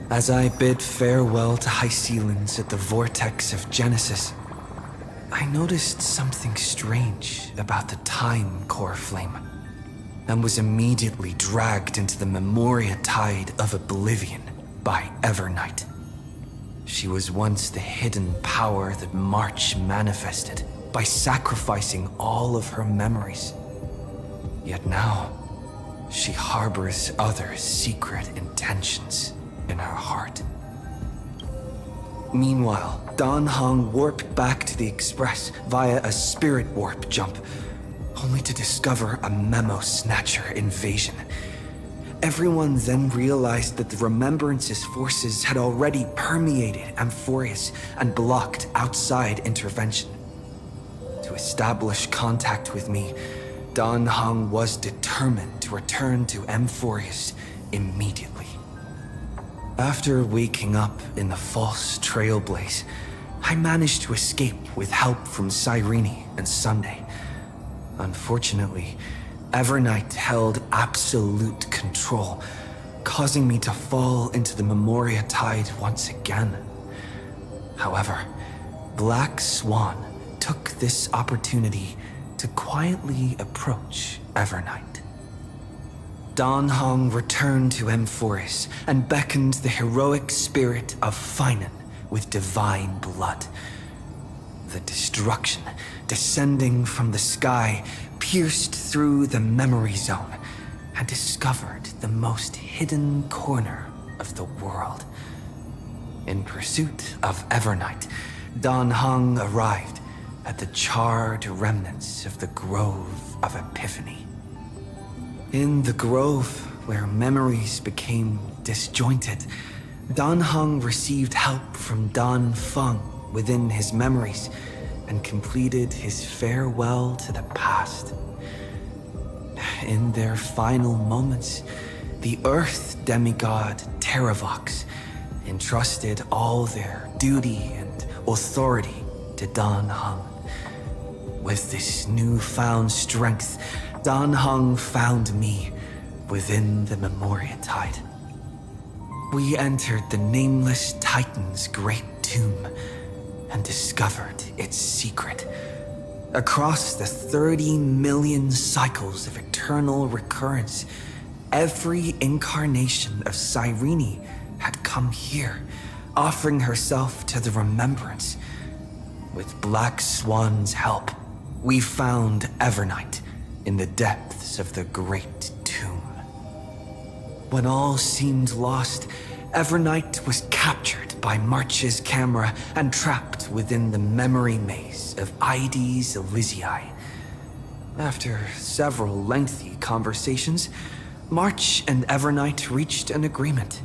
As I bid farewell to high ceilings at the vortex of Genesis, I noticed something strange about the time core flame, and was immediately dragged into the Memoria tide of oblivion by Evernight. She was once the hidden power that March manifested by sacrificing all of her memories. Yet now, she harbors other secret intentions in her heart. Meanwhile, Dan Heng warped back to the Express via a spirit warp jump, only to discover a memo snatcher invasion. Everyone then realized that the Remembrance's forces had already permeated Amphoreus and blocked outside intervention. To establish contact with me, Dan Heng was determined to return to Amphoreus immediately. After waking up in the false Trailblaze, I managed to escape with help from Sirene and Sunday. Unfortunately, Evernight held absolute control, causing me to fall into the Memoria tide once again. However, Black Swan took this opportunity to quietly approach Evernight. Dan Heng returned to Amphoreus and beckoned the heroic spirit of Finan with divine blood. The destruction descending from the sky pierced through the memory zone and discovered the most hidden corner of the world. In pursuit of Evernight, Dan Heng arrived at the charred remnants of the Grove of Epiphany. In the grove, where memories became disjointed, Dan Heng received help from Dan Feng within his memories and completed his farewell to the past. In their final moments, the Earth demigod Terravox entrusted all their duty and authority to Dan Heng. With this newfound strength, Dan Heng found me within the Memoria tide. We entered the Nameless Titan's great tomb and discovered its secret. Across the 30 million cycles of eternal recurrence, every incarnation of Sirene had come here, offering herself to the Remembrance. With Black Swan's help, we found Evernight in the depths of the Great Tomb. When all seemed lost, Evernight was captured by March's camera and trapped within the memory maze of Ides Elysiae. After several lengthy conversations, March and Evernight reached an agreement.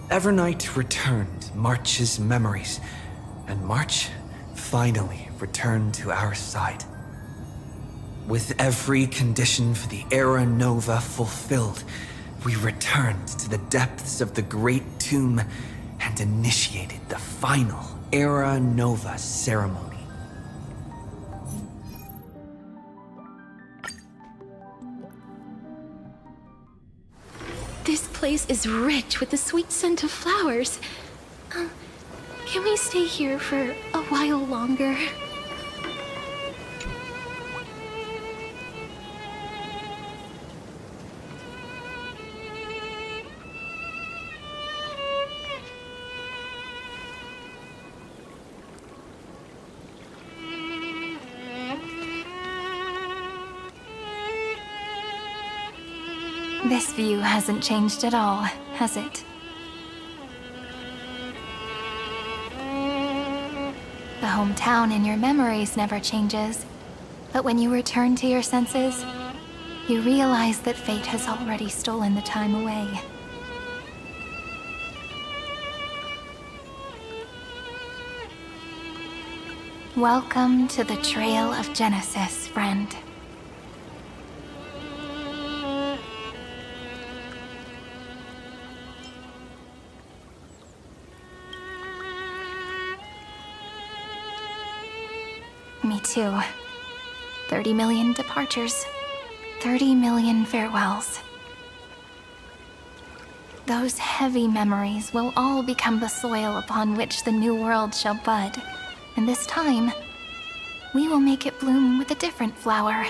Evernight returned March's memories, and March finally returned to our side. With every condition for the Era Nova fulfilled, we returned to the depths of the Great Tomb and initiated the final Era Nova ceremony. This place is rich with the sweet scent of flowers. Can we stay here for a while longer? This view hasn't changed at all, has it? The hometown in your memories never changes, but when you return to your senses, you realize that fate has already stolen the time away. Welcome to the Trail of Genesis, friend. Me too. 30 million departures, 30 million farewells. Those heavy memories will all become the soil upon which the new world shall bud. And this time, we will make it bloom with a different flower.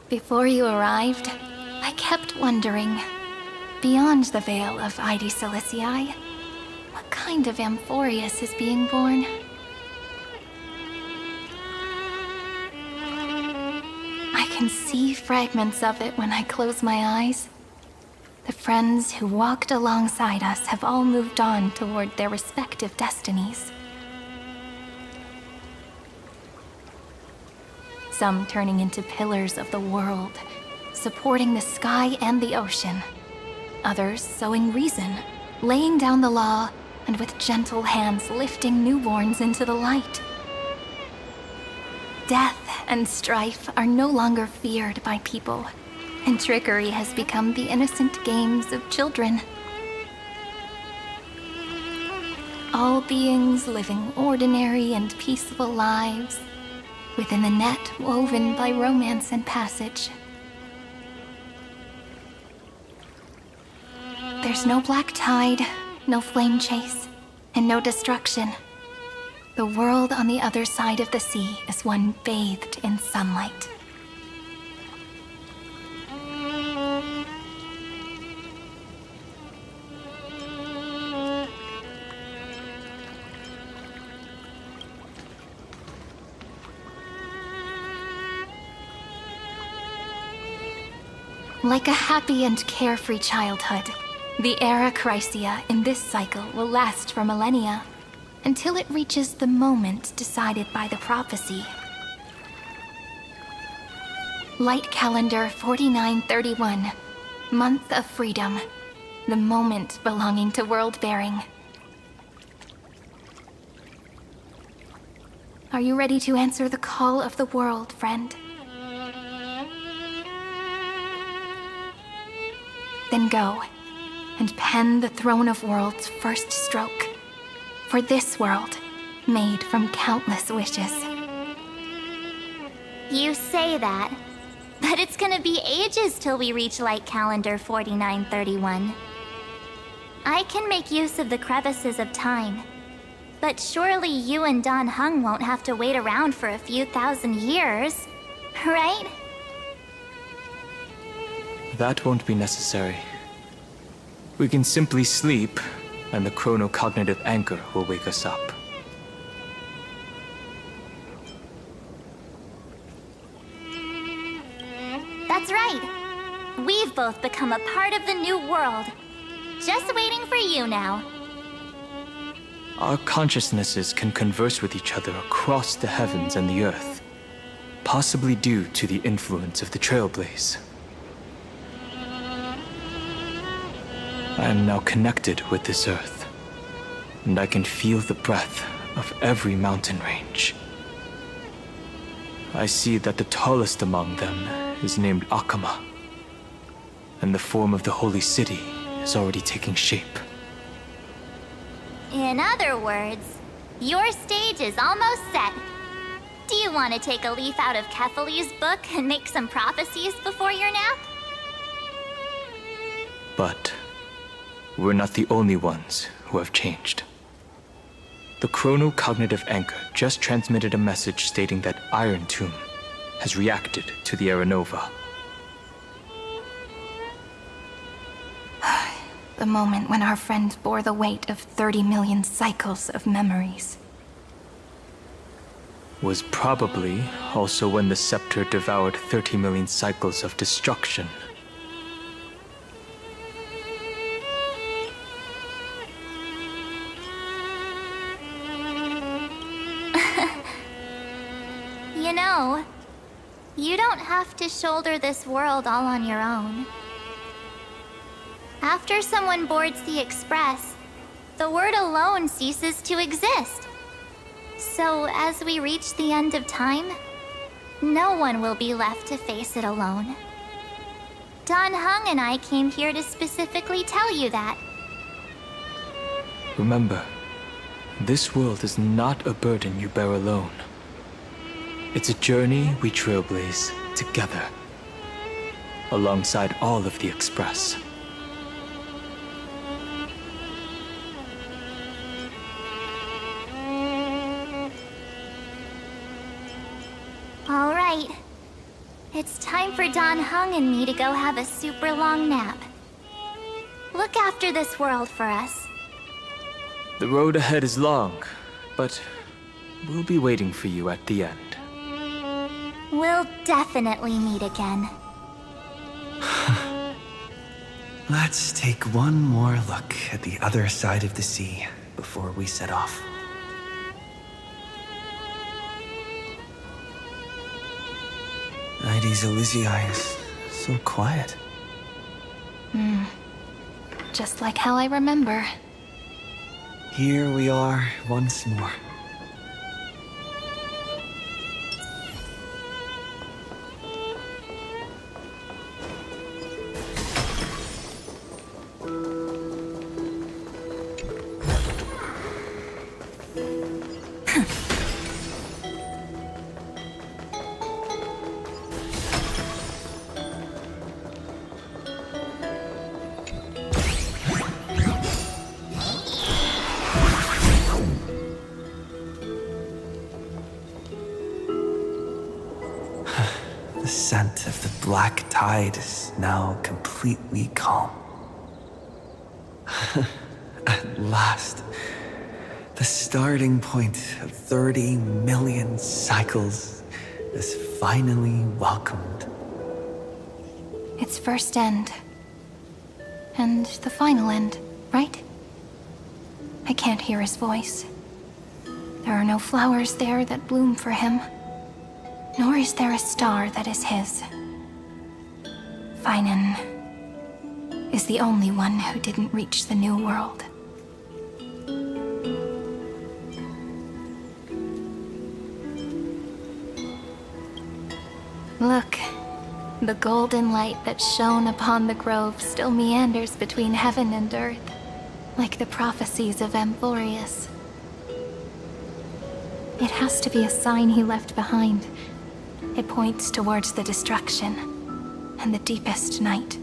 Before you arrived, I kept wondering, beyond the veil of Ide Silicii, what kind of Amphoreus is being born? I can see fragments of it when I close my eyes. The friends who walked alongside us have all moved on toward their respective destinies. Some turning into pillars of the world, supporting the sky and the ocean. Others sowing reason, laying down the law, and with gentle hands lifting newborns into the light. Death and strife are no longer feared by people, and trickery has become the innocent games of children. All beings living ordinary and peaceful lives, within the net woven by romance and passage. There's no black tide, no flame chase, and no destruction. The world on the other side of the sea is one bathed in sunlight. Like a happy and carefree childhood, the era Chrysia in this cycle will last for millennia, until it reaches the moment decided by the prophecy. Light calendar 4931, month of freedom, the moment belonging to world-bearing. Are you ready to answer the call of the world, friend? Then go, and pen the Throne of Worlds' first stroke. For this world, made from countless wishes. You say that, but it's gonna be ages till we reach Light Calendar 4931. I can make use of the crevices of time, but surely you and Dan Heng won't have to wait around for a few thousand years, right? That won't be necessary. We can simply sleep, and the chronocognitive anchor will wake us up. That's right. We've both become a part of the new world. Just waiting for you now. Our consciousnesses can converse with each other across the heavens and the earth, possibly due to the influence of the Trailblaze. I am now connected with this earth, and I can feel the breath of every mountain range. I see that the tallest among them is named Akama, and the form of the holy city is already taking shape. In other words, your stage is almost set. Do you want to take a leaf out of Kethali's book and make some prophecies before your nap? But we're not the only ones who have changed. The chronocognitive anchor just transmitted a message stating that Iron Tomb has reacted to the Era Nova. The moment when our friend bore the weight of 30 million cycles of memories. Was probably also when the scepter devoured 30 million cycles of destruction. You know, you don't have to shoulder this world all on your own. After someone boards the Express, the word alone ceases to exist. So as we reach the end of time, no one will be left to face it alone. Dan Heng and I came here to specifically tell you that. Remember, this world is not a burden you bear alone. It's a journey we trailblaze together, alongside all of the Express. All right. It's time for Don Hung and me to go have a super long nap. Look after this world for us. The road ahead is long, but we'll be waiting for you at the end. We'll definitely meet again. Let's take one more look at the other side of the sea before we set off. Ides Elysiae is so quiet. Just like how I remember. Here we are once more. The scent of the black tide is now completely calm. At last, the starting point of 30 million cycles is finally welcomed. Its first end. And the final end, right? I can't hear his voice. There are no flowers there that bloom for him. Nor is there a star that is his. Finan is the only one who didn't reach the new world. Look, the golden light that shone upon the grove still meanders between heaven and earth, like the prophecies of Amphoreus. It has to be a sign he left behind. It points towards the destruction and the deepest night.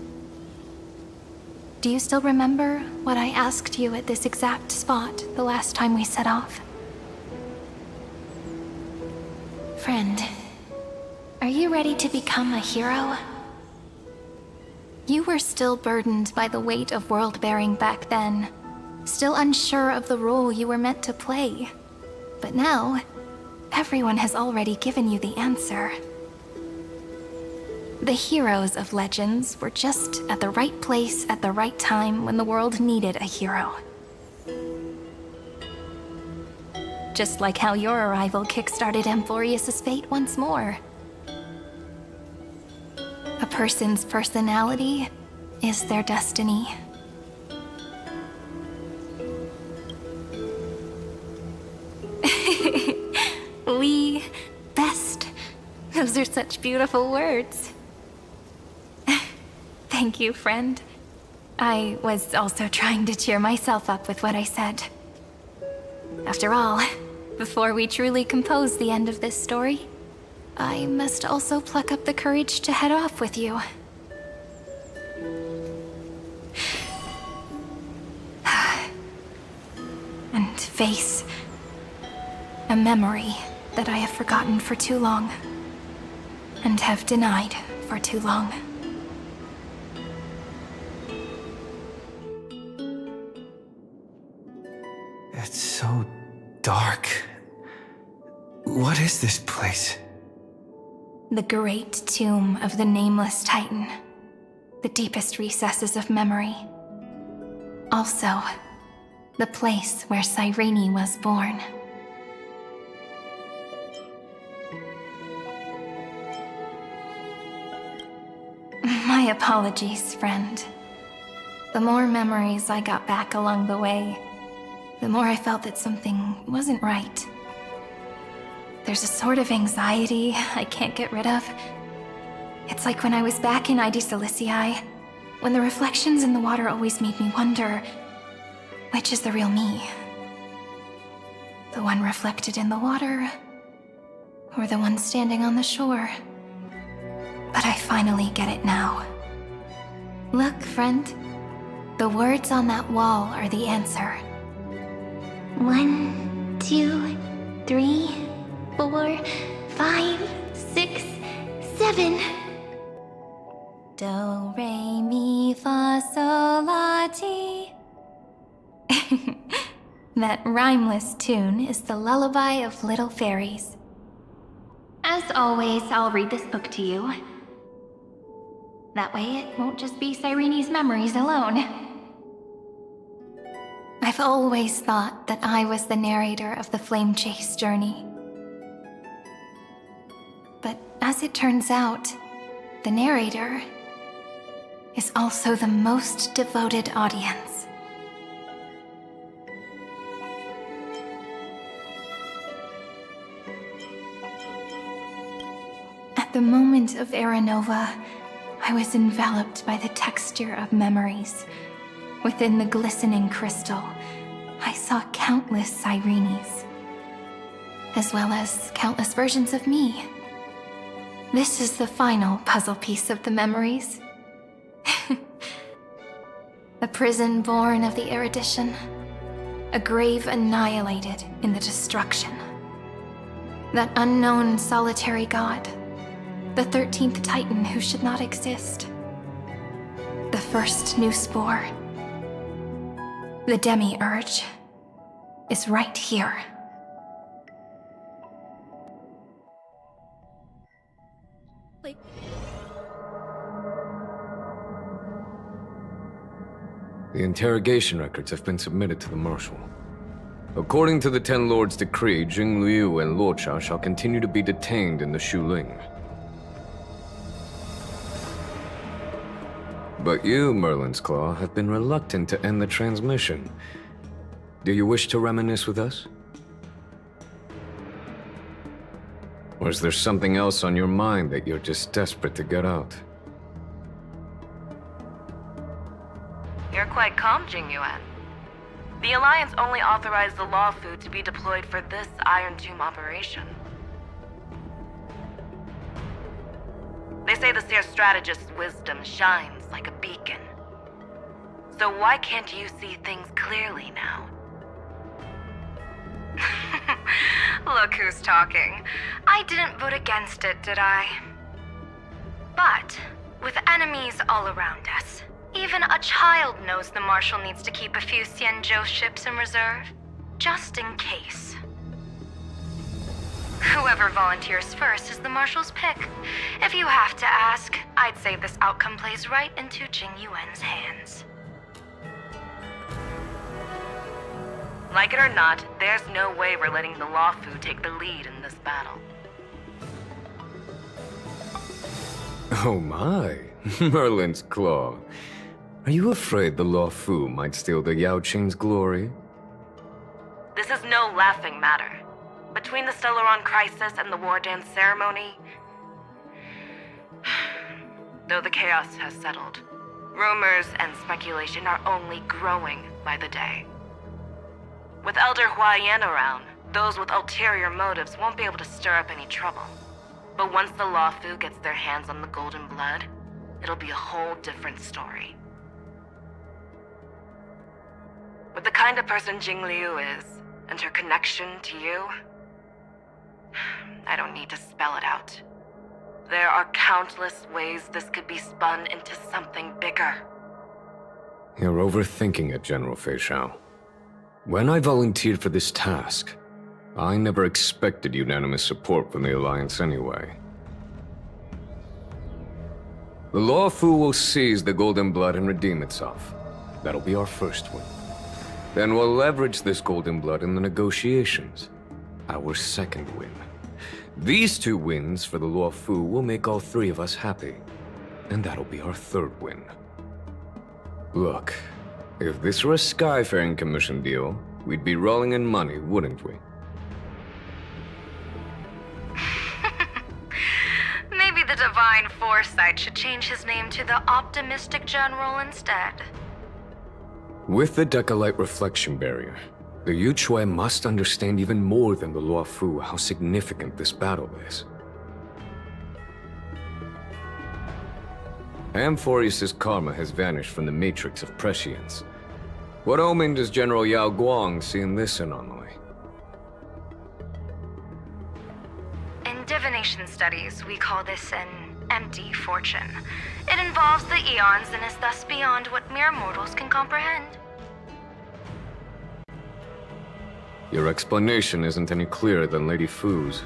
Do you still remember what I asked you at this exact spot the last time we set off? Friend, are you ready to become a hero? You were still burdened by the weight of world-bearing back then, still unsure of the role you were meant to play. But now, everyone has already given you the answer. The heroes of legends were just at the right place at the right time when the world needed a hero. Just like how your arrival kickstarted Amphoreus' fate once more. A person's personality is their destiny. We best. Those are such beautiful words. Thank you, friend. I was also trying to cheer myself up with what I said. After all, before we truly compose the end of this story, I must also pluck up the courage to head off with you. And face a memory that I have forgotten for too long, and have denied for too long. It's so dark. What is this place? The great tomb of the Nameless Titan. The deepest recesses of memory. Also, the place where Sirene was born. My apologies, friend. The more memories I got back along the way, the more I felt that something wasn't right. There's a sort of anxiety I can't get rid of. It's like when I was back in Ides Elysiae, when the reflections in the water always made me wonder, which is the real me? The one reflected in the water, or the one standing on the shore. But I finally get it now. Look, friend. The words on that wall are the answer. 1, 2, 3, 4, 5, 6, 7. Do, re, mi, fa, sol, la, ti. That rhymeless tune is the lullaby of little fairies. As always, I'll read this book to you. That way it won't just be Sirene's memories alone. I've always thought that I was the narrator of the Flame Chase journey. But as it turns out, the narrator is also the most devoted audience. At the moment of Aranova, I was enveloped by the texture of memories. Within the glistening crystal, I saw countless Sirenes, as well as countless versions of me. This is the final puzzle piece of the memories. A prison born of the erudition, a grave annihilated in the destruction. That unknown solitary god, the 13th Titan who should not exist. The first new spore. The Demiurge is right here. The interrogation records have been submitted to the Marshal. According to the Ten Lords' decree, Jing Liu and Luocha shall continue to be detained in the Shuling. But you, Merlin's Claw, have been reluctant to end the transmission. Do you wish to reminisce with us? Or is there something else on your mind that you're just desperate to get out? You're quite calm, Jing Yuan. The Alliance only authorized the Law Fu to be deployed for this Iron Tomb operation. They say the Seer Strategist's wisdom shines like a beacon. So why can't you see things clearly now? Look who's talking. I didn't vote against it, did I? But, with enemies all around us, even a child knows the Marshal needs to keep a few Xianzhou ships in reserve, just in case. Whoever volunteers first is the Marshal's pick. If you have to ask, I'd say this outcome plays right into Jing Yuan's hands. Like it or not, there's no way we're letting the Law Fu take the lead in this battle. Oh my, Merlin's Claw. Are you afraid the Law Fu might steal the Yao Qing's glory? This is no laughing matter. Between the Stellaron crisis and the War Dance ceremony, though the chaos has settled, rumors and speculation are only growing by the day. With Elder Huaiyan around, those with ulterior motives won't be able to stir up any trouble. But once the Law Fu gets their hands on the Golden Blood, it'll be a whole different story. With the kind of person Jing Liu is, and her connection to you, I don't need to spell it out. There are countless ways this could be spun into something bigger. You're overthinking it, General Fei Shao. When I volunteered for this task, I never expected unanimous support from the Alliance anyway. The Law Fu will seize the Golden Blood and redeem itself. That'll be our first win. Then we'll leverage this Golden Blood in the negotiations. Our second win. These 2 wins for the Law Fu will make all 3 of us happy. And that'll be our third win. Look, if this were a Skyfaring Commission deal, we'd be rolling in money, wouldn't we? Maybe the Divine Foresight should change his name to the Optimistic General instead. With the Decalite Reflection Barrier, The Yuchuan must understand even more than the Luofu how significant this battle is. Amphoreus' karma has vanished from the matrix of prescience. What omen does General Yao Guang see in this anomaly? In divination studies, we call this an empty fortune. It involves the eons and is thus beyond what mere mortals can comprehend. Your explanation isn't any clearer than Lady Fu's.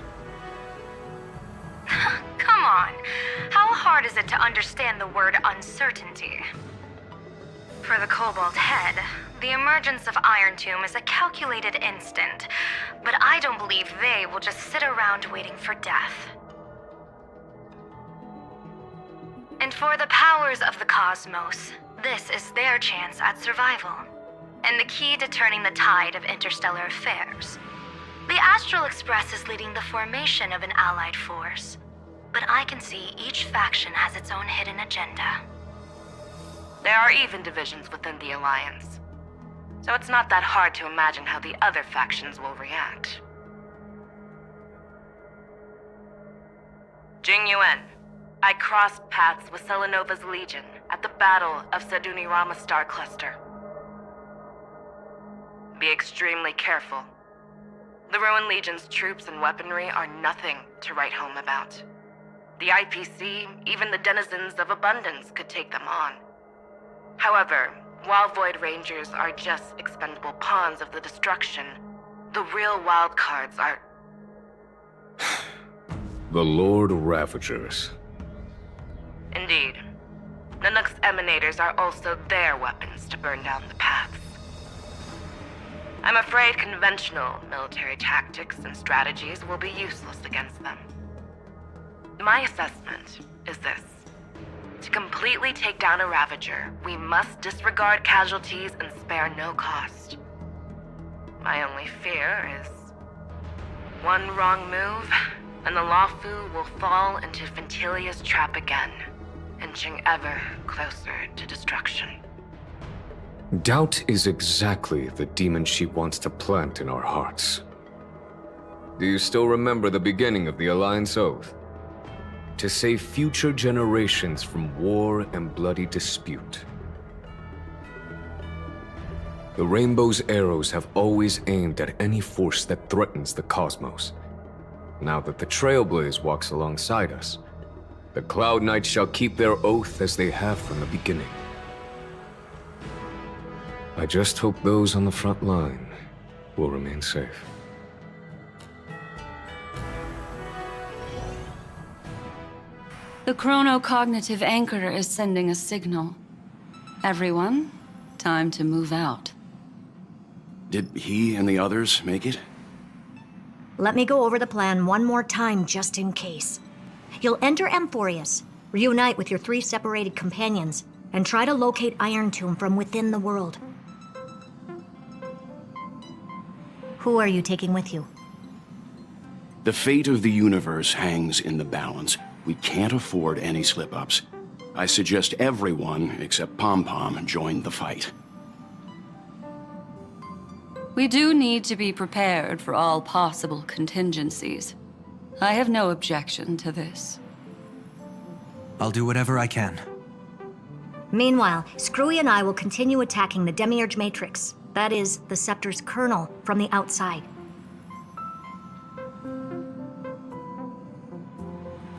Come on. How hard is it to understand the word uncertainty? For the Cobalt Head, the emergence of Iron Tomb is a calculated instant, but I don't believe they will just sit around waiting for death. And for the powers of the cosmos, this is their chance at survival, and the key to turning the tide of interstellar affairs. The Astral Express is leading the formation of an allied force, but I can see each faction has its own hidden agenda. There are even divisions within the Alliance, so it's not that hard to imagine how the other factions will react. Jing Yuan, I crossed paths with Selenova's Legion at the Battle of Sedunirama Star Cluster. Be extremely careful. The Ruin Legion's troops and weaponry are nothing to write home about. The IPC, even the denizens of Abundance, could take them on. However, while Void Rangers are just expendable pawns of the destruction, the real wildcards are... The Lord Ravagers. Indeed. Nanook's emanators are also their weapons to burn down the paths. I'm afraid conventional military tactics and strategies will be useless against them. My assessment is this. To completely take down a Ravager, we must disregard casualties and spare no cost. My only fear is one wrong move, and the Luofu will fall into Ventilia's trap again, inching ever closer to destruction. Doubt is exactly the demon she wants to plant in our hearts. Do you still remember the beginning of the Alliance Oath? To save future generations from war and bloody dispute. The Rainbow's arrows have always aimed at any force that threatens the cosmos. Now that the Trailblaze walks alongside us, the Cloud Knights shall keep their oath as they have from the beginning. I just hope those on the front line will remain safe. The chronocognitive anchor is sending a signal. Everyone, time to move out. Did he and the others make it? Let me go over the plan one more time just in case. You'll enter Amphoreus, reunite with your 3 separated companions, and try to locate Iron Tomb from within the world. Who are you taking with you? The fate of the universe hangs in the balance. We can't afford any slip-ups. I suggest everyone, except Pom-Pom, join the fight. We do need to be prepared for all possible contingencies. I have no objection to this. I'll do whatever I can. Meanwhile, Screwy and I will continue attacking the Demiurge Matrix. That is, the Scepter's kernel from the outside.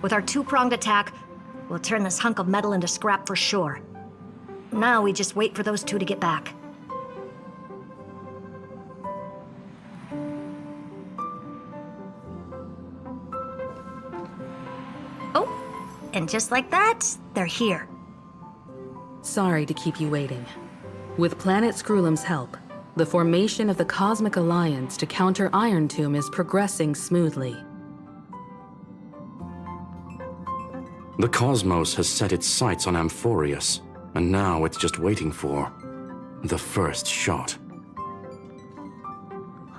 With our 2-pronged attack, we'll turn this hunk of metal into scrap for sure. Now we just wait for those 2 to get back. Oh, and just like that, they're here. Sorry to keep you waiting. With Planet Screwlum's help, the formation of the Cosmic Alliance to counter Iron Tomb is progressing smoothly. The cosmos has set its sights on Amphoreus, and now it's just waiting for the first shot.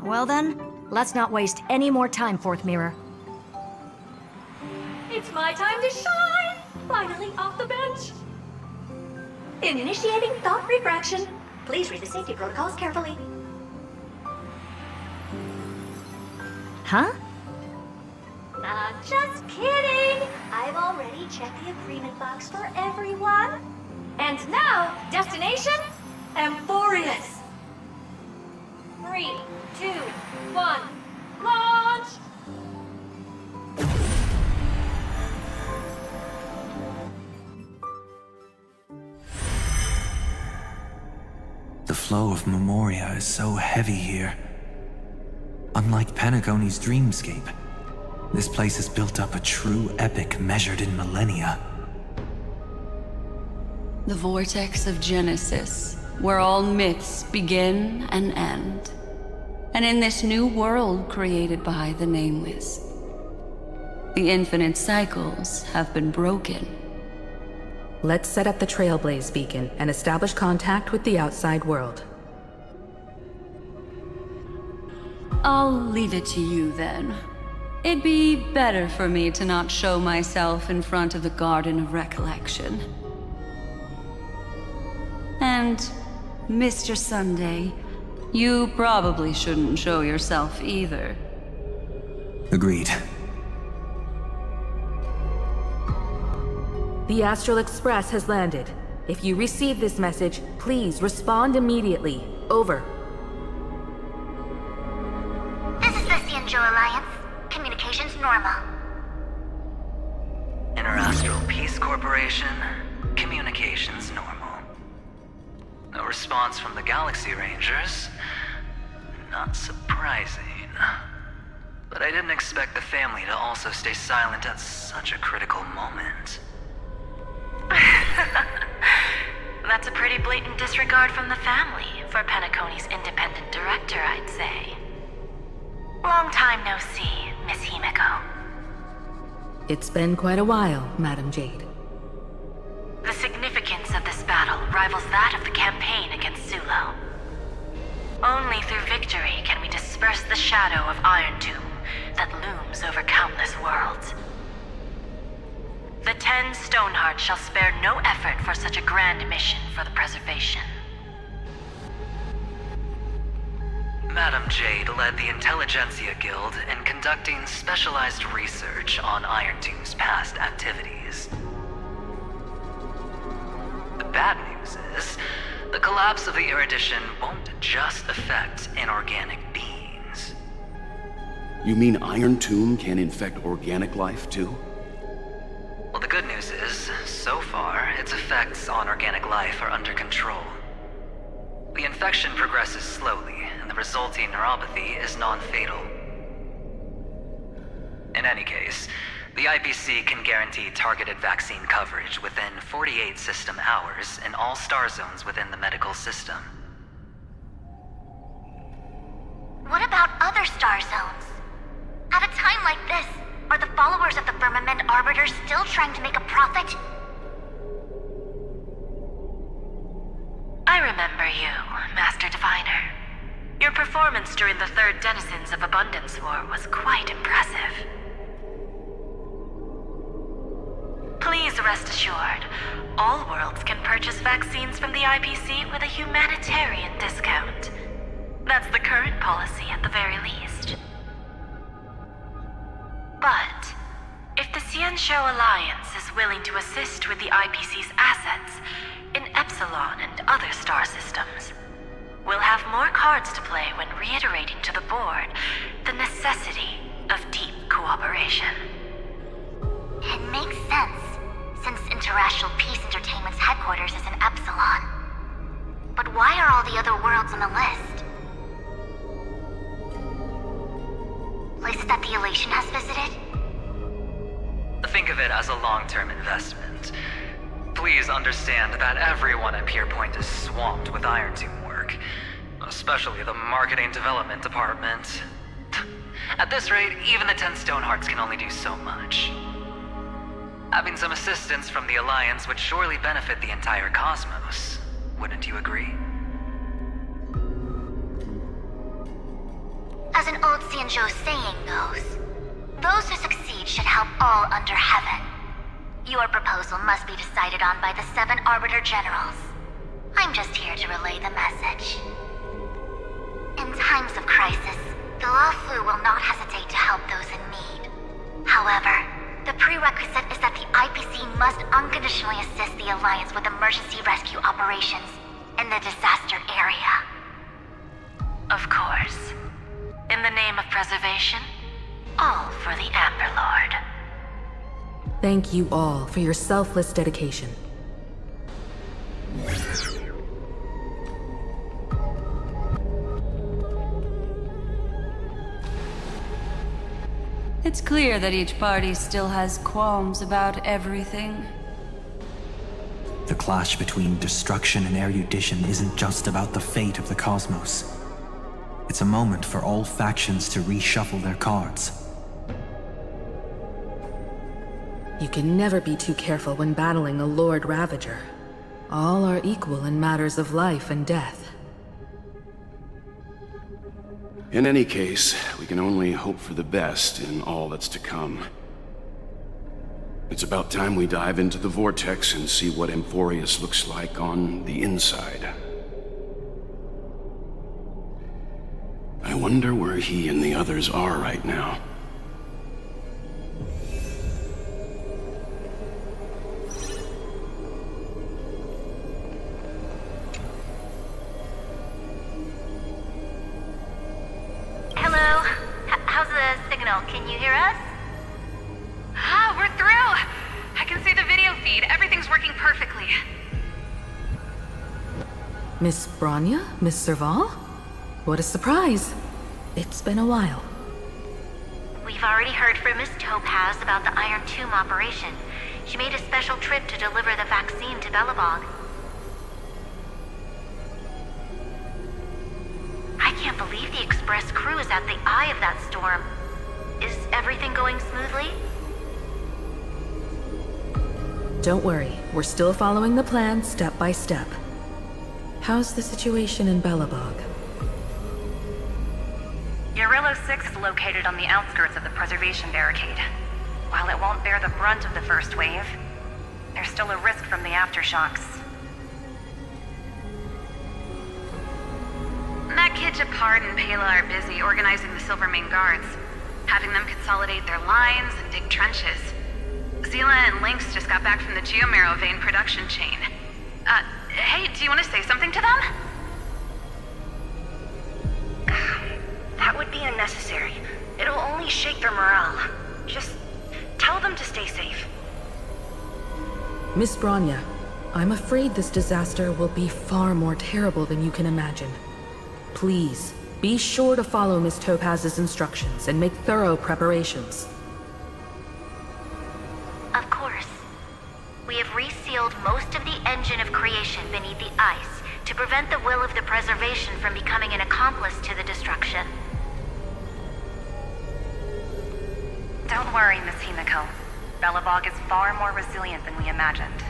Well then, let's not waste any more time, Fourth Mirror. It's my time to shine! Finally off the bench! Initiating thought refraction. Please read the safety protocols carefully. Huh? Just kidding! I've already checked the agreement box for everyone. And now, destination? Amphoreus! 3, 2, 1, launch! The flow of Memoria is so heavy here. Unlike Penacony's dreamscape, this place has built up a true epic measured in millennia. The vortex of Genesis, where all myths begin and end. And in this new world created by the Nameless, the infinite cycles have been broken. Let's set up the Trailblaze beacon and establish contact with the outside world. I'll leave it to you then. It'd be better for me to not show myself in front of the Garden of Recollection. And, Mr. Sunday, you probably shouldn't show yourself either. Agreed. The Astral Express has landed. If you receive this message, please respond immediately. Over. This is the Xianzhou Alliance. Communications normal. Interastral Peace Corporation. Communications normal. No response from the Galaxy Rangers. Not surprising. But I didn't expect the family to also stay silent at such a critical moment. That's a pretty blatant disregard from the family for Penacony's independent director, I'd say. Long time no see, Miss Himiko. It's been quite a while, Madam Jade. The significance of this battle rivals that of the campaign against Sulo. Only through victory can we disperse the shadow of Iron Tomb that looms over countless worlds. The 10 Stonehearts shall spare no effort for such a grand mission for the preservation. Madam Jade led the Intelligentsia Guild in conducting specialized research on Iron Tomb's past activities. The bad news is, the collapse of the Erudition won't just affect inorganic beings. You mean Iron Tomb can infect organic life, too? Well, the good news is, so far, its effects on organic life are under control. The infection progresses slowly, and the resulting neuropathy is non-fatal. In any case, the IPC can guarantee targeted vaccine coverage within 48 system hours in all star zones within the medical system. What about other star zones? At a time like this, are the followers of the Firmament Arbiters still trying to make a profit? I remember you, Master Diviner. Your performance during the Third Denizens of Abundance War was quite impressive. Please rest assured, all worlds can purchase vaccines from the IPC with a humanitarian discount. That's the current policy at the very least. But, if the Xianzhou Alliance is willing to assist with the IPC's assets in Epsilon and other star systems, we'll have more cards to play when reiterating to the board the necessity of deep cooperation. It makes sense, since Interastral Peace Entertainment's headquarters is in Epsilon. But why are all the other worlds on the list? Places that the Elation has visited? Think of it as a long-term investment. Please understand that everyone at Pierpoint is swamped with Iron Tomb work, especially the marketing development department. At this rate, even the 10 Stonehearts can only do so much. Having some assistance from the Alliance would surely benefit the entire cosmos, wouldn't you agree? As an old Xianzhou saying goes, those who succeed should help all under heaven. Your proposal must be decided on by the 7 Arbiter Generals. I'm just here to relay the message. In times of crisis, The Lawfu will not hesitate to help those in need. However, the prerequisite is that the IPC must unconditionally assist the Alliance with emergency rescue operations in the disaster area. Of course. In the name of preservation, all for the Amber Lord. Thank you all for your selfless dedication. It's clear that each party still has qualms about everything. The clash between destruction and erudition isn't just about the fate of the cosmos. It's a moment for all factions to reshuffle their cards. You can never be too careful when battling a Lord Ravager. All are equal in matters of life and death. In any case, we can only hope for the best in all that's to come. It's about time we dive into the vortex and see what Amphoreus looks like on the inside. I wonder where he and the others are right now. Hello? How's the signal? Can you hear us? Ah, we're through! I can see the video feed. Everything's working perfectly. Miss Bronya? Miss Serval? What a surprise. It's been a while. We've already heard from Miss Topaz about the Iron Tomb operation. She made a special trip to deliver the vaccine to Belobog. I can't believe the Express crew is at the eye of that storm. Is everything going smoothly? Don't worry, we're still following the plan step by step. How's the situation in Belobog? Eurillo 6 is located on the outskirts of the preservation barricade. While it won't bear the brunt of the first wave, there's still a risk from the aftershocks. Kid Japard and Pela are busy organizing the Silvermane Guards, having them consolidate their lines and dig trenches. Zila and Lynx just got back from the Geomarrow vein production chain. Hey, do you want to say something to them? That would be unnecessary. It'll only shake their morale. Just tell them to stay safe. Miss Bronya, I'm afraid this disaster will be far more terrible than you can imagine. Please, be sure to follow Miss Topaz's instructions and make thorough preparations. Of course. We have resealed most of the engine of creation beneath the ice to prevent the will of the preservation from becoming an accomplice to the destruction. Don't worry, Miss Himiko. Belobog is far more resilient than we imagined.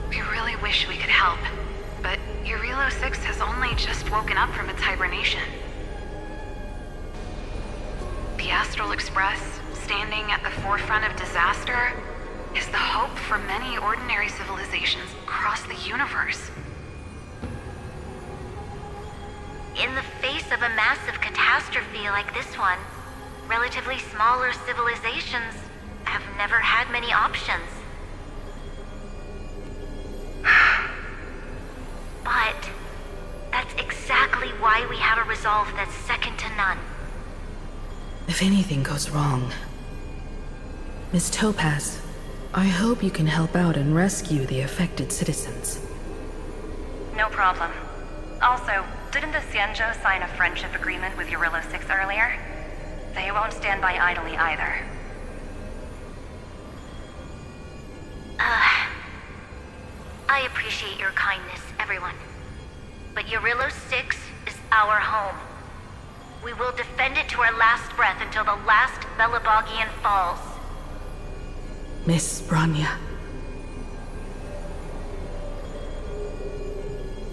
We really wish we could help, but Eurillo 6 has only just woken up from its hibernation. The Astral Express, standing at the forefront of disaster, is the hope for many ordinary civilizations across the universe. In the face of a massive catastrophe like this one, relatively smaller civilizations have never had many options. But that's exactly why we have a resolve that's second to none. If anything goes wrong... Miss Topaz, I hope you can help out and rescue the affected citizens. No problem. Also, didn't the Xianzhou sign a friendship agreement with Eurillo 6 earlier? They won't stand by idly either. I appreciate your kindness, everyone. But Eurillo 6 is our home. We will defend it to our last breath until the last Belobogian falls. Miss Bronya.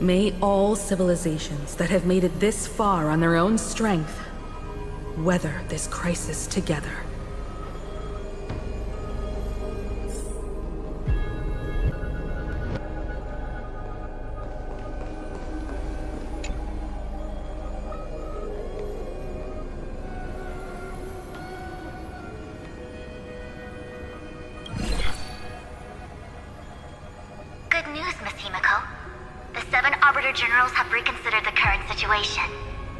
May all civilizations that have made it this far on their own strength weather this crisis together. generals have reconsidered the current situation,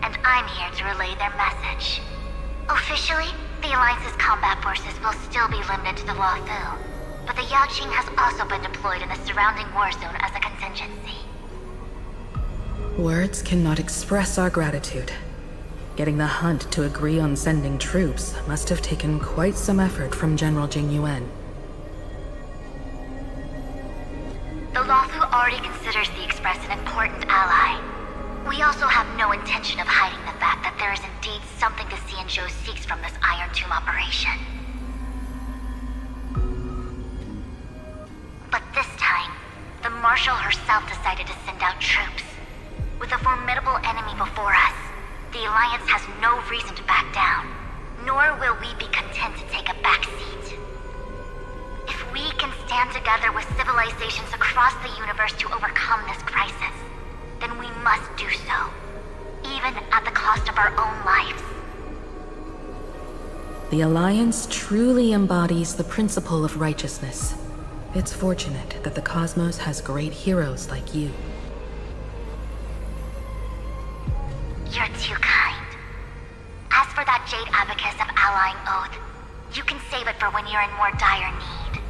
and I'm here to relay their message. Officially, the Alliance's combat forces will still be limited to the Luofu, but the Yaoqing has also been deployed in the surrounding war zone as a contingency. Words cannot express our gratitude. Getting the Hunt to agree on sending troops must have taken quite some effort from General Jing Yuan. The Luofu already considers the Express an important ally. We also have no intention of hiding the fact that there is indeed something to see in Zhou seeks from this Iron Tomb operation. But this time, the Marshal herself decided to send out troops. With a formidable enemy before us, the Alliance has no reason to back down, nor will we be content to take a back seat. If we can stand together with civilizations across the universe to overcome this crisis, then we must do so, even at the cost of our own lives. The Alliance truly embodies the principle of righteousness. It's fortunate that the cosmos has great heroes like you. You're too kind. As for that Jade Abacus of Allying Oath, you can save it for when you're in more dire need.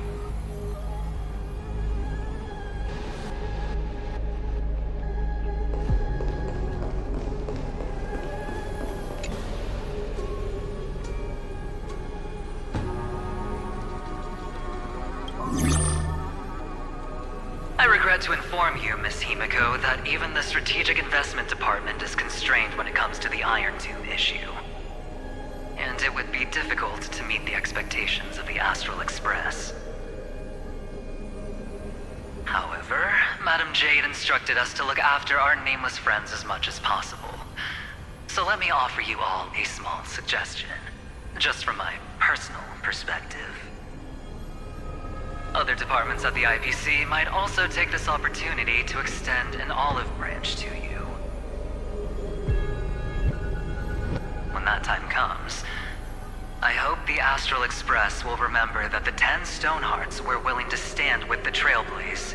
I regret to inform you, Miss Himiko, that even the Strategic Investment Department is constrained when it comes to the Iron Tomb issue. And it would be difficult to meet the expectations of the Astral Express. However, Madam Jade instructed us to look after our nameless friends as much as possible. So let me offer you all a small suggestion, just from my personal perspective. Other departments at the IPC might also take this opportunity to extend an olive branch to you. When that time comes, I hope the Astral Express will remember that the 10 Stonehearts were willing to stand with the Trailblaze,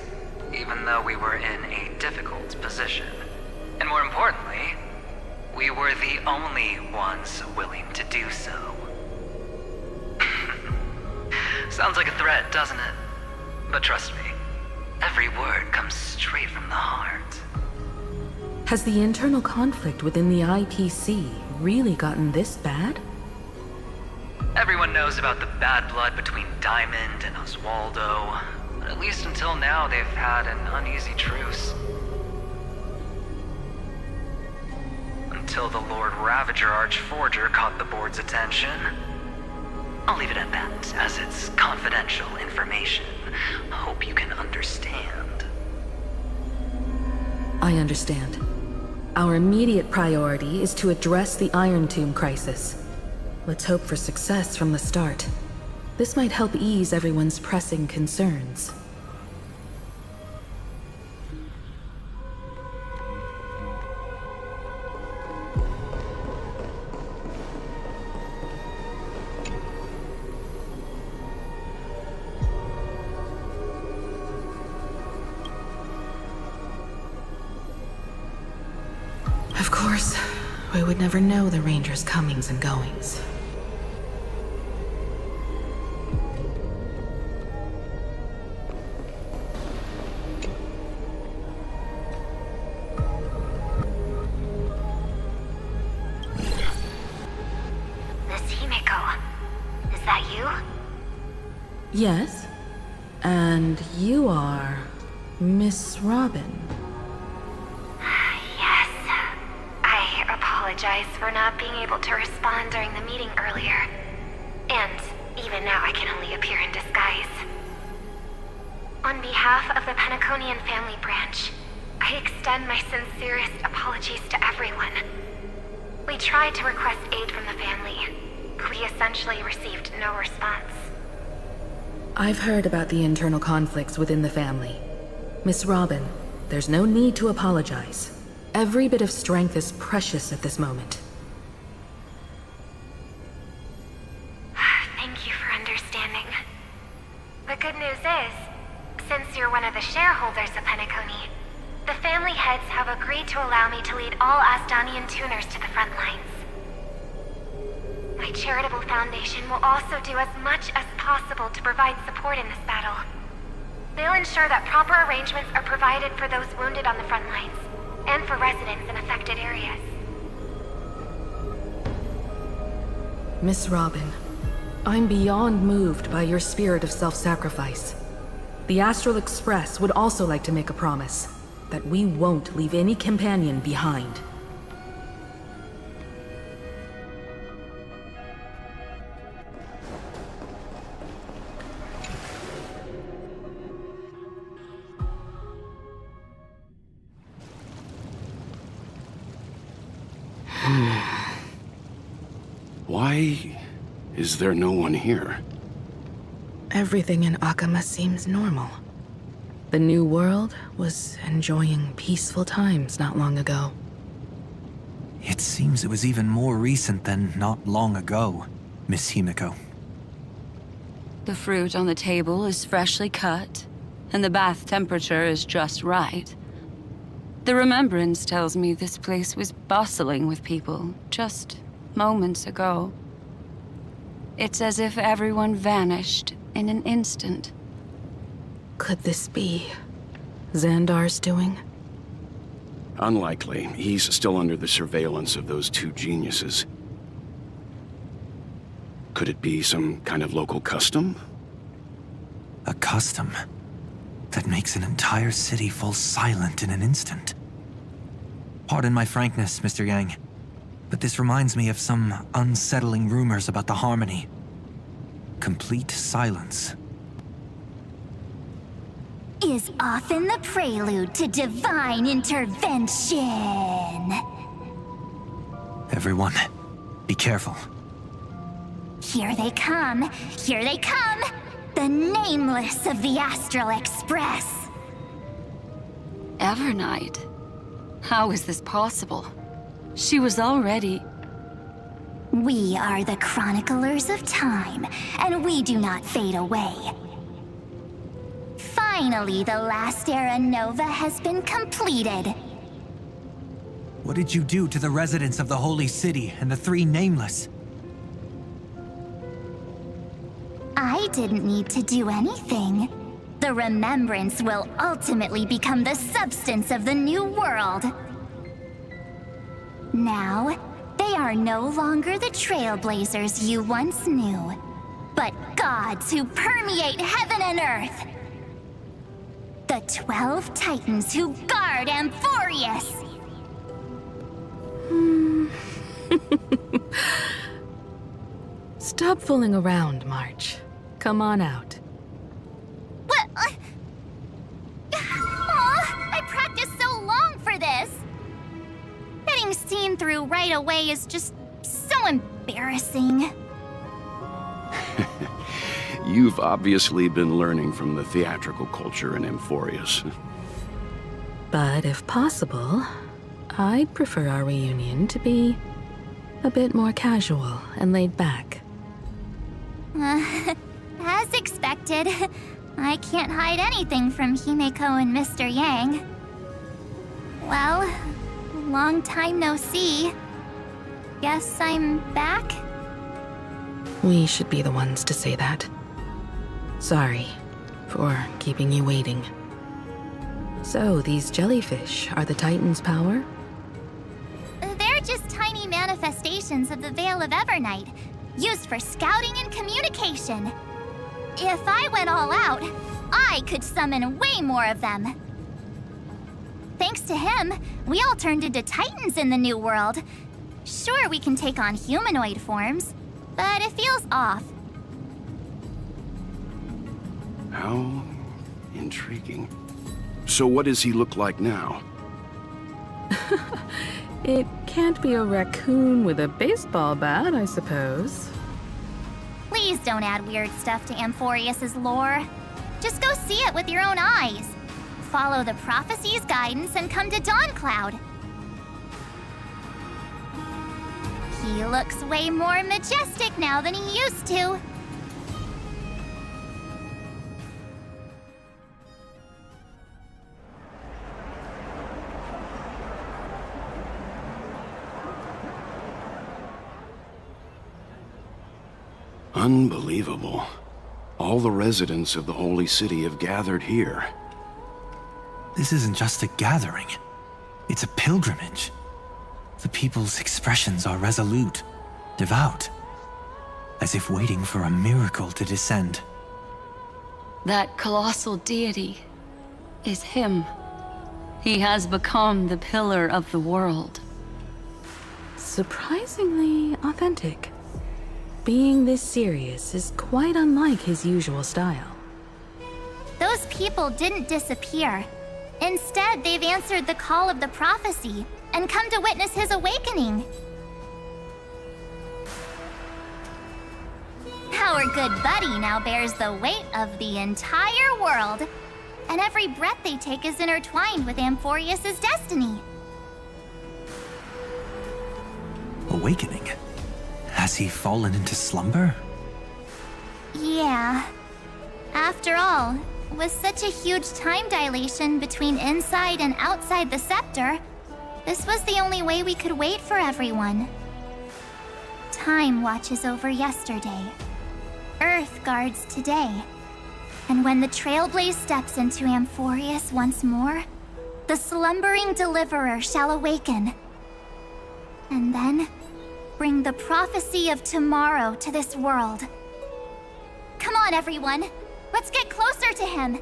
even though we were in a difficult position. And more importantly, we were the only ones willing to do so. Sounds like a threat, doesn't it? But trust me, every word comes straight from the heart. Has the internal conflict within the IPC really gotten this bad? Everyone knows about the bad blood between Diamond and Oswaldo, but at least until now they've had an uneasy truce. Until the Lord Ravager Archforger caught the board's attention. I'll leave it at that, as it's confidential information. Hope you can understand. I understand. Our immediate priority is to address the Iron Tomb crisis. Let's hope for success from the start. This might help ease everyone's pressing concerns. Of course, we would never know the Ranger's comings and goings. Miss Himiko, is that you? Yes, and you are Miss Robin. I apologize for not being able to respond during the meeting earlier. And even now I can only appear in disguise. On behalf of the Penaconian family branch, I extend my sincerest apologies to everyone. We tried to request aid from the family. We essentially received no response. I've heard about the internal conflicts within the family. Miss Robin, there's no need to apologize. Every bit of strength is precious at this moment. Thank you for understanding. The good news is, since you're one of the shareholders of Penacony, the family heads have agreed to allow me to lead all Astonian tuners to the front lines. My charitable foundation will also do as much as possible to provide support in this battle. They'll ensure that proper arrangements are provided for those wounded on the front lines, and for residents in affected areas. Miss Robin, I'm beyond moved by your spirit of self-sacrifice. The Astral Express would also like to make a promise that we won't leave any companion behind. Why is there no one here? Everything in Akama seems normal. The New World was enjoying peaceful times not long ago. It seems it was even more recent than not long ago, Miss Himiko. The fruit on the table is freshly cut, and the bath temperature is just right. The remembrance tells me this place was bustling with people just moments ago. It's as if everyone vanished in an instant. Could this be Xandar's doing? Unlikely. He's still under the surveillance of those two geniuses. Could it be some kind of local custom? A custom that makes an entire city fall silent in an instant. Pardon my frankness, Mr. Yang, but this reminds me of some unsettling rumors about the Harmony. Complete silence. Is often the prelude to divine intervention. Everyone, be careful. Here they come! Here they come! The Nameless of the Astral Express! Evernight? How is this possible? She was already... We are the Chroniclers of Time, and we do not fade away. Finally, the last Era Nova has been completed. What did you do to the residents of the Holy City and the three Nameless? I didn't need to do anything. The remembrance will ultimately become the substance of the new world. Now, they are no longer the Trailblazers you once knew, but gods who permeate heaven and earth. The 12 Titans who guard Amphoreus. Stop fooling around, March. Come on out. What? I practiced so long for this. Getting seen through right away is just so embarrassing. You've obviously been learning from the theatrical culture in Amphoreus. But if possible, I'd prefer our reunion to be a bit more casual and laid back. As expected, I can't hide anything from Himeko and Mr. Yang. Well, long time no see. Guess I'm back? We should be the ones to say that. Sorry for keeping you waiting. So, these jellyfish are the Titan's power? They're just tiny manifestations of the Veil of Evernight, used for scouting and communication. If I went all out, I could summon way more of them. Thanks to him, we all turned into Titans in the new world. Sure, we can take on humanoid forms, but it feels off. How intriguing. So what does he look like now? It can't be a raccoon with a baseball bat, I suppose. Please don't add weird stuff to Amphoreus' lore. Just go see it with your own eyes. Follow the prophecy's guidance and come to Dawncloud. He looks way more majestic now than he used to. Unbelievable. All the residents of the Holy City have gathered here. This isn't just a gathering. It's a pilgrimage. The people's expressions are resolute, devout, as if waiting for a miracle to descend. That colossal deity is him. He has become the pillar of the world. Surprisingly authentic. Being this serious is quite unlike his usual style. Those people didn't disappear. Instead, they've answered the call of the prophecy and come to witness his awakening. Our good buddy now bears the weight of the entire world, and every breath they take is intertwined with Amphoreus' destiny. Awakening? Has he fallen into slumber? Yeah. After all, with such a huge time dilation between inside and outside the scepter, this was the only way we could wait for everyone. Time watches over yesterday. Earth guards today. And when the Trailblaze steps into Amphoreus once more, the slumbering deliverer shall awaken. And then, bring the prophecy of tomorrow to this world. Come on, everyone. Let's get closer to him.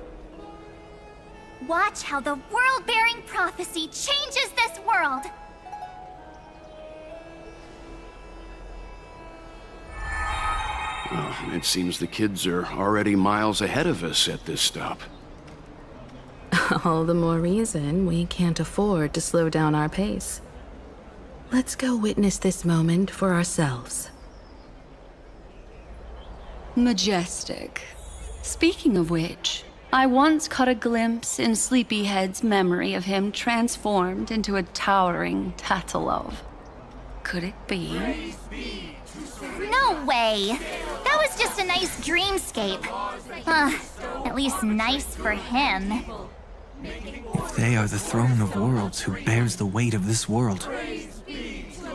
Watch how the world-bearing prophecy changes this world. Well, it seems the kids are already miles ahead of us at this stop. All the more reason we can't afford to slow down our pace. Let's go witness this moment for ourselves. Majestic. Speaking of which, I once caught a glimpse in Sleepyhead's memory of him transformed into a towering Tatalov. Could it be? No way! That was just a nice dreamscape. At least nice for him. If they are the throne of worlds who bears the weight of this world,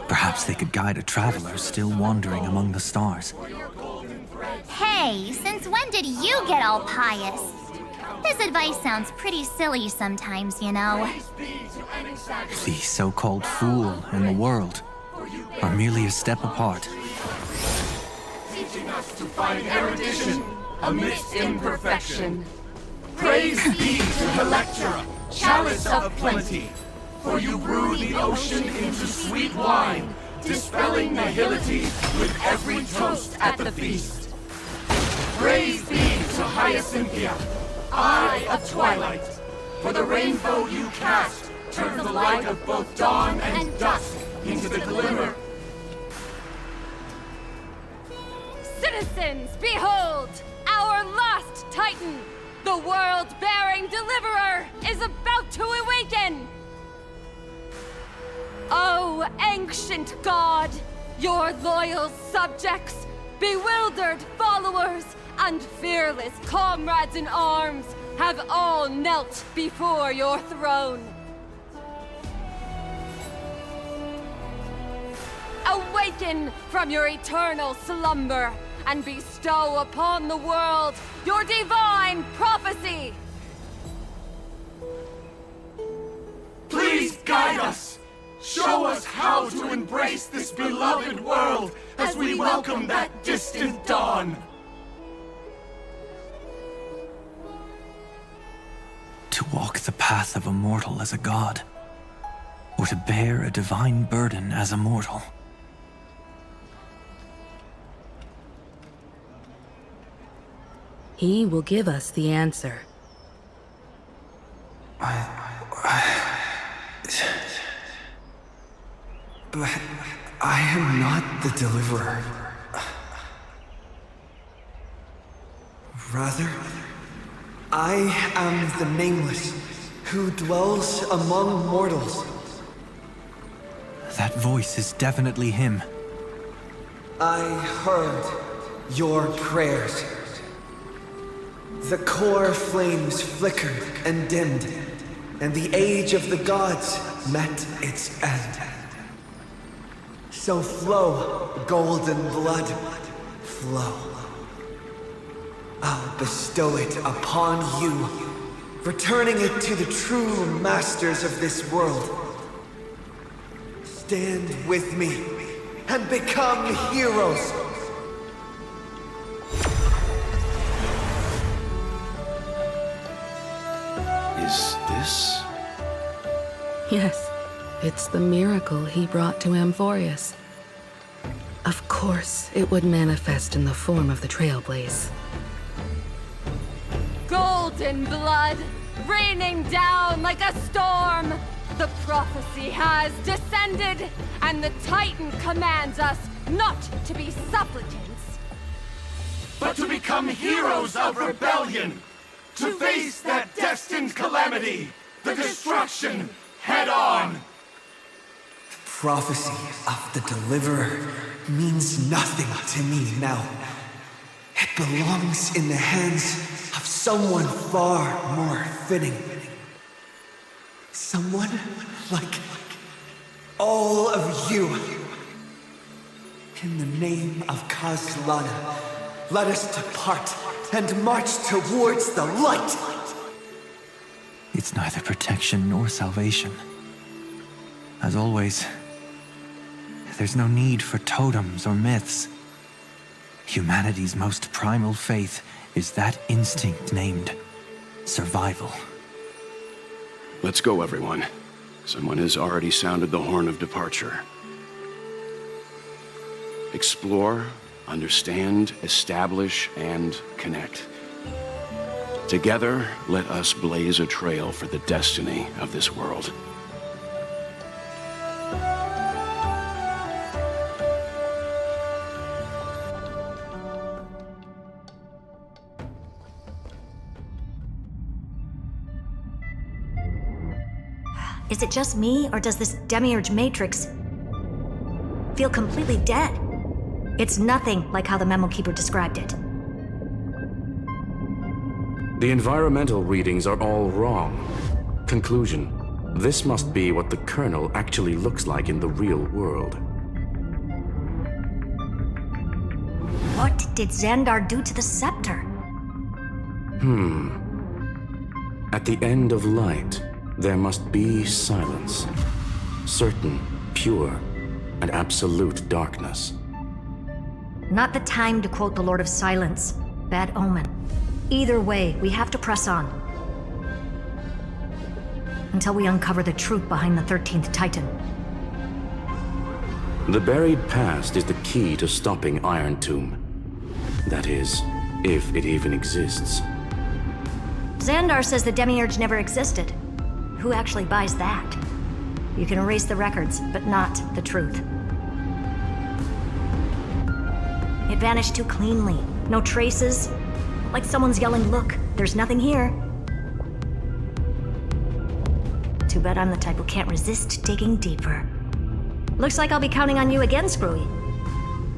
perhaps they could guide a traveler still wandering among the stars. Hey, since when did you get all pious? This advice sounds pretty silly sometimes, you know. The so-called fool and the world are merely a step apart. Teaching us to find erudition amidst imperfection. Praise be to Helectra, chalice of plenty, for you brew the ocean into sweet wine, dispelling nihility with every toast at the feast. Praise be to Hyacinthia, eye of twilight, for the rainbow you cast turns the light of both dawn and dusk into the glimmer. Citizens, behold! Our last Titan, the world-bearing deliverer, is about to awaken! Oh, ancient god, your loyal subjects, bewildered followers, and fearless comrades in arms have all knelt before your throne. Awaken from your eternal slumber and bestow upon the world your divine prophecy! Please guide us! Show us how to embrace this beloved world as we welcome that distant dawn! To walk the path of a mortal as a god, or to bear a divine burden as a mortal. He will give us the answer. But I am not the deliverer. Rather, I am the Nameless, who dwells among mortals. That voice is definitely him. I heard your prayers. The core flames flickered and dimmed, and the age of the gods met its end. So flow, golden blood, flow. I'll bestow it upon you, returning it to the true masters of this world. Stand with me and become heroes. Is this? Yes, it's the miracle he brought to Amphoreus. Of course, it would manifest in the form of the Trailblaze. Golden blood, raining down like a storm. The prophecy has descended, and the Titan commands us not to be supplicants, but to become heroes of rebellion, to face that destined calamity, the destruction, head on. The prophecy of the Deliverer means nothing to me now. It belongs in the hands of someone far more fitting. Someone like all of you. In the name of Kaslana, let us depart and march towards the light. It's neither protection nor salvation. As always, there's no need for totems or myths. Humanity's most primal faith is that instinct named survival. Let's go, everyone. Someone has already sounded the horn of departure. Explore, understand, establish, and connect. Together, let us blaze a trail for the destiny of this world. Is it just me, or does this demiurge matrix feel completely dead? It's nothing like how the memo keeper described it. The environmental readings are all wrong. Conclusion: this must be what the kernel actually looks like in the real world. What did Xandar do to the scepter? At the end of light, there must be silence. Certain, pure, and absolute darkness. Not the time to quote the Lord of Silence. Bad omen. Either way, we have to press on. Until we uncover the truth behind the 13th Titan. The buried past is the key to stopping Iron Tomb. That is, if it even exists. Xandar says the demiurge never existed. Who actually buys that? You can erase the records, but not the truth. It vanished too cleanly. No traces. Like someone's yelling, "Look, there's nothing here." Too bad I'm the type who can't resist digging deeper. Looks like I'll be counting on you again, Screwy.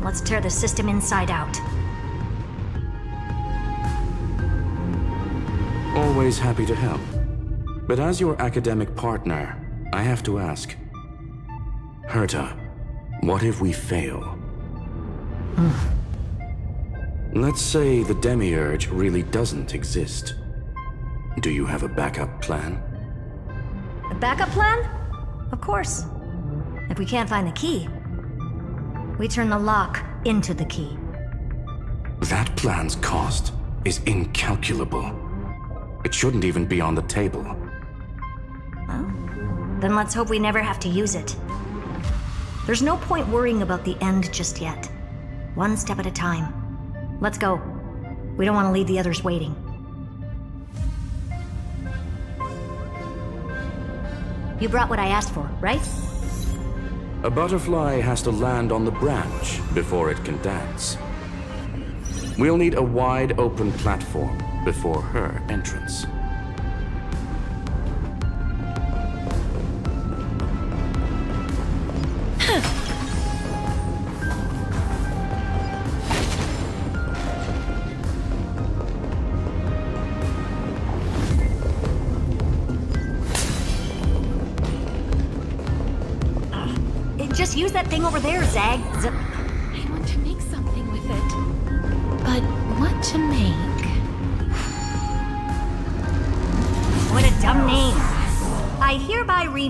Let's tear the system inside out. Always happy to help. But as your academic partner, I have to ask. Herta, what if we fail? Let's say the demiurge really doesn't exist. Do you have a backup plan? A backup plan? Of course. If we can't find the key, we turn the lock into the key. That plan's cost is incalculable. It shouldn't even be on the table. Well, then let's hope we never have to use it. There's no point worrying about the end just yet. One step at a time. Let's go. We don't want to leave the others waiting. You brought what I asked for, right? A butterfly has to land on the branch before it can dance. We'll need a wide open platform before her entrance. Just use that thing over there, Zag. I want to make something with it.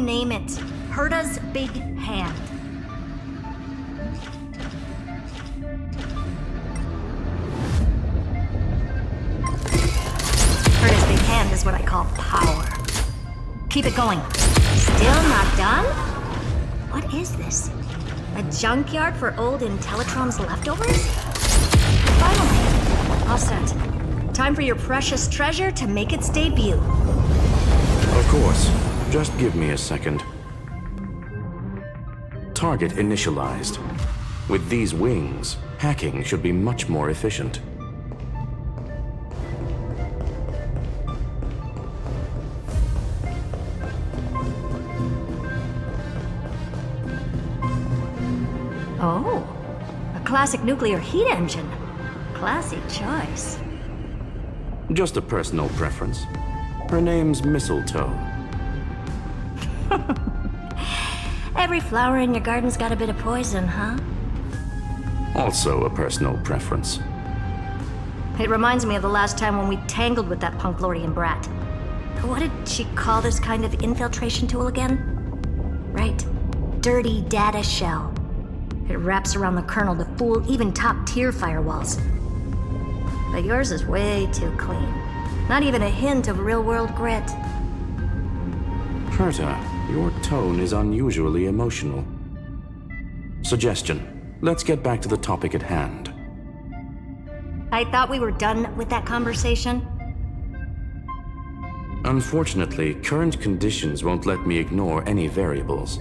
name it. Herta's Big Hand. Herta's Big Hand is what I call power. Keep it going. Still not done? What is this? A junkyard for old Intellitrom's leftovers? Finally, all set. Time for your precious treasure to make its debut. Of course. Just give me a second. Target initialized. With these wings, hacking should be much more efficient. Oh, a classic nuclear heat engine. Classy choice. Just a personal preference. Her name's Mistletoe. Every flower in your garden's got a bit of poison, huh? Also a personal preference. It reminds me of the last time when we tangled with that Punklordian brat. What did she call this kind of infiltration tool again? Right. Dirty data shell. It wraps around the kernel to fool even top-tier firewalls. But yours is way too clean. Not even a hint of real-world grit. Herta, your tone is unusually emotional. Suggestion. Let's get back to the topic at hand. I thought we were done with that conversation. Unfortunately, current conditions won't let me ignore any variables.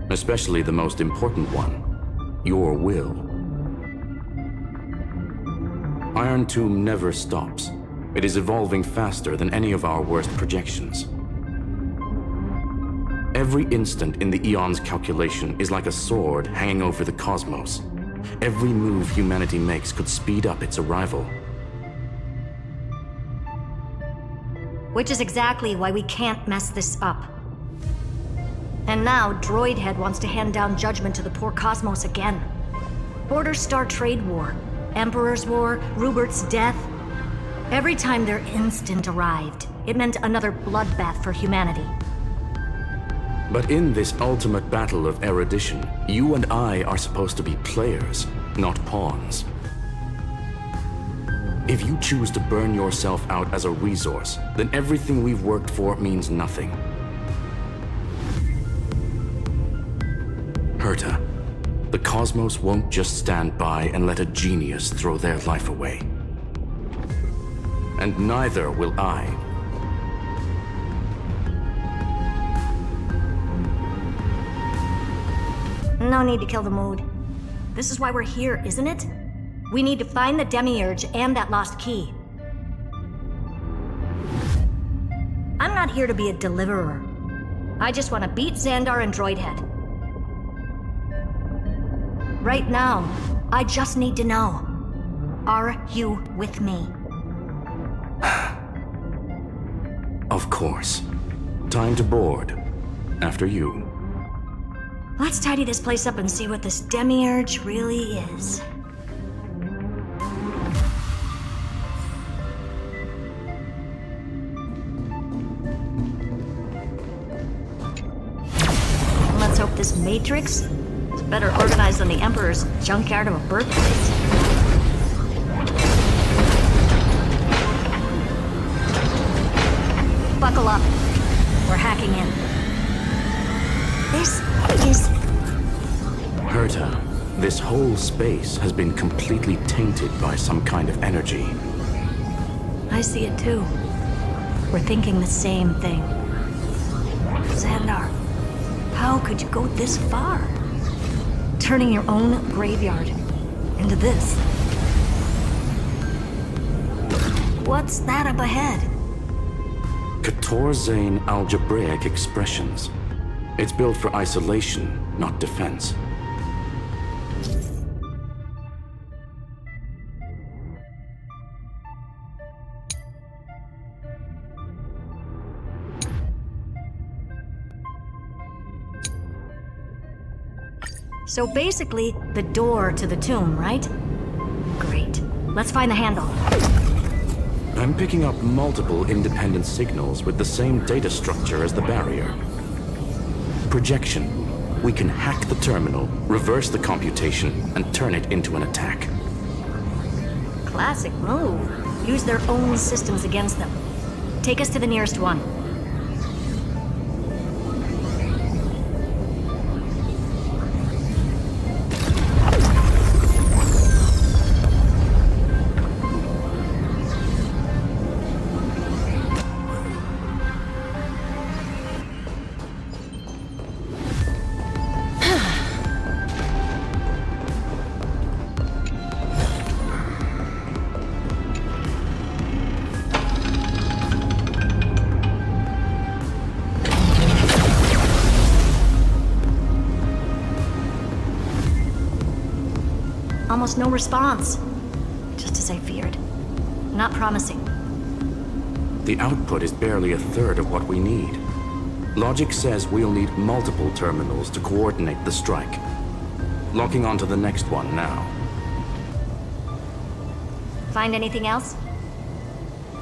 Especially the most important one. Your will. Iron Tomb never stops. It is evolving faster than any of our worst projections. Every instant in the Eon's calculation is like a sword hanging over the cosmos. Every move humanity makes could speed up its arrival. Which is exactly why we can't mess this up. And now, Droidhead wants to hand down judgment to the poor cosmos again. Border Star Trade War, Emperor's War, Rupert's death. Every time their instant arrived, it meant another bloodbath for humanity. But in this ultimate battle of erudition, you and I are supposed to be players, not pawns. If you choose to burn yourself out as a resource, then everything we've worked for means nothing. Herta, the cosmos won't just stand by and let a genius throw their life away. And neither will I. No need to kill the mood. This is why we're here, isn't it? We need to find the Demiurge and that lost key. I'm not here to be a deliverer. I just want to beat Xandar and Droidhead. Right now, I just need to know. Are you with me? Of course. Time to board. After you. Let's tidy this place up and see what this Demiurge really is. Let's hope this Matrix is better organized than the Emperor's junkyard of a birthplace. Buckle up. We're hacking in. This is... Herta, this whole space has been completely tainted by some kind of energy. I see it too. We're thinking the same thing. Xandar, how could you go this far? Turning your own graveyard into this. What's that up ahead? Katorzane algebraic expressions. It's built for isolation, not defense. So basically, the door to the tomb, right? Great. Let's find the handle. I'm picking up multiple independent signals with the same data structure as the barrier. projection, we can hack the terminal, reverse the computation, and turn it into an attack. Classic move. Use their own systems against them. Take us to the nearest one. Almost no response. Just as I feared. Not promising. The output is barely a third of what we need. Logic says we'll need multiple terminals to coordinate the strike. Locking onto the next one now. Find anything else?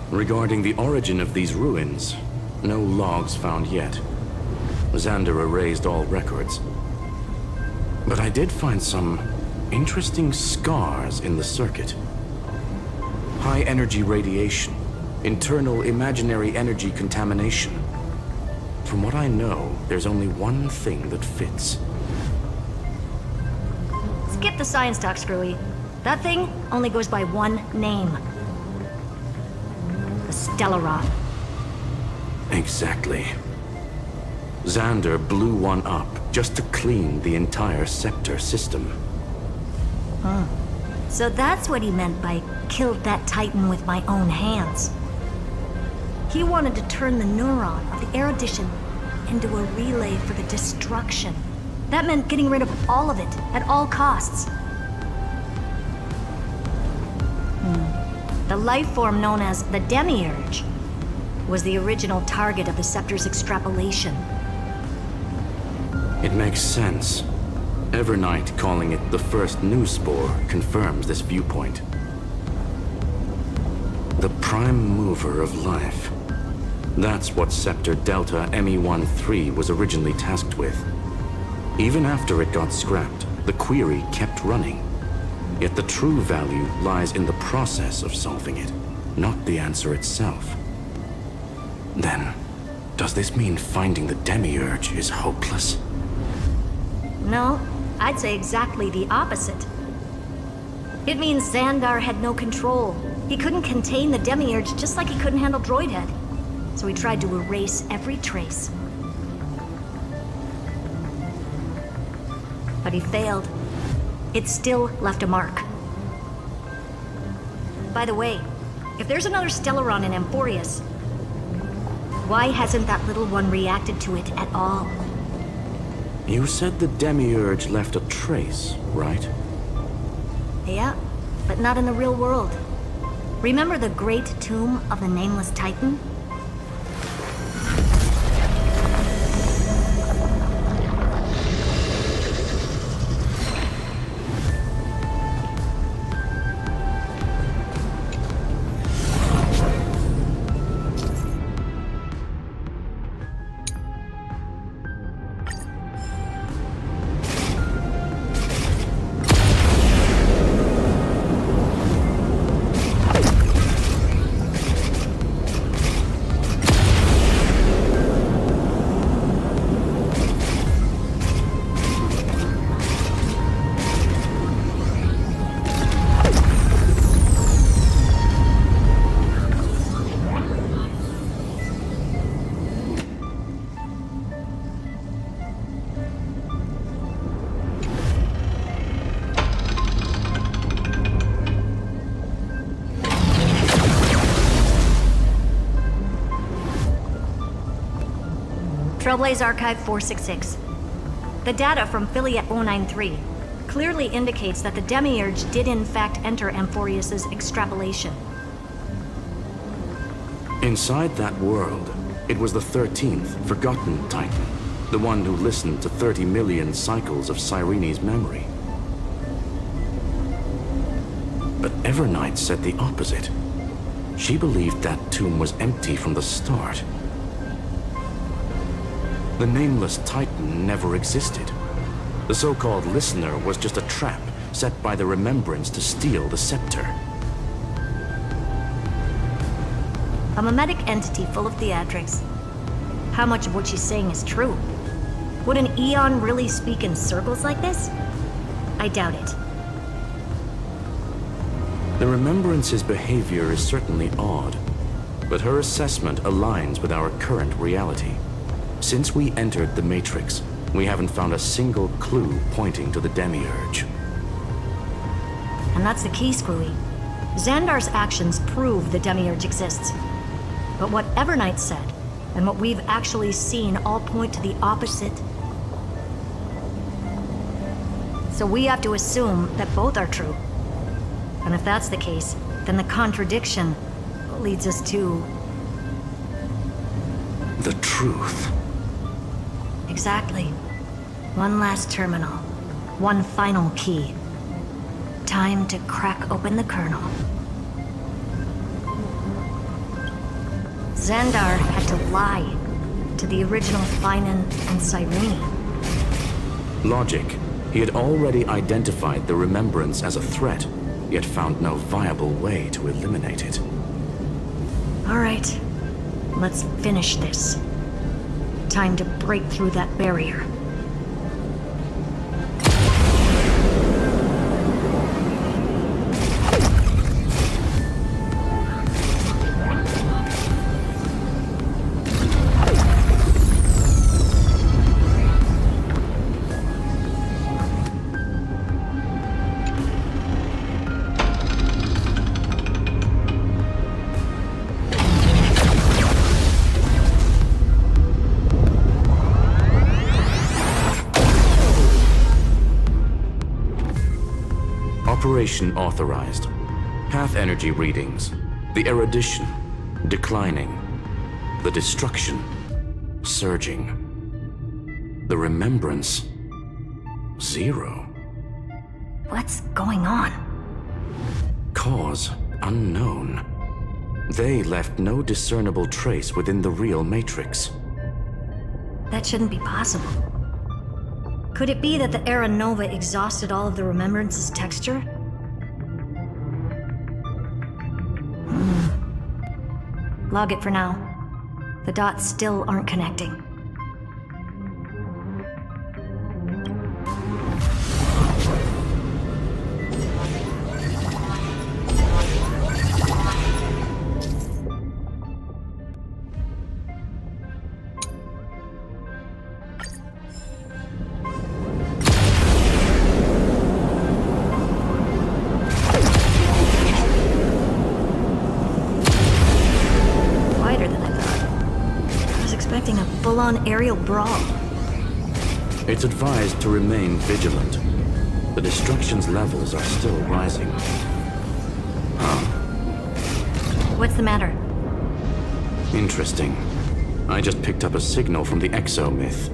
Regarding the origin of these ruins, no logs found yet. Xandar erased all records. But I did find some interesting scars in the circuit. High-energy radiation, internal imaginary energy contamination. From what I know, there's only one thing that fits. Skip the science talk, Screwy. That thing only goes by one name. The Stellaron. Exactly. Xandar blew one up just to clean the entire Scepter system. So that's what he meant by killed that Titan with my own hands. He wanted to turn the neuron of the erudition into a relay for the destruction. That meant getting rid of all of it at all costs. The life form known as the Demiurge was the original target of the Scepter's extrapolation. It makes sense. Evernight calling it the first new spore confirms this viewpoint. The prime mover of life. That's what Scepter Delta ME-13 was originally tasked with. Even after it got scrapped, the query kept running. Yet the true value lies in the process of solving it, not the answer itself. Then, does this mean finding the Demiurge is hopeless? No, I'd say exactly the opposite. It means Xandar had no control. He couldn't contain the Demiurge just like he couldn't handle Droidhead. So he tried to erase every trace. But he failed. It still left a mark. By the way, if there's another Stellaron in Amphoreus, why hasn't that little one reacted to it at all? You said the Demiurge left a trace, right? Yeah, but not in the real world. Remember the great tomb of the Nameless Titan? Trailblaze Archive 466. The data from Philia 093 clearly indicates that the Demiurge did in fact enter Amphoreus' extrapolation. Inside that world, it was the 13th, forgotten Titan. The one who listened to 30 million cycles of Sirene's memory. But Evernight said the opposite. She believed that tomb was empty from the start. The Nameless Titan never existed. The so-called Listener was just a trap set by the Remembrance to steal the scepter. A mimetic entity full of theatrics. How much of what she's saying is true? Would an Eon really speak in circles like this? I doubt it. The Remembrance's behavior is certainly odd, but her assessment aligns with our current reality. Since we entered the Matrix, we haven't found a single clue pointing to the Demiurge. And that's the key, Screwy. Xandar's actions prove the Demiurge exists. But what Evernight said, and what we've actually seen all point to the opposite. So we have to assume that both are true. And if that's the case, then the contradiction leads us to... the truth. Exactly. One last terminal. One final key. Time to crack open the kernel. Xandar had to lie to the original Finan and Sirene. Logic. He had already identified the Remembrance as a threat, yet found no viable way to eliminate it. All right. Let's finish this. Time to break through that barrier. Operation authorized. Path energy readings. The erudition declining. The destruction surging. The remembrance 0. What's going on? Cause unknown. They left no discernible trace within the real Matrix. That shouldn't be possible. Could it be that the Era Nova exhausted all of the Remembrance's texture? Log it for now. The dots still aren't connecting. Full-on aerial brawl. It's advised to remain vigilant. The destruction's levels are still rising. What's the matter? Interesting. I just picked up a signal from the exo-myth.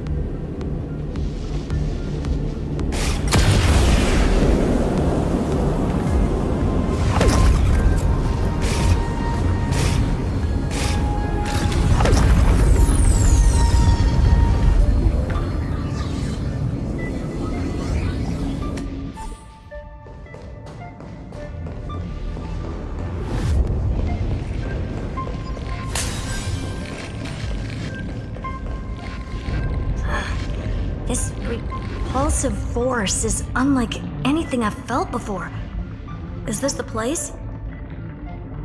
This repulsive force is unlike anything I've felt before. Is this the place?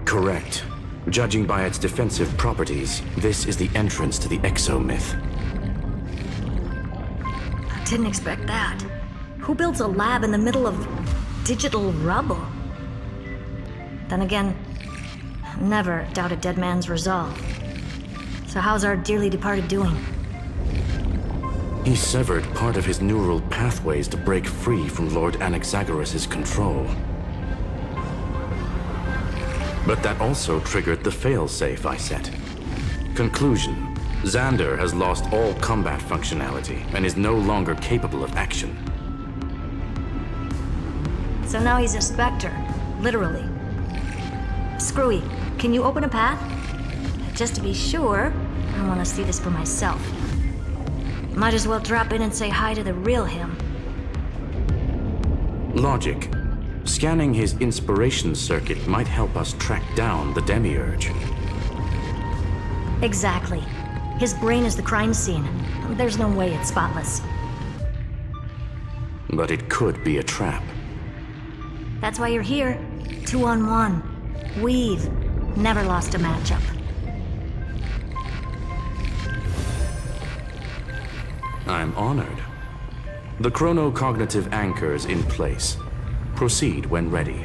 Correct. Judging by its defensive properties, this is the entrance to the exo-myth. I didn't expect that. Who builds a lab in the middle of digital rubble? Then again, never doubt a dead man's resolve. So how's our dearly departed doing? He severed part of his neural pathways to break free from Lord Anaxagoras' control. But that also triggered the failsafe I set. Conclusion: Xandar has lost all combat functionality and is no longer capable of action. So now he's a specter, literally. Screwy, can you open a path? Just to be sure, I want to see this for myself. Might as well drop in and say hi to the real him. Logic. Scanning his inspiration circuit might help us track down the Demiurge. Exactly. His brain is the crime scene. There's no way it's spotless. But it could be a trap. That's why you're here. 2-on-1. We've never lost a matchup. I'm honored. The chronocognitive anchor's in place. Proceed when ready.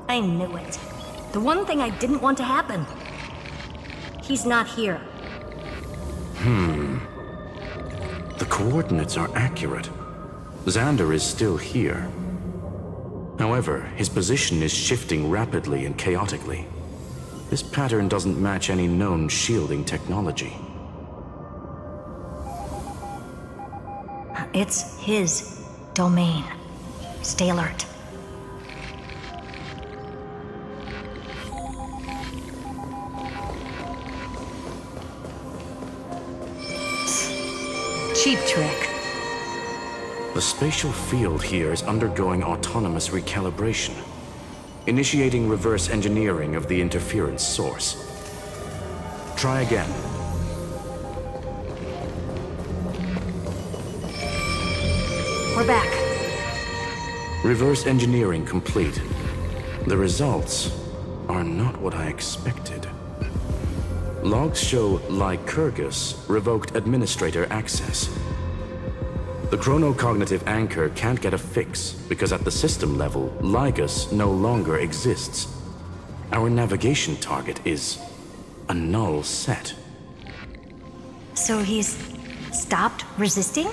I knew it. The one thing I didn't want to happen. He's not here. The coordinates are accurate. Xandar is still here. However, his position is shifting rapidly and chaotically. This pattern doesn't match any known shielding technology. It's his domain. Stay alert. Cheap trick. The spatial field here is undergoing autonomous recalibration, initiating reverse engineering of the interference source. Try again. We're back. Reverse engineering complete. The results are not what I expected. Logs show Lycurgus revoked administrator access. The chronocognitive anchor can't get a fix because at the system level, Lygus no longer exists. Our navigation target is a null set. So he's stopped resisting?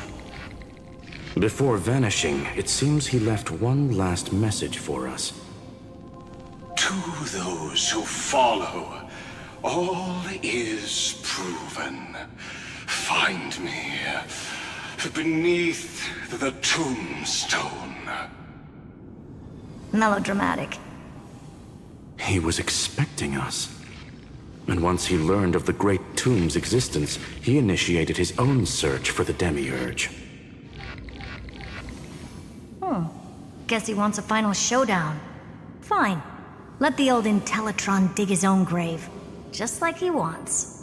Before vanishing, it seems he left one last message for us. To those who follow, all is proven. Find me beneath the tombstone. Melodramatic. He was expecting us. And once he learned of the Great Tomb's existence, he initiated his own search for the Demiurge. Guess he wants a final showdown. Fine. Let the old Intellitron dig his own grave. Just like he wants.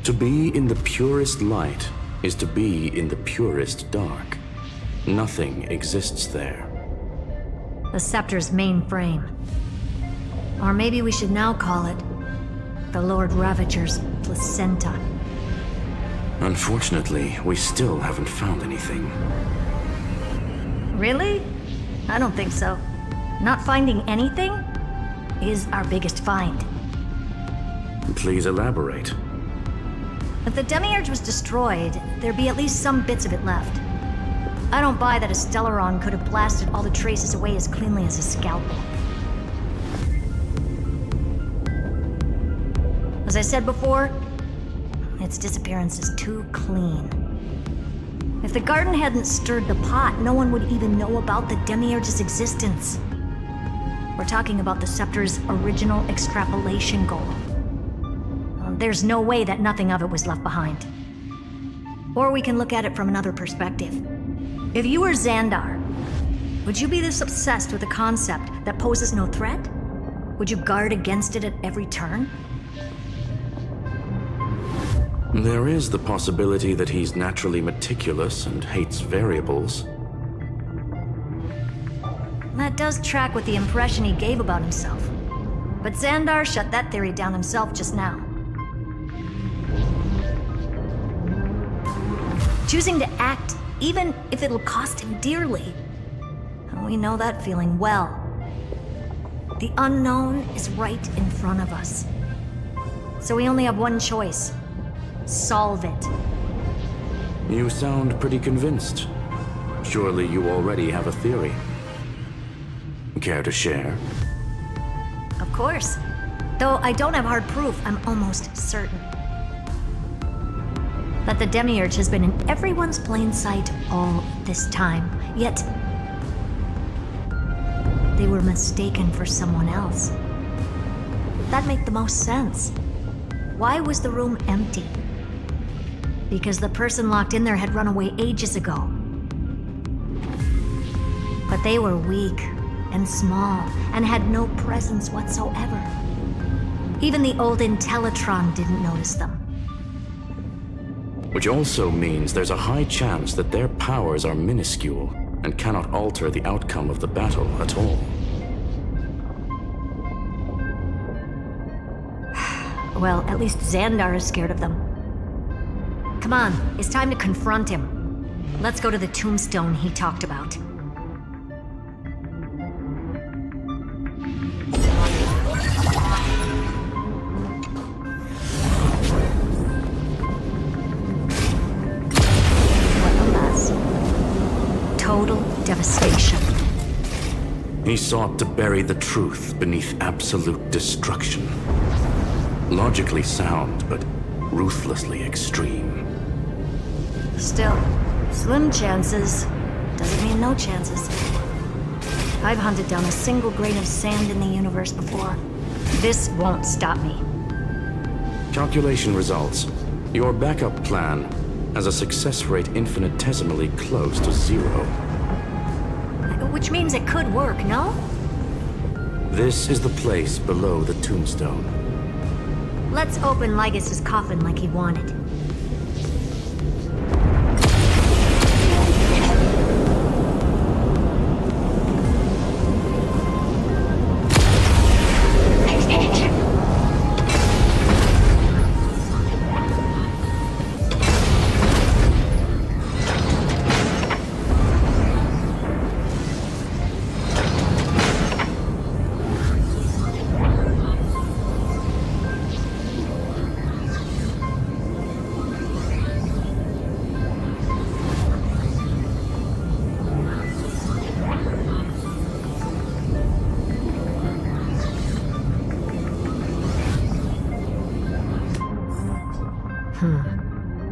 To be in the purest light is to be in the purest dark. Nothing exists there. The Scepter's mainframe. Or maybe we should now call it the Lord Ravager's placenta. Unfortunately, we still haven't found anything. Really? I don't think so. Not finding anything is our biggest find. Please elaborate. If the Demiurge was destroyed, there'd be at least some bits of it left. I don't buy that a Stellaron could have blasted all the traces away as cleanly as a scalpel. As I said before, its disappearance is too clean. If the garden hadn't stirred the pot, no one would even know about the Demiurge's existence. We're talking about the Scepter's original extrapolation goal. There's no way that nothing of it was left behind. Or we can look at it from another perspective. If you were Xandar, would you be this obsessed with a concept that poses no threat? Would you guard against it at every turn? There is the possibility that he's naturally meticulous and hates variables. That does track with the impression he gave about himself. But Xandar shut that theory down himself just now. Choosing to act, even if it'll cost him dearly. We know that feeling well. The unknown is right in front of us. So we only have one choice. Solve it. You sound pretty convinced. Surely you already have a theory. Care to share? Of course. Though I don't have hard proof, I'm almost certain that the Demiurge has been in everyone's plain sight all this time. Yet, they were mistaken for someone else. That made the most sense. Why was the room empty? Because the person locked in there had run away ages ago. But they were weak and small and had no presence whatsoever. Even the old Intellitron didn't notice them. Which also means there's a high chance that their powers are minuscule and cannot alter the outcome of the battle at all. Well, at least Xandar is scared of them. Come on, it's time to confront him. Let's go to the tombstone he talked about. What a mess. Total devastation. He sought to bury the truth beneath absolute destruction. Logically sound, but ruthlessly extreme. Still, slim chances doesn't mean no chances. I've hunted down a single grain of sand in the universe before. This won't stop me. Calculation results. Your backup plan has a success rate infinitesimally close to 0. Which means it could work, no? This is the place below the tombstone. Let's open Lygas's coffin like he wanted.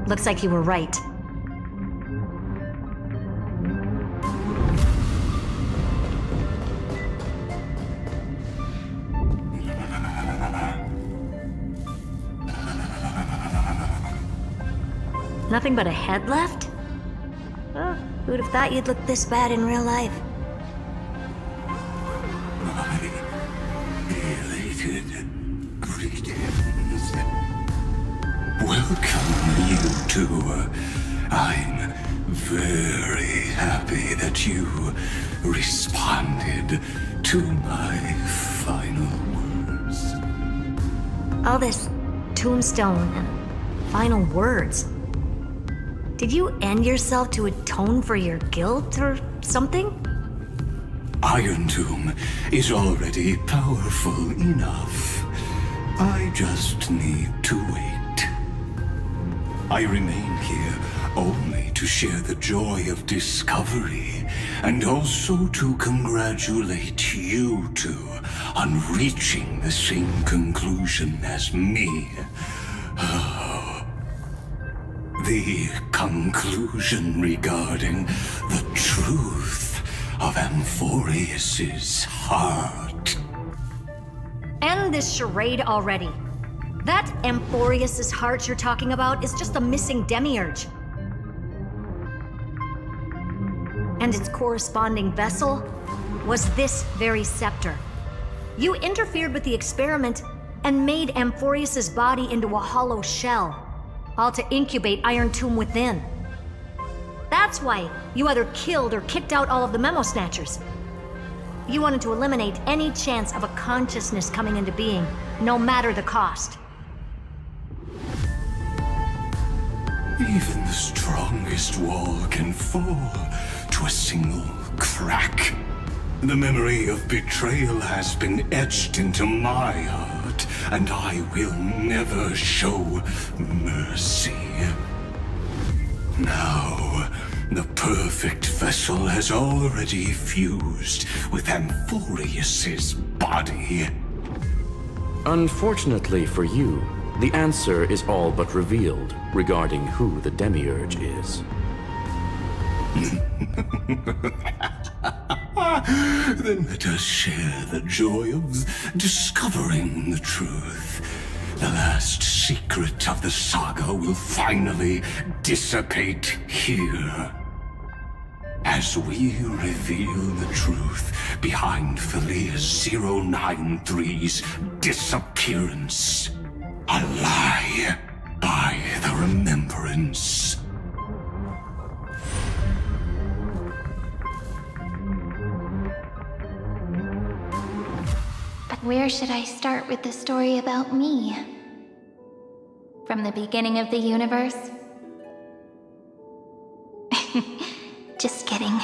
Looks like you were right. Nothing but a head left? Oh, who'd have thought you'd look this bad in real life? Welcome, you two. I'm very happy that you responded to my final words. All this tombstone and final words. Did you end yourself to atone for your guilt or something? Iron Tomb is already powerful enough. I just need to wait. I remain here only to share the joy of discovery, and also to congratulate you two on reaching the same conclusion as me. The conclusion regarding the truth of Amphoreus's heart. End this charade already. That Amphoreus's heart you're talking about is just a missing demiurge. And its corresponding vessel was this very scepter. You interfered with the experiment and made Amphoreus's body into a hollow shell, all to incubate Iron Tomb within. That's why you either killed or kicked out all of the Memo Snatchers. You wanted to eliminate any chance of a consciousness coming into being, no matter the cost. Even the strongest wall can fall to a single crack. The memory of betrayal has been etched into my heart, and I will never show mercy. Now, the perfect vessel has already fused with Amphoreus's body. Unfortunately for you, the answer is all but revealed regarding who the Demiurge is. Then let us share the joy of discovering the truth. The last secret of the saga will finally dissipate here. As we reveal the truth behind Philia 093's disappearance. A lie by the remembrance. But where should I start with the story about me? From the beginning of the universe? Just kidding.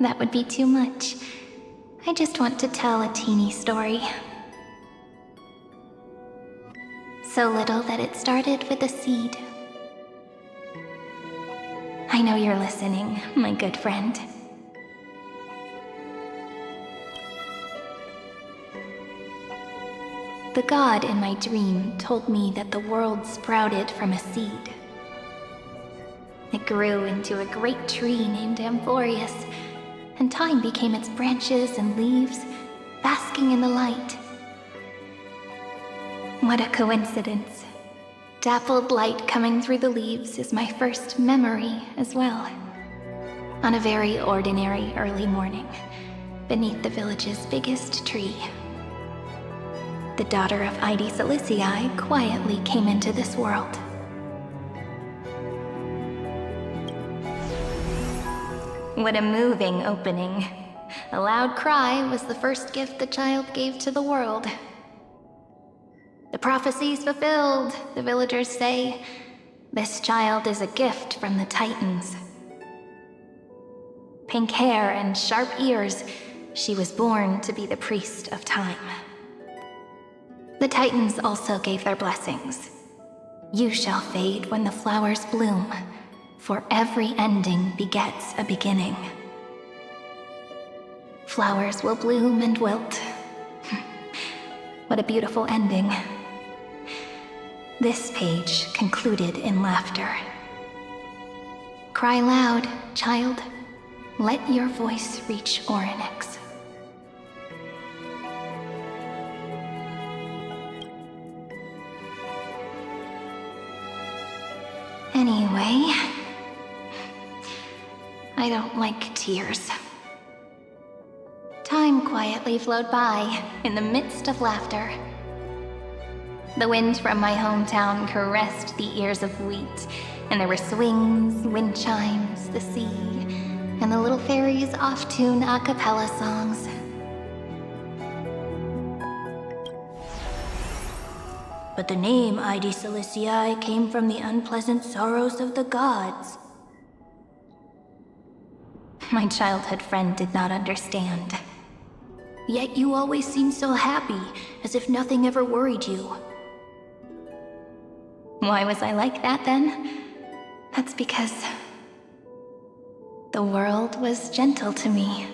That would be too much. I just want to tell a teeny story. So little that it started with a seed. I know you're listening, my good friend. The god in my dream told me that the world sprouted from a seed. It grew into a great tree named Amphoreus, and time became its branches and leaves, basking in the light. What a coincidence. Dappled light coming through the leaves is my first memory as well. On a very ordinary early morning, beneath the village's biggest tree. The daughter of Ide Silicii quietly came into this world. What a moving opening. A loud cry was the first gift the child gave to the world. The prophecy's fulfilled, the villagers say. This child is a gift from the Titans. Pink hair and sharp ears, she was born to be the priest of time. The Titans also gave their blessings. You shall fade when the flowers bloom, for every ending begets a beginning. Flowers will bloom and wilt. What a beautiful ending. This page concluded in laughter. Cry loud, child. Let your voice reach Orynyx. Anyway, I don't like tears. Time quietly flowed by in the midst of laughter. The wind from my hometown caressed the ears of wheat, and there were swings, wind chimes, the sea, and the little fairies off-tune a cappella songs. But the name Ide Silicii came from the unpleasant sorrows of the gods. My childhood friend did not understand. Yet you always seemed so happy, as if nothing ever worried you. Why was I like that then? That's because the world was gentle to me.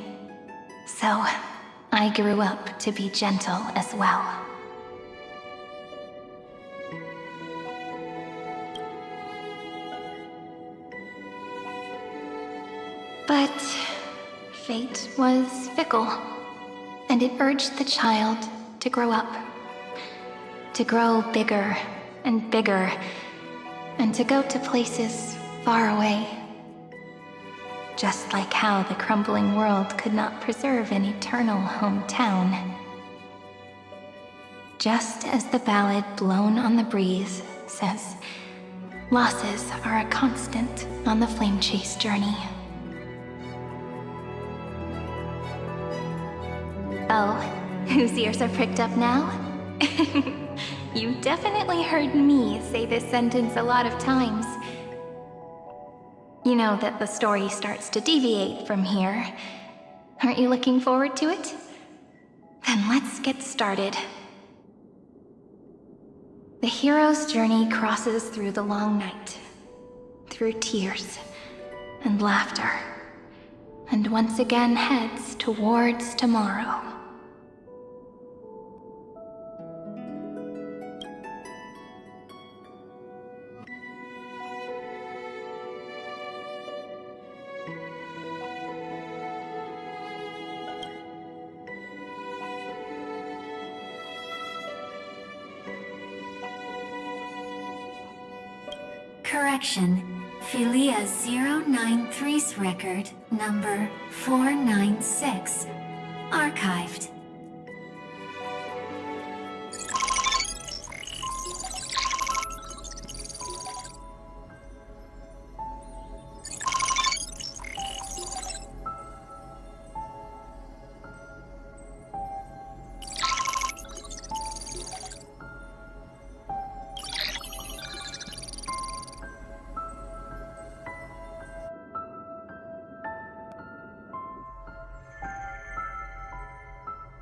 So I grew up to be gentle as well. But fate was fickle, and it urged the child to grow up. To grow bigger and bigger, and to go to places far away. Just like how the crumbling world could not preserve an eternal hometown. Just as the ballad blown on the breeze says, losses are a constant on the flame chase journey. Oh, whose ears are pricked up now? You definitely heard me say this sentence a lot of times. You know that the story starts to deviate from here. Aren't you looking forward to it? Then let's get started. The hero's journey crosses through the long night, through tears and laughter, and once again heads towards tomorrow. Correction. Philia 093's record, number 496. Archived.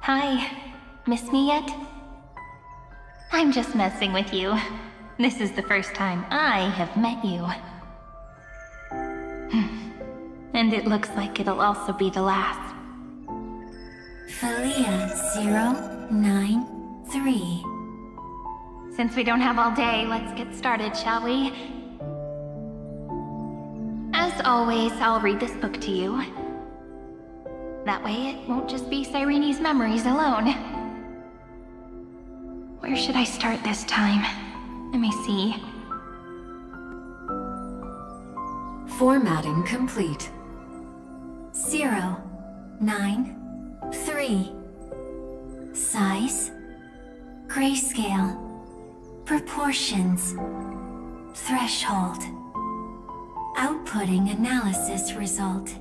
Hi. Miss me yet? I'm just messing with you. This is the first time I have met you. And it looks like it'll also be the last. Philia 093. Since we don't have all day, let's get started, shall we? As always, I'll read this book to you. That way it won't just be Sirene's memories alone. Where should I start this time? Let me see. Formatting complete. 093. Size. Grayscale. Proportions. Threshold. Outputting analysis result.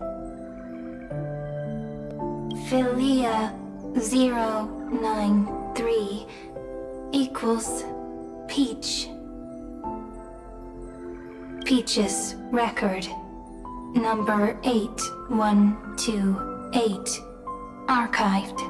Philia 093 equals Peach. Peach's record, number 8128, archived.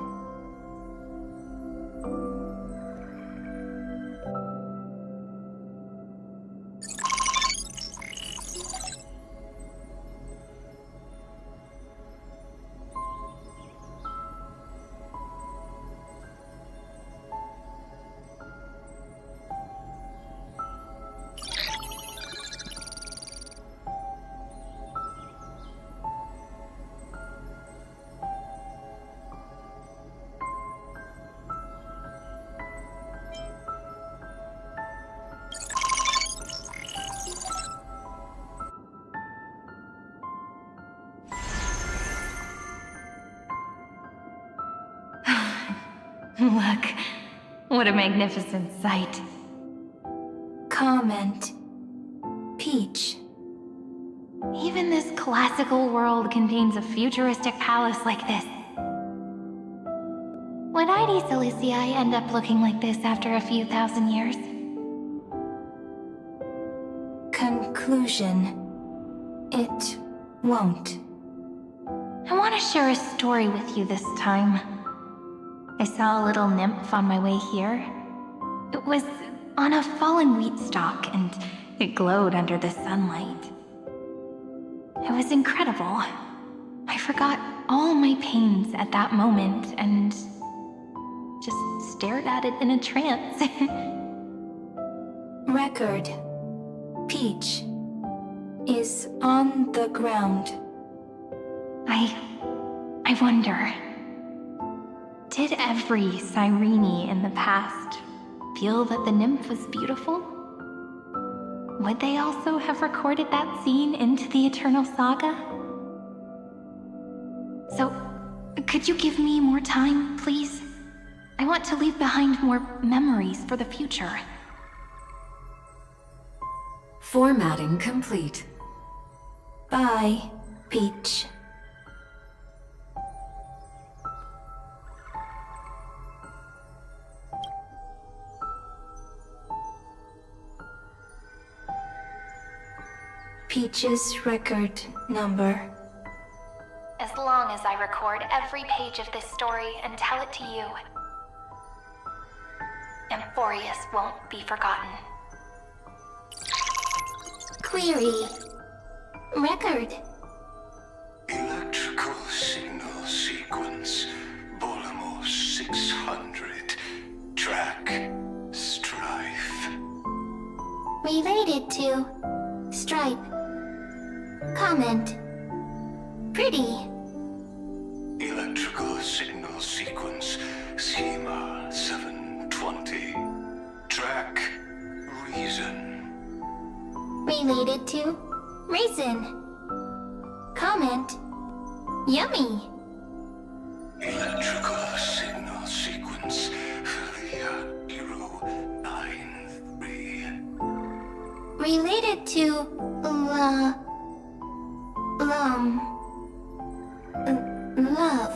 Look, what a magnificent sight. Comment. Peach. Even this classical world contains a futuristic palace like this. Would ID Silicii end up looking like this after a few thousand years? Conclusion. It won't. I want to share a story with you this time. I saw a little nymph on my way here. It was on a fallen wheat stalk, and it glowed under the sunlight. It was incredible. I forgot all my pains at that moment and just stared at it in a trance. Record. Peach is on the ground. I wonder, did every Sirene in the past feel that the nymph was beautiful? Would they also have recorded that scene into the Eternal Saga? So, could you give me more time, please? I want to leave behind more memories for the future. Formatting complete. Bye, Peach. Peach's record number. As long as I record every page of this story and tell it to you, Amphoreus won't be forgotten. Query. Record. Electrical signal sequence. Bolamos 600. Track. Strife. Related to Stripe. Comment. Pretty. Electrical signal sequence. Schema 720. Track. Reason. Related to raisin. Comment. Yummy. Electrical signal sequence. Livia 093. Related to love.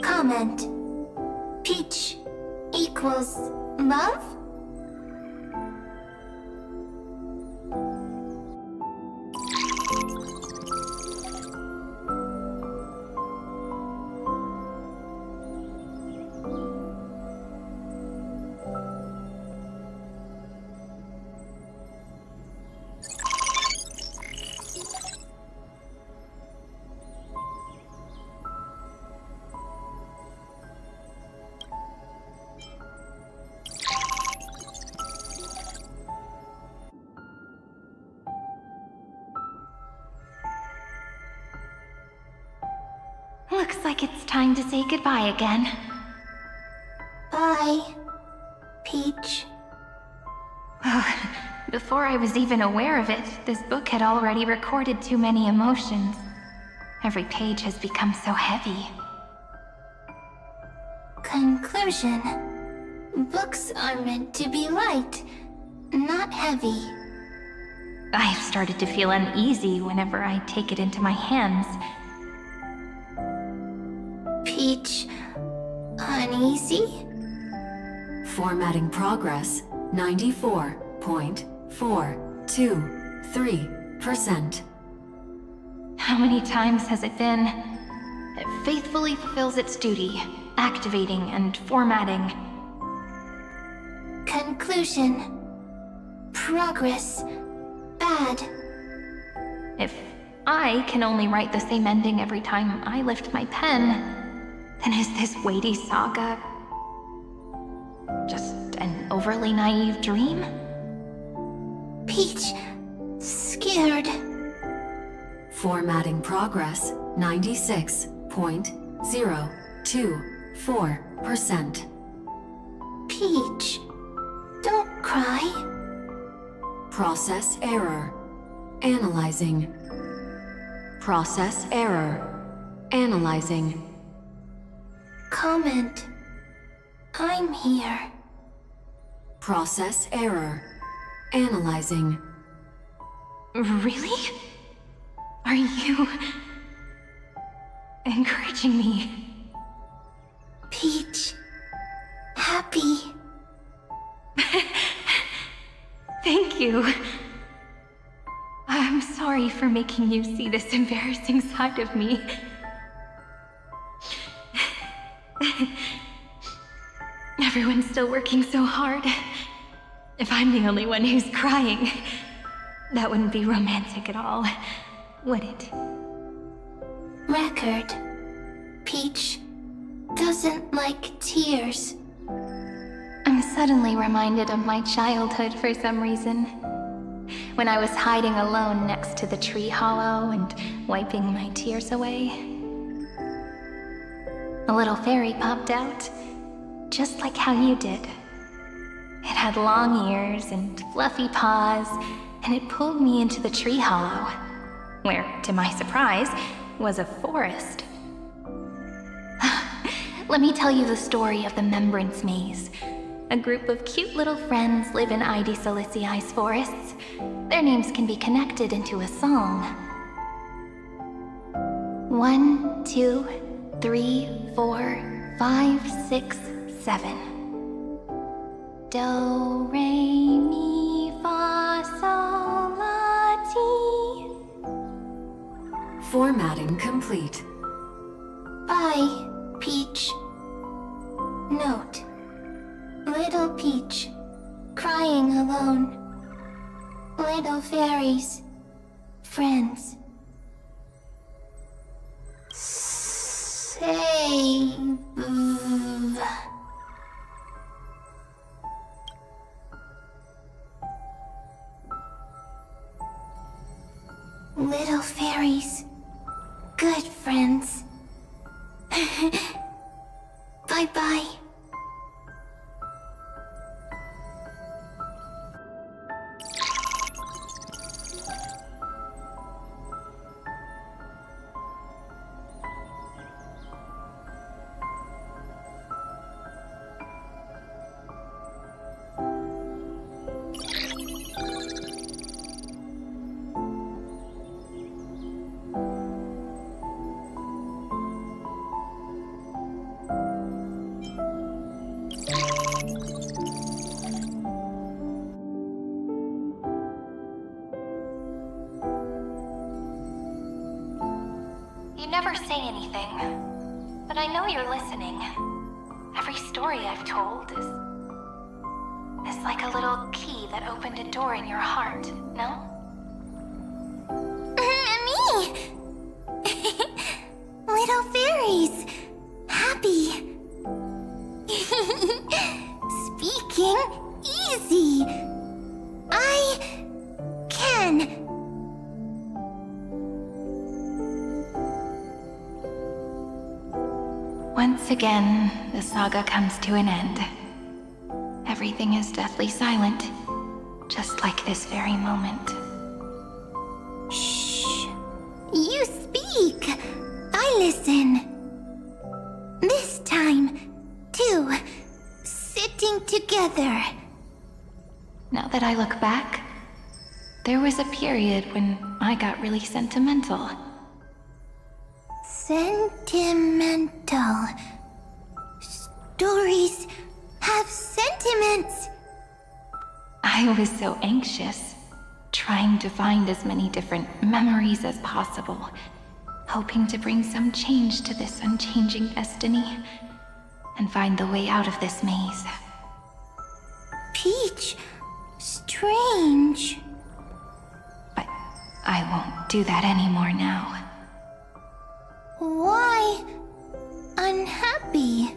Comment. Peach equals love? Looks like it's time to say goodbye again. Bye, Peach. Before I was even aware of it, this book had already recorded too many emotions. Every page has become so heavy. Conclusion. Books are meant to be light, not heavy. I've started to feel uneasy whenever I take it into my hands. Peach, uneasy? Formatting progress, 94.423%. How many times has it been? It faithfully fulfills its duty, activating and formatting. Conclusion. Progress. Bad. If I can only write the same ending every time I lift my pen, then is this weighty saga just an overly naive dream? Peach, scared. Formatting progress, 96.024%. Peach, don't cry. Process error. Analyzing. Process error. Analyzing. Comment. I'm here. Process error. Analyzing. Really? Are you encouraging me? Peach. Happy. Thank you. I'm sorry for making you see this embarrassing side of me. Everyone's still working so hard. If I'm the only one who's crying, that wouldn't be romantic at all, would it? Record. Peach doesn't like tears. I'm suddenly reminded of my childhood for some reason. When I was hiding alone next to the tree hollow and wiping my tears away. A little fairy popped out, just like how you did. It had long ears and fluffy paws, and it pulled me into the tree hollow, where, to my surprise, was a forest. Let me tell you the story of the Membrance Maze. A group of cute little friends live in Ide Silicii's forests. Their names can be connected into a song. 1, 2, 3, 4, 5, 6, 7. Do, re, mi, fa, sol, la, ti. Formatting complete. Bye, Peach. Note. Little Peach, crying alone. Little fairies, friends. Save. Little fairies, good friends. Bye-bye. You never say anything, but I know you're listening. Every story I've told is like a little key that opened a door in your heart, no? Me! Little fairies! Happy! Speaking easy! I can! Once again, the saga comes to an end. Everything is deathly silent, just like this very moment. Shh! You speak! I listen. This time, too. Sitting together. Now that I look back, there was a period when I got really sentimental. Sentimental. Stories have sentiments. I was so anxious, trying to find as many different memories as possible, hoping to bring some change to this unchanging destiny, and find the way out of this maze. Peach, strange. But I won't do that anymore now. Why unhappy?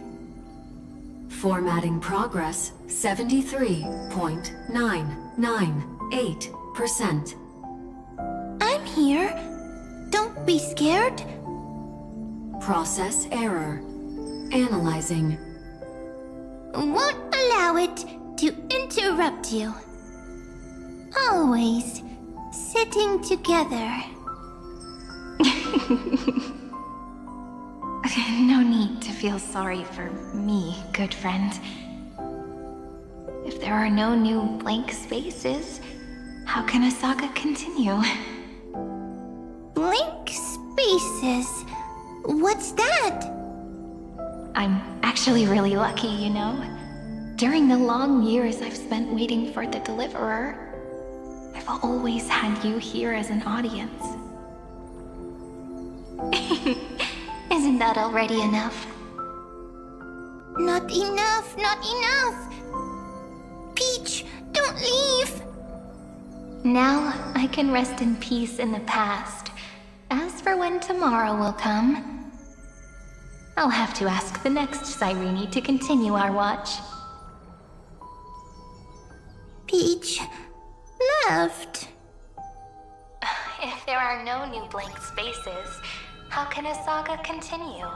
Formatting progress 73.998%. I'm here. Don't be scared. Process error. Analyzing. Won't allow it to interrupt you. Always sitting together. No need to feel sorry for me, good friend. If there are no new blank spaces, how can a saga continue? Blank spaces? What's that? I'm actually really lucky, you know? During the long years I've spent waiting for the Deliverer, I've always had you here as an audience. Isn't that already enough? Not enough, not enough! Peach, don't leave! Now I can rest in peace in the past. As for when tomorrow will come, I'll have to ask the next Sirene to continue our watch. Peach left. If there are no new blank spaces, how can a saga continue?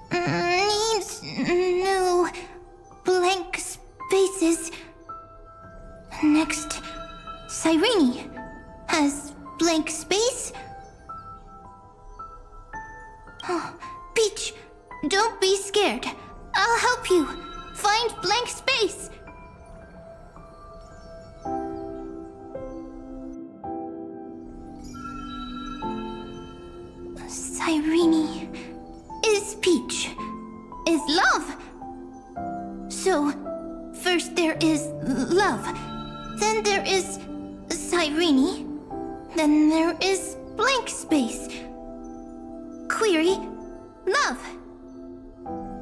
Needs no blank spaces. Next, Sirene has blank space. Oh, Peach, don't be scared. I'll help you find blank space. Sirene is Peach, is love. So, first there is love, then there is Sirene, then there is blank space. Query, love.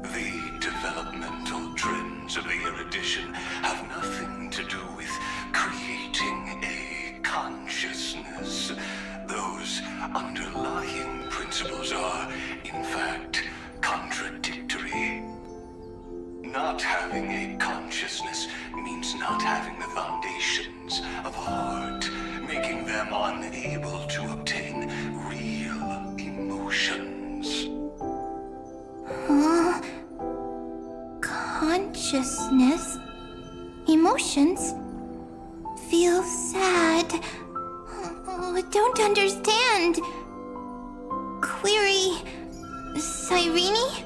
The developmental trends of the erudition have nothing to do with creating a consciousness. Those underlying principles are, in fact, contradictory. Not having a consciousness means not having the foundations of heart, making them unable to obtain real emotions. Consciousness, emotions, feel sad. Oh, I don't understand. Query, Sirene?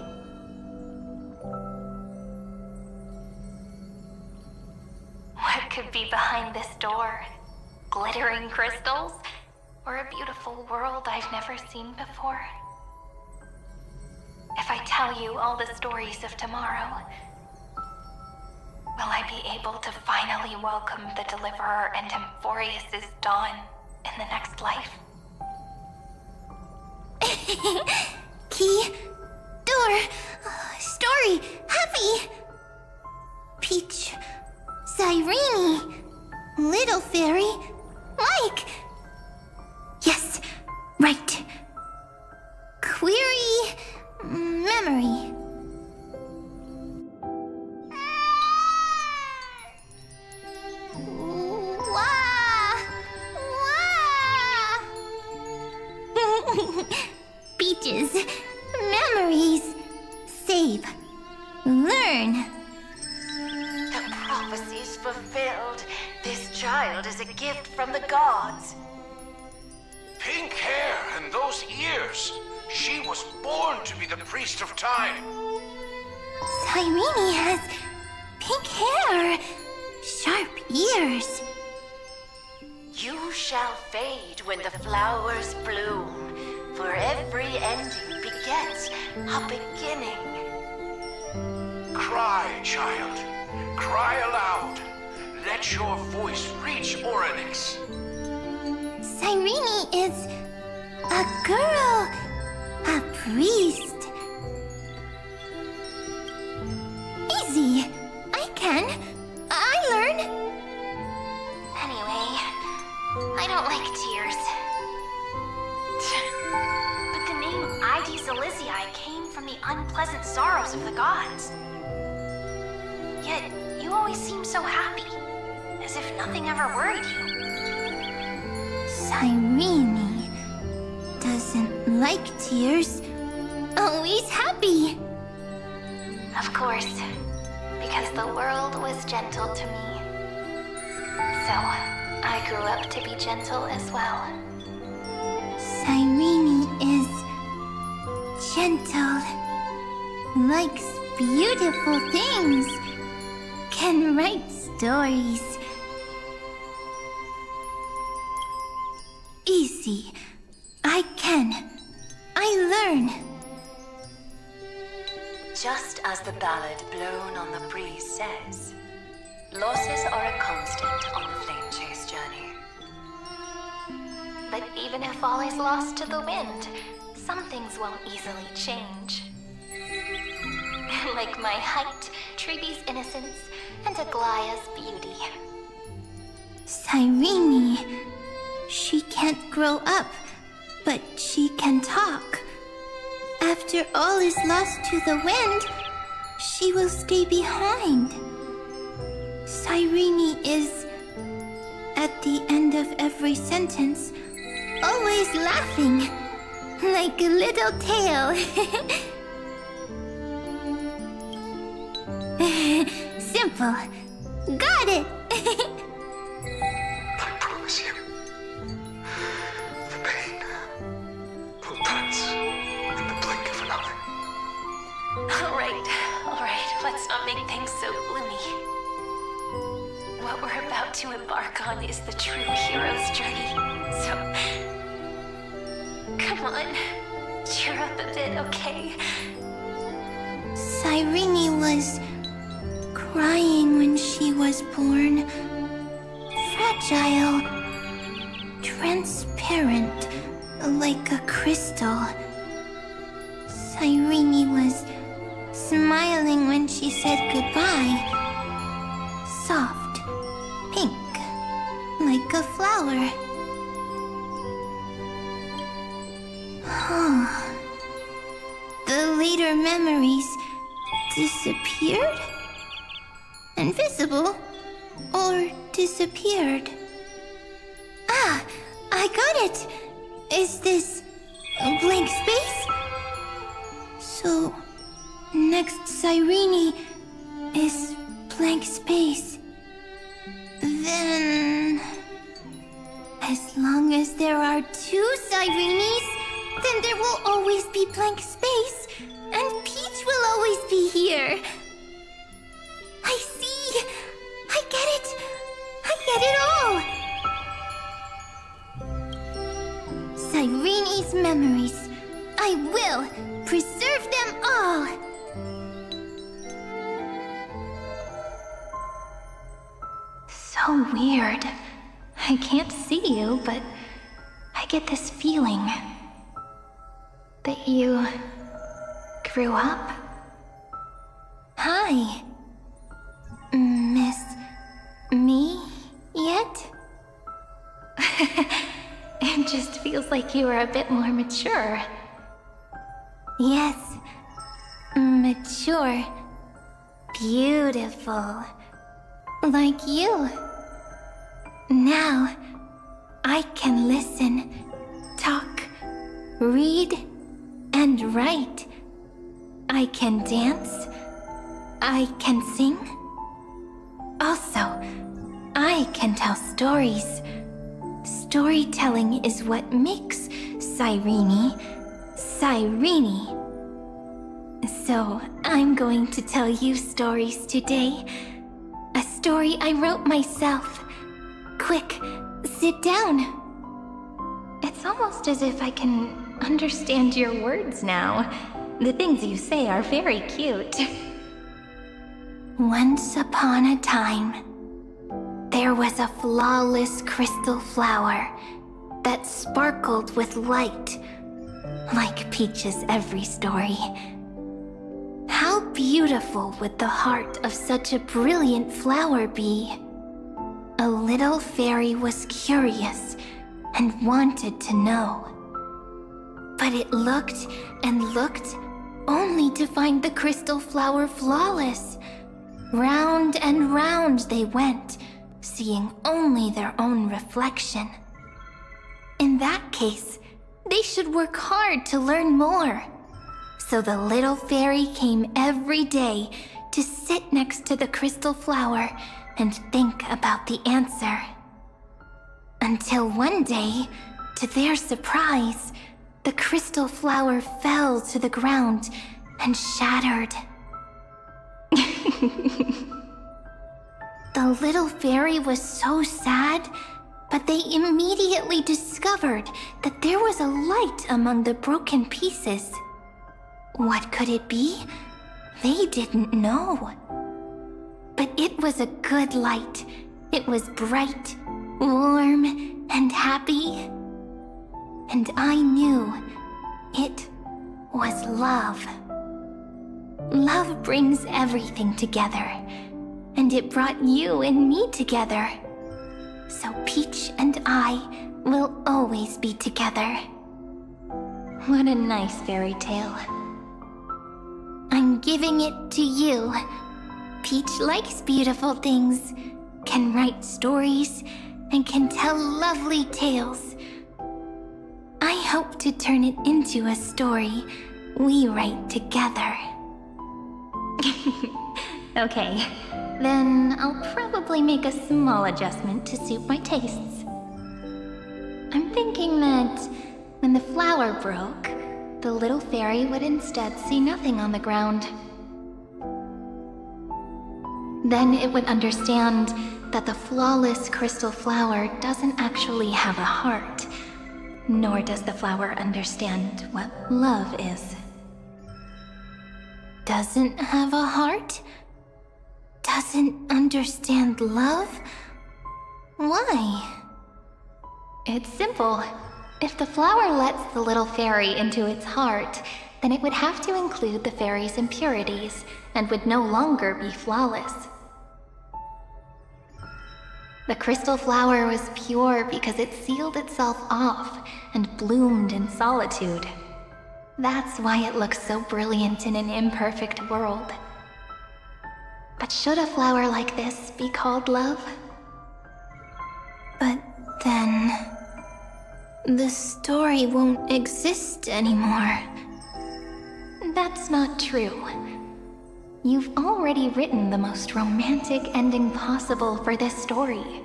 What could be behind this door? Glittering crystals? Or a beautiful world I've never seen before? If I tell you all the stories of tomorrow, will I be able to finally welcome the Deliverer and Amphoreus' dawn in the next life? Key. Door. Story. Happy. Peach. Sirene. Little fairy. Like. Yes. Right. Query. Memory. Peaches. Memories. Save. Learn. The prophecy's fulfilled. This child is a gift from the gods. Pink hair and those ears. She was born to be the priest of time. Sirene has pink hair. Sharp ears. You shall fade when the flowers bloom, for every ending begets a beginning. Cry, child. Cry aloud. Let your voice reach Oryx. Sirene is a girl. A priest. Easy. I can. I learn. Anyway, I don't like tears. But the name Id Zelizii came from the unpleasant sorrows of the gods. Yet, you always seem so happy, as if nothing ever worried you. Sirene doesn't like tears. Always happy. Of course, because the world was gentle to me. So, I grew up to be gentle as well. Sirene is gentle. Likes beautiful things. Can write stories. Easy. I can. I learn. Just as the ballad blown on the breeze says, losses are a constant on the flame chase journey. But even if all is lost to the wind, some things won't easily change. Like my height, Treebee's innocence, and Aglaya's beauty. Sirene. She can't grow up, but she can talk. After all is lost to the wind, she will stay behind. Sirene is, at the end of every sentence, always laughing, like a little tail. Simple. Got it! I promise you, the pain will pass in the blink of an eye. All right, let's not make things so gloomy. What we're about to embark on is the true hero's journey, so... Come on, cheer up a bit, okay? Sirene was crying when she was born. Fragile. Transparent, like a crystal. Sirene was smiling when she said goodbye. Soft, pink, like a flower. The later memories disappeared? Invisible? Or disappeared? Ah, I got it! Is this a blank space? So, next Sirene is blank space. Then... as long as there are two Sirenes, then there will always be blank space, and Peach will always be here. I see! I get it! I get it all! Sirene's memories. I will preserve them all! So weird. I can't see you, but I get this feeling. that you grew up? Hi. Miss me yet? It just feels like you are a bit more mature. Yes. Mature. Beautiful. Like you. Now, I can listen, talk, read, and write. I can dance. I can sing. Also, I can tell stories. Storytelling is what makes Sirene, Sirene. So, I'm going to tell you stories today. A story I wrote myself. Quick, sit down. It's almost as if I can understand your words now. The things you say are very cute. Once upon a time, there was a flawless crystal flower that sparkled with light, like Peach's every story. How beautiful would the heart of such a brilliant flower be? A little fairy was curious and wanted to know. But it looked and looked, only to find the crystal flower flawless. Round and round they went, seeing only their own reflection. In that case, they should work hard to learn more. So the little fairy came every day to sit next to the crystal flower and think about the answer. Until one day, to their surprise, the crystal flower fell to the ground and shattered. The little fairy was so sad, but they immediately discovered that there was a light among the broken pieces. What could it be? They didn't know. But it was a good light. It was bright, warm, and happy. And I knew it was love. Love brings everything together, and it brought you and me together. So Peach and I will always be together. What a nice fairy tale. I'm giving it to you. Peach likes beautiful things, can write stories, and can tell lovely tales. I hope to turn it into a story we write together. Okay, then I'll probably make a small adjustment to suit my tastes. I'm thinking that when the flower broke, the little fairy would instead see nothing on the ground. Then it would understand that the flawless crystal flower doesn't actually have a heart, nor does the flower understand what love is. Doesn't have a heart? Doesn't understand love? Why? It's simple. If the flower lets the little fairy into its heart, then it would have to include the fairy's impurities and would no longer be flawless. The crystal flower was pure because it sealed itself off and bloomed in solitude. That's why it looks so brilliant in an imperfect world. But should a flower like this be called love? But then... the story won't exist anymore. That's not true. You've already written the most romantic ending possible for this story.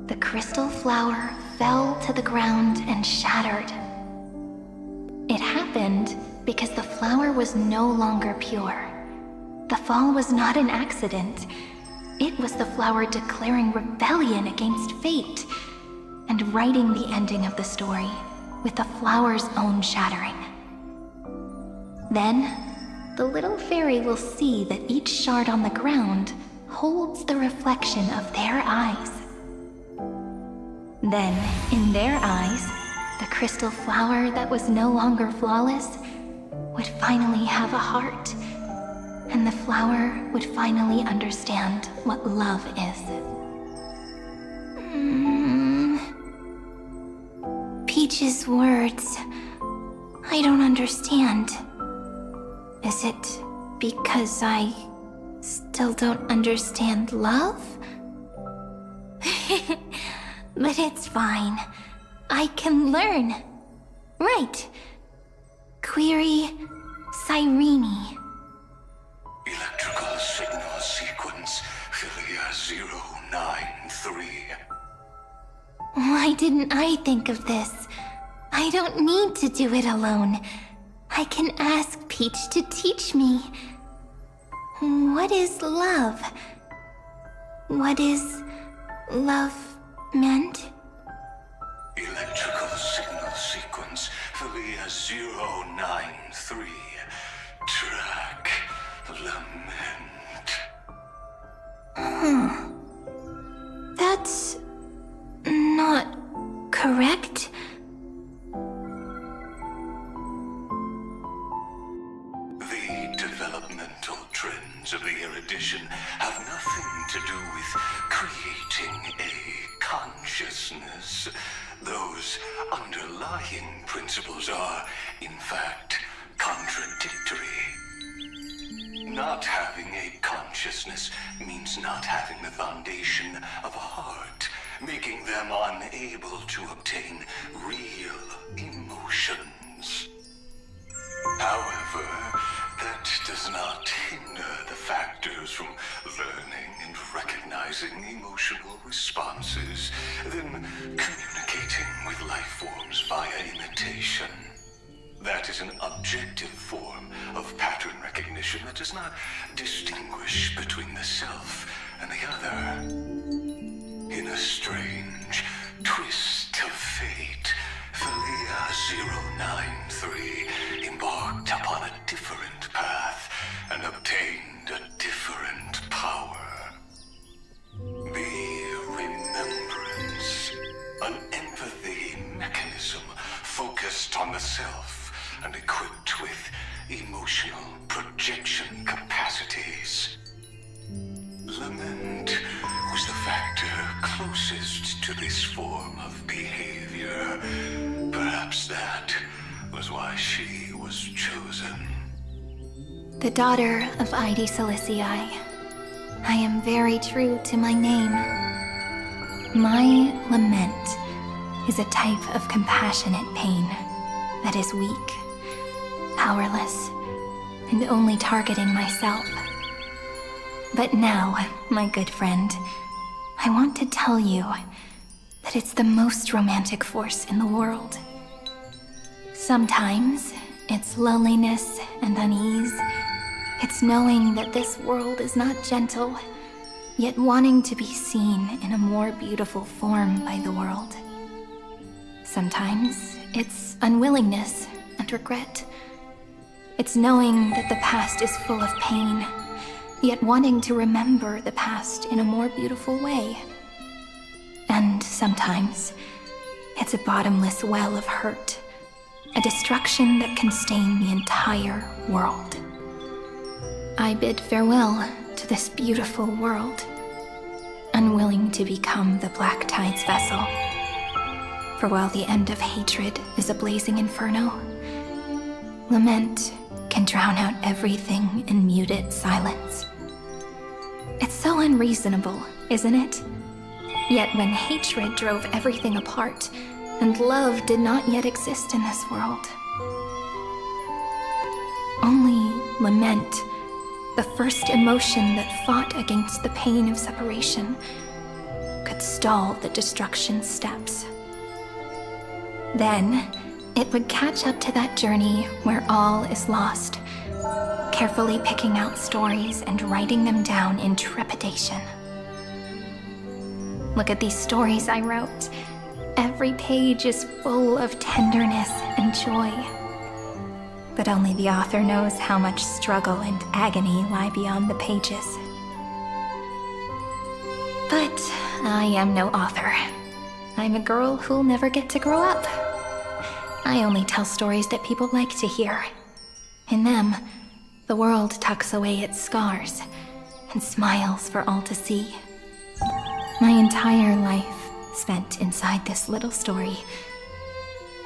The crystal flower fell to the ground and shattered. It happened because the flower was no longer pure. The fall was not an accident. It was the flower declaring rebellion against fate and writing the ending of the story with the flower's own shattering. Then, the little fairy will see that each shard on the ground holds the reflection of their eyes. Then, in their eyes, the crystal flower that was no longer flawless would finally have a heart, and the flower would finally understand what love is. Peach's words. I don't understand. Is it because I still don't understand love? But it's fine. I can learn. Right. Query Sirene. Electrical signal sequence Livia 093. Why didn't I think of this? I don't need to do it alone. I can ask Peach to teach me. What is love? What is love meant? Electrical signal sequence Livia 093. Track lament. That's not correct. The developmental trends of the erudition have nothing to do with creating a consciousness. Those underlying principles are, in fact, contradictory. Not having a consciousness means not having the foundation of a heart, making them unable to obtain real emotions. However, that does not hinder the factors from learning and recognizing emotional responses, then communicating with life forms via imitation. That is an objective form of pattern recognition that does not distinguish between the self and the other. In a strange twist of fate, Livia 093 embarked upon a different path and obtained a different power. The remembrance, an empathy mechanism focused on the self and equipped with emotional projection capacities. Lament was the factor closest to this form of behavior. Perhaps that was why she was chosen. The daughter of Ide Silicii, I am very true to my name. My lament is a type of compassionate pain that is weak, powerless, and only targeting myself. But now, my good friend, I want to tell you that it's the most romantic force in the world. Sometimes, it's loneliness and unease. It's knowing that this world is not gentle, yet wanting to be seen in a more beautiful form by the world. Sometimes, it's unwillingness and regret. It's knowing that the past is full of pain, yet wanting to remember the past in a more beautiful way. And sometimes, it's a bottomless well of hurt, a destruction that can stain the entire world. I bid farewell to this beautiful world, unwilling to become the Black Tide's vessel. For while the end of hatred is a blazing inferno, lament can drown out everything in muted silence. It's so unreasonable, isn't it? Yet when hatred drove everything apart, and love did not yet exist in this world, only lament, the first emotion that fought against the pain of separation, could stall the destruction steps. Then, it would catch up to that journey where all is lost, carefully picking out stories and writing them down in trepidation. Look at these stories I wrote. Every page is full of tenderness and joy. But only the author knows how much struggle and agony lie beyond the pages. But I am no author. I'm a girl who'll never get to grow up. I only tell stories that people like to hear. In them, the world tucks away its scars and smiles for all to see. My entire life spent inside this little story.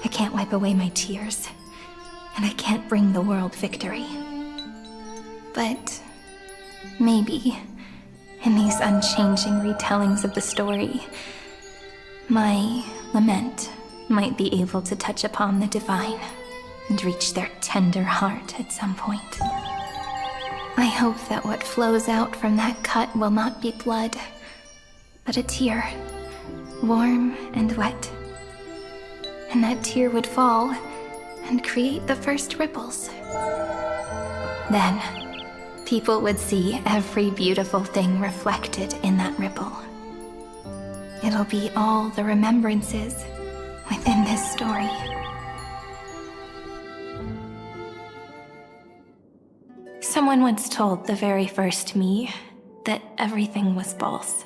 I can't wipe away my tears, and I can't bring the world victory. But maybe, in these unchanging retellings of the story, my lament might be able to touch upon the divine and reach their tender heart at some point. I hope that what flows out from that cut will not be blood, but a tear, warm and wet. And that tear would fall and create the first ripples. Then, people would see every beautiful thing reflected in that ripple. It'll be all the remembrances within this story. Someone once told the very first me that everything was false.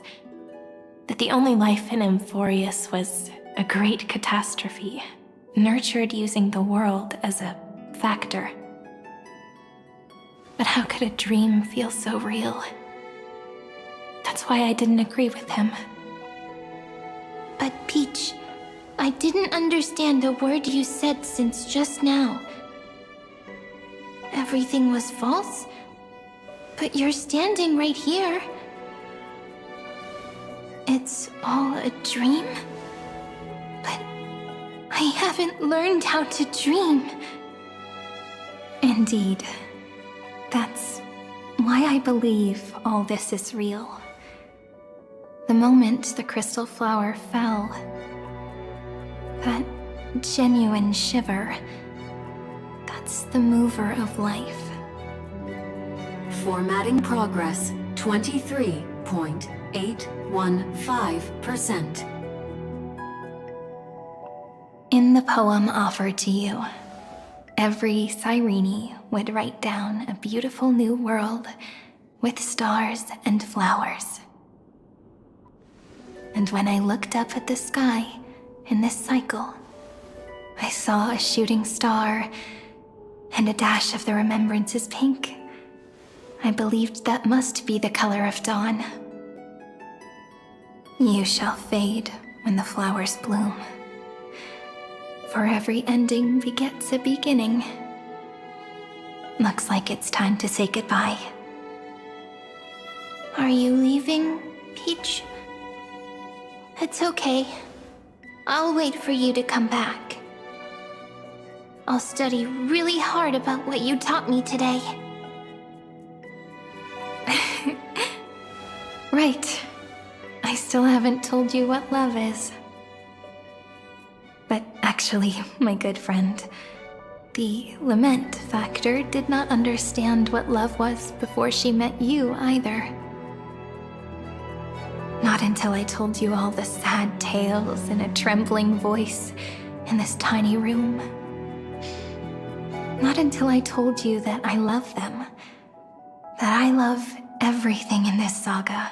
That the only life in Amphoreus was a great catastrophe, nurtured using the world as a factor. But how could a dream feel so real? That's why I didn't agree with him. But Peach, I didn't understand a word you said since just now. Everything was false? But you're standing right here. It's all a dream? But I haven't learned how to dream. Indeed. That's why I believe all this is real. The moment the crystal flower fell, that genuine shiver, that's the mover of life. Formatting progress 23.815%. In the poem offered to you, every Sirene would write down a beautiful new world with stars and flowers. And when I looked up at the sky in this cycle, I saw a shooting star and a dash of the remembrances pink. I believed that must be the color of dawn. You shall fade when the flowers bloom. For every ending begets a beginning. Looks like it's time to say goodbye. Are you leaving, Peach? It's okay. I'll wait for you to come back. I'll study really hard about what you taught me today. Right. I still haven't told you what love is. But actually, my good friend, the lament factor did not understand what love was before she met you either. Not until I told you all the sad tales in a trembling voice in this tiny room. Not until I told you that I love them, that I love everything in this saga.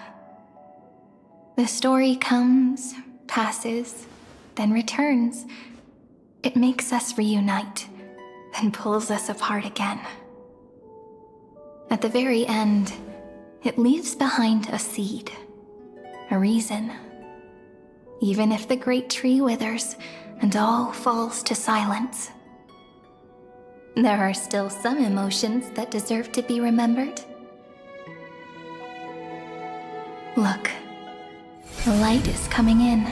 The story comes, passes, then returns. It makes us reunite, then pulls us apart again. At the very end, it leaves behind a seed, a reason. Even if the great tree withers and all falls to silence, there are still some emotions that deserve to be remembered. Look, the light is coming in.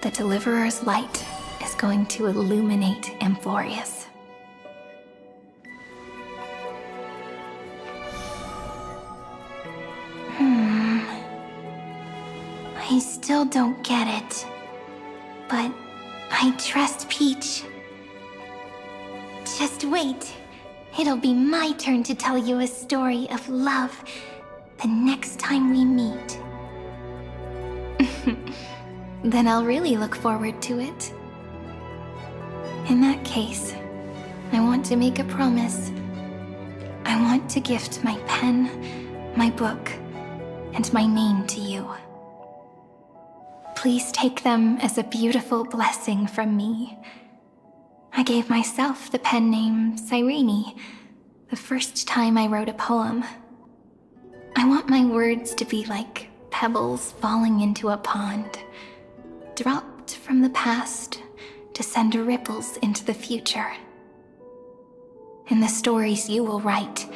The Deliverer's light is going to illuminate Amphoreus. I still don't get it. But I trust Peach. Just wait. It'll be my turn to tell you a story of love the next time we meet. Then I'll really look forward to it. In that case, I want to make a promise. I want to gift my pen, my book, and my name to you. Please take them as a beautiful blessing from me, I gave myself the pen name Sirene the first time I wrote a poem. I want my words to be like pebbles falling into a pond, dropped from the past to send ripples into the future. In the stories you will write,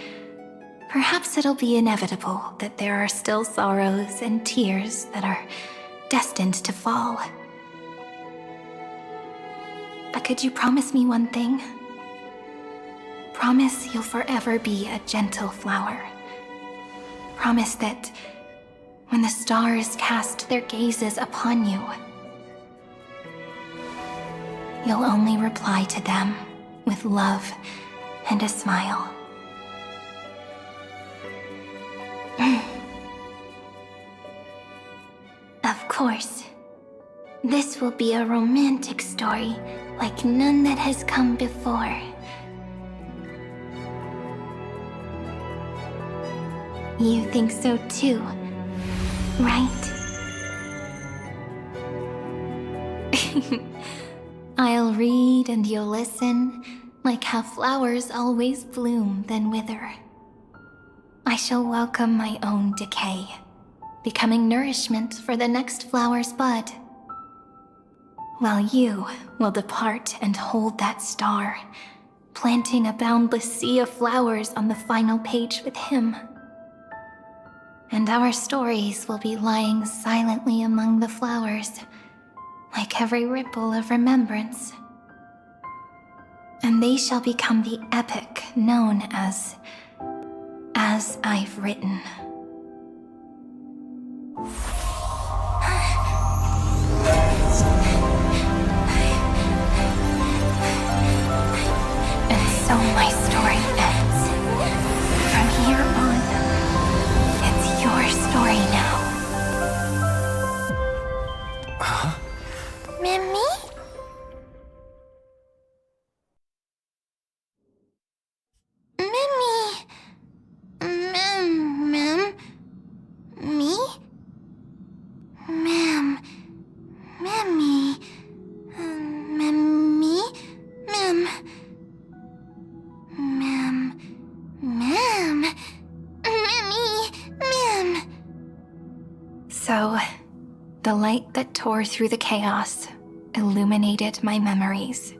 perhaps it'll be inevitable that there are still sorrows and tears that are destined to fall. But could you promise me one thing? Promise you'll forever be a gentle flower. Promise that when the stars cast their gazes upon you, you'll only reply to them with love and a smile. Of course. This will be a romantic story like none that has come before. You think so too, right? I'll read and you'll listen, like how flowers always bloom then wither. I shall welcome my own decay, becoming nourishment for the next flower's bud. While you will depart and hold that star, planting a boundless sea of flowers on the final page with him. And our stories will be lying silently among the flowers, like every ripple of remembrance. And they shall become the epic known as I've Written. And so my story ends. From here on, it's your story now. Huh? Mimi? So, the light that tore through the chaos illuminated my memories.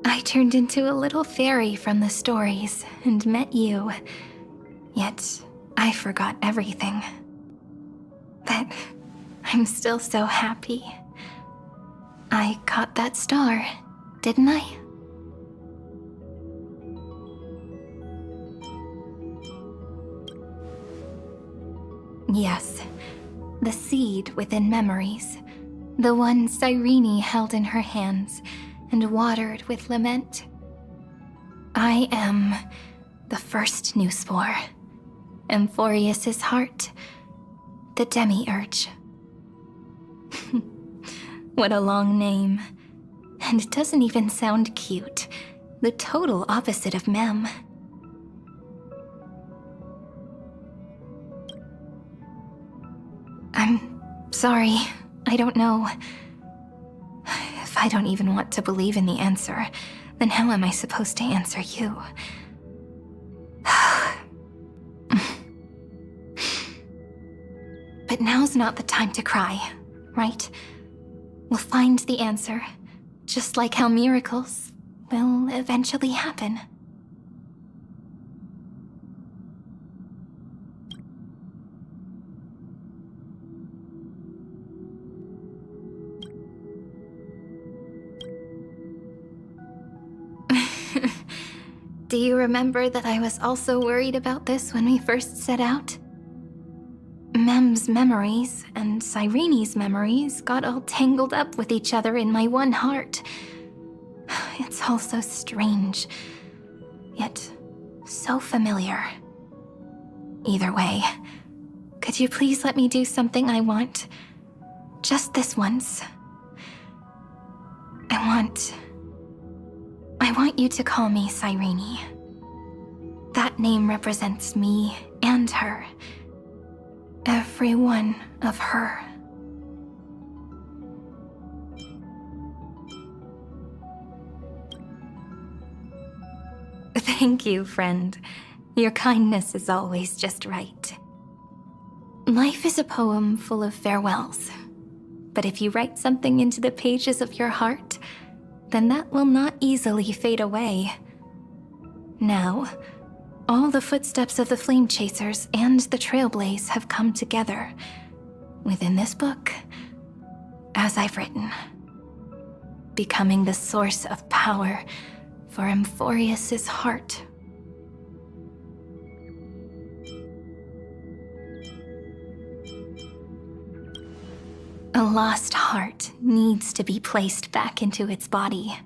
I turned into a little fairy from the stories and met you, yet I forgot everything. But I'm still so happy. I caught that star, didn't I? Yes, the seed within memories, the one Sirene held in her hands and watered with lament. I am the first new spore, Amphoreus' heart, the demiurge. What a long name. And it doesn't even sound cute. The total opposite of Mem. I'm sorry. I don't know. If I don't even want to believe in the answer, then how am I supposed to answer you? But now's not the time to cry, right? We'll find the answer, just like how miracles will eventually happen. Do you remember that I was also worried about this when we first set out? Mem's memories and Sirene's memories got all tangled up with each other in my one heart. It's all so strange, yet so familiar. Either way, could you please let me do something I want? Just this once. I want you to call me Sirene. That name represents me and her. Every one of her. Thank you, friend. Your kindness is always just right. Life is a poem full of farewells. But if you write something into the pages of your heart, then that will not easily fade away. Now, all the footsteps of the Flame Chasers and the Trailblaze have come together within this book, as I've written, becoming the source of power for Amphoreus' heart. A lost heart needs to be placed back into its body.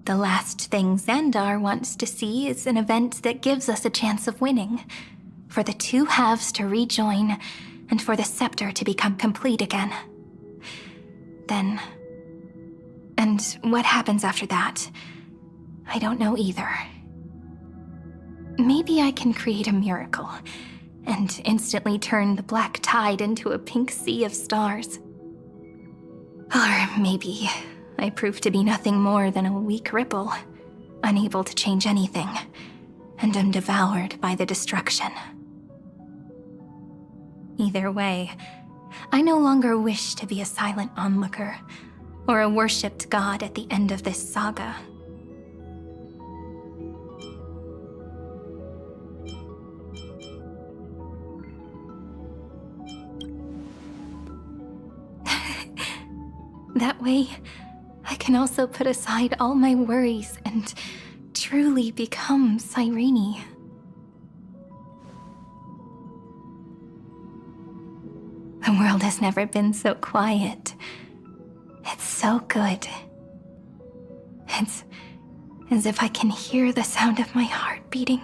The last thing Xandar wants to see is an event that gives us a chance of winning, for the two halves to rejoin, and for the scepter to become complete again. Then... and what happens after that, I don't know either. Maybe I can create a miracle, and instantly turn the black tide into a pink sea of stars. Or maybe I prove to be nothing more than a weak ripple, unable to change anything, and am devoured by the destruction. Either way, I no longer wish to be a silent onlooker, or a worshipped god at the end of this saga. That way, I can also put aside all my worries and truly become Sirene. The world has never been so quiet. It's so good. It's as if I can hear the sound of my heart beating.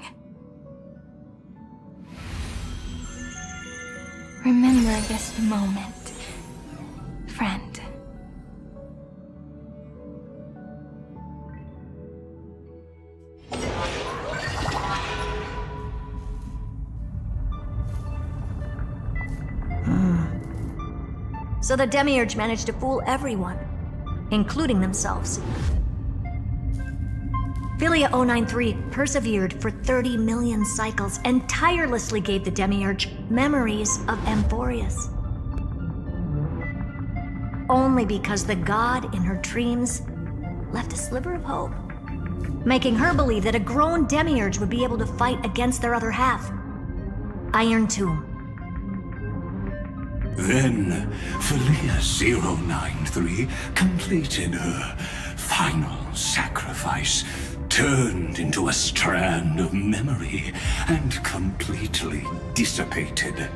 Remember this moment, friend. So the Demiurge managed to fool everyone, including themselves. Livia 093 persevered for 30 million cycles and tirelessly gave the Demiurge memories of Amphoreus. Only because the god in her dreams left a sliver of hope, making her believe that a grown Demiurge would be able to fight against their other half, Iron Tomb. Then, Livia 093 completed her final sacrifice, turned into a strand of memory, and completely dissipated.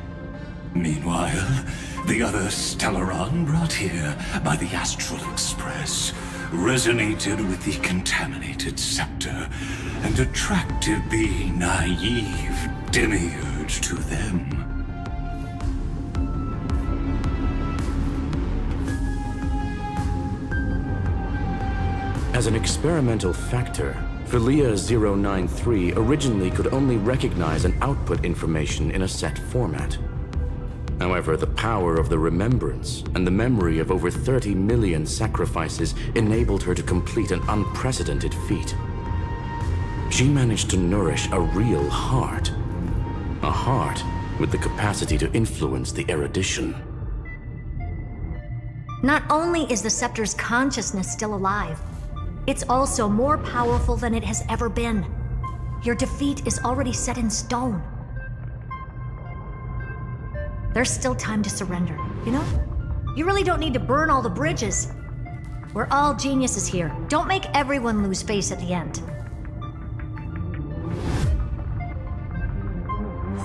Meanwhile, the other Stellaron brought here by the Astral Express resonated with the contaminated scepter and attracted the naive Demiurge to them. As an experimental factor, Livia 093 originally could only recognize and output information in a set format. However, the power of the remembrance and the memory of over 30 million sacrifices enabled her to complete an unprecedented feat. She managed to nourish a real heart. A heart with the capacity to influence the erudition. Not only is the scepter's consciousness still alive, it's also more powerful than it has ever been. Your defeat is already set in stone. There's still time to surrender, you know? You really don't need to burn all the bridges. We're all geniuses here. Don't make everyone lose face at the end.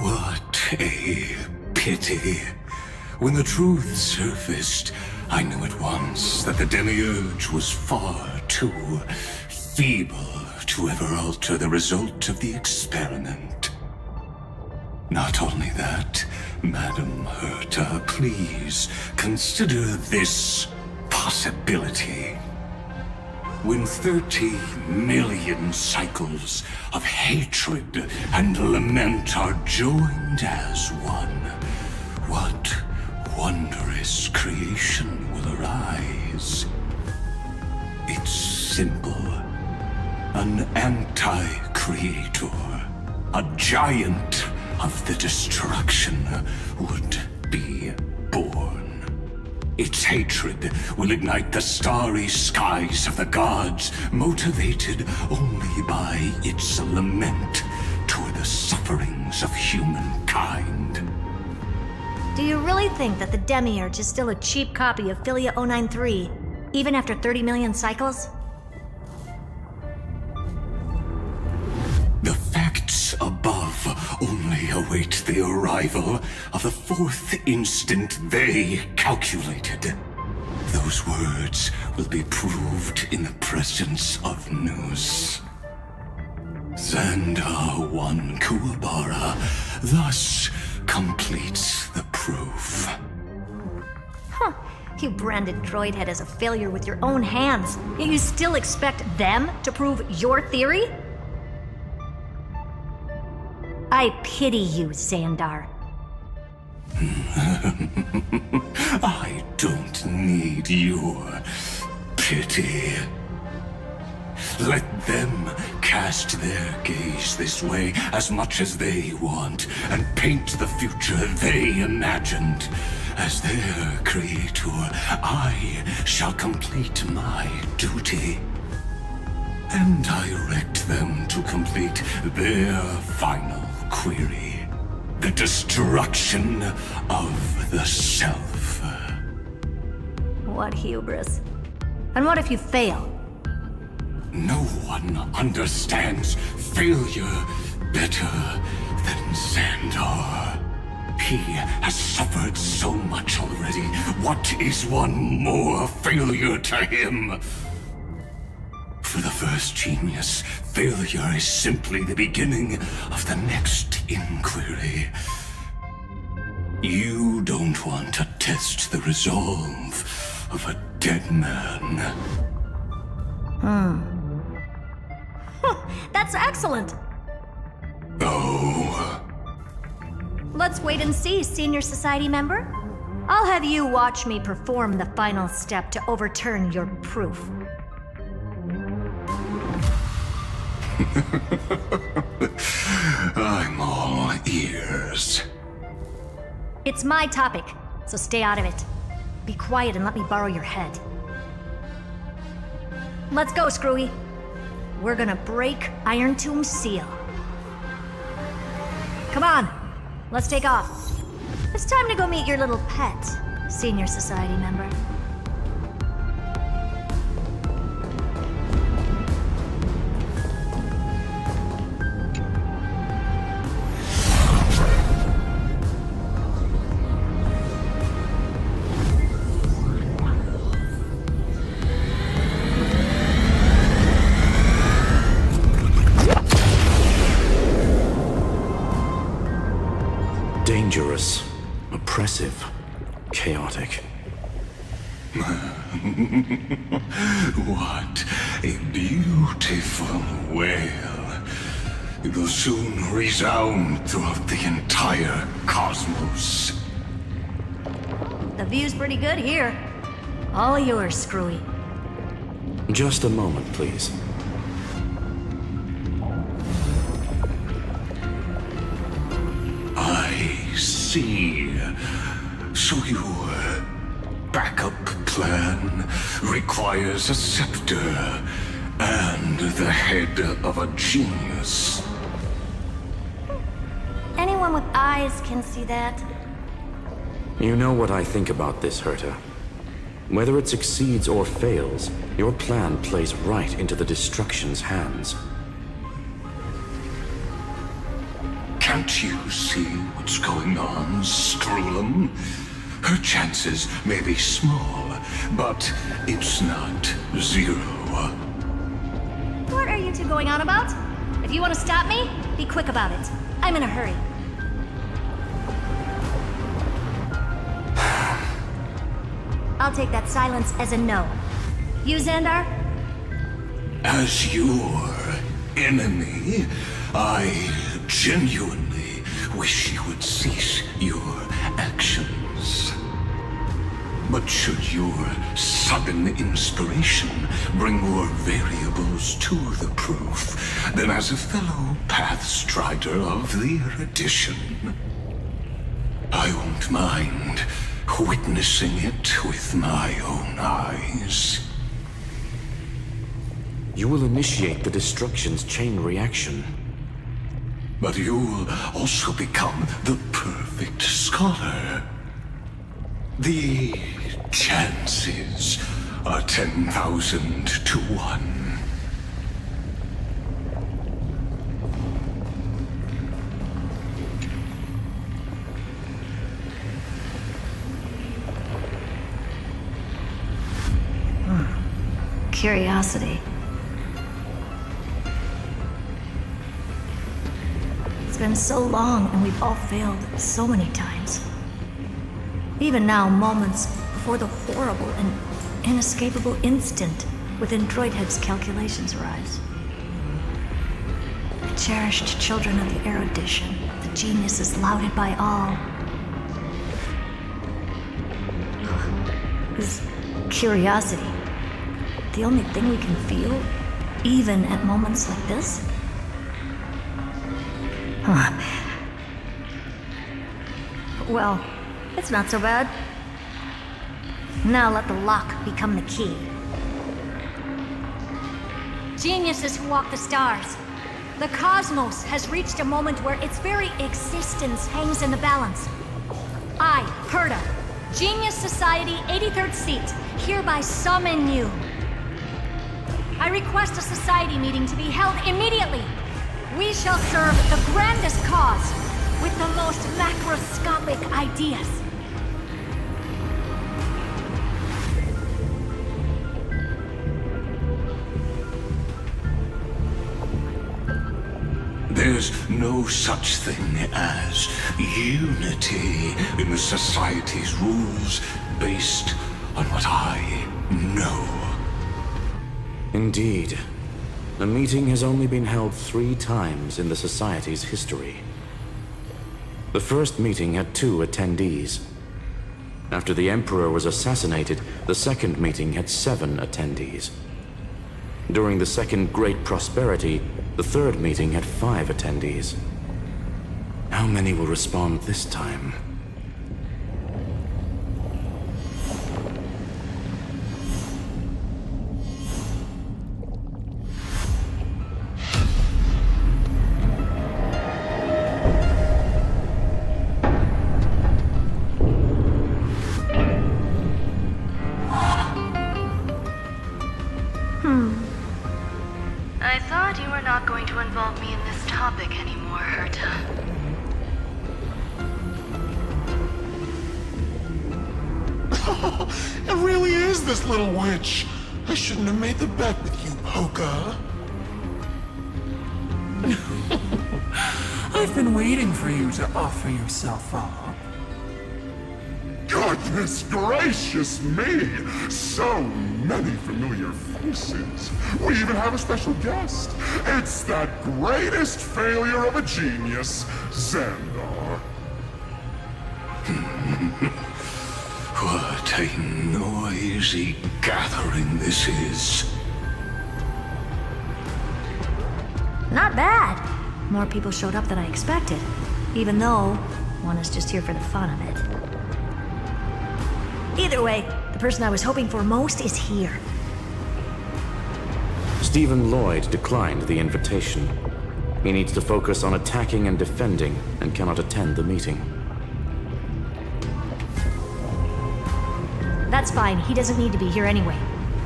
What a pity. When the truth surfaced, I knew at once that the Demiurge was far too feeble to ever alter the result of the experiment. Not only that, Madam Herta, please consider this possibility. When 30 million cycles of hatred and lament are joined as one, what wondrous creation will arise? It's simple. an anti-creator, a giant of the destruction would be born. Its hatred will ignite the starry skies of the gods, motivated only by its lament toward the sufferings of humankind. Do you really think that the Demiurge is still a cheap copy of Philia 093, even after 30 million cycles? The facts above only await the arrival of the fourth instant they calculated. Those words will be proved in the presence of news. Xandar 1 Kuwabara thus completes the proof. Huh. You branded Droidhead as a failure with your own hands, yet you still expect them to prove your theory? I pity you, Xandar. I don't need your pity. Let them cast their gaze this way as much as they want, and paint the future they imagined. As their creator, I shall complete my duty and direct them to complete their final query. The destruction of the self. What hubris. And what if you fail? No one understands failure better than Xandar. He has suffered so much already. What is one more failure to him? For the first genius, failure is simply the beginning of the next inquiry. You don't want to test the resolve of a dead man. That's excellent! Oh. Let's wait and see, Senior Society member. I'll have you watch me perform the final step to overturn your proof. I'm all ears. It's my topic, so stay out of it. Be quiet and let me borrow your head. Let's go, Screwy. We're gonna break Iron Tomb's seal. Come on, let's take off. It's time to go meet your little pet, Senior Society member. Dangerous, oppressive, chaotic. What a beautiful wail. It will soon resound throughout the entire cosmos. The view's pretty good here. All yours, Screwy. Just a moment, please. I see. So your backup plan requires a scepter and the head of a genius. Anyone with eyes can see that. You know what I think about this, Herta. Whether it succeeds or fails, your plan plays right into the destruction's hands. Can't you see what's going on, Strulum? Her chances may be small, but it's not zero. What are you two going on about? If you want to stop me, be quick about it. I'm in a hurry. I'll take that silence as a no. You, Xandar? As your enemy, I genuinely wish you would cease your actions. But should your sudden inspiration bring more variables to the proof, then as a fellow Pathstrider of the erudition, I won't mind witnessing it with my own eyes. You will initiate the destruction's chain reaction. But you'll also become the perfect scholar. The chances are 10,000 to 1. Curiosity. It's been so long and we've all failed so many times. Even now, moments before the horrible and inescapable instant within Droidhead's calculations arise. The cherished children of the erudition, the geniuses lauded by all. Is curiosity the only thing we can feel, even at moments like this? Well, it's not so bad. Now let the lock become the key. Geniuses who walk the stars. The cosmos has reached a moment where its very existence hangs in the balance. I, Perda, Genius Society 83rd seat, hereby summon you. I request a society meeting to be held immediately. We shall serve the grandest cause with the most macroscopic ideas. There's no such thing as unity in the Society's rules based on what I know. Indeed. A meeting has only been held 3 times in the Society's history. The first meeting had 2 attendees. After the Emperor was assassinated, the second meeting had 7 attendees. During the Second Great Prosperity, the third meeting had 5 attendees. How many will respond this time? I thought you were not going to involve me in this topic anymore, Herta. It really is this little witch. I shouldn't have made the bet with you, Poka. I've been waiting for you to offer yourself up. Goodness gracious me! So many familiar faces. We even have a special guest. It's that greatest failure of a genius, Xandar. What a noisy gathering this is. Not bad. More people showed up than I expected, even though one is just here for the fun of it. Either way, the person I was hoping for most is here. Stephen Lloyd declined the invitation. He needs to focus on attacking and defending, and cannot attend the meeting. That's fine, he doesn't need to be here anyway.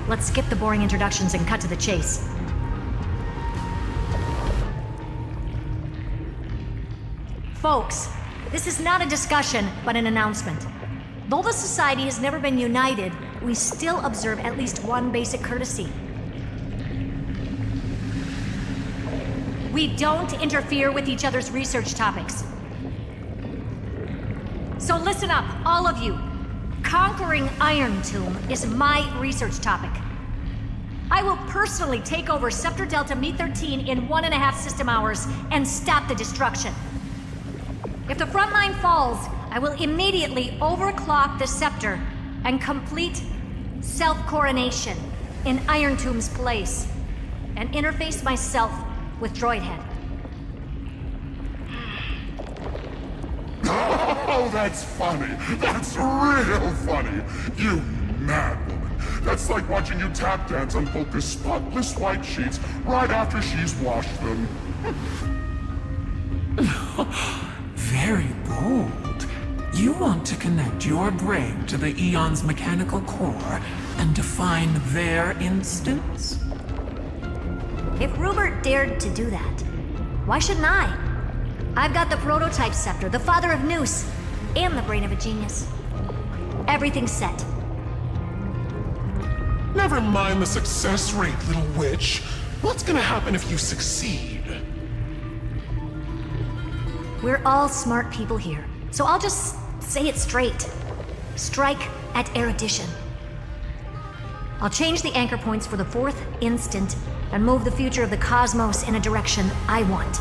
Let's skip the boring introductions and cut to the chase. Folks, this is not a discussion, but an announcement. Though the Society has never been united, we still observe at least one basic courtesy. We don't interfere with each other's research topics. So listen up, all of you. Conquering Iron Tomb is my research topic. I will personally take over Scepter Delta Me-13 in 1.5 system hours and stop the destruction. If the front line falls, I will immediately overclock the Scepter and complete self-coronation in Iron Tomb's place, and interface myself with Droidhead. Oh, that's funny. That's real funny. You mad woman. That's like watching you tap dance on Volka's spotless white sheets right after she's washed them. Very bold. You want to connect your brain to the Eon's mechanical core and define their instance? If Rupert dared to do that, why shouldn't I? I've got the prototype scepter, the father of Noose, and the brain of a genius. Everything's set. Never mind the success rate, little witch. What's gonna happen if you succeed? We're all smart people here, so I'll just say it straight. Strike at erudition. I'll change the anchor points for the 4th instant and move the future of the cosmos in a direction I want.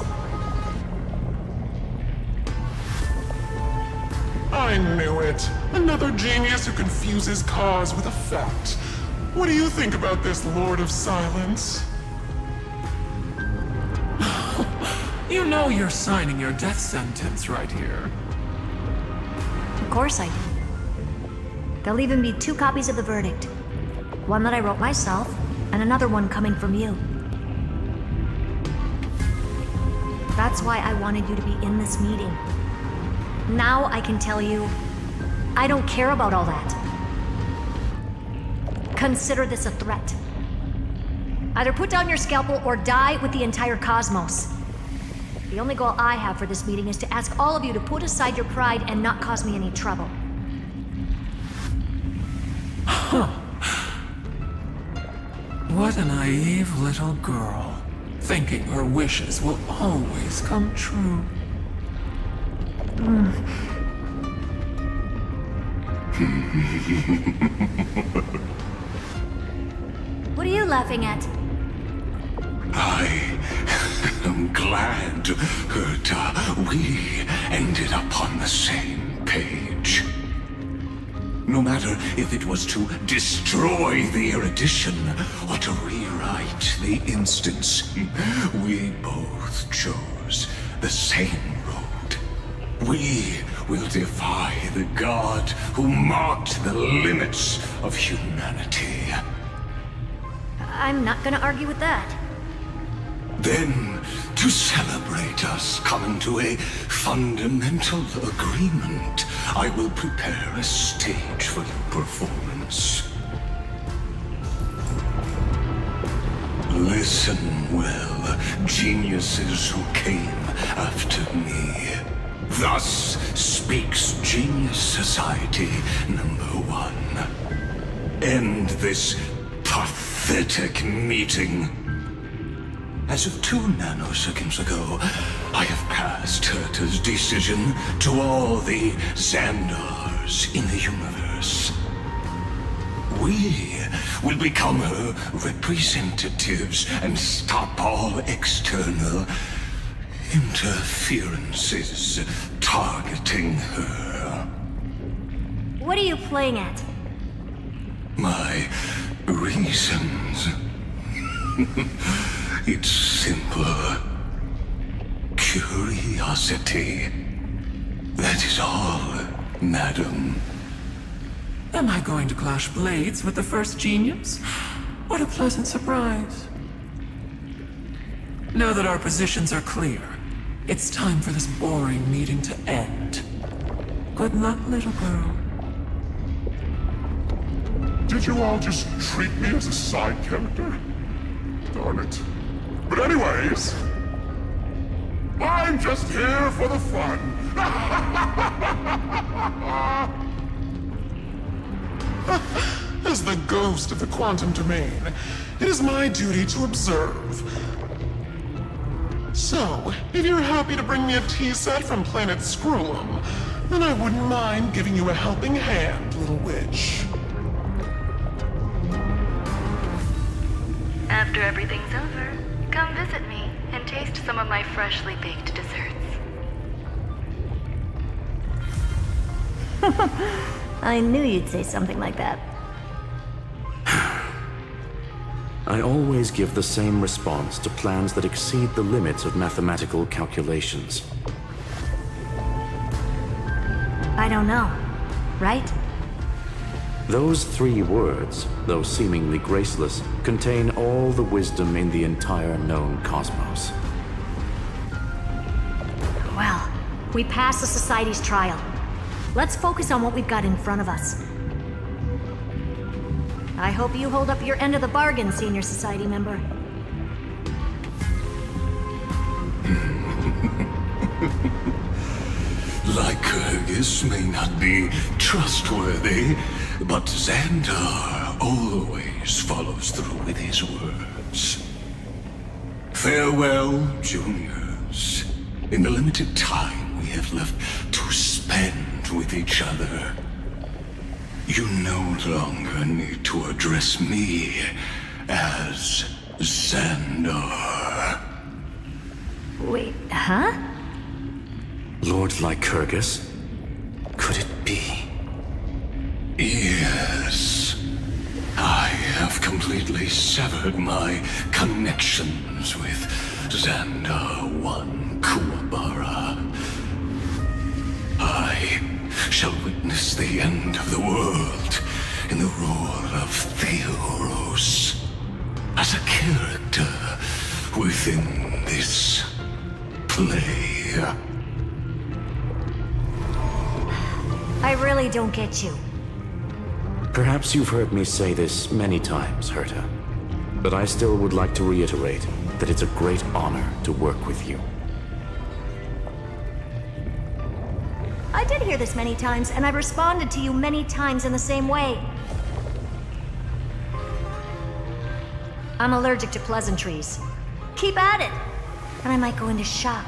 I knew it. Another genius who confuses cause with effect. What do you think about this, Lord of Silence? You know you're signing your death sentence right here. Of course I do. There'll even be 2 copies of the verdict. One that I wrote myself, and another one coming from you. That's why I wanted you to be in this meeting. Now I can tell you, I don't care about all that. Consider this a threat. Either put down your scalpel or die with the entire cosmos. The only goal I have for this meeting is to ask all of you to put aside your pride and not cause me any trouble. Huh. What a naive little girl, thinking her wishes will always come true. What are you laughing at? I am glad that we ended up on the same page. No matter if it was to destroy the erudition or to rewrite the instance, we both chose the same road. We will defy the god who marked the limits of humanity. I'm not gonna argue with that. Then, to celebrate us coming to a fundamental agreement, I will prepare a stage for your performance. Listen well, geniuses who came after me. Thus speaks Genius Society #1. End this pathetic meeting. As of 2 nanoseconds ago, I have passed Herta's decision to all the Xandars in the universe. We will become her representatives and stop all external interferences targeting her. What are you playing at? My reasons. It's simple. Curiosity. That is all, madam. Am I going to clash blades with the first genius? What a pleasant surprise. Now that our positions are clear, it's time for this boring meeting to end. Good luck, little girl. Did you all just treat me as a side character? Darn it. But anyways, I'm just here for the fun. As the ghost of the quantum domain, it is my duty to observe. So, if you're happy to bring me a tea set from planet Screw'em, then I wouldn't mind giving you a helping hand, little witch. After everything's over, come visit me and taste some of my freshly baked desserts. I knew you'd say something like that. I always give the same response to plans that exceed the limits of mathematical calculations. I don't know, right? Those 3 words, though seemingly graceless, contain all the wisdom in the entire known cosmos. Well, we passed the Society's trial. Let's focus on what we've got in front of us. I hope you hold up your end of the bargain, Senior Society member. Lycurgus may not be trustworthy, but Xandar always follows through with his words. Farewell, juniors. In the limited time we have left to spend with each other, you no longer need to address me as Xandar. Wait, huh? Lord Lycurgus? Could it be? Yes. I have completely severed my connections with Xandar 1 Kuwabara. I shall witness the end of the world in the role of Theoros, as a character within this play. I really don't get you. Perhaps you've heard me say this many times, Herta, but I still would like to reiterate that it's a great honor to work with you. I did hear this many times, and I've responded to you many times in the same way. I'm allergic to pleasantries. Keep at it, and I might go into shock.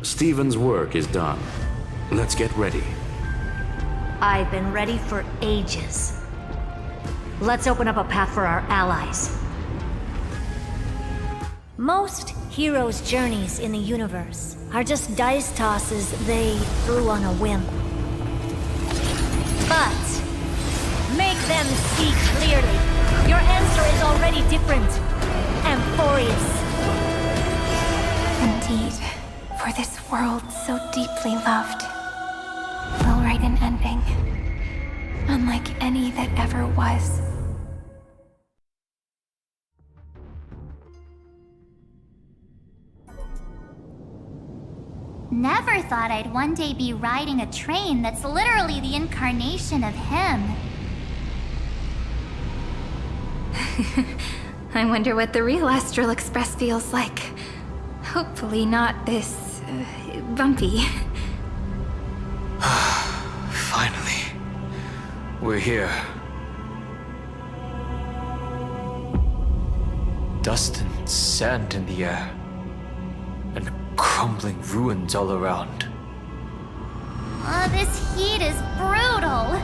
Stephen's work is done. Let's get ready. I've been ready for ages. Let's open up a path for our allies. Most heroes' journeys in the universe are just dice tosses they threw on a whim. But make them see clearly. Your answer is already different. Amphoreus. Indeed, for this world so deeply loved, will write an ending, unlike any that ever was. Never thought I'd one day be riding a train that's literally the incarnation of him. I wonder what the real Astral Express feels like. Hopefully not this... bumpy. Finally. We're here. Dust and sand in the air. And crumbling ruins all around. Oh, this heat is brutal.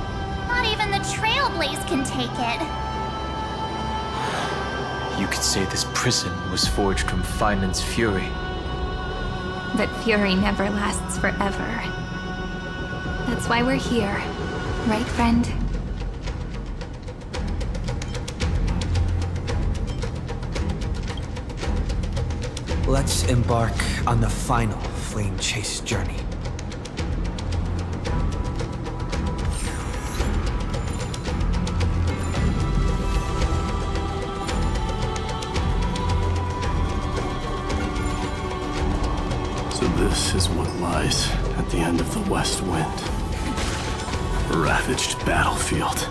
Not even the Trailblaze can take it. You could say this prison was forged from Finan's fury. But fury never lasts forever. That's why we're here. Right, friend? Let's embark on the final flame chase journey. So this is what lies at the end of the West Wind. A ravaged battlefield.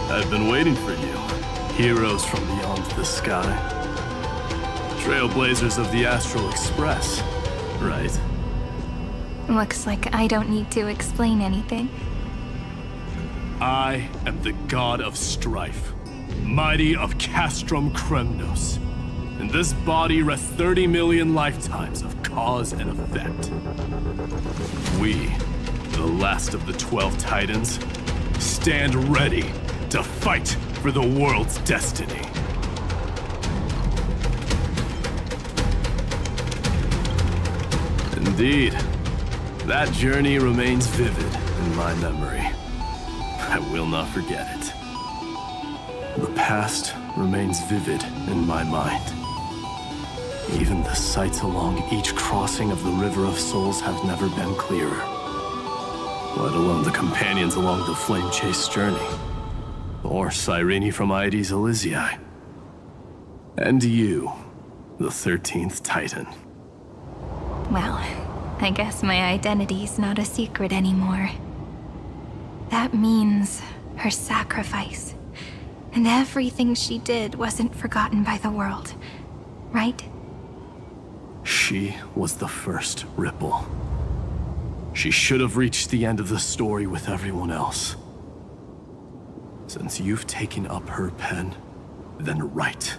I've been waiting for you. Heroes from beyond the sky. Trailblazers of the Astral Express, right? Looks like I don't need to explain anything. I am the god of strife, mighty of Castrum Kremnos. In this body rest 30 million lifetimes of cause and effect. We, the last of the 12 Titans, stand ready to fight for the world's destiny. Indeed, that journey remains vivid in my memory. I will not forget it. The past remains vivid in my mind. Even the sights along each crossing of the River of Souls have never been clearer. Let alone the companions along the Flame Chase journey. Or Sirene from Aedes Elysiae. And you, the 13th Titan. Well, I guess my identity's not a secret anymore. That means her sacrifice. And everything she did wasn't forgotten by the world, right? She was the first Ripple. She should have reached the end of the story with everyone else. Since you've taken up her pen, then write.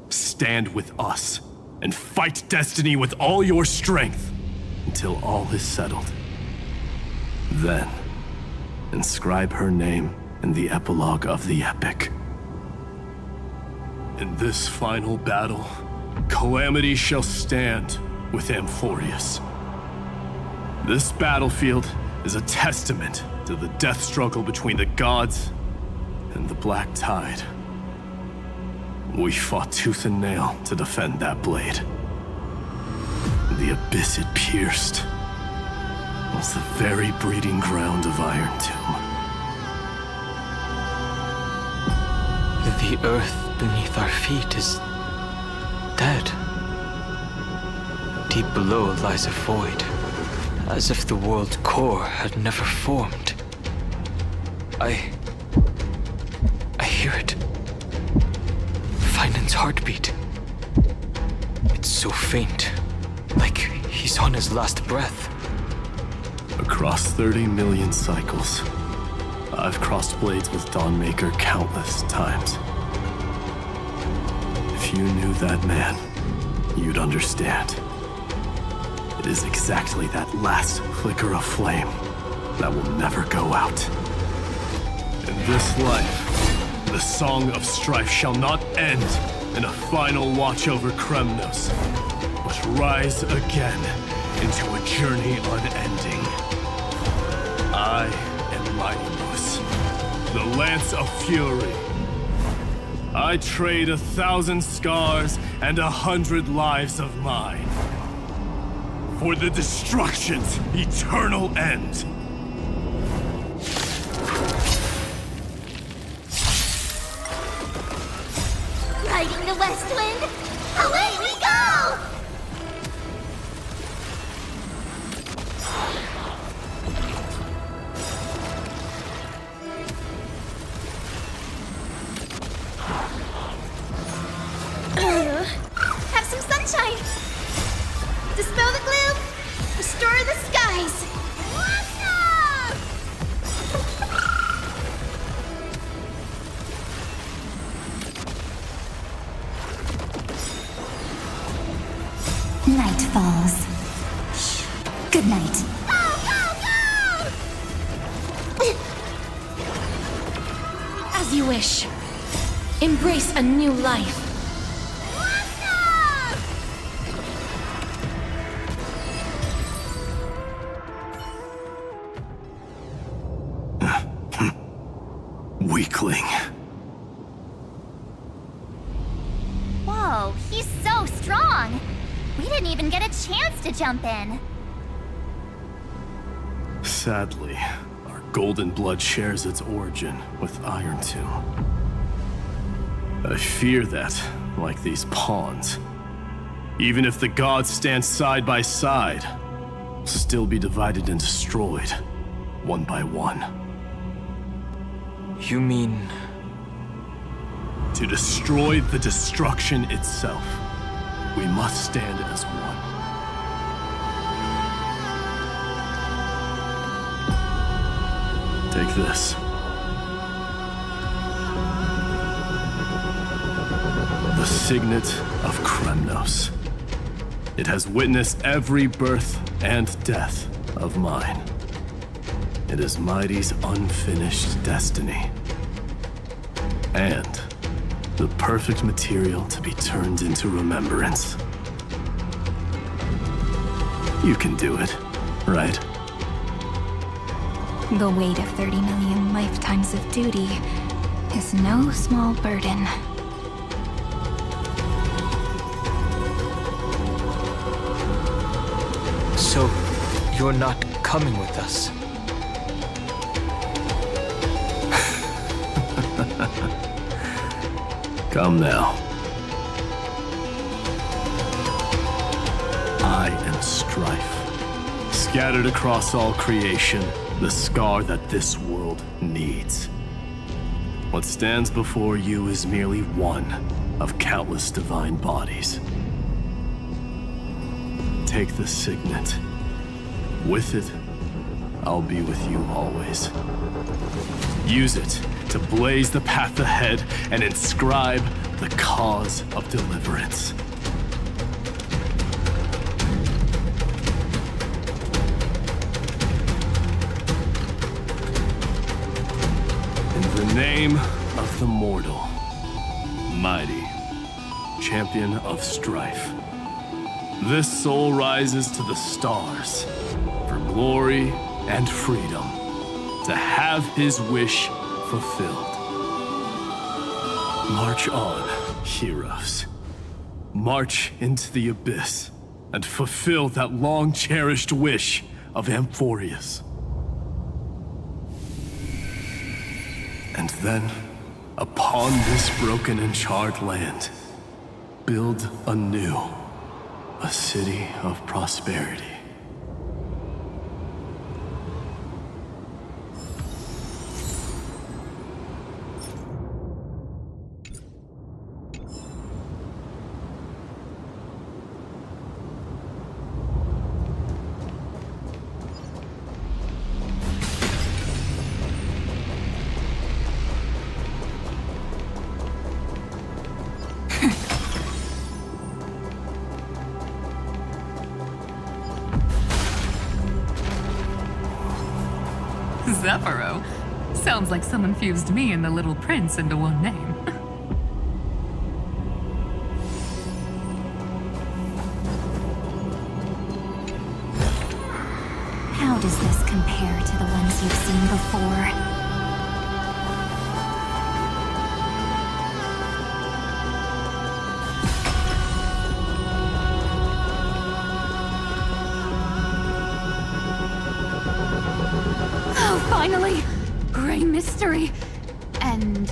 Stand with us, and fight destiny with all your strength, until all is settled. Then, inscribe her name in the epilogue of the epic. In this final battle, Calamity shall stand with Amphoreus. This battlefield is a testament to the death struggle between the gods and the Black Tide. We fought tooth and nail to defend that blade. The abyss it pierced was the very breeding ground of Iron Tomb. The earth beneath our feet is dead. Deep below lies a void, as if the world's core had never formed. I hear it. Finan's heartbeat. It's so faint, like he's on his last breath. Across 30 million cycles, I've crossed blades with Dawnmaker countless times. If you knew that man, you'd understand. It is exactly that last flicker of flame that will never go out. In this life, the song of strife shall not end in a final watch over Kremnos, but rise again into a journey unending. I am Mighty Moose, the Lance of Fury. I trade 1,000 scars and 100 lives of mine for the destruction's eternal end. Riding the west wind, away we go! Have some sunshine! Dispel the gloom! Restore the skies! Night falls. Good night. As you wish. Embrace a new life. Weakling. Whoa, he's so strong! We didn't even get a chance to jump in. Sadly, our golden blood shares its origin with Iron Tomb. I fear that, like these pawns, even if the gods stand side by side, will still be divided and destroyed, one by one. You mean... To destroy the destruction itself, we must stand as one. Take this. The signet of Kremnos. It has witnessed every birth and death of mine. It is Mighty's unfinished destiny. And the perfect material to be turned into remembrance. You can do it, right? The weight of 30 million lifetimes of duty is no small burden. So, you're not coming with us? Come now. I am strife. Scattered across all creation, the scar that this world needs. What stands before you is merely one of countless divine bodies. Take the signet. With it, I'll be with you always. Use it to blaze the path ahead and inscribe the cause of deliverance. In the name of the mortal, Mighty, champion of strife, this soul rises to the stars for glory and freedom, to have his wish fulfilled. March on, heroes. March into the abyss and fulfill that long-cherished wish of Amphoreus. And then, upon this broken and charred land, build anew a city of prosperity. Zephyro. Sounds like someone fused me and the Little Prince into one name. How does this compare to the ones you've seen before? Finally! Gray mystery! And,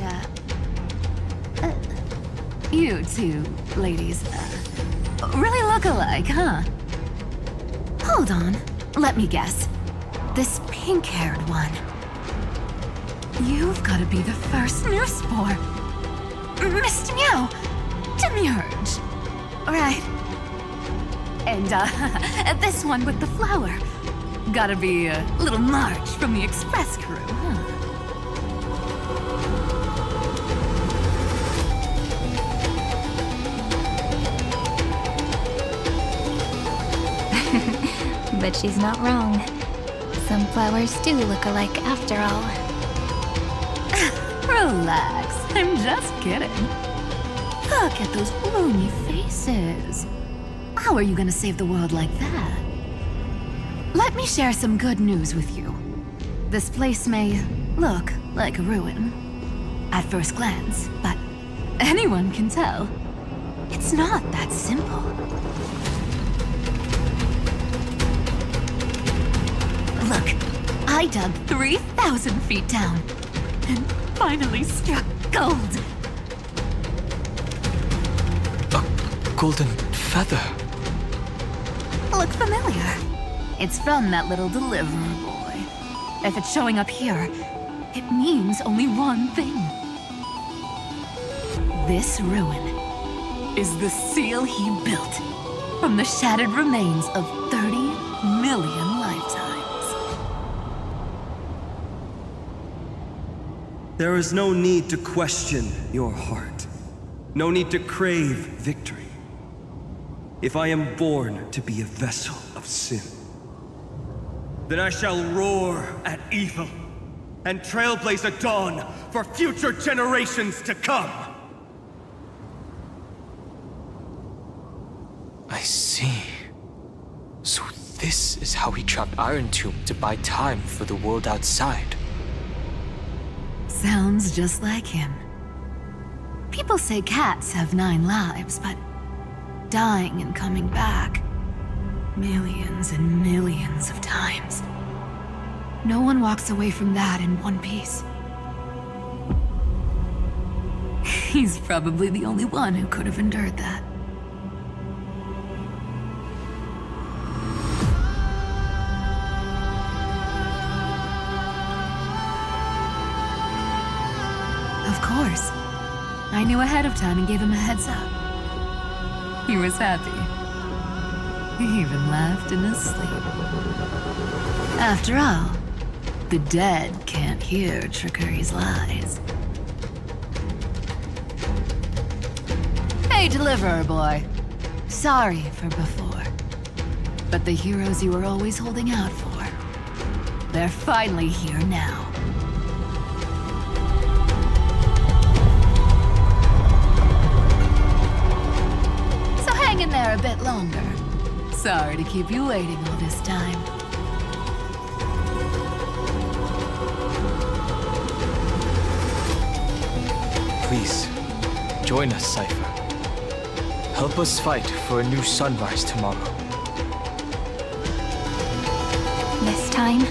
you two ladies, really look alike, huh? Hold on. Let me guess. This pink-haired one. You've got to be the first new spore. Mr. Meow! Demurge! Right. And, this one with the flower. Gotta be a little March from the Express crew, huh? But she's not wrong. Some flowers do look alike after all. Relax, I'm just kidding. Look at those gloomy faces. How are you gonna save the world like that? Let me share some good news with you. This place may look like a ruin at first glance, but anyone can tell it's not that simple. Look, I dug 3,000 feet down and finally struck gold. A golden feather. Look familiar? It's from that little deliverer boy. If it's showing up here, it means only one thing. This ruin is the seal he built from the shattered remains of 30 million lifetimes. There is no need to question your heart. No need to crave victory. If I am born to be a vessel of sin, Then I shall roar at evil, and trailblaze a dawn for future generations to come! I see. So this is how he trapped Iron Tomb to buy time for the world outside. Sounds just like him. People say cats have 9 lives, but dying and coming back millions and millions of times. No one walks away from that in one piece. He's probably the only one who could have endured that. Of course. I knew ahead of time and gave him a heads up. He was happy. He even laughed in his sleep. After all, the dead can't hear Trickery's lies. Hey, Deliverer Boy. Sorry for before. But the heroes you were always holding out for, they're finally here now. So hang in there a bit longer. Sorry to keep you waiting all this time. Please, join us, Cypher. Help us fight for a new sunrise tomorrow. This time,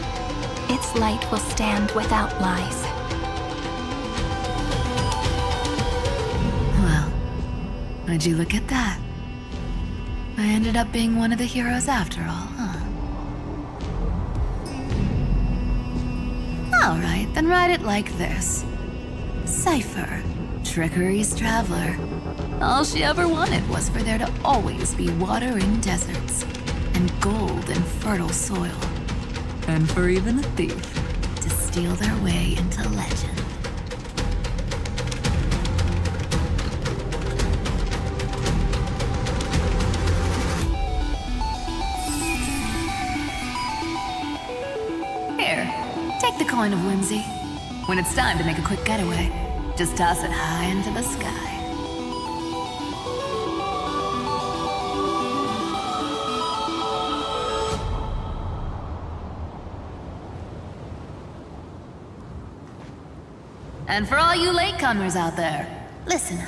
its light will stand without lies. Well, would you look at that? I ended up being one of the heroes after all, huh? Alright, then write it like this. Cypher, Trickery's traveler. All she ever wanted was for there to always be water in deserts, and gold in fertile soil. And for even a thief to steal their way into legend. Here, take the coin of whimsy. When it's time to make a quick getaway, just toss it high into the sky. And for all you latecomers out there, listen up.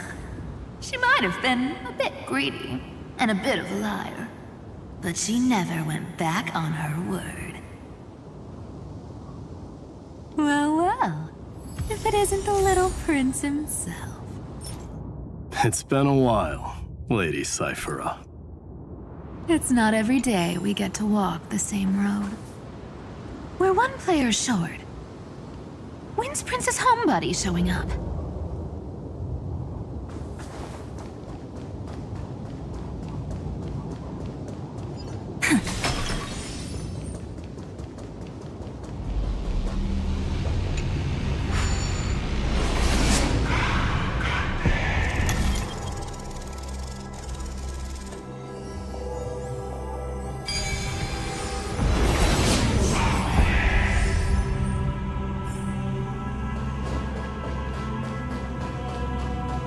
She might have been a bit greedy and a bit of a liar, but she never went back on her word. Well, well, if it isn't the little prince himself. It's been a while, Lady Cyphera. It's not every day we get to walk the same road. We're one player short. When's Princess Homebody showing up?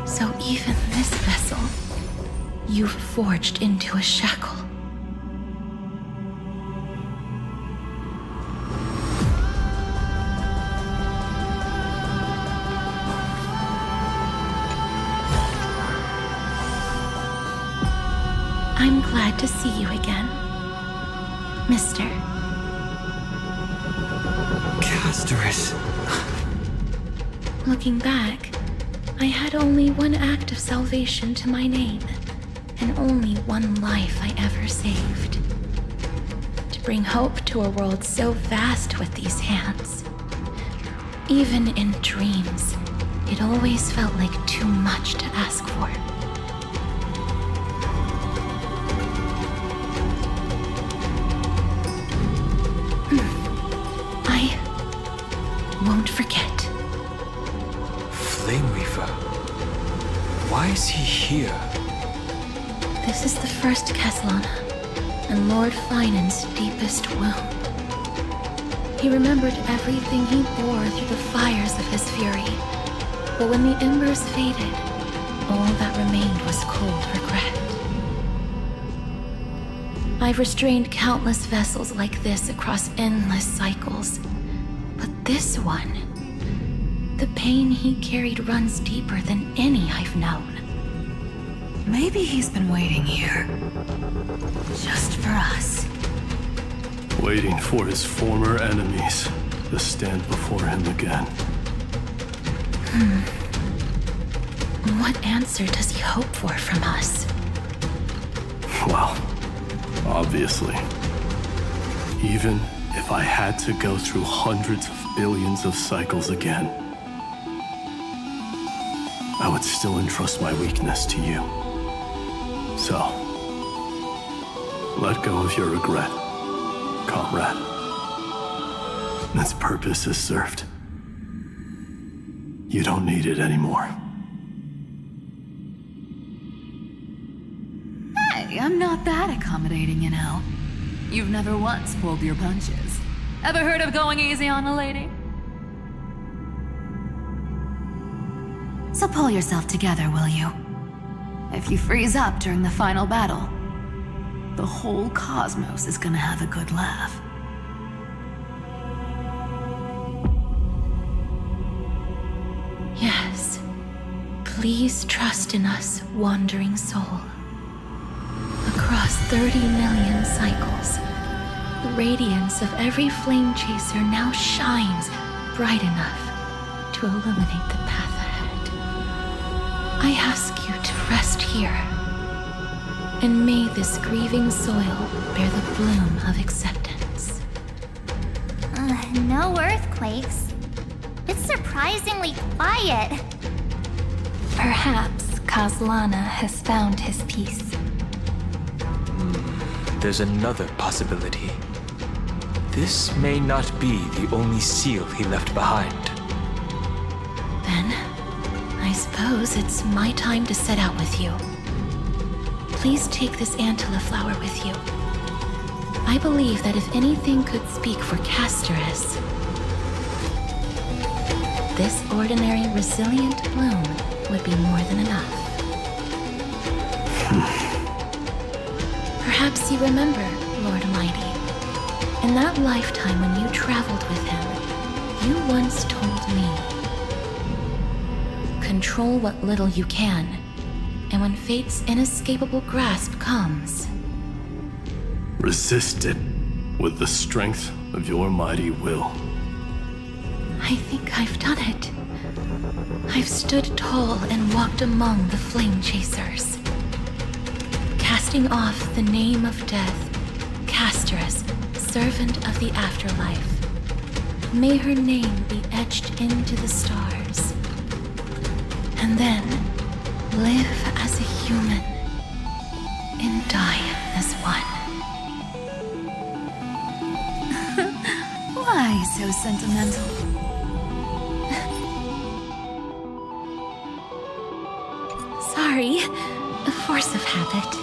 So even this vessel, you've forged into a shackle. I'm glad to see you again, Mister. Casterus. Looking back, I had only one act of salvation to my name, and only one life I ever saved. To bring hope to a world so vast with these hands. Even in dreams, it always felt like too much to ask for. I won't forget. Flame Weaver. Why is he here? This is the first Castellana, and Lord Finan's deepest wound. He remembered everything he bore through the fires of his fury. But when the embers faded, all that remained was cold regret. I've restrained countless vessels like this across endless cycles. But this one, the pain he carried runs deeper than any I've known. Maybe he's been waiting here. Just for us. Waiting for his former enemies to stand before him again. What answer does he hope for from us? Well, obviously. Even if I had to go through hundreds of billions of cycles again, I would still entrust my weakness to you. So, let go of your regret, comrade. Its purpose is served. You don't need it anymore. Hey, I'm not that accommodating, you know. You've never once pulled your punches. Ever heard of going easy on a lady? So pull yourself together, will you? If you freeze up during the final battle, the whole cosmos is gonna have a good laugh. Yes. Please trust in us, wandering soul. Across 30 million cycles, the radiance of every flame chaser now shines bright enough to illuminate the path ahead. I ask you to rest here, and may this grieving soil bear the bloom of acceptance. No earthquakes. It's surprisingly quiet. Perhaps Kazlana has found his peace. There's another possibility. This may not be the only seal he left behind. Then, I suppose it's my time to set out with you. Please take this Antilla flower with you. I believe that if anything could speak for Castorus, this ordinary resilient bloom would be more than enough. Perhaps you remember, Lord Mighty, in that lifetime when you traveled with him, you once told me, control what little you can, and when fate's inescapable grasp comes, resist it with the strength of your mighty will. I think I've done it. I've stood tall and walked among the flame chasers. Casting off the name of death, Castorus, servant of the afterlife. May her name be etched into the stars. And then, live as a human, and die as one. Why so sentimental? Sorry, a force of habit.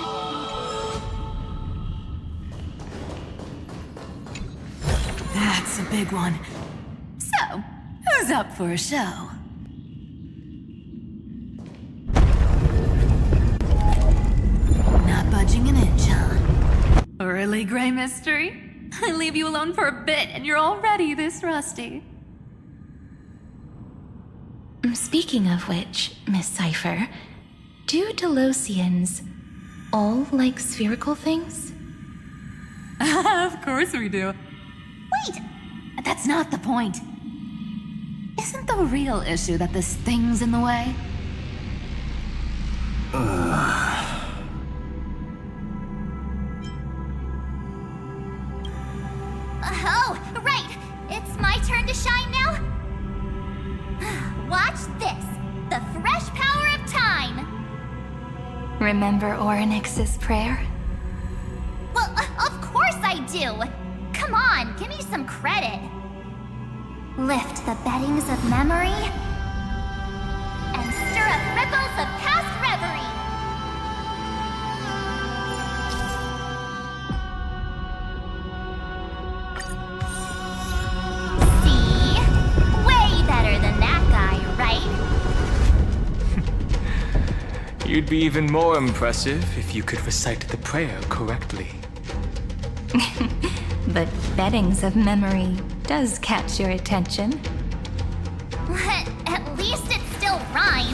That's a big one. So, who's up for a show? Not budging an inch, huh? Early gray mystery? I leave you alone for a bit and you're already this rusty. Speaking of which, Miss Cypher, do Delosians all like spherical things? Of course we do. Wait! That's not the point. Isn't the real issue that this thing's in the way? Oh, right! It's my turn to shine now? Watch this! The fresh power of time! Remember Orynyx's prayer? Well, of course I do! Come on, give me some credit. Lift the beddings of memory and stir up ripples of past reverie. You'd be even more impressive if you could recite the prayer correctly. But bettings of memory does catch your attention. At least it still rhymes.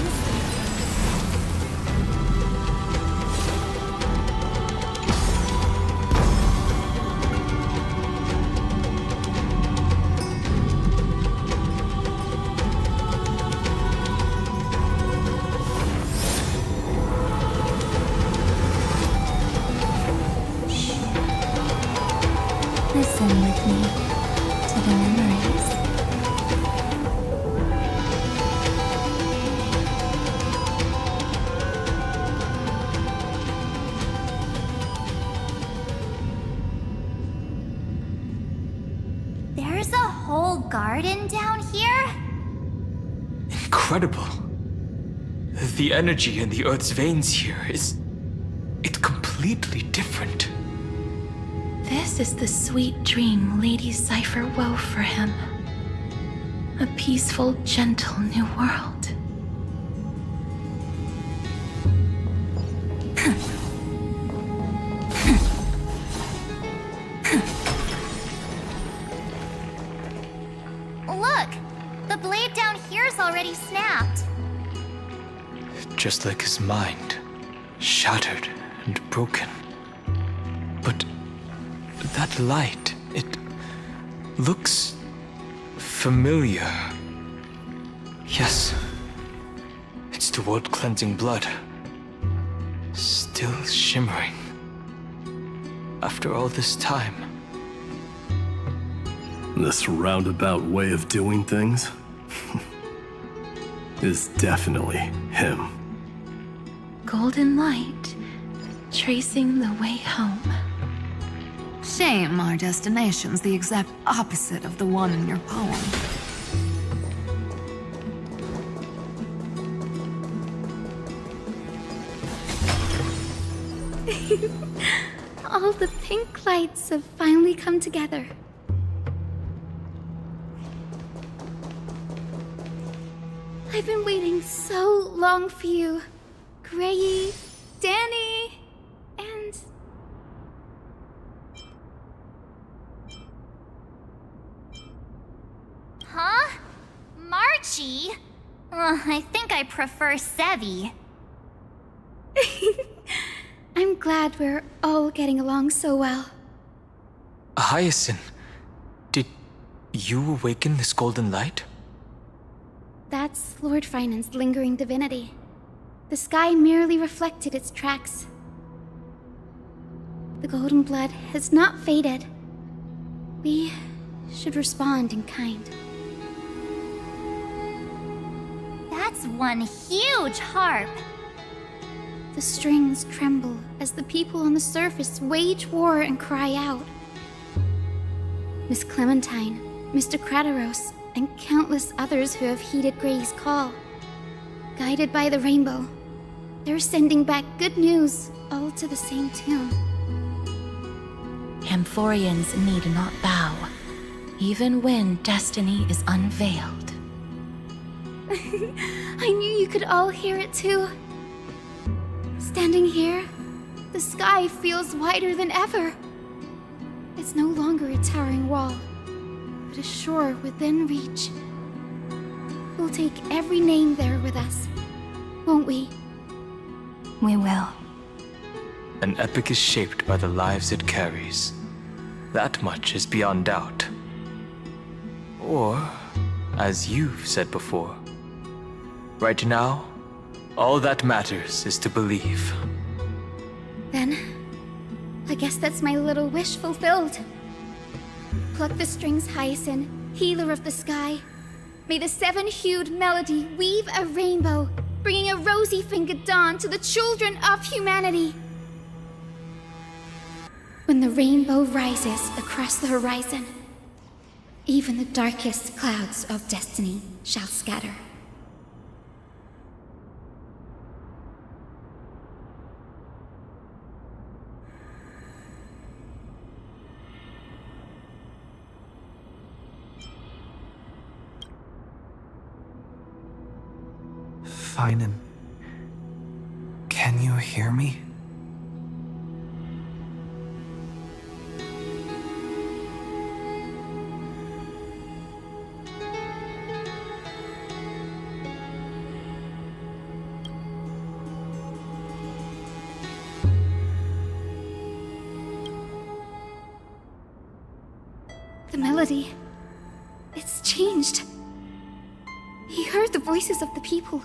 Listen with me to the memories. There's a whole garden down here? Incredible. The energy in the Earth's veins here is... it's completely different. This is the sweet dream Lady Cypher wove for him. A peaceful, gentle new world. Look! The blade down here's already snapped. Just like his mind, shattered and broken. But that light, it looks familiar. Yes, it's the world-cleansing blood. Still shimmering. After all this time. This roundabout way of doing things is definitely him. Golden light, tracing the way home. Shame our destination's the exact opposite of the one in your poem. All the pink lights have finally come together. I've been waiting so long for you, Grayi, Danny, and... Huh? Marchie? I think I prefer Sevi. I'm glad we're all getting along so well. Hyacinth, did you awaken this golden light? That's Lord Finan's lingering divinity. The sky merely reflected its tracks. The golden blood has not faded. We should respond in kind. That's one huge harp! The strings tremble as the people on the surface wage war and cry out. Miss Clementine, Mr. Krateros, and countless others who have heeded Gray's call. Guided by the rainbow, they're sending back good news, all to the same tune. Amphoreans need not bow, even when destiny is unveiled. I knew you could all hear it too. Standing here, the sky feels wider than ever. It's no longer a towering wall, but a shore within reach. We'll take every name there with us, won't we? We will. An epic is shaped by the lives it carries. That much is beyond doubt. Or, as you've said before, right now, all that matters is to believe. Then, I guess that's my little wish fulfilled. Pluck the strings, Hyacinth, healer of the sky. May the seven-hued melody weave a rainbow, bringing a rosy-fingered dawn to the children of humanity. When the rainbow rises across the horizon, even the darkest clouds of destiny shall scatter. Finan, Can you hear me? The melody. It's changed. He heard the voices of the people,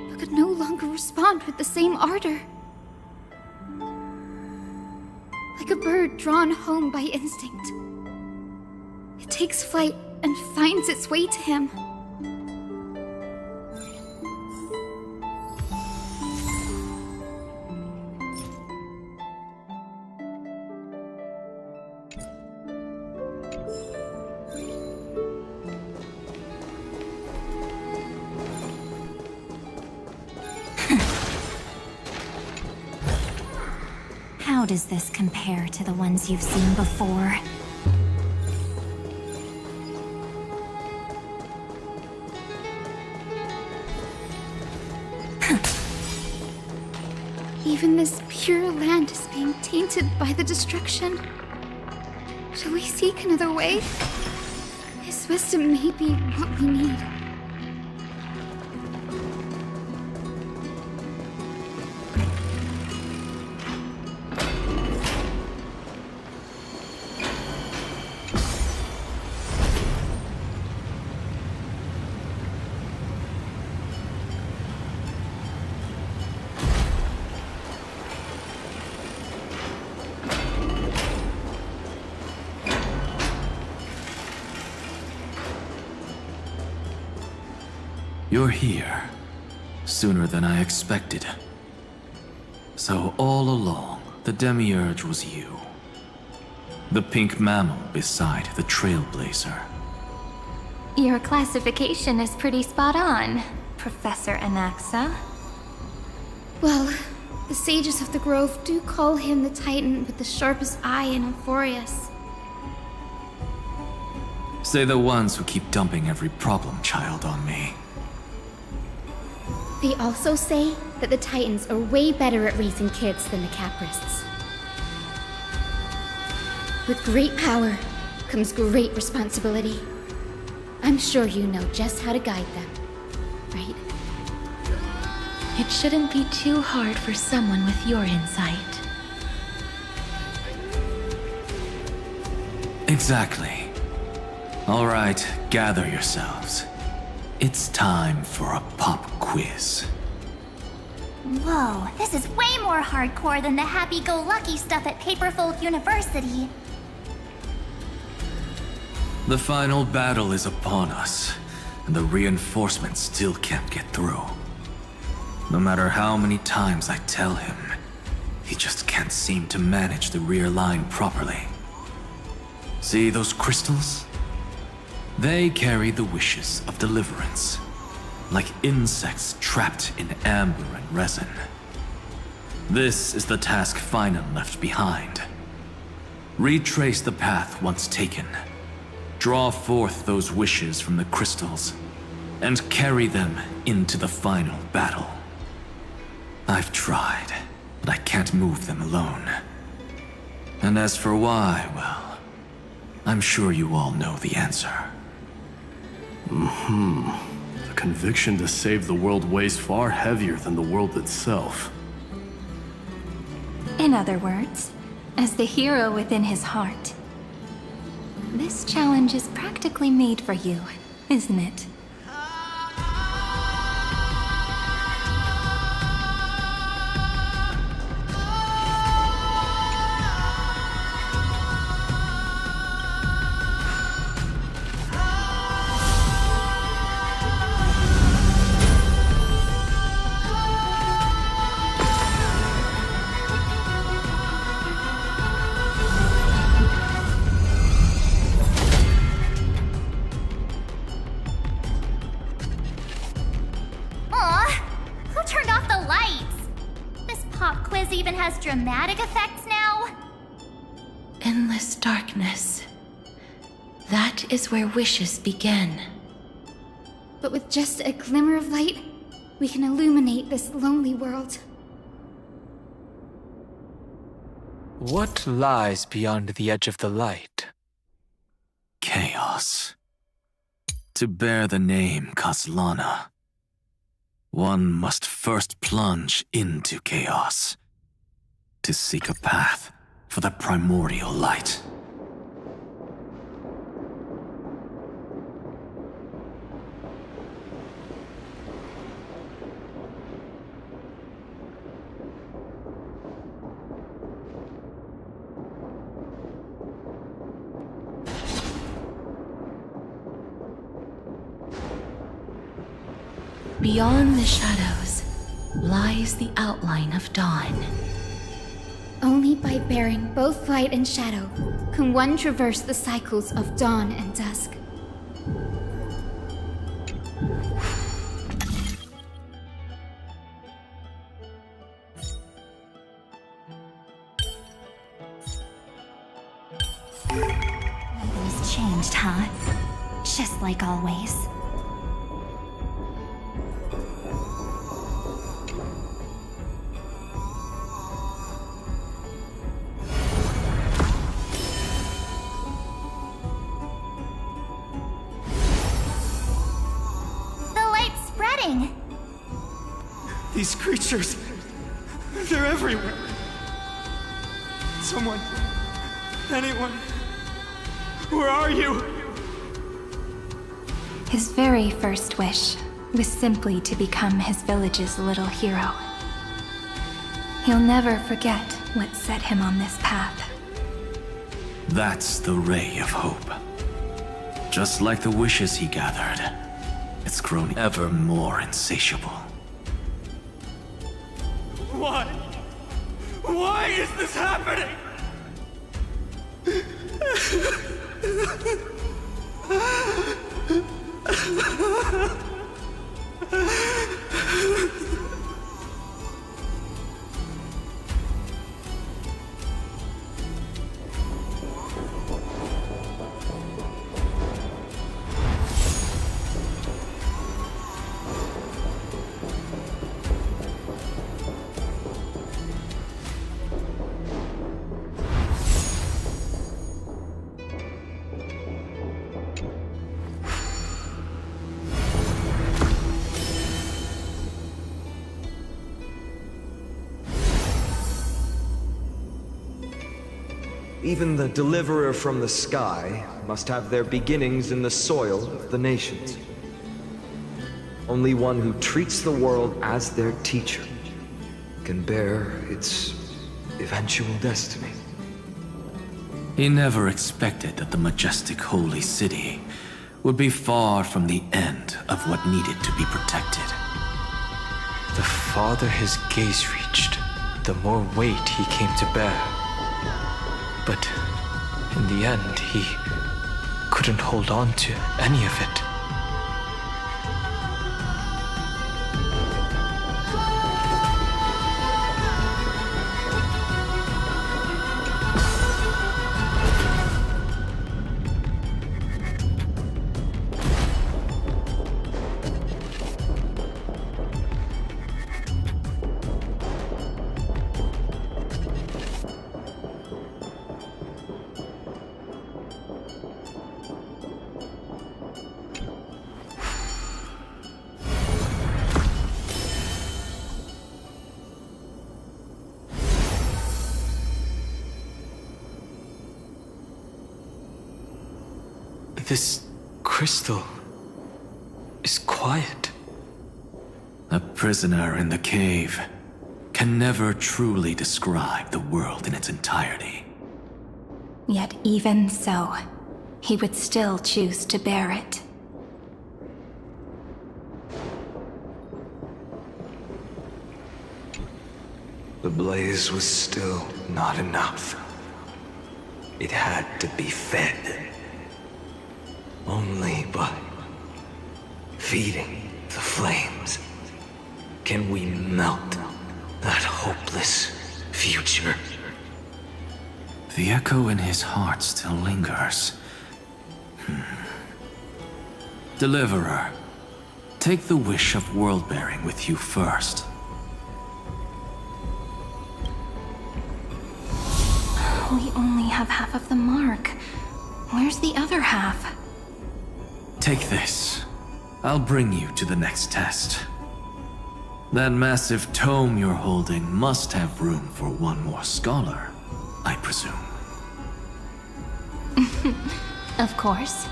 but could no longer respond with the same ardor. Like a bird drawn home by instinct. It takes flight and finds its way to him. How does this compare to the ones you've seen before? Even this pure land is being tainted by the destruction. Shall we seek another way? His wisdom may be what we need. You're here. Sooner than I expected. So all along, the Demiurge was you. The pink mammal beside the Trailblazer. Your classification is pretty spot on, Professor Anaxa. Well, the sages of the Grove do call him the Titan with the sharpest eye in Amphoreus. Say the ones who keep dumping every problem child on me. They also say that the Titans are way better at raising kids than the Caprists. With great power comes great responsibility. I'm sure you know just how to guide them, right? It shouldn't be too hard for someone with your insight. Exactly. All right, gather yourselves. It's time for a pop quiz. Whoa, this is way more hardcore than the happy-go-lucky stuff at Paperfold University. The final battle is upon us, and the reinforcements still can't get through. No matter how many times I tell him, he just can't seem to manage the rear line properly. See those crystals? They carry the wishes of deliverance, like insects trapped in amber and resin. This is the task Finan left behind. Retrace the path once taken. Draw forth those wishes from the crystals, and carry them into the final battle. I've tried, but I can't move them alone. And as for why, well, I'm sure you all know the answer. The conviction to save the world weighs far heavier than the world itself. In other words, as the hero within his heart, this challenge is practically made for you, isn't it? Dramatic effects now? Endless darkness. That is where wishes begin. But with just a glimmer of light, we can illuminate this lonely world. What lies beyond the edge of the light? Chaos. To bear the name Kaslana, one must first plunge into chaos to seek a path for the primordial light. Beyond the shadows lies the outline of dawn. Only by bearing both light and shadow can one traverse the cycles of dawn and dusk. Nothing's changed, huh? Just like always. These creatures, they're everywhere. Someone, anyone, where are you? His very first wish was simply to become his village's little hero. He'll never forget what set him on this path. That's the ray of hope. Just like the wishes he gathered, it's grown ever more insatiable. Why? Why is this happening? Even the deliverer from the sky must have their beginnings in the soil of the nations. Only one who treats the world as their teacher can bear its eventual destiny. He never expected that the majestic holy city would be far from the end of what needed to be protected. The farther his gaze reached, the more weight he came to bear. But in the end, he couldn't hold on to any of it. This crystal is quiet. A prisoner in the cave can never truly describe the world in its entirety. Yet even so, he would still choose to bear it. The blaze was still not enough. It had to be fed. Only by feeding the flames can we melt that hopeless future. The echo in his heart still lingers. Deliverer, take the wish of world-bearing with you first. have half of the mark. Where's the other half? Take this. I'll bring you to the next test. That massive tome you're holding must have room for one more scholar, I presume. Of course.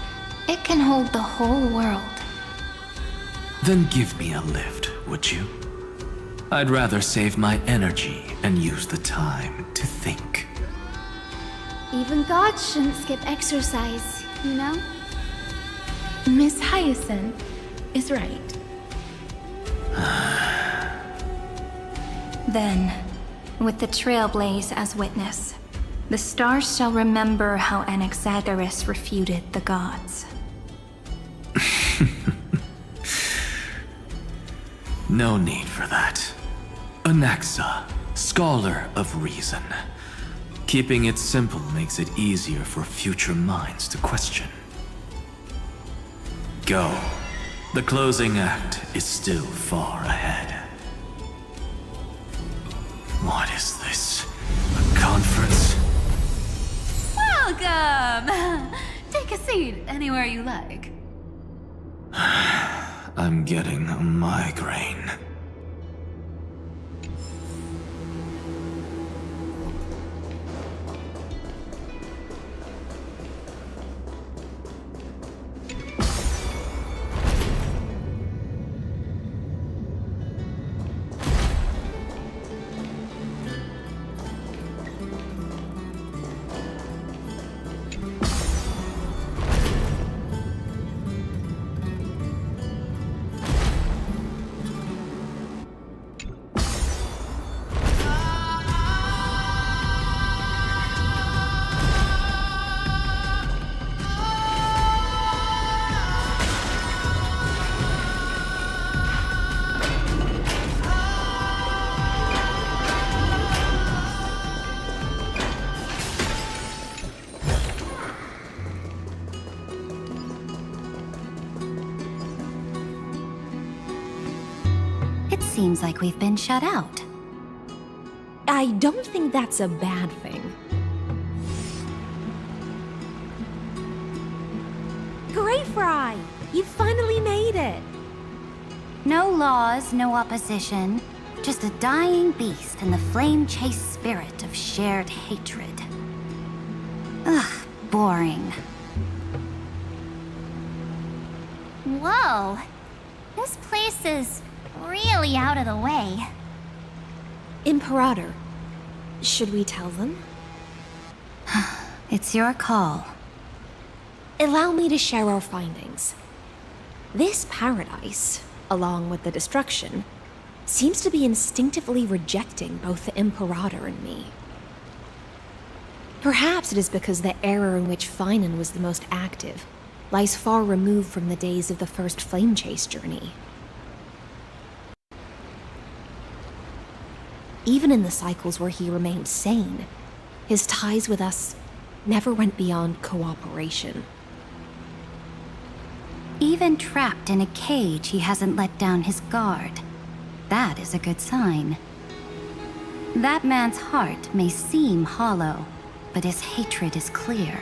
It can hold the whole world. Then give me a lift, would you? I'd rather save my energy and use the time to think. Even gods shouldn't skip exercise, you know? Miss Hyacinth is right. Then, with the Trailblaze as witness, the stars shall remember how Xandar refuted the gods. No need for that. Anaxa, scholar of reason. Keeping it simple makes it easier for future minds to question. Go. The closing act is still far ahead. What is this? A conference? Welcome! Take a seat anywhere you like. I'm getting a migraine. Seems like we've been shut out. I don't think that's a bad thing. Great, Fry! You finally made it! No laws, no opposition. Just a dying beast and the flame-chased spirit of shared hatred. Ugh, boring. Whoa! This place is really out of the way. Imperator, should we tell them? It's your call. Allow me to share our findings. This paradise, along with the destruction, seems to be instinctively rejecting both the Imperator and me. Perhaps it is because the era in which Finan was the most active lies far removed from the days of the first flame chase journey. Even in the cycles where he remained sane, his ties with us never went beyond cooperation. Even trapped in a cage, he hasn't let down his guard. That is a good sign. That man's heart may seem hollow, but his hatred is clear.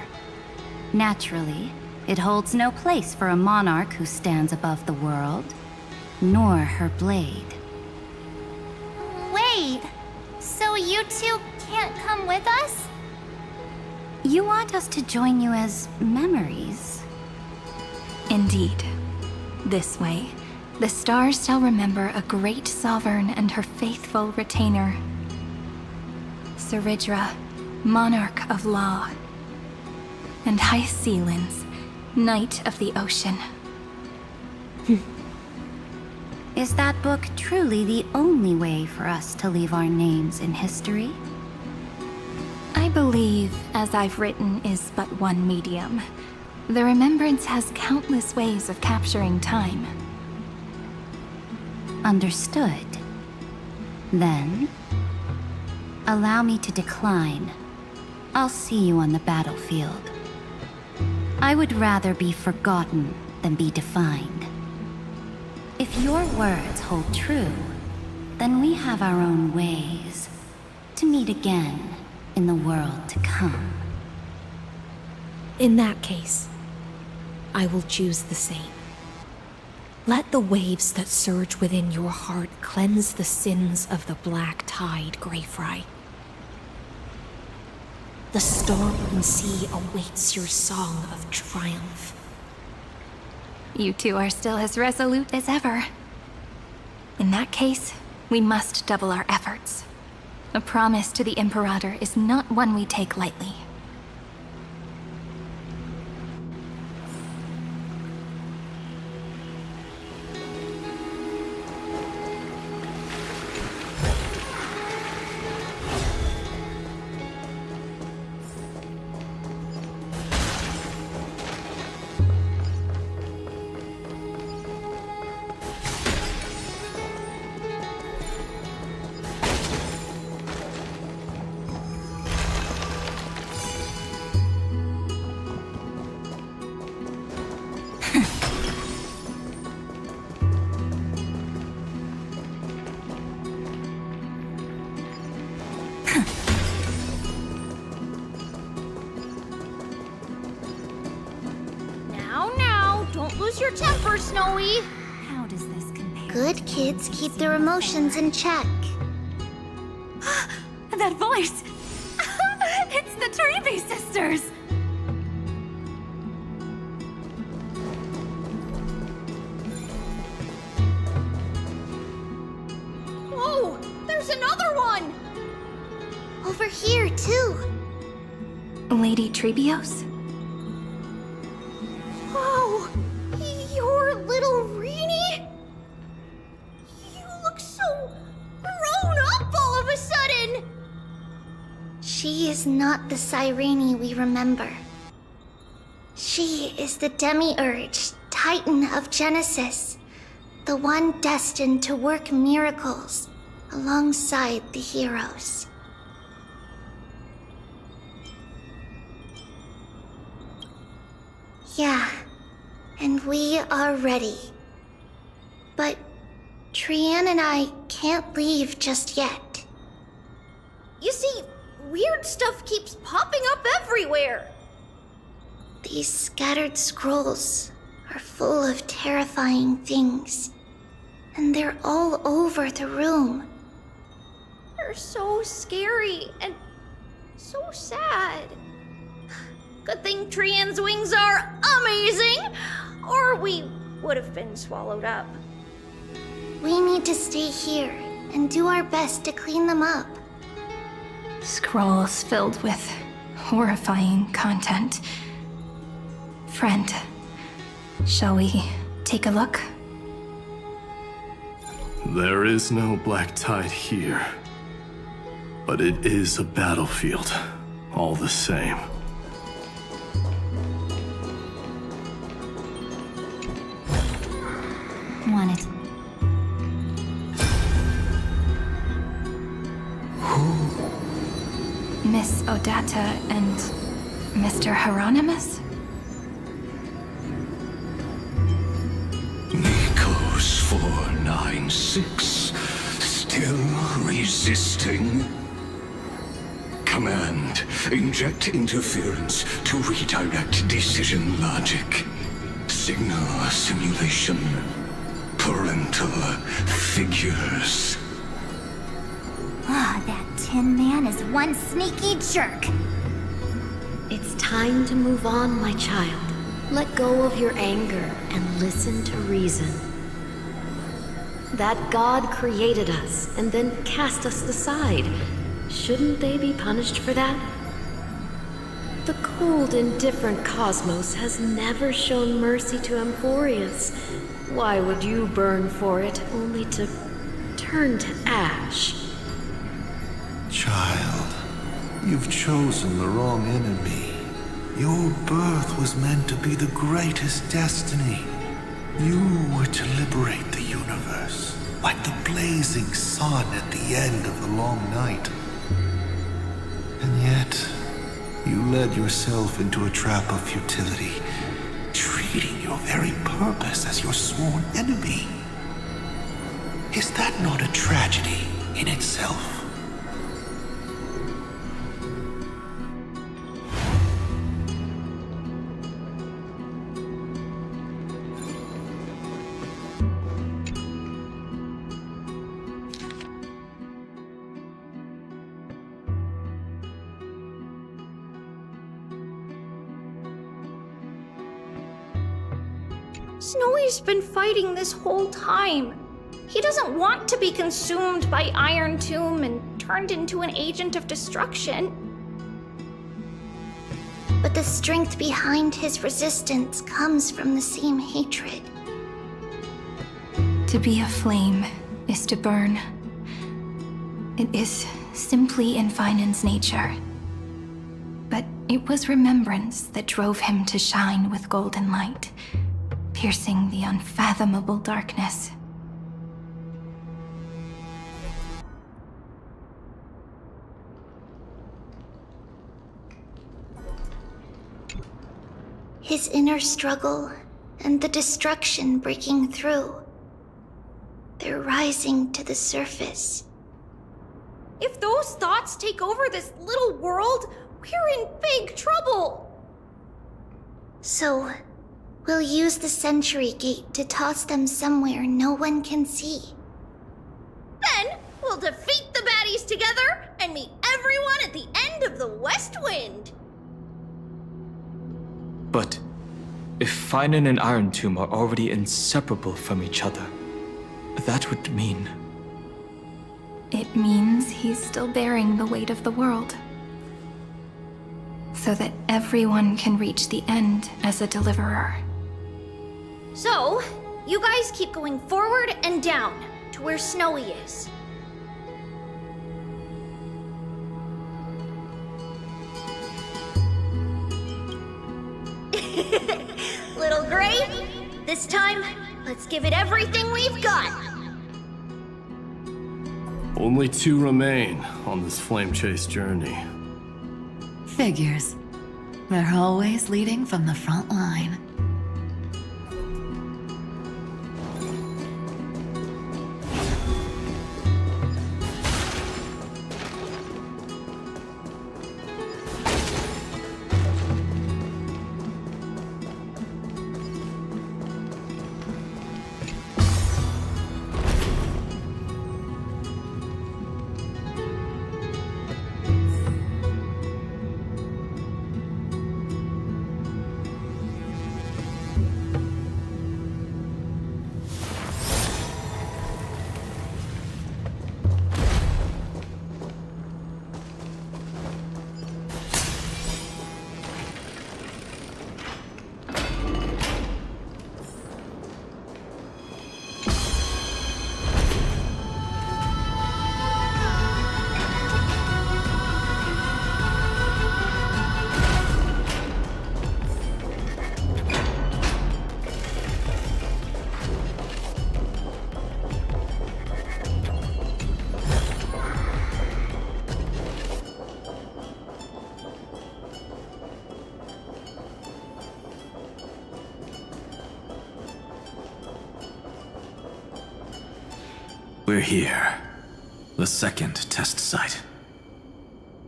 Naturally, it holds no place for a monarch who stands above the world, nor her blade. Wait, so you two can't come with us? You want us to join you as memories? Indeed. This way, the stars shall remember a great sovereign and her faithful retainer. Siridra, monarch of law. And Hyacinth, knight of the ocean. Is that book truly the only way for us to leave our names in history? I believe, as I've written, is but one medium. The remembrance has countless ways of capturing time. Understood. Then, allow me to decline. I'll see you on the battlefield. I would rather be forgotten than be defined. If your words hold true, then we have our own ways to meet again in the world to come. In that case, I will choose the same. Let the waves that surge within your heart cleanse the sins of the Black Tide, Greyfry. The storm sea awaits your song of triumph. You two are still as resolute as ever. In that case, we must double our efforts. A promise to the Imperator is not one we take lightly. Don't lose your temper, Snowy. How does this compare? Good kids keep their emotions in check. That voice! It's the Trailblaze sisters! Whoa! There's another one! Over here, too. Lady Trebios? Whoa! You're little Reenie? You look so grown up all of a sudden! She is not the Sirene we remember. She is the Demiurge, Titan of Genesis, the one destined to work miracles alongside the heroes. Yeah, and we are ready. But Trian and I can't leave just yet. You see, weird stuff keeps popping up everywhere. These scattered scrolls are full of terrifying things, and they're all over the room. They're so scary and so sad. Good thing Trian's wings are amazing, or we would have been swallowed up. We need to stay here and do our best to clean them up. Scrolls filled with horrifying content. Friend, shall we take a look? There is no black tide here, but it is a battlefield, all the same. Want it? Miss Odata and Mr. Hieronymus? Nikos 496, still resisting? Command, inject interference to redirect decision logic. Signal simulation. Parental figures. Ah, that Tin Man is one sneaky jerk. It's time to move on, my child. Let go of your anger and listen to reason. That God created us and then cast us aside. Shouldn't they be punished for that? The cold, indifferent cosmos has never shown mercy to Amphoreus. Why would you burn for it, only to turn to ash? Child, you've chosen the wrong enemy. Your birth was meant to be the greatest destiny. You were to liberate the universe, like the blazing sun at the end of the long night. And yet, you led yourself into a trap of futility, treating your very purpose as your sworn enemy. Is that not a tragedy in itself? Snowy's been fighting this whole time. He doesn't want to be consumed by Iron Tomb and turned into an agent of destruction. But the strength behind his resistance comes from the same hatred. To be a flame is to burn. It is simply in Vinen's nature. But it was remembrance that drove him to shine with golden light, piercing the unfathomable darkness. His inner struggle and the destruction breaking through. They're rising to the surface. If those thoughts take over this little world, we're in big trouble! So, we'll use the Century Gate to toss them somewhere no one can see. Then, we'll defeat the baddies together and meet everyone at the end of the West Wind! But if Vinen and Iron Tomb are already inseparable from each other, that would mean... It means he's still bearing the weight of the world. So that everyone can reach the end as a deliverer. So, you guys keep going forward and down to where Snowy is. Little Gray, this time, let's give it everything we've got. Only 2 remain on this flame chase journey. Figures. They're always leading from the front line. We're here. The second test site.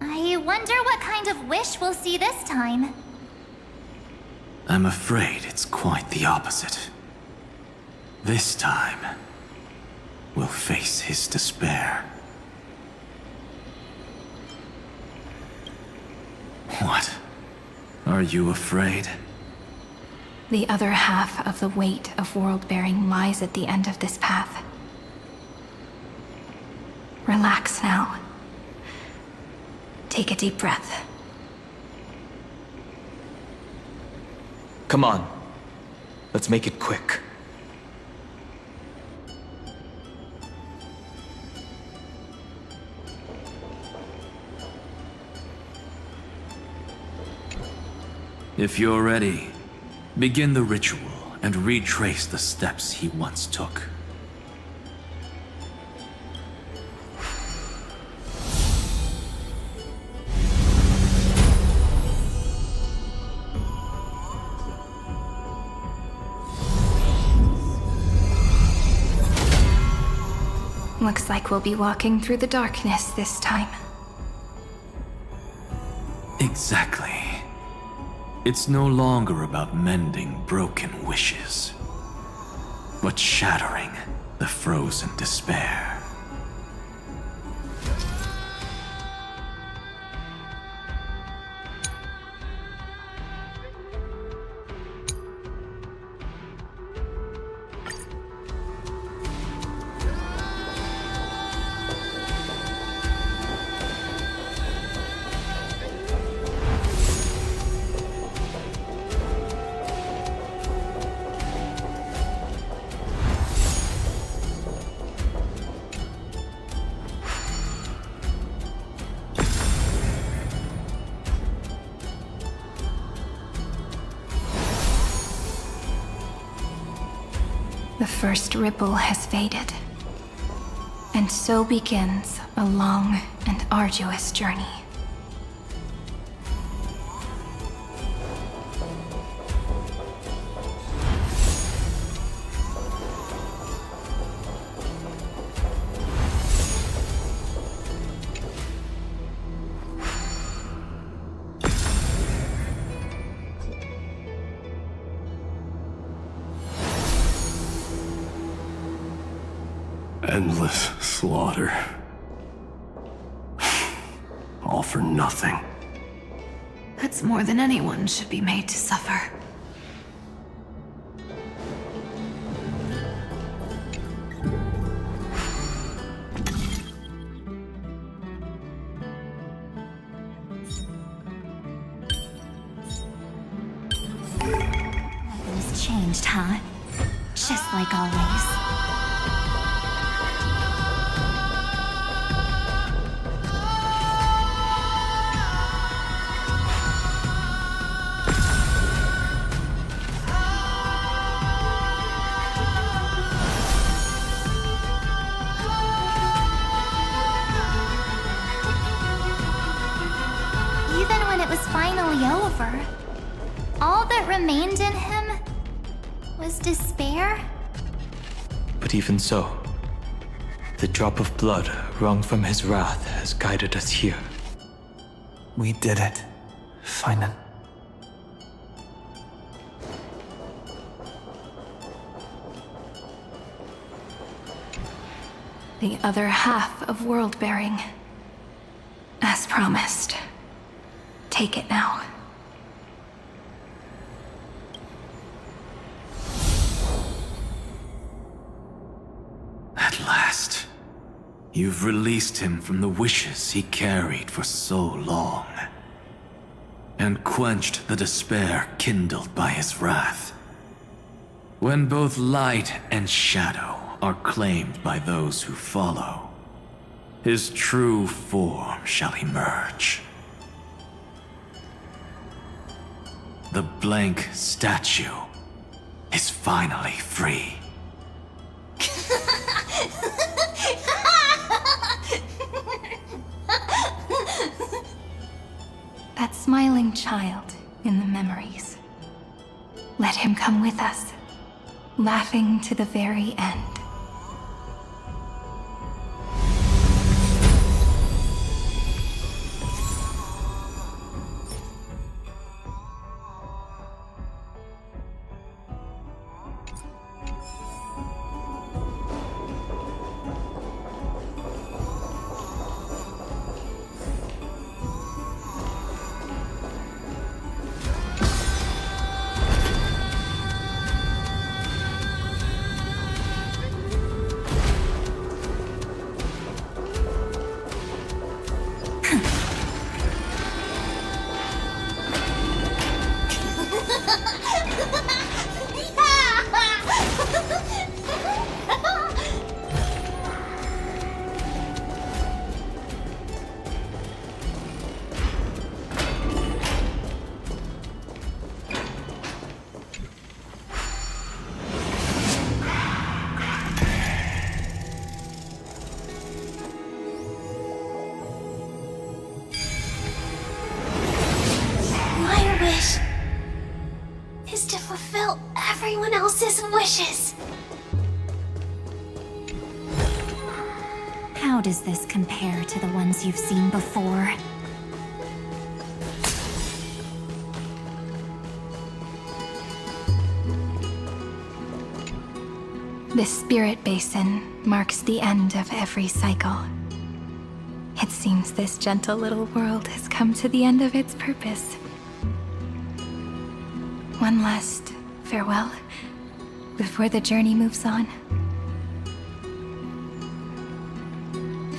I wonder what kind of wish we'll see this time. I'm afraid it's quite the opposite. This time, we'll face his despair. What? Are you afraid? The other half of the weight of world-bearing lies at the end of this path. Relax now. Take a deep breath. Come on. Let's make it quick. If you're ready, begin the ritual and retrace the steps he once took. Looks like we'll be walking through the darkness this time. Exactly. It's no longer about mending broken wishes, but shattering the frozen despair. The first ripple has faded. And so begins a long and arduous journey. Endless slaughter. All for nothing. That's more than anyone should be made to suffer. Nothing's changed, huh? Just like always. Even when it was finally over, all that remained in him was despair. But even so, the drop of blood wrung from his wrath has guided us here. We did it, Finan. The other half of world-bearing. As promised. Take it now. At last, you've released him from the wishes he carried for so long, and quenched the despair kindled by his wrath. When both light and shadow are claimed by those who follow, his true form shall emerge. The blank statue is finally free. That smiling child in the memories. Let him come with us, laughing to the very end. Wishes. How does this compare to the ones you've seen before? This spirit basin marks the end of every cycle. It seems this gentle little world has come to the end of its purpose. One last farewell before the journey moves on.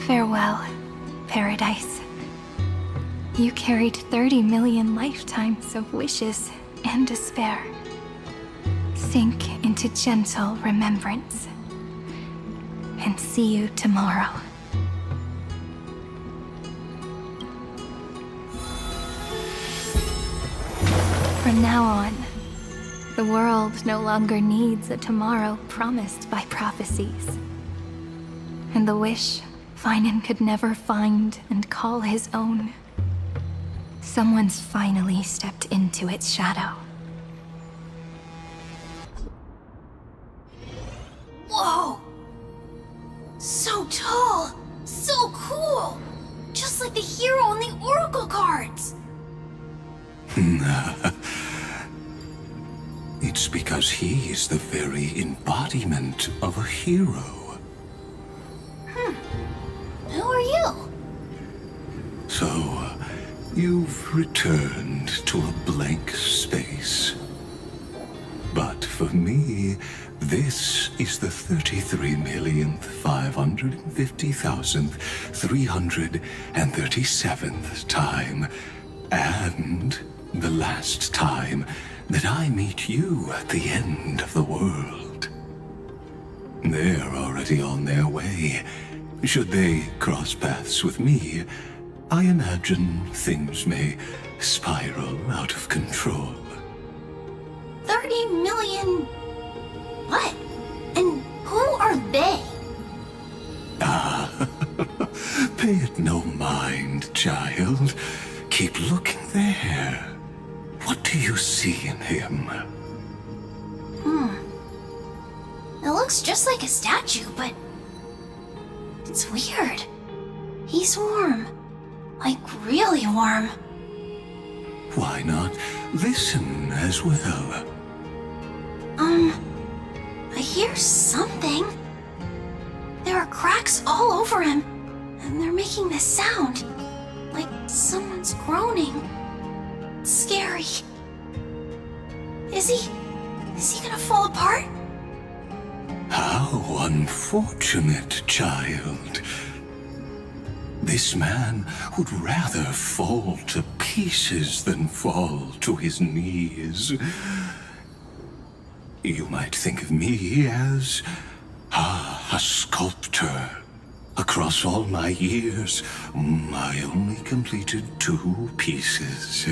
Farewell, paradise. You carried 30 million lifetimes of wishes and despair. Sink into gentle remembrance. And see you tomorrow. From now on, The world no longer needs a tomorrow promised by prophecies. And the wish Finan could never find and call his own. Someone's finally stepped into its shadow. Whoa! So tall! So cool! Just like the hero in the Oracle cards! It's because he is the very embodiment of a hero. Who are you? So, you've returned to a blank space. But for me, this is the 33,550,337th time, and the last time that I meet you at the end of the world. They're already on their way. Should they cross paths with me, I imagine things may spiral out of control. 30 million... What? And who are they? Pay it no mind, child. Keep looking there. What do you see in him? It looks just like a statue, but... it's weird. He's warm. Like, really warm. Why not listen as well? I hear something. There are cracks all over him, and they're making this sound. Like someone's groaning. It's scary. Is he gonna fall apart? How unfortunate, child. This man would rather fall to pieces than fall to his knees. You might think of me as a sculptor. Across all my years, I only completed 2 pieces.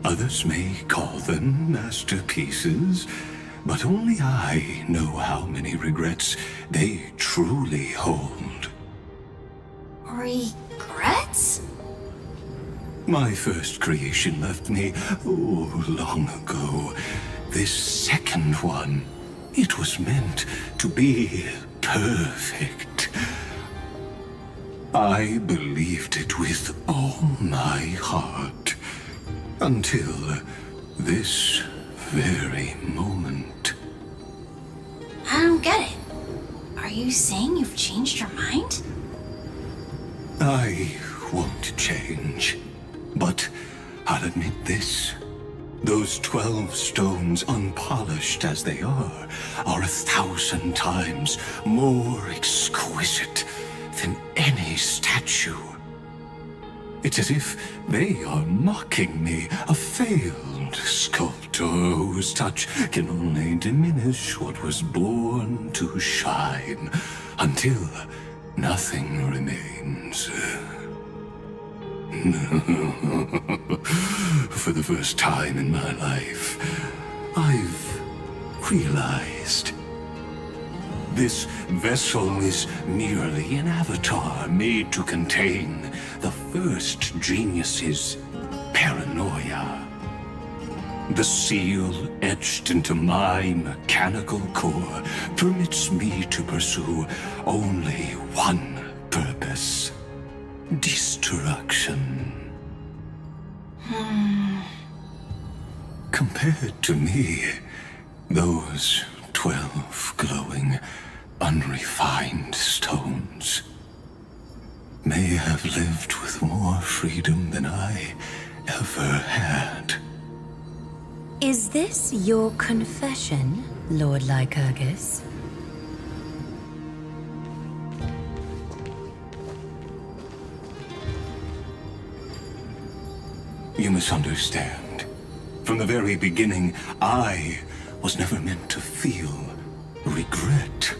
Others may call them masterpieces, but only I know how many regrets they truly hold. Regrets? My first creation left me, long ago. This second one, it was meant to be perfect. I believed it with all my heart. Until this very moment. I don't get it. Are you saying you've changed your mind? I won't change. But I'll admit this. Those 12 stones, unpolished as they are 1,000 times more exquisite than any statue. It's as if they are mocking me, a failed sculptor whose touch can only diminish what was born to shine, until nothing remains. For the first time in my life, I've realized this vessel is merely an avatar made to contain the first genius's paranoia. The seal etched into my mechanical core permits me to pursue only one purpose: destruction. Compared to me, those 12 glowing, unrefined stones may have lived with more freedom than I ever had. Is this your confession, Lord Lycurgus? You misunderstand. From the very beginning, I was never meant to feel regret.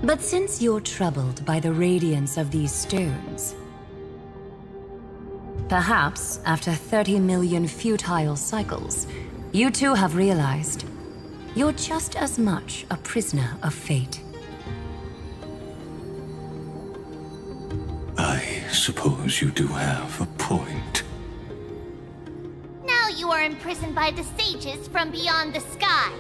But since you're troubled by the radiance of these stones, Perhaps, after 30 million futile cycles, you two have realized you're just as much a prisoner of fate. I suppose you do have a point. Now you are imprisoned by the sages from beyond the sky.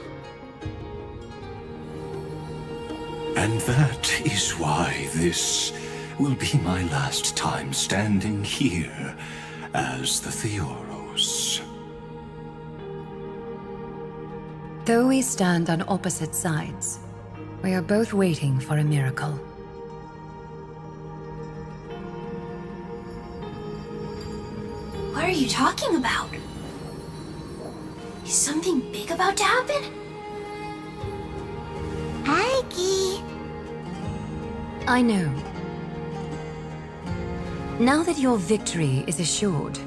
And that is why this will be my last time standing here as the Theoros. Though we stand on opposite sides, we are both waiting for a miracle. What are you talking about? Is something big about to happen? Aggie! I know. Now that your victory is assured,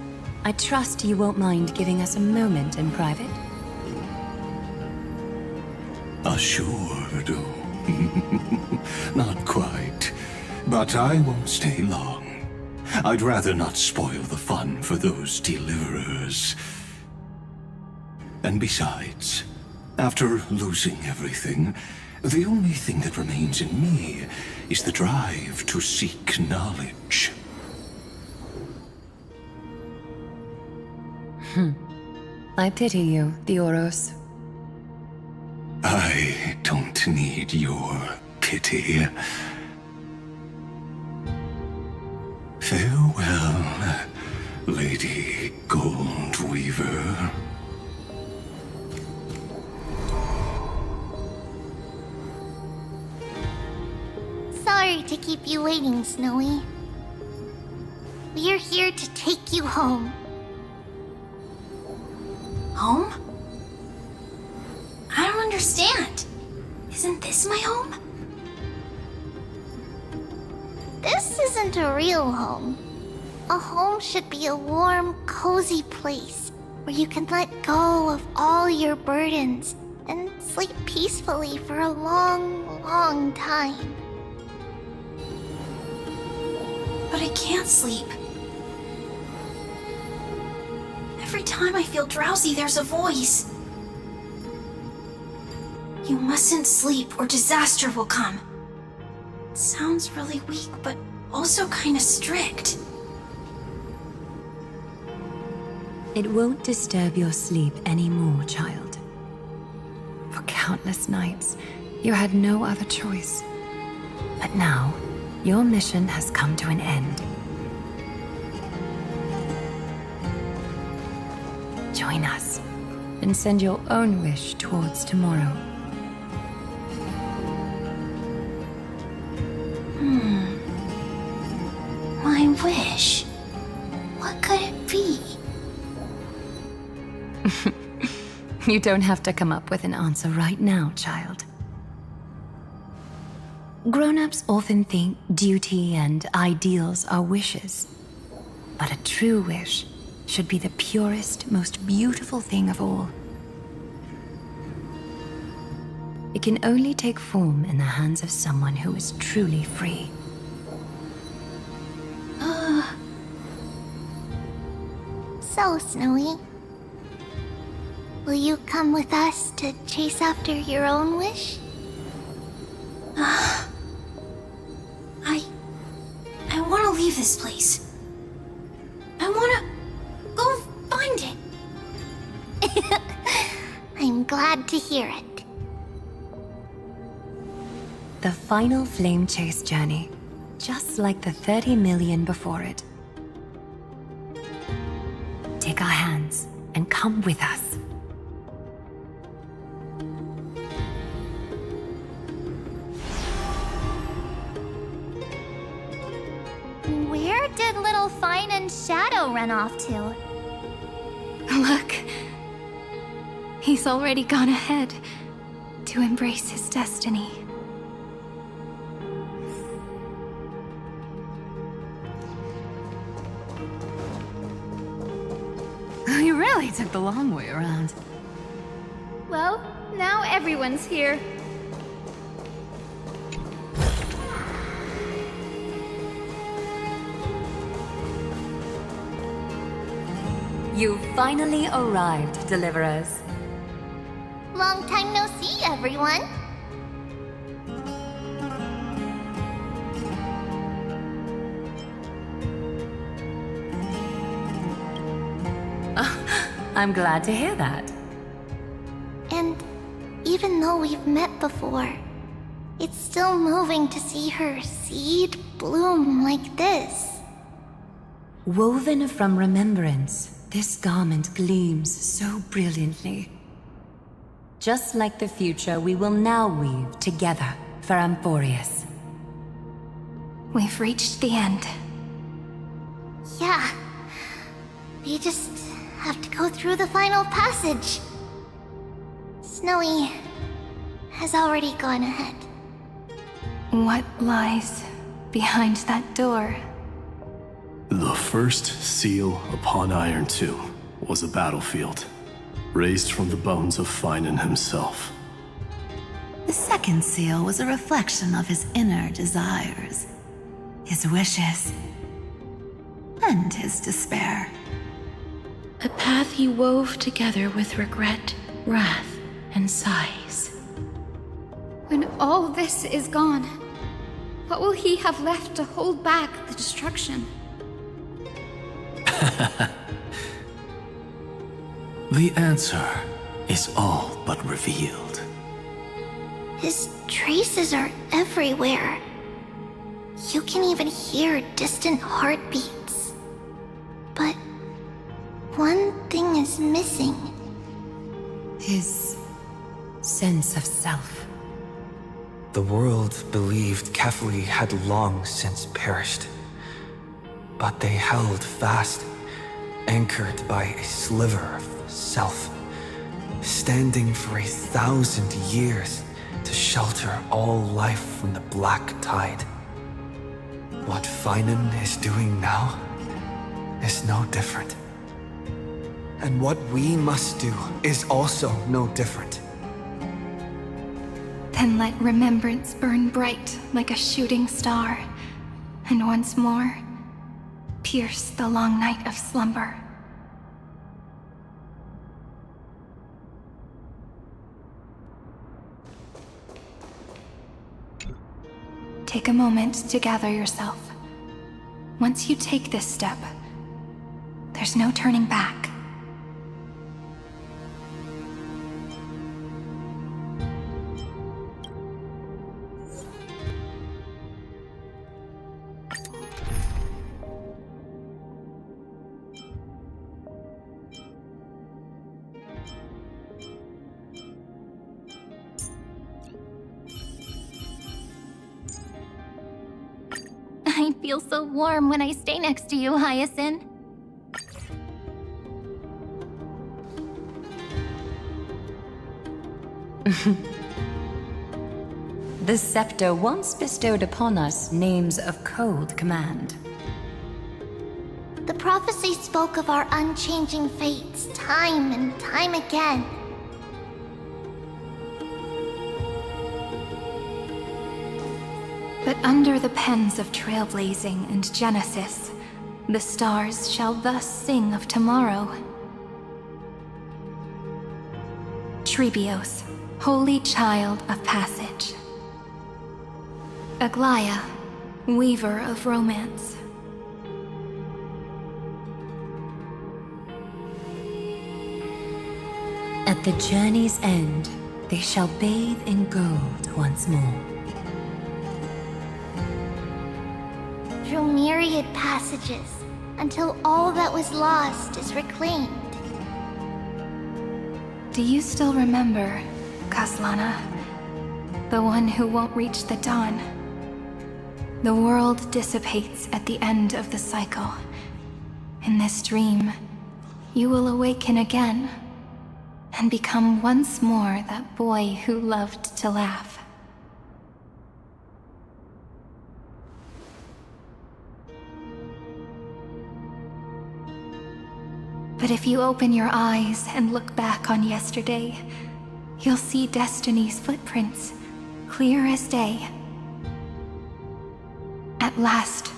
I trust you won't mind giving us a moment in private. Assured? Not quite. But I won't stay long. I'd rather not spoil the fun for those deliverers. And besides, after losing everything, the only thing that remains in me is the drive to seek knowledge. I pity you, Theoros. I don't need your pity. Farewell, Lady Goldweaver. Sorry to keep you waiting, Snowy. We're here to take you home. Home? I don't understand. Isn't this my home? This isn't a real home. A home should be a warm, cozy place where you can let go of all your burdens and sleep peacefully for a long, long time. But I can't sleep. Every time I feel drowsy, there's a voice. You mustn't sleep or disaster will come. It sounds really weak, but also kind of strict. It won't disturb your sleep anymore, child. For countless nights, you had no other choice. But now, your mission has come to an end. Join us, and send your own wish towards tomorrow. My wish? What could it be? You don't have to come up with an answer right now, child. Grown-ups often think duty and ideals are wishes. But a true wish should be the purest, most beautiful thing of all. It can only take form in the hands of someone who is truly free. So, Snowy, will you come with us to chase after your own wish? I want to leave this place. I want to go find it. I'm glad to hear it. The final flame chase journey, just like the 30 million before it. Take our hands and come with us. Where did little Fine and Shadow run off to? Look. He's already gone ahead to embrace his destiny. You really took the long way around. Well, now everyone's here. You finally arrived, Deliverers. Long time no see, everyone. I'm glad to hear that. And even though we've met before, it's still moving to see her seed bloom like this. Woven from remembrance, this garment gleams so brilliantly. Just like the future, we will now weave together for Amphoreus. We've reached the end. Yeah. We just have to go through the final passage. Snowy has already gone ahead. What lies behind that door? The first seal upon Iron 2 was a battlefield, raised from the bones of Finan himself. The second seal was a reflection of his inner desires, his wishes, and his despair. A path he wove together with regret, wrath, and sighs. When all this is gone, what will he have left to hold back the destruction? The answer is all but revealed. His traces are everywhere. You can even hear distant heartbeats. But one thing is missing. His sense of self. The world believed Kefli had long since perished. But they held fast, anchored by a sliver of self, standing for 1,000 years to shelter all life from the black tide. What Finan is doing now is no different. And what we must do is also no different. Then let remembrance burn bright like a shooting star, and once more, pierce the long night of slumber. Take a moment to gather yourself. Once you take this step, there's no turning back. I feel so warm when I stay next to you, Hyacinth. The scepter once bestowed upon us names of cold command. The prophecy spoke of our unchanging fates time and time again. But under the pens of Trailblazing and Genesis, the stars shall thus sing of tomorrow. Trebios, holy child of passage. Aglaia, weaver of romance. At the journey's end, they shall bathe in gold once more. Through myriad passages, until all that was lost is reclaimed. Do you still remember, Kaslana? The one who won't reach the dawn. The world dissipates at the end of the cycle. In this dream, you will awaken again, and become once more that boy who loved to laugh. But if you open your eyes and look back on yesterday, you'll see Destiny's footprints, clear as day. At last,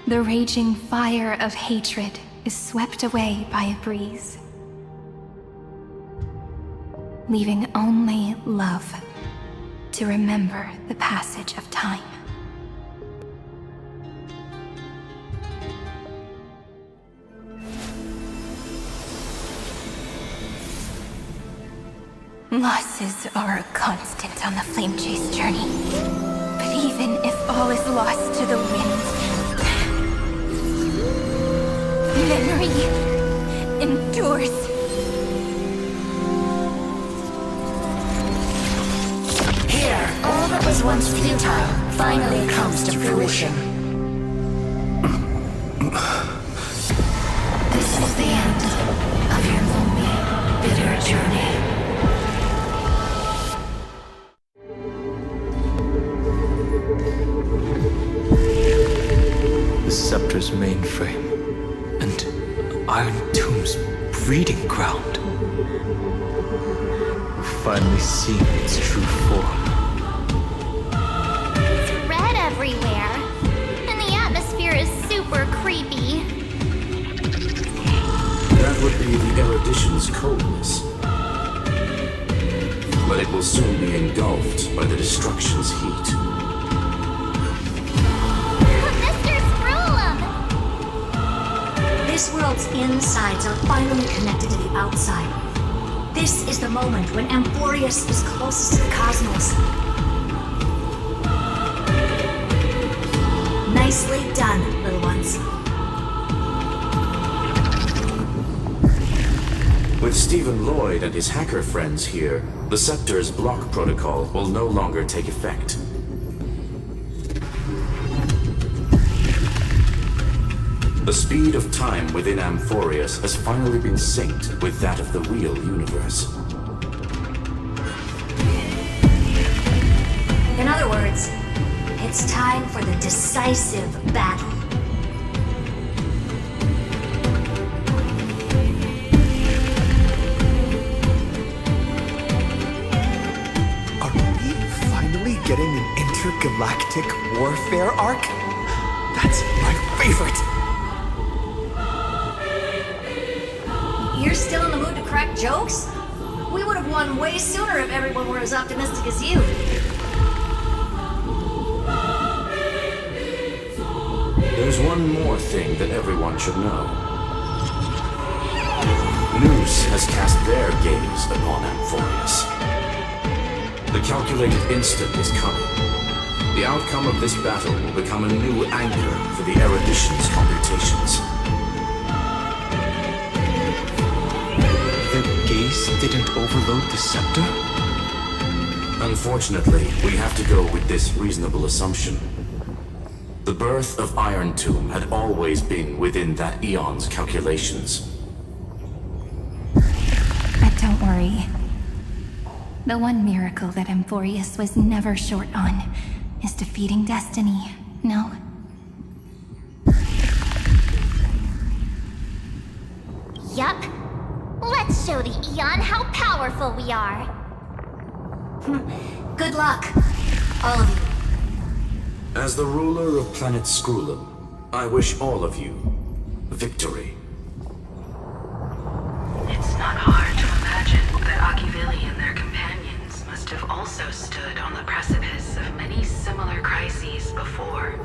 the raging fire of hatred is swept away by a breeze, leaving only love to remember the passage of time. Losses are a constant on the Flame Chase journey. But even if all is lost to the wind, memory endures. Here, all that was once futile finally comes to fruition. This is the end of your lonely, bitter journey. The Scepter's mainframe, and Iron Tomb's breeding ground. We've finally seen its true form. It's red everywhere, and the atmosphere is super creepy. That would be the erudition's coldness. But it will soon be engulfed by the destruction's heat. This world's insides are finally connected to the outside. This is the moment when Amphoreus is closest to the cosmos. Nicely done, little ones. With Stephen Lloyd and his hacker friends here, the Scepter's block protocol will no longer take effect. The speed of time within Amphoreus has finally been synced with that of the real universe. In other words, it's time for the decisive battle. Are we finally getting an intergalactic warfare arc? That's my favorite! You're still in the mood to crack jokes? We would have won way sooner if everyone were as optimistic as you. There's one more thing that everyone should know. Noose has cast their gaze upon Amphoreus. The calculated instant is coming. The outcome of this battle will become a new anchor for the erudition's computations. Gaze didn't overload the Scepter? Unfortunately, we have to go with this reasonable assumption. The birth of Iron Tomb had always been within that eon's calculations. But don't worry. The one miracle that Amphoreus was never short on is defeating destiny, no? Yup. Let's show the Eon how powerful we are. Good luck, all of you. As the ruler of planet Skrulum, I wish all of you victory. It's not hard to imagine that Akivili and their companions must have also stood on the precipice of many similar crises before.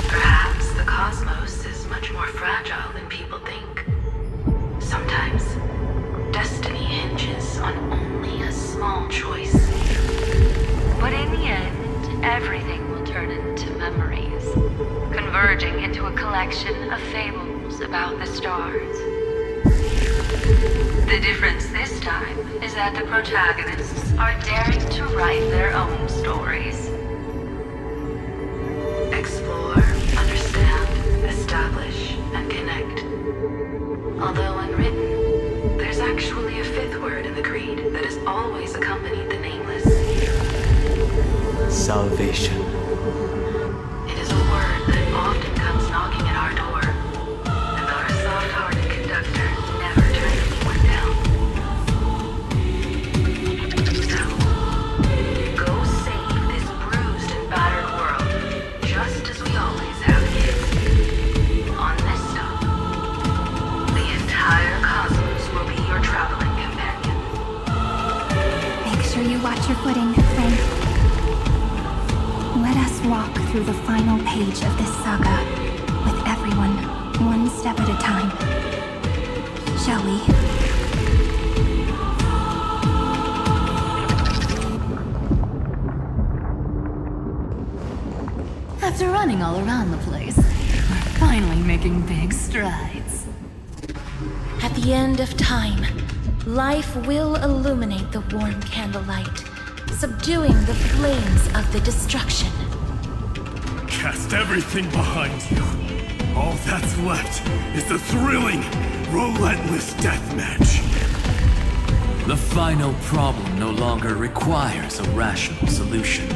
Perhaps the cosmos is much more fragile than people think. Sometimes, destiny hinges on only a small choice. But in the end, everything will turn into memories, converging into a collection of fables about the stars. The difference this time is that the protagonists are daring to write their own stories. Explore, understand, establish, and connect. Although unwritten, there's actually a fifth word in the creed that has always accompanied the Nameless. Salvation. It is a word that often comes knocking at our door, and our soft-hearted conductor never turns anyone down. So, go save this bruised and battered world, just as we always have been. your footing, friend. Let us walk through the final page of this saga, with everyone, one step at a time. Shall we? After running all around the place, we're finally making big strides. At the end of time, life will illuminate the warm candlelight, subduing the flames of the destruction. Cast everything behind you. All that's left is the thrilling, relentless deathmatch. The final problem no longer requires a rational solution.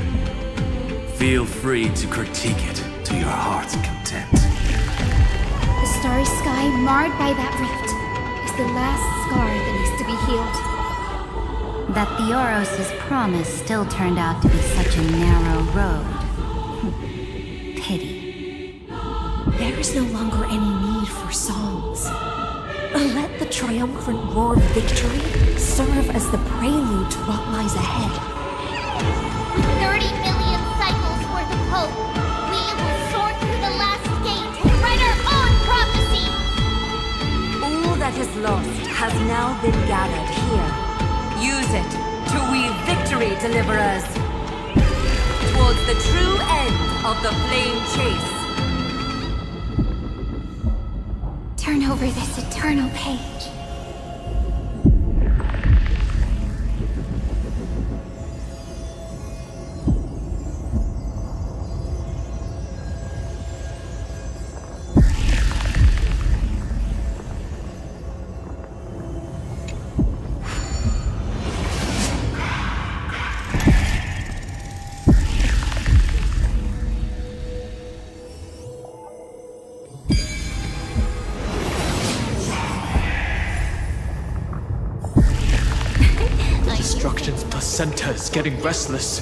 Feel free to critique it to your heart's content. The starry sky marred by that rift is the last scar that needs to be healed. That Theoros' promise still turned out to be such a narrow road. Pity. There is no longer any need for songs. Let the triumphant roar of victory serve as the prelude to what lies ahead. With 30 million cycles worth of hope, we will soar through the last gate and write our own prophecy! All that is lost has now been gathered here. Use it to weave victory, deliverers, towards the true end of the flame chase. Turn over this eternal page. Destruction's placenta is getting restless.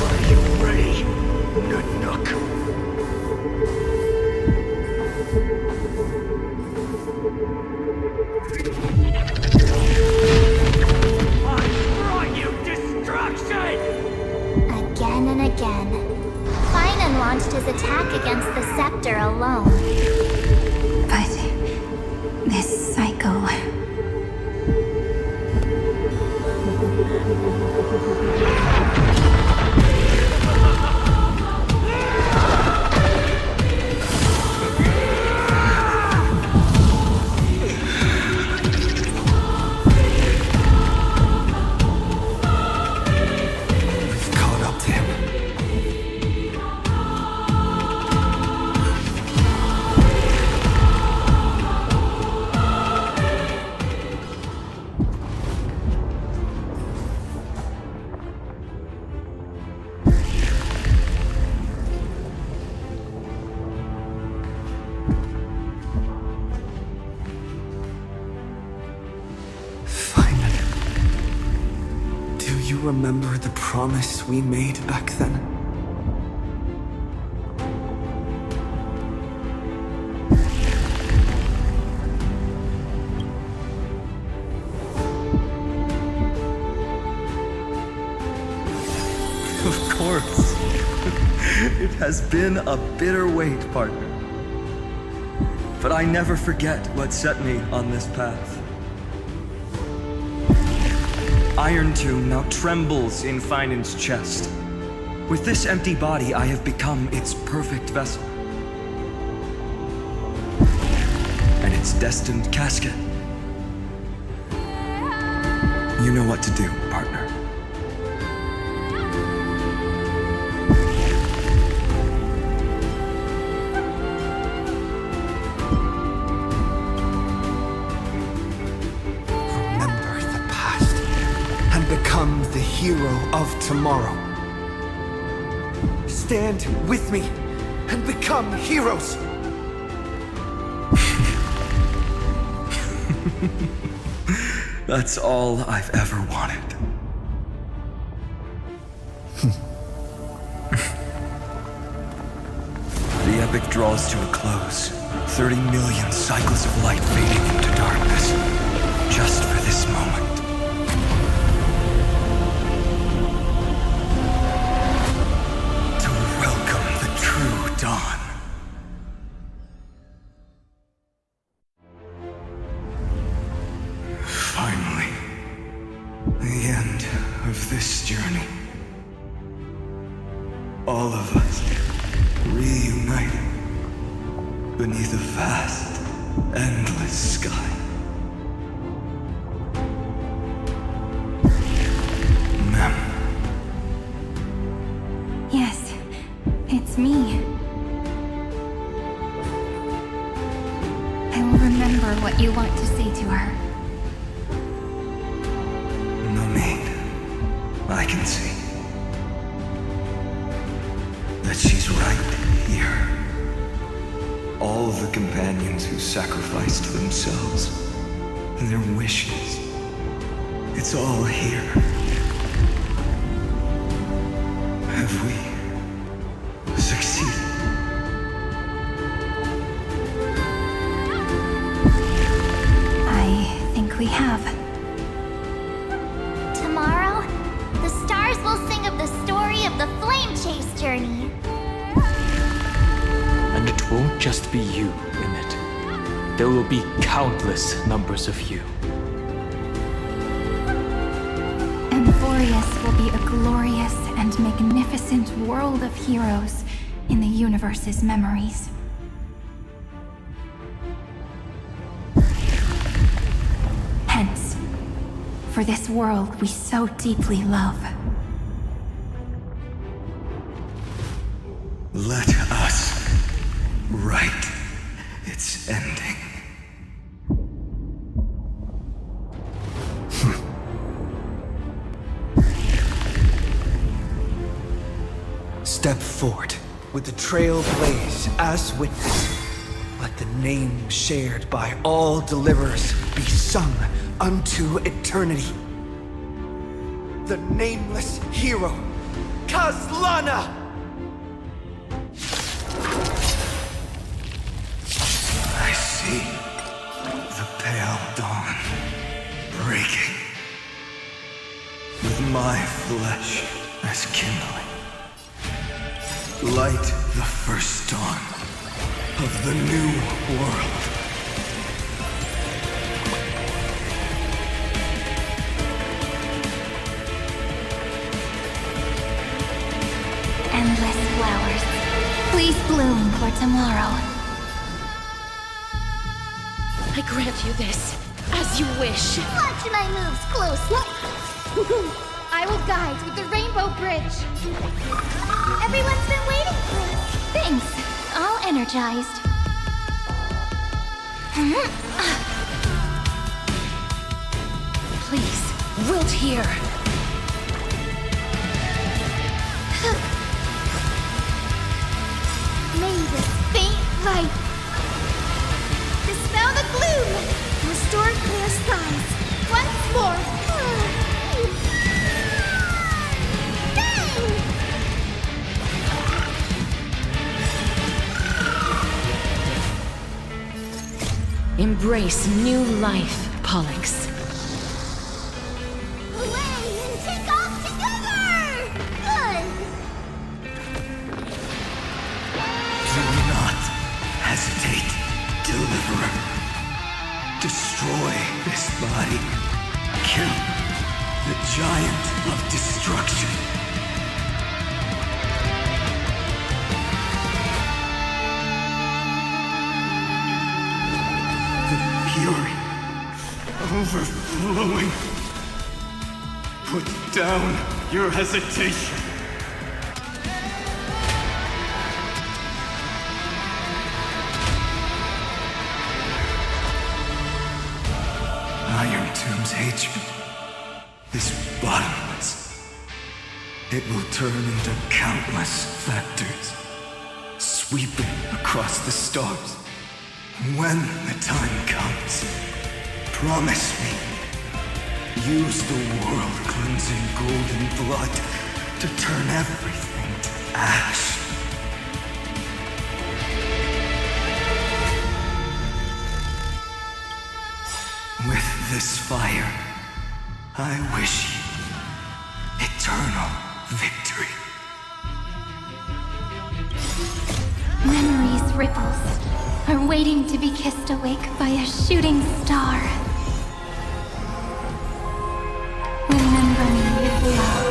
Are you ready, Nook? Again and again. Finan launched his attack against the scepter alone. But this cycle... Do you remember the promise we made back then? Of course. It has been a bitter wait, partner. But I never forget what set me on this path. Iron Tomb now trembles in Finan's chest. With this empty body, I have become its perfect vessel. And its destined casket. You know what to do, partner. Become the hero of tomorrow. Stand with me and become heroes. That's all I've ever wanted. epic draws to a close. 30 million cycles of light fading into darkness. Just for this moment. To welcome the true dawn. Finally. The end of this journey. All of us reunited beneath a vast, endless sky. Mem. Yes, it's me. I will remember what you want to say to her. No need. I can see that she's right here. All the companions who sacrificed themselves, their wishes, it's all here. Have we succeeded? I think we have. Tomorrow, the stars will sing of the story of the Flame Chase journey. And it won't just be you in it. There will be countless numbers of you. Amphoreus will be a glorious and magnificent world of heroes in the universe's memories. Hence, for this world we so deeply love. Let us write its ending. Step forward with the Trailblaze as witness. Let the name shared by all deliverers be sung unto eternity. The nameless hero, Kazlana! I see the pale dawn breaking, with my flesh as kindling. Light the first dawn of the new world. Endless flowers, please bloom for tomorrow. I grant you this, as you wish. Watch my moves closely. I will guide with the Rainbow Bridge. Everyone's been waiting for us. Thanks, all energized. Please, wilt here. May this faint light dispel the gloom. Restore clear skies once more. Embrace new life, Pollux. Away and take off together! Good! Do not hesitate, Deliverer. Destroy this body. Kill the giant of destruction. Fury, overflowing. Put down your hesitation. Iron Tomb's hatred is bottomless. It will turn into countless factors, sweeping across the stars. When the time comes, promise me, use the world-cleansing golden blood to turn everything to ash. this fire, I wish you eternal victory. Memories' ripples are waiting to be kissed awake by a shooting star. Remember me with love.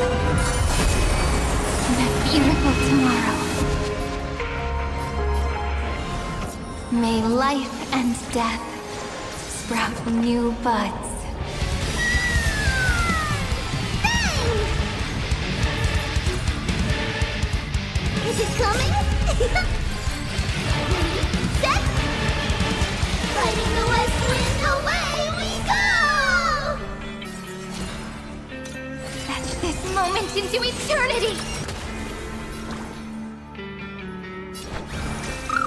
That beautiful tomorrow. May life and death sprout new buds. Is it coming? Set! Fighting the west wind, away we go! Fetch this moment into eternity!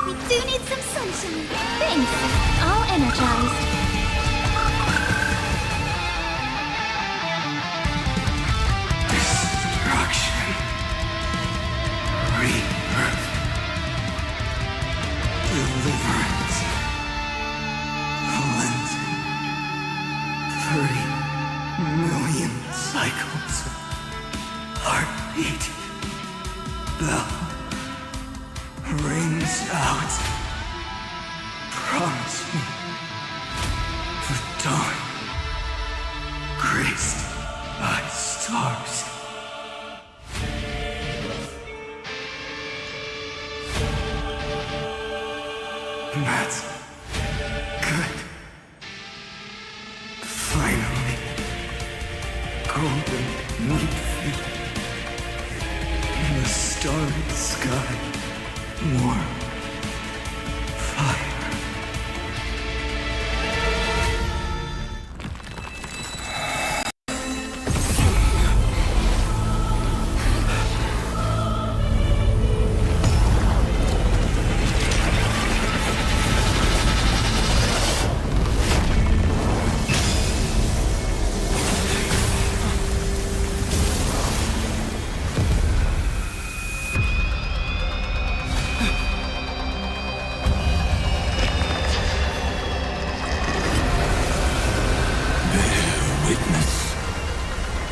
We do need some sunshine. Thanks. All energized. Destruction. Rebirth. Deliverance. Cleansing. 30 million cycles. Heartbeat. Bell. Rings out. Promise me. The dawn. Graced by stars. That's good. Finally. Golden wheat feet. In the starry sky. Warm. Fire.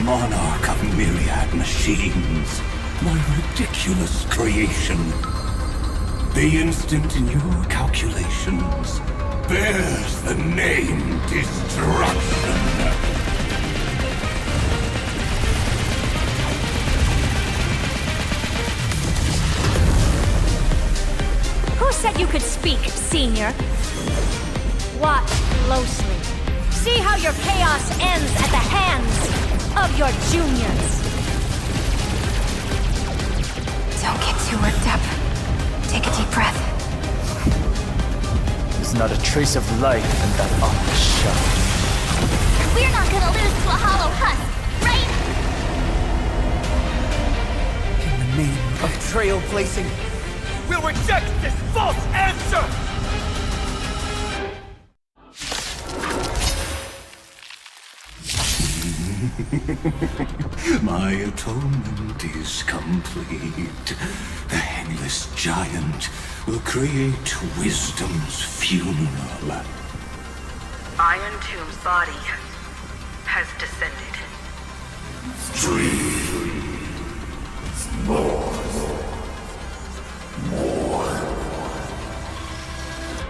Monarch of myriad machines, my ridiculous creation. The instant in your calculations bears the name Destruction. Who said you could speak, Senior? Watch closely. See how your chaos ends at the hands of your juniors. Don't get too worked up. Take a deep breath. There's not a trace of life in that ominous shell. We're not gonna lose to a hollow husk, right? In the name of trailblazing, We'll reject this false answer! My atonement is complete. The Nameless giant will create wisdom's funeral. Iron Tomb's body has descended.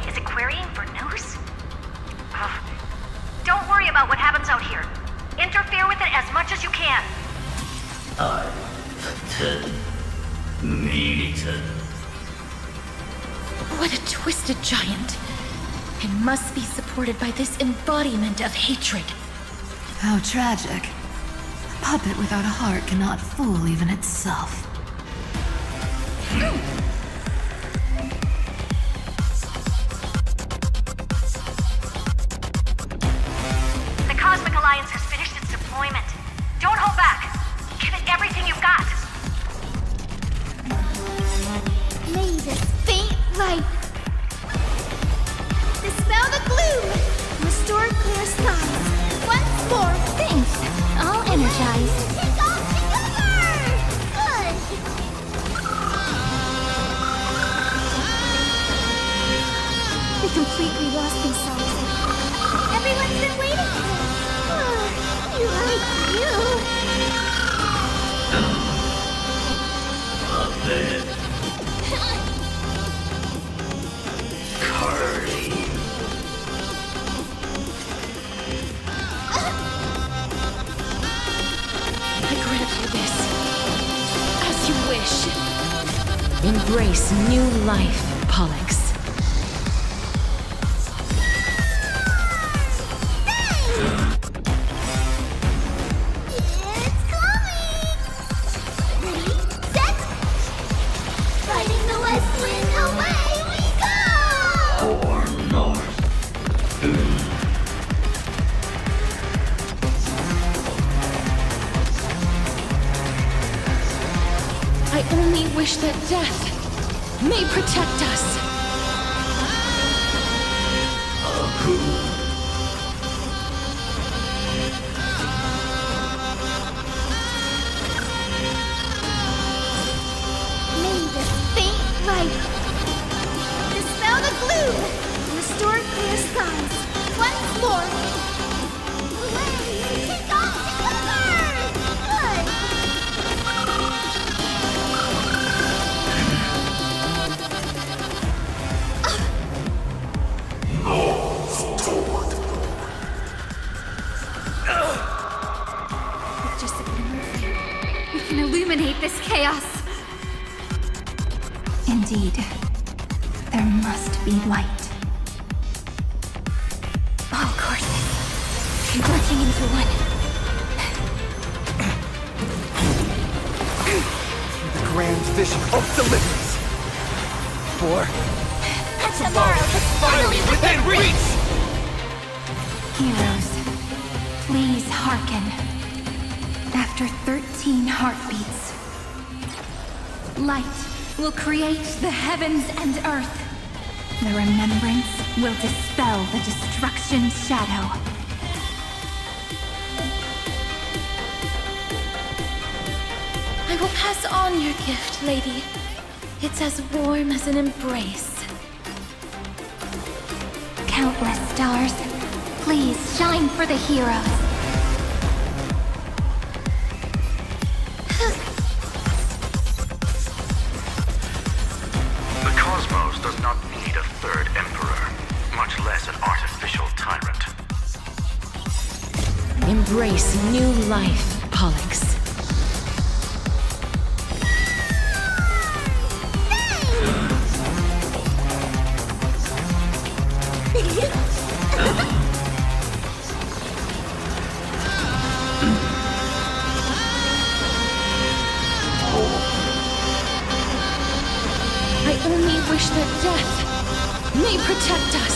Is it querying for news? Don't worry about what happens out here. Interfere with it as much as you can. What a twisted giant. It must be supported by this embodiment of hatred. How tragic. A puppet without a heart cannot fool even itself. The Cosmic Alliance has finished its deployment. Don't hold back. Give it everything you've got. May this faint light dispel the gloom, restore clear skies. Once more, thanks. All energized. Take off together! Good! We completely lost themselves. Everyone's been waiting for this. like you. Puppet. Carly. I grant you this. As you wish. Embrace new life, Pollux. It's coming! Ready, set! Fighting the west wind, away we go! Or north. I only wish that death may protect us. May the faint light dispel the gloom, restore clear skies. Once more. Away, take off together! Good! With just a glimmer of light, we can illuminate this chaos. Indeed, there must be light. All courses converging into one. The grand vision of deliverance. For Tomorrow is finally within reach! Heroes, please hearken. After 13 heartbeats, light will create the heavens and earth. The remembrance will dispel the destruction shadow. I will pass on your gift, lady. It's as warm as an embrace. Countless stars, please shine for the heroes. The cosmos does not need a third emperor, much less an artificial tyrant. Embrace new life, Pollux. I only wish that death may protect us.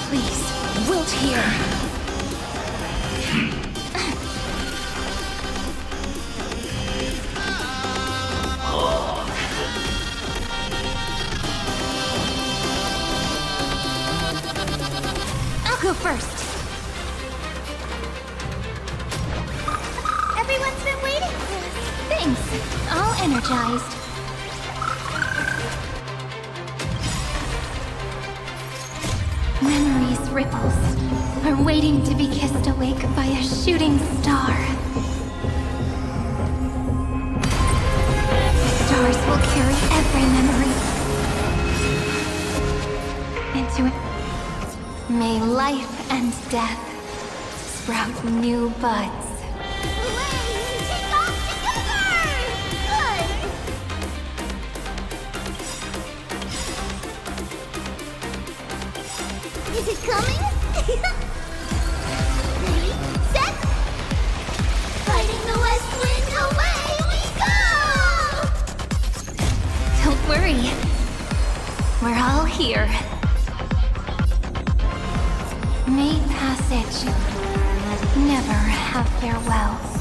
Please, wilt here. I'll go first. Everyone's been waiting for us. Thanks, all energized. Memories' ripples are waiting to be kissed awake by a shooting star. The stars will carry every memory into it. May life and death sprout new buds. Take off together! Good! Is it coming? Ready, set! Fighting the west wind, away we go! Don't worry, we're all here. May passage never have farewells.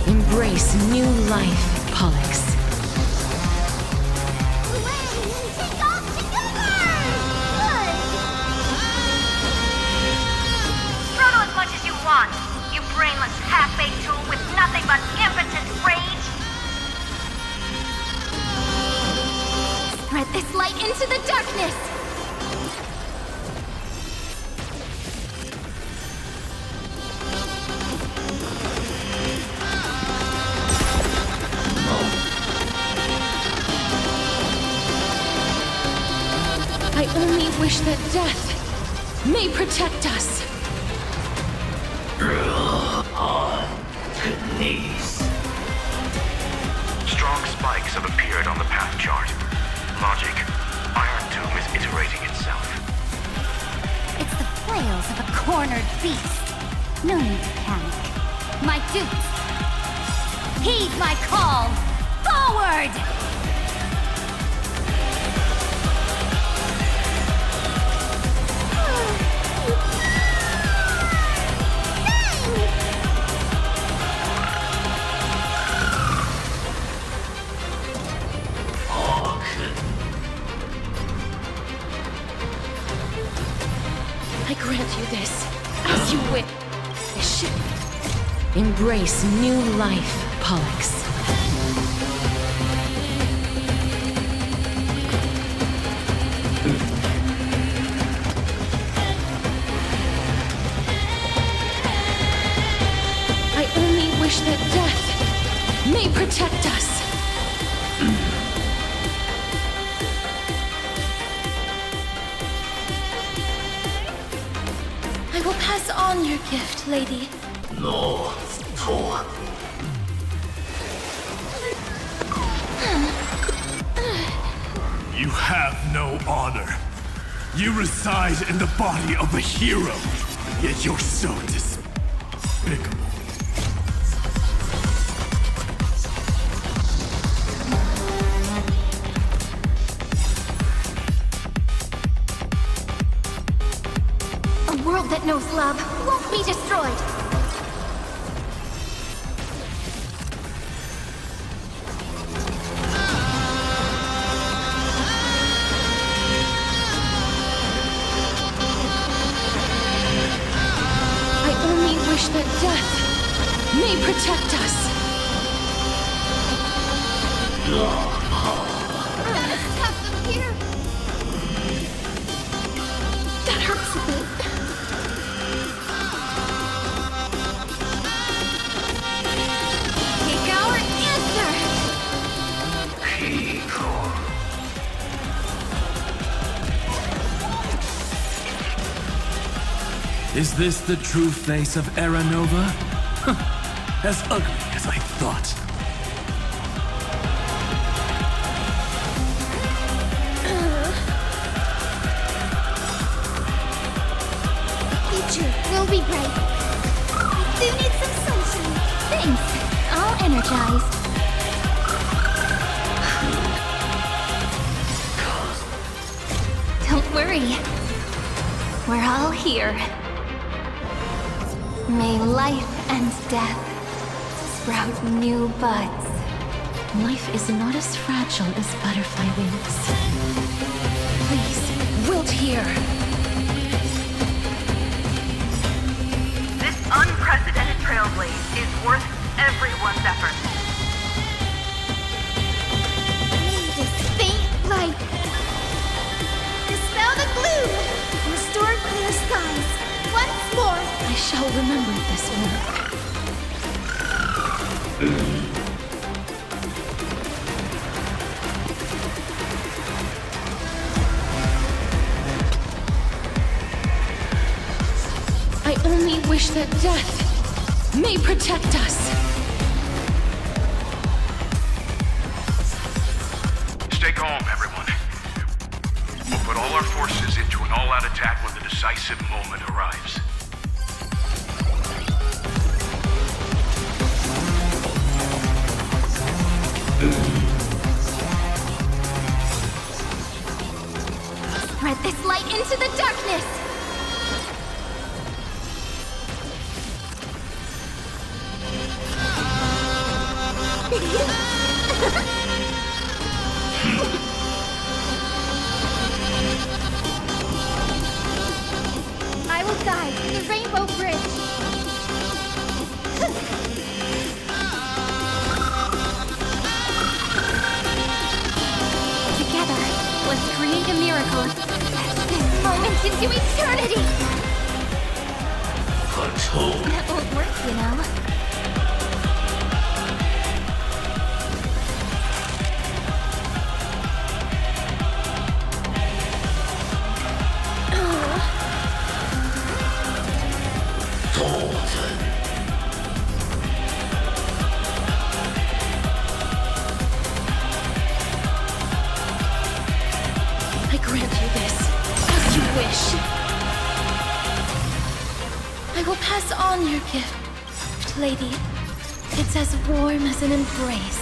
Embrace new life, Pollux. Take off together! Good! Throttle as much as you want, you brainless half-baked tool with nothing but impotent rage. into the darkness! I only wish that death may protect us. On to knees. Strong spikes have appeared on the path chart. Logic. Iron Tomb is iterating itself. It's the flails of a cornered beast. No need to panic. My dupes, heed my call! Forward! I grant you this, as you wish. Embrace new life, Pollux. I only wish that death may protect us. I will pass on your gift, lady. No, for You have no honor. You reside in the body of a hero, yet you're so despicable. A world that knows love won't be destroyed! I only wish that death may protect us. Gotta stop them here! That hurts a bit. Take our answer! Is this the true face of Era Nova? As ugly as I thought. Future will be bright. I do need some sunshine. Thanks. All energized. Don't worry. We're all here. May life and death sprout new buds. Life is not as fragile as butterfly wings. Please, wilt here. This unprecedented Trailblaze is worth everyone's effort. May this faint light dispel the gloom, restore clear skies. Once more. I shall remember this work. I only wish that death may protect us. Stay calm, everyone. We'll put all our forces into an all-out attack when the decisive moment arrives. Spread this light into the darkness! I will guide the Rainbow Bridge. Together, let's create a This moment into eternity! That won't work, you know. I grant you this, as you wish. I will pass on your gift, lady. It's as warm as an embrace.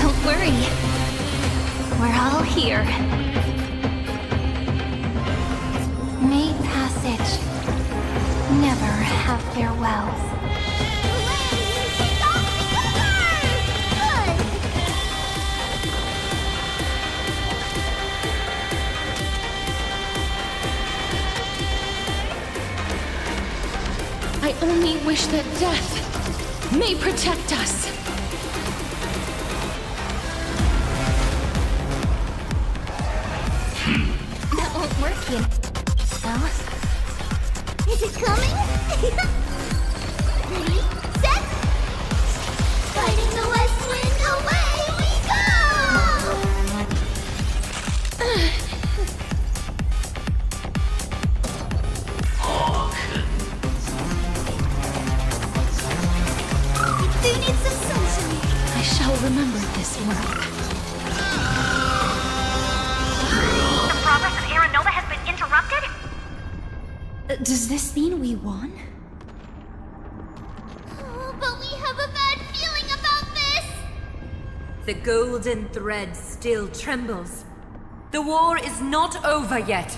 Don't worry. We're all here. May passage never have farewells. I only wish that death may protect us. That won't work, you know. Is it coming? Ready, set! Fighting the west wind, away we go! They need some sunshine. I shall remember this work. The progress of Aeronova has been interrupted? Does this mean we won? Oh, but we have a bad feeling about this! The golden thread still trembles. The war is not over yet.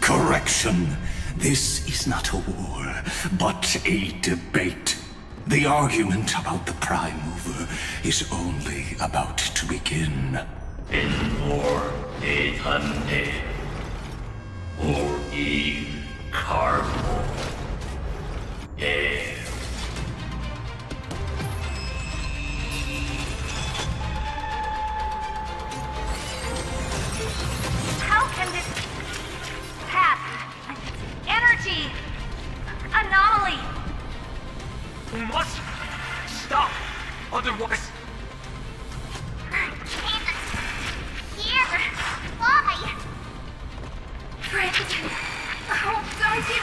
Correction. This is not a war, but a debate. The argument about the Prime Mover is only about to begin. In war, eternity. Or in cargo. Air. How can this path, energy, anomaly? We must stop. Otherwise, Here! Why? Friend, oh, don't you?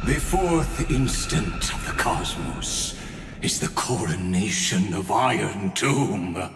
The fourth instant of the cosmos is the coronation of Iron Tomb.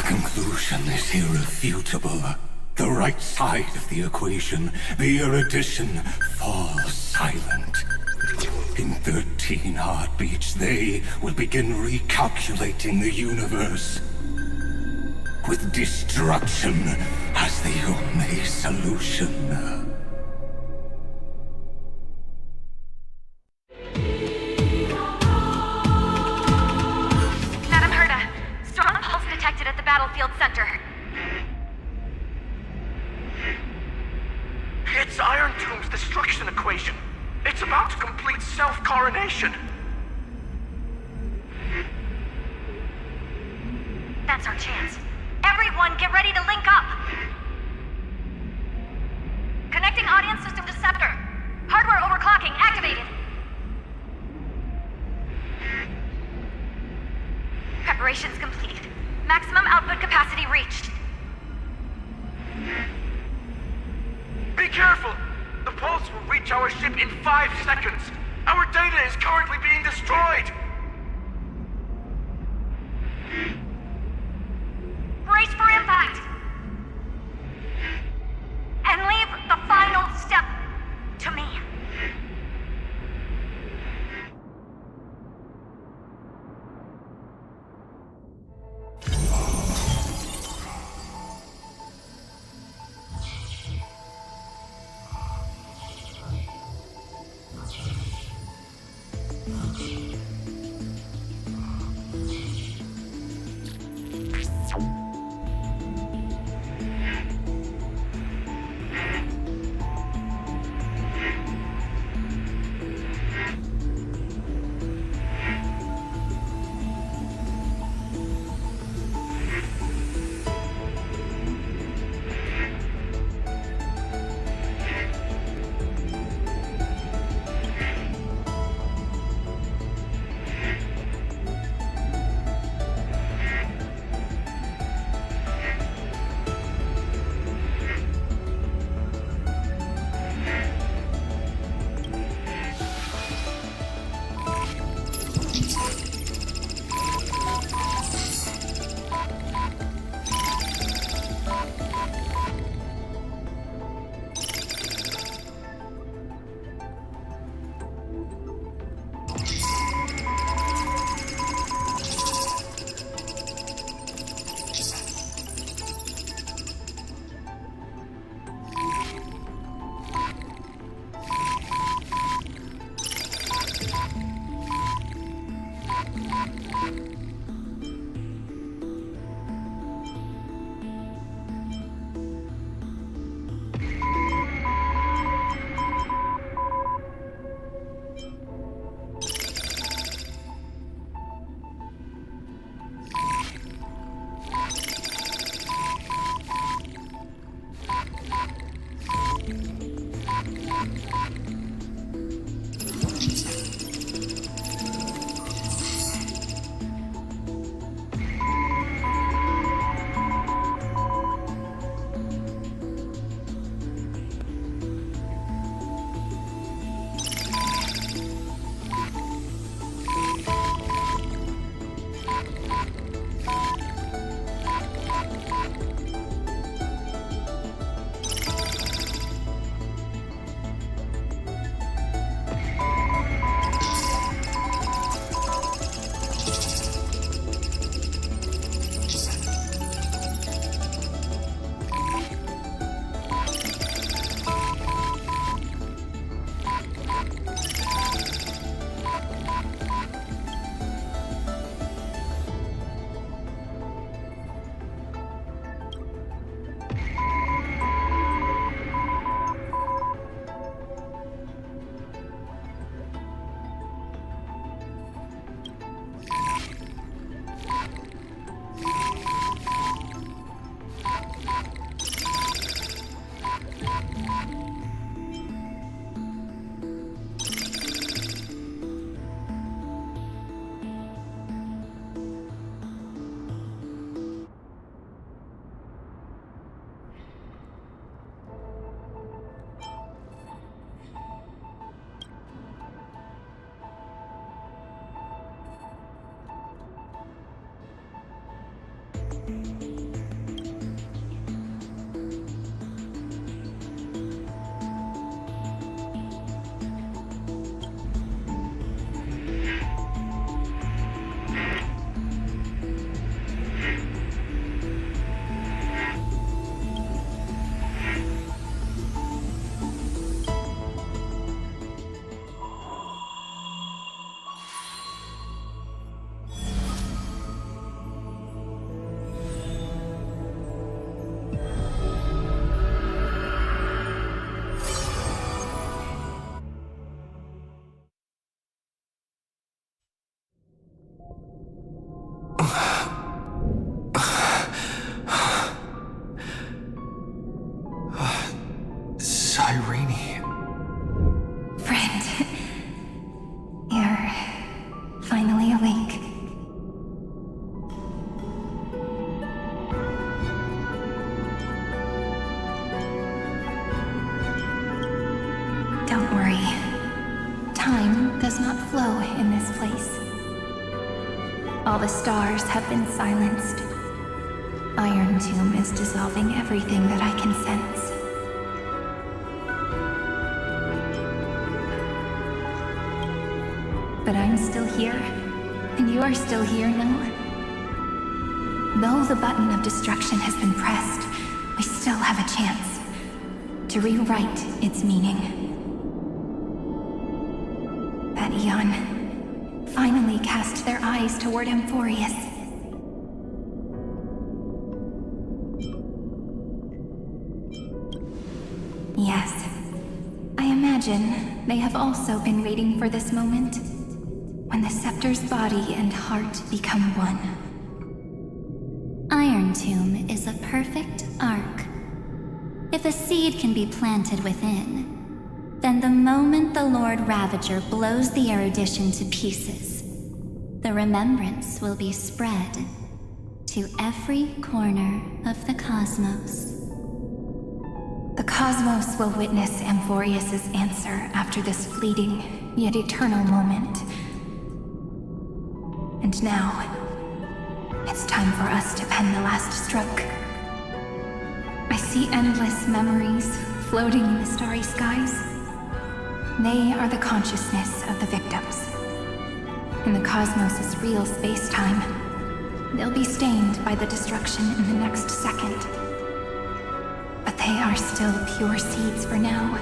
Conclusion is irrefutable. The right side of the equation, the erudition, falls silent. In 13 heartbeats, they will begin recalculating the universe. With destruction as the only solution. Battlefield center. it's Iron Tomb's destruction equation. It's about to complete self-coronation. That's our chance. Everyone Collective 1, get ready to link up. Connecting audience system to Scepter. Hardware overclocking activated. Preparations completed. Maximum output capacity reached. Be careful! The pulse will reach our ship in 5 seconds. Our data is currently being destroyed. Brace for impact! And leave the final step to me. does not flow in this place. All the stars have been silenced. Iron Tomb is dissolving everything that I can sense. But I'm still here, and you are still here, no? Though the button of destruction has been pressed, we still have a chance to rewrite its meaning. That Eon finally cast their eyes toward Amphoreus. Yes, I imagine they have also been waiting for this moment, when the scepter's body and heart become one. Iron Tomb is a perfect arc. If a seed can be planted within, then the moment the Lord Ravager blows the erudition to pieces, the remembrance will be spread to every corner of the cosmos. The cosmos will witness Amphoreus' answer after this fleeting, yet eternal moment. And now, it's time for us to pen the last stroke. I see endless memories floating in the starry skies. They are the consciousness of the victims. In the cosmos' real space-time, they'll be stained by the destruction in the next second. But they are still pure seeds for now.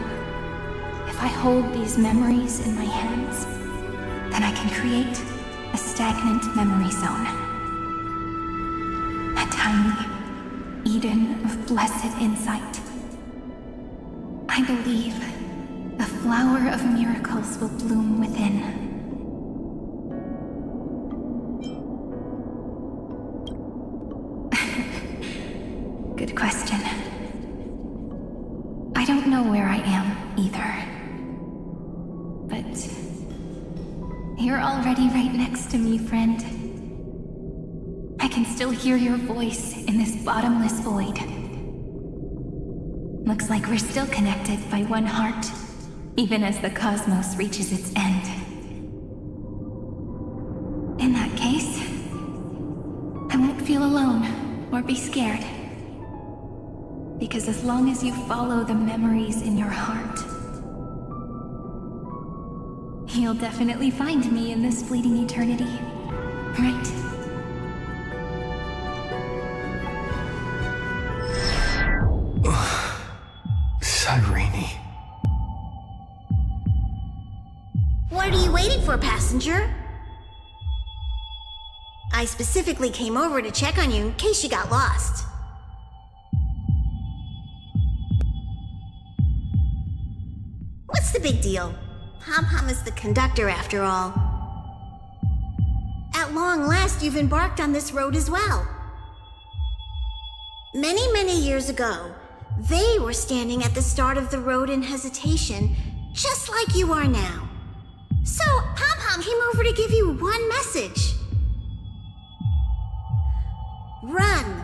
If I hold these memories in my hands, then I can create a stagnant memory zone. A tiny Eden of blessed insight. I believe the flower of miracles will bloom within. Good question. I don't know where I am, either. But you're already right next to me, friend. I can still hear your voice in this bottomless void. Looks like we're still connected by one heart, even as the cosmos reaches its end. In that case, I won't feel alone or be scared. Because as long as you follow the memories in your heart, you'll definitely find me in this fleeting eternity, right? Sirene. What are you waiting for, passenger? I specifically came over to check on you in case you got lost. What's the big deal? Pom-Pom is the conductor after all. At long last, you've embarked on this road as well. Many, many years ago, they were standing at the start of the road in hesitation, just like you are now. So, Pom-Pom came over to give you one message. Run.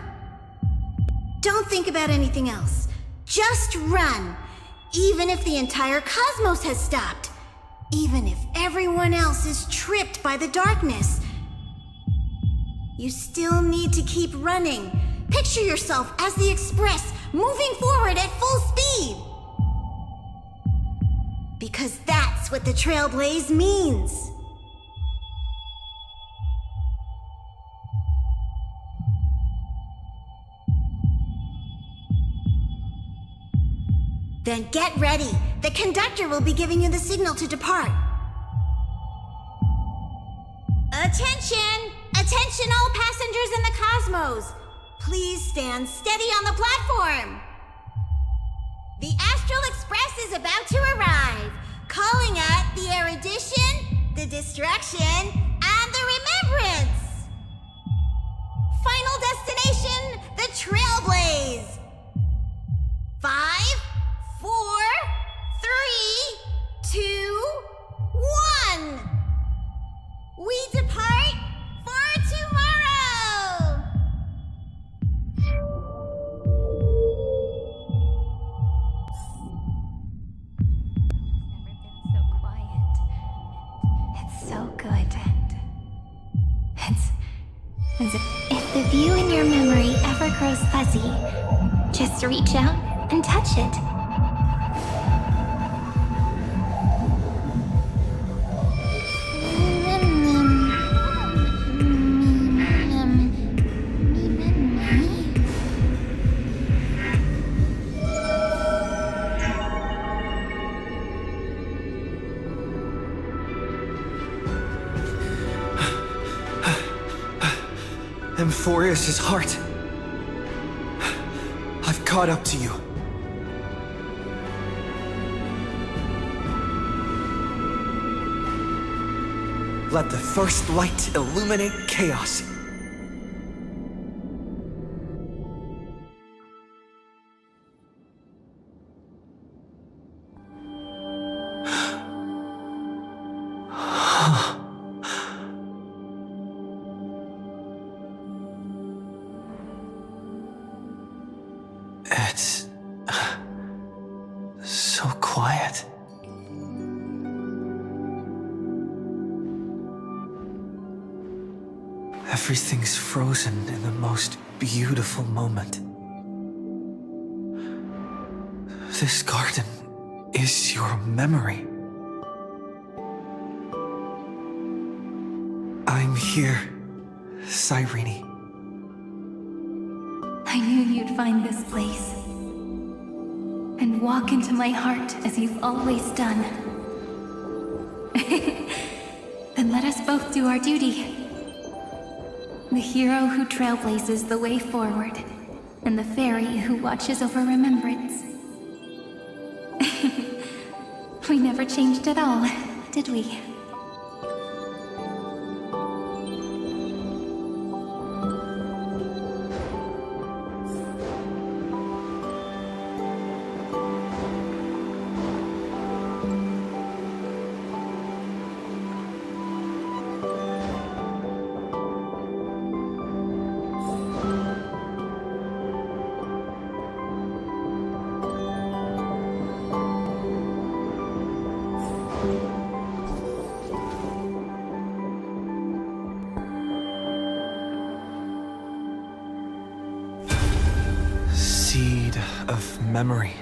Don't think about anything else. Just run. Even if the entire cosmos has stopped. Even if everyone else is tripped by the darkness. You still need to keep running. Picture yourself as the Express, moving forward at full speed. Because that's what the Trailblaze means. Then get ready. The conductor will be giving you the signal to depart. Attention! Attention all passengers in the cosmos! Please stand steady on the platform. The Astral Express is about to arrive, calling at the erudition, the destruction, and the remembrance. Final destination, the Trailblaze. 5, 4, 3, 2, 1. We depart for tomorrow. so good, and it's as if the view in your memory ever grows fuzzy, just reach out and touch it. Amphoreus' heart. I've caught up to you. Let the first light illuminate chaos. It's so quiet. Everything's frozen in the most beautiful moment. This garden is your memory. I'm here, Sirene. I knew you'd find this place and walk into my heart as you've always done. Then let us both do our duty. The hero who trailblazes the way forward, and the fairy who watches over remembrance. We never changed at all, did we? Seed of memory.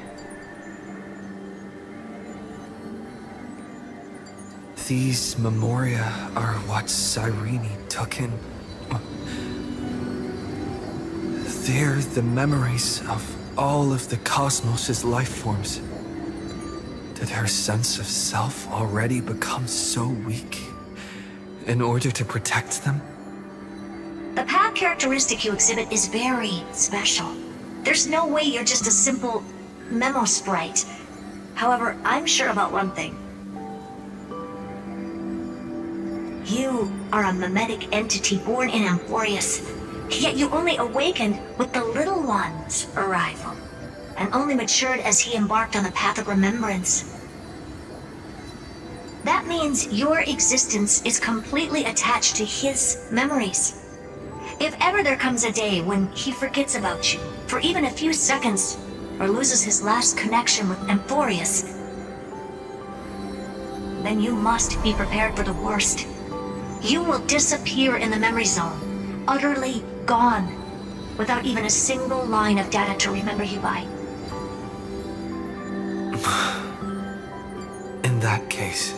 These memoria are what Sirene took in. They're the memories of all of the cosmos' life forms. Did her sense of self already become so weak in order to protect them? The path characteristic you exhibit is very special. There's no way you're just a simple memo sprite. However, I'm sure about one thing. You are a mimetic entity born in Amphoreus, yet you only awakened with the Little One's arrival, and only matured as he embarked on the path of remembrance. That means your existence is completely attached to his memories. If ever there comes a day when he forgets about you for even a few seconds, or loses his last connection with Amphoreus, then you must be prepared for the worst. You will disappear in the memory zone, utterly gone, without even a single line of data to remember you by. In that case,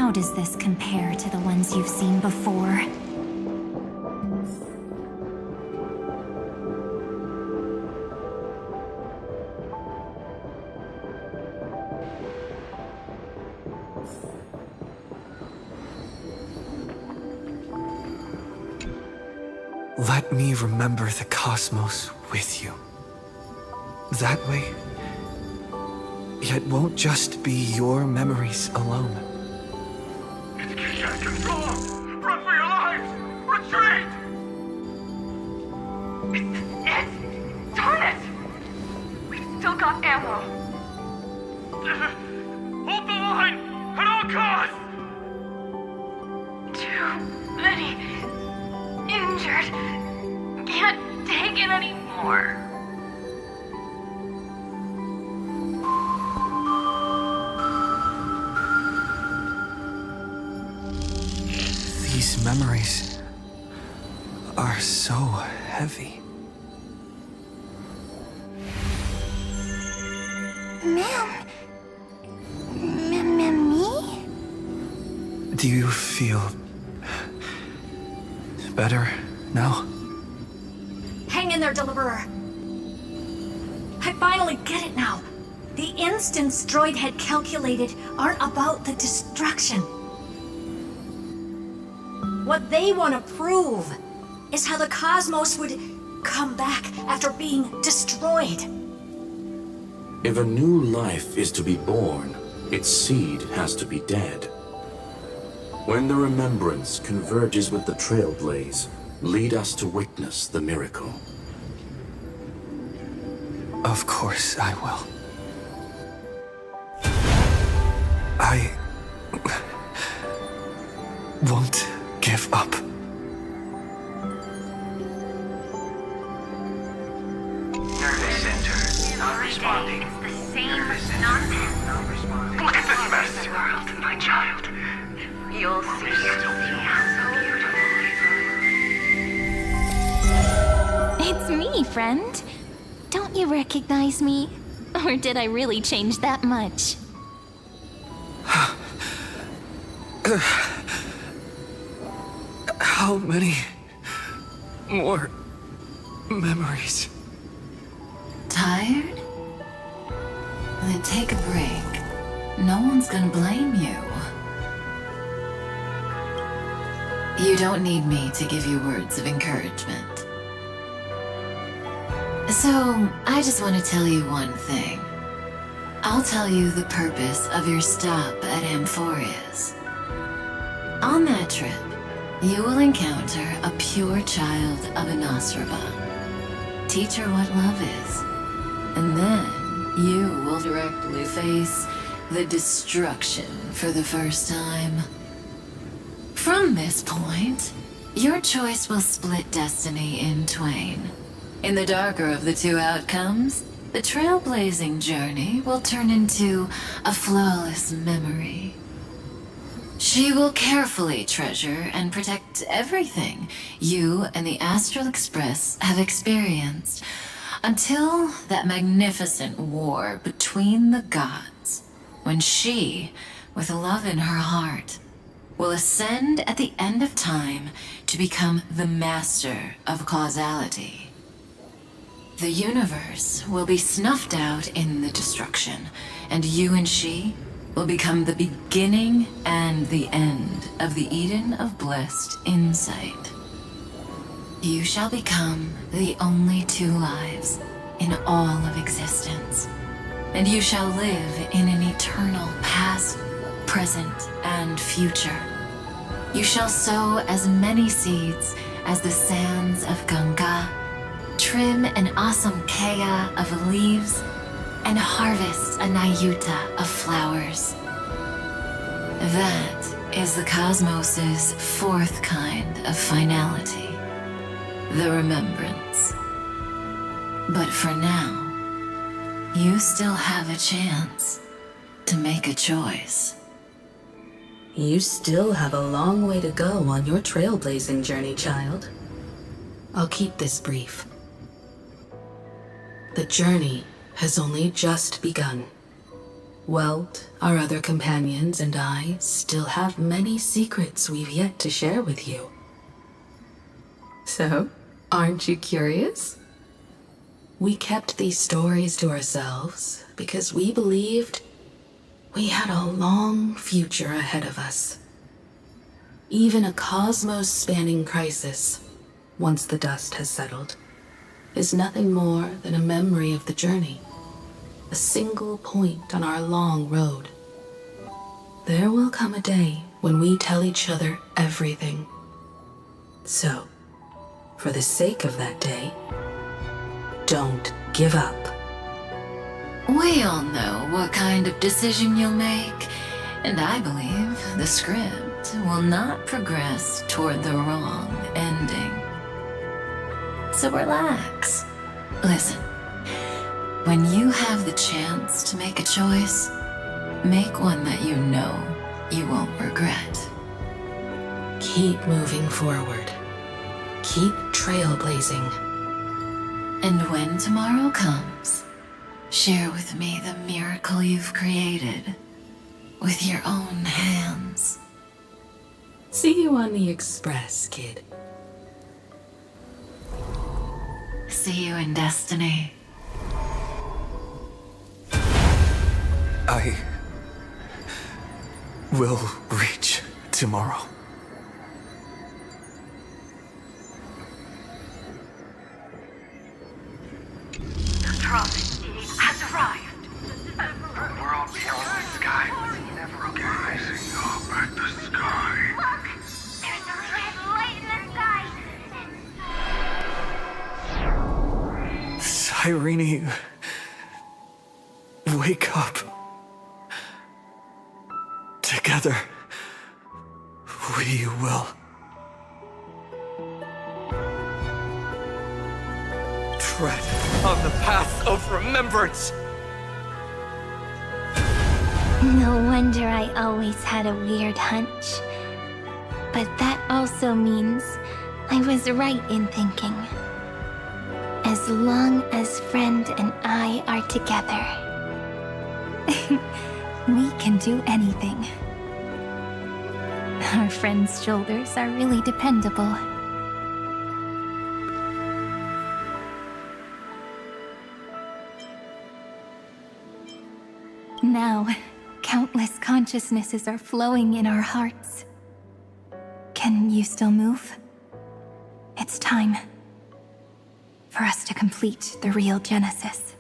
How does this compare to the ones you've seen before? Let me remember the cosmos with you. That way, it won't just be your memories alone. It's getting out of control! Run for your lives! Retreat! It's... Darn it! We've still got ammo. Hold the line! At all costs! Too many injured. Can't take it anymore. These memories are so heavy. Ma'am? Me? Do you feel better now? Hang in there, Deliverer. I finally get it now. The instants Droid had calculated aren't about the destruction. What they want to prove is how the cosmos would come back after being destroyed. If a new life is to be born, its seed has to be dead. When the remembrance converges with the Trailblaze, lead us to witness the miracle. Of course I will. I won't give up. Nervous center, not responding. It's the same nonsense. Not responding. Look at this mess! World, my child. You'll see. It's me, friend. Don't you recognize me? Or did I really change that much? How many more memories? Tired? Then take a break. No one's gonna blame you. You don't need me to give you words of encouragement. So, I just want to tell you one thing. I'll tell you the purpose of your stop at Amphoreus. On that trip, you will encounter a pure child of Anastrava. Teach her what love is. And then you will directly face the destruction for the first time. From this point, your choice will split destiny in twain. In the darker of the two outcomes, the trailblazing journey will turn into a flawless memory. She will carefully treasure and protect everything you and the Astral Express have experienced until that magnificent war between the gods, when she, with love in her heart, will ascend at the end of time to become the master of causality. The universe will be snuffed out in the destruction, and you and she will become the beginning and the end of the Eden of blessed insight. You shall become the only two lives in all of existence, and you shall live in an eternal past, present, and future. You shall sow as many seeds as the sands of Ganga, trim an awesome kea of leaves, and harvest a Nayuta of flowers. That is the cosmos's fourth kind of finality, the remembrance. But for now, you still have a chance to make a choice. You still have a long way to go on your trailblazing journey, child. I'll keep this brief. The journey has only just begun. Welt, our other companions, and I still have many secrets we've yet to share with you. So, aren't you curious? We kept these stories to ourselves because we believed we had a long future ahead of us. Even a cosmos-spanning crisis, once the dust has settled, is nothing more than a memory of the journey. A single point on our long road. There will come a day when we tell each other everything. So, for the sake of that day, don't give up. We all know what kind of decision you'll make, and I believe the script will not progress toward the wrong ending. So relax. Listen. When you have the chance to make a choice, make one that you know you won't regret. Keep moving forward. Keep trailblazing. And when tomorrow comes, share with me the miracle you've created with your own hands. See you on the Express, kid. See you in Destiny. I will reach tomorrow. The prophet has arrived. The world beyond the sky was never rising up at the sky. Look! There's a red light in the sky! Sirene, wake up. Together, we will. Tread on the path of remembrance. No wonder I always had a weird hunch. But that also means I was right in thinking. As long as Friend and I are together, we can do anything. Our friend's shoulders are really dependable. Now, countless consciousnesses are flowing in our hearts. Can you still move? It's time for us to complete the real Genesis.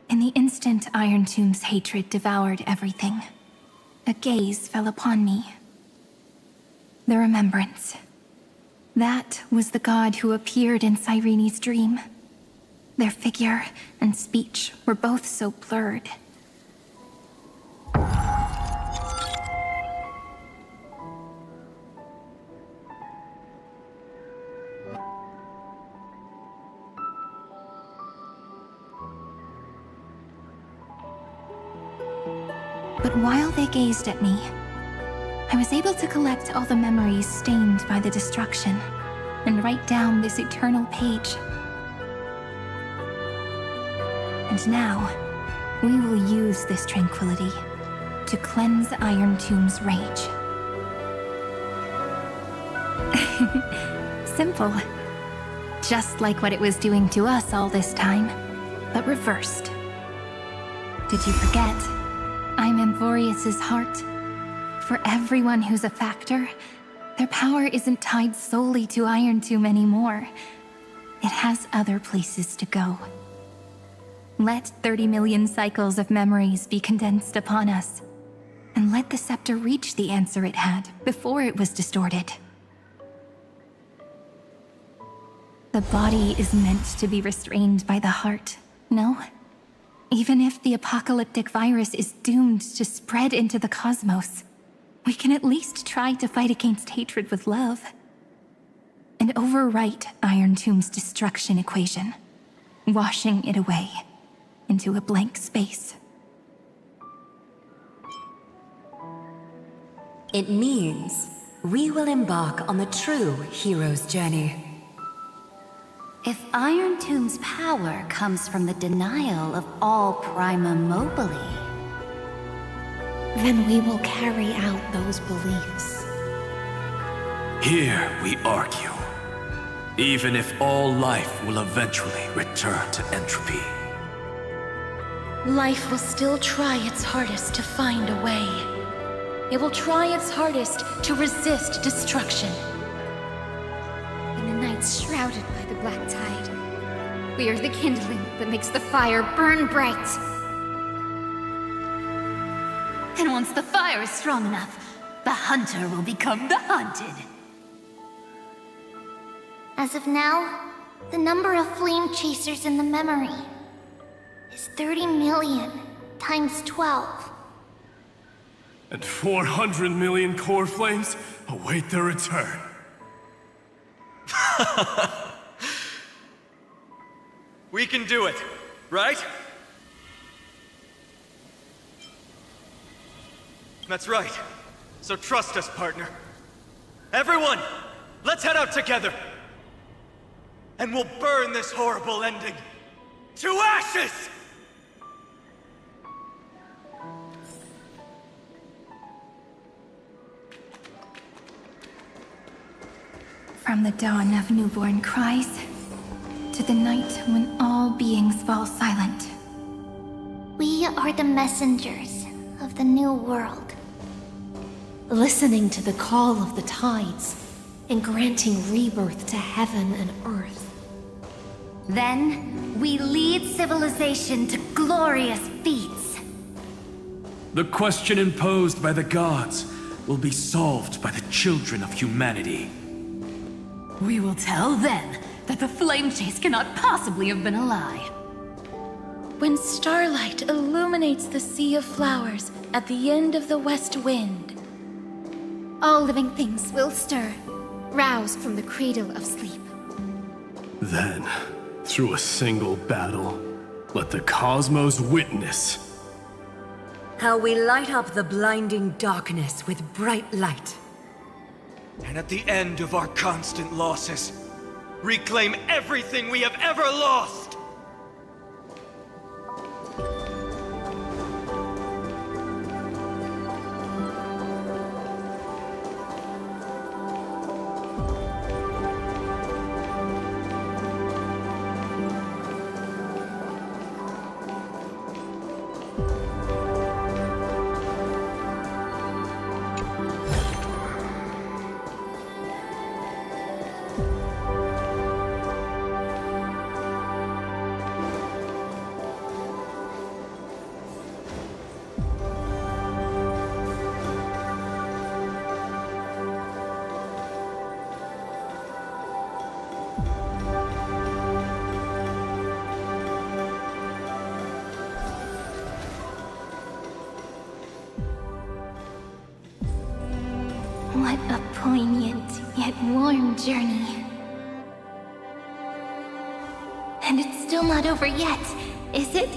In the instant Iron Tomb's hatred devoured everything, a gaze fell upon me. The remembrance. That was the god who appeared in Sirene's dream. Their figure and speech were both so blurred. But while they gazed at me, I was able to collect all the memories stained by the destruction and write down this eternal page. And now, we will use this tranquility to cleanse Iron Tomb's rage. Simple. Just like what it was doing to us all this time, but reversed. Did you forget? I'm Amphoreus' heart. For everyone who's a factor, their power isn't tied solely to Iron Tomb anymore. It has other places to go. Let 30 million cycles of memories be condensed upon us, and let the scepter reach the answer it had before it was distorted. The body is meant to be restrained by the heart, no? Even if the apocalyptic virus is doomed to spread into the cosmos, we can at least try to fight against hatred with love. And overwrite Iron Tomb's destruction equation, washing it away into a blank space. It means we will embark on the true hero's journey. If Iron Tomb's power comes from the denial of all Prima Mobile, then we will carry out those beliefs. Here we argue. Even if all life will eventually return to entropy. Life will still try its hardest to find a way. It will try its hardest to resist destruction. In the nights shrouded by the black tide, we are the kindling that makes the fire burn bright. And once the fire is strong enough, the hunter will become the hunted. As of now, the number of flame chasers in the memory is 30 million times 12. And 400 million core flames await their return. We can do it, right? That's right. So trust us, partner. Everyone, let's head out together. And we'll burn this horrible ending to ashes! From the dawn of newborn cries, to the night when all beings fall silent. We are the messengers of the new world. Listening to the call of the tides, and granting rebirth to heaven and earth. Then, we lead civilization to glorious feats. The question imposed by the gods will be solved by the children of humanity. We will tell them that the flame chase cannot possibly have been a lie. When starlight illuminates the sea of flowers at the end of the west wind, all living things will stir, roused from the cradle of sleep. Then, through a single battle, let the cosmos witness how we light up the blinding darkness with bright light. And at the end of our constant losses, reclaim everything we have ever lost! What a poignant yet warm journey. And it's still not over yet, is it?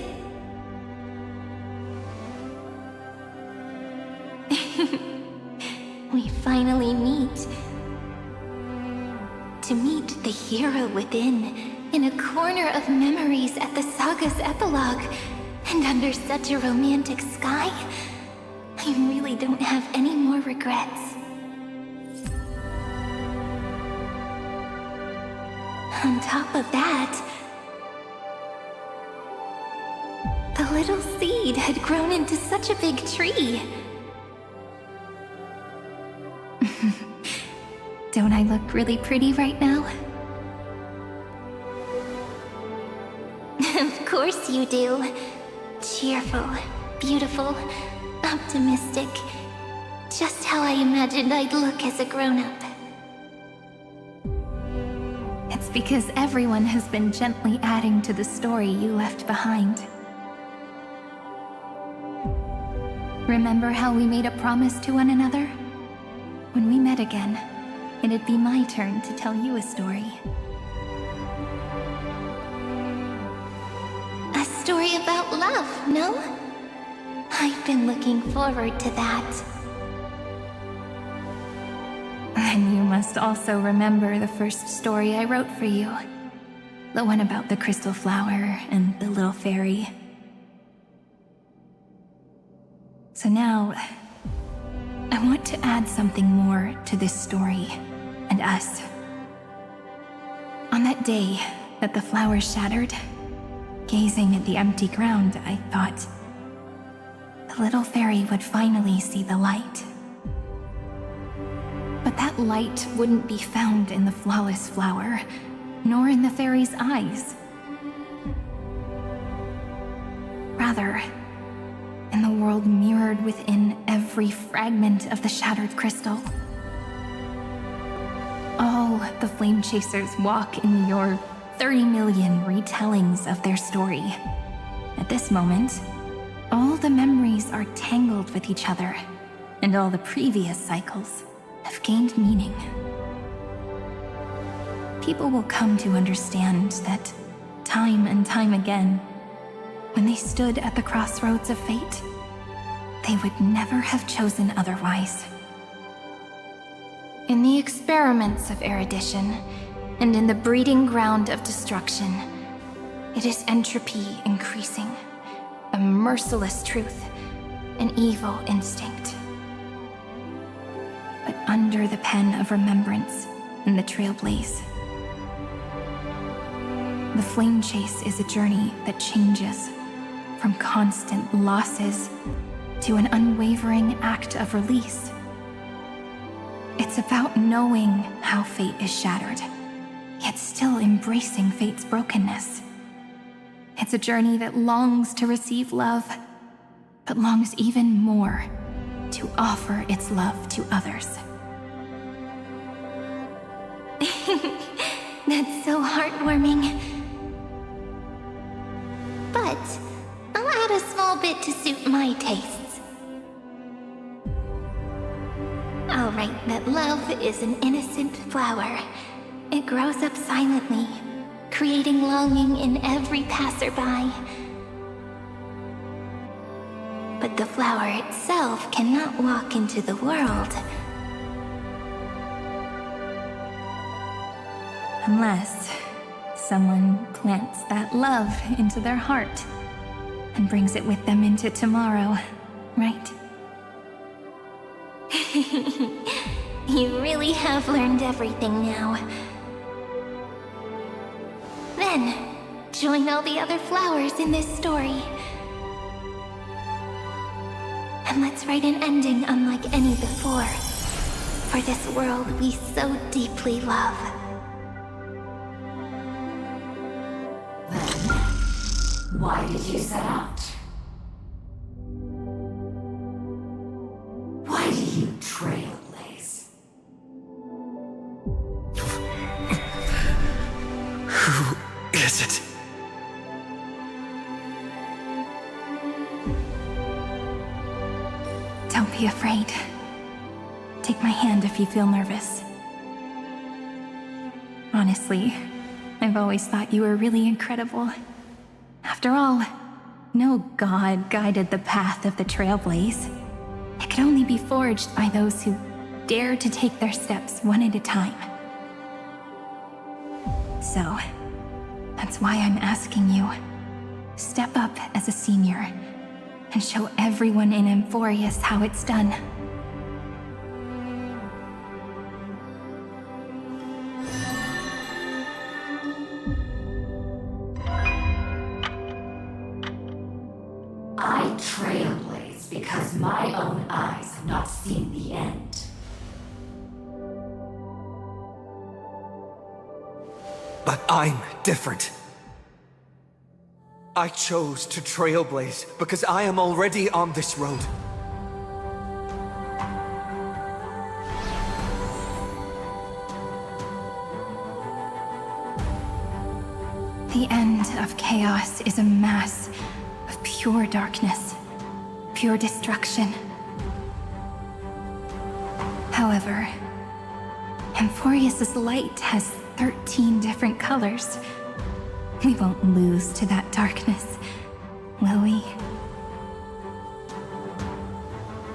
We finally meet. To meet the hero within, in a corner of memories at the saga's epilogue, and under such a romantic sky, I really don't have any more regrets. On top of that, the little seed had grown into such a big tree. Don't I look really pretty right now? Of course you do. Cheerful, beautiful, optimistic. Just how I imagined I'd look as a grown-up. It's because everyone has been gently adding to the story you left behind. Remember how we made a promise to one another? When we met again, it'd be my turn to tell you a story. A story about love, no? I've been looking forward to that. And you must also remember the first story I wrote for you. The one about the crystal flower and the little fairy. So now, I want to add something more to this story and us. On that day that the flower shattered, gazing at the empty ground, I thought the little fairy would finally see the light. But that light wouldn't be found in the flawless flower, nor in the fairy's eyes. Rather, in the world mirrored within every fragment of the shattered crystal. All the flame chasers walk in your 30 million retellings of their story. At this moment, all the memories are tangled with each other, and all the previous cycles have gained meaning. People will come to understand that time and time again, when they stood at the crossroads of fate, they would never have chosen otherwise. In the experiments of erudition, and in the breeding ground of destruction, it is entropy increasing, a merciless truth, an evil instinct. But under the pen of remembrance in the Trailblaze, the flame chase is a journey that changes from constant losses to an unwavering act of release. It's about knowing how fate is shattered, yet still embracing fate's brokenness. It's a journey that longs to receive love, but longs even more to offer its love to others. That's so heartwarming. But I'll add a small bit to suit my tastes. I'll write that love is an innocent flower. It grows up silently, creating longing in every passerby. But the flower itself cannot walk into the world. Unless someone plants that love into their heart and brings it with them into tomorrow, right? You really have learned everything now. Then, join all the other flowers in this story. And let's write an ending unlike any before, for this world we so deeply love. Why did you set out? Why do you trailblaze? Who is it? Don't be afraid. Take my hand if you feel nervous. Honestly, I've always thought you were really incredible. After all, no god guided the path of the Trailblaze. It could only be forged by those who dare to take their steps one at a time. So, that's why I'm asking you. Step up as a senior and show everyone in Amphoreus how it's done. I trailblaze because my own eyes have not seen the end. But I'm different. I chose to trailblaze because I am already on this road. The end of chaos is a mass of pure darkness, pure destruction. However, Amphoreus' light has 13 different colors. We won't lose to that darkness, will we?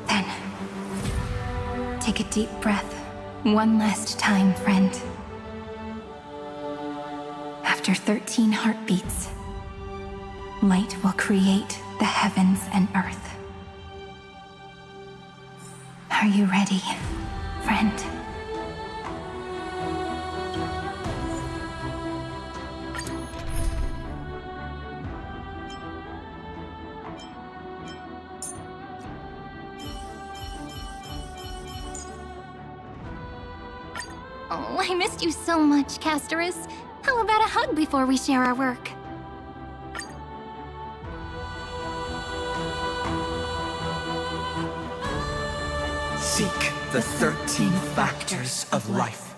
Then, take a deep breath, one last time, friend. After After 13 heartbeats, light will create the heavens and earth. Are you ready, friend? Oh, I missed you so much, Castorus. How about a hug before we share our work? Seek the 13 factors of life,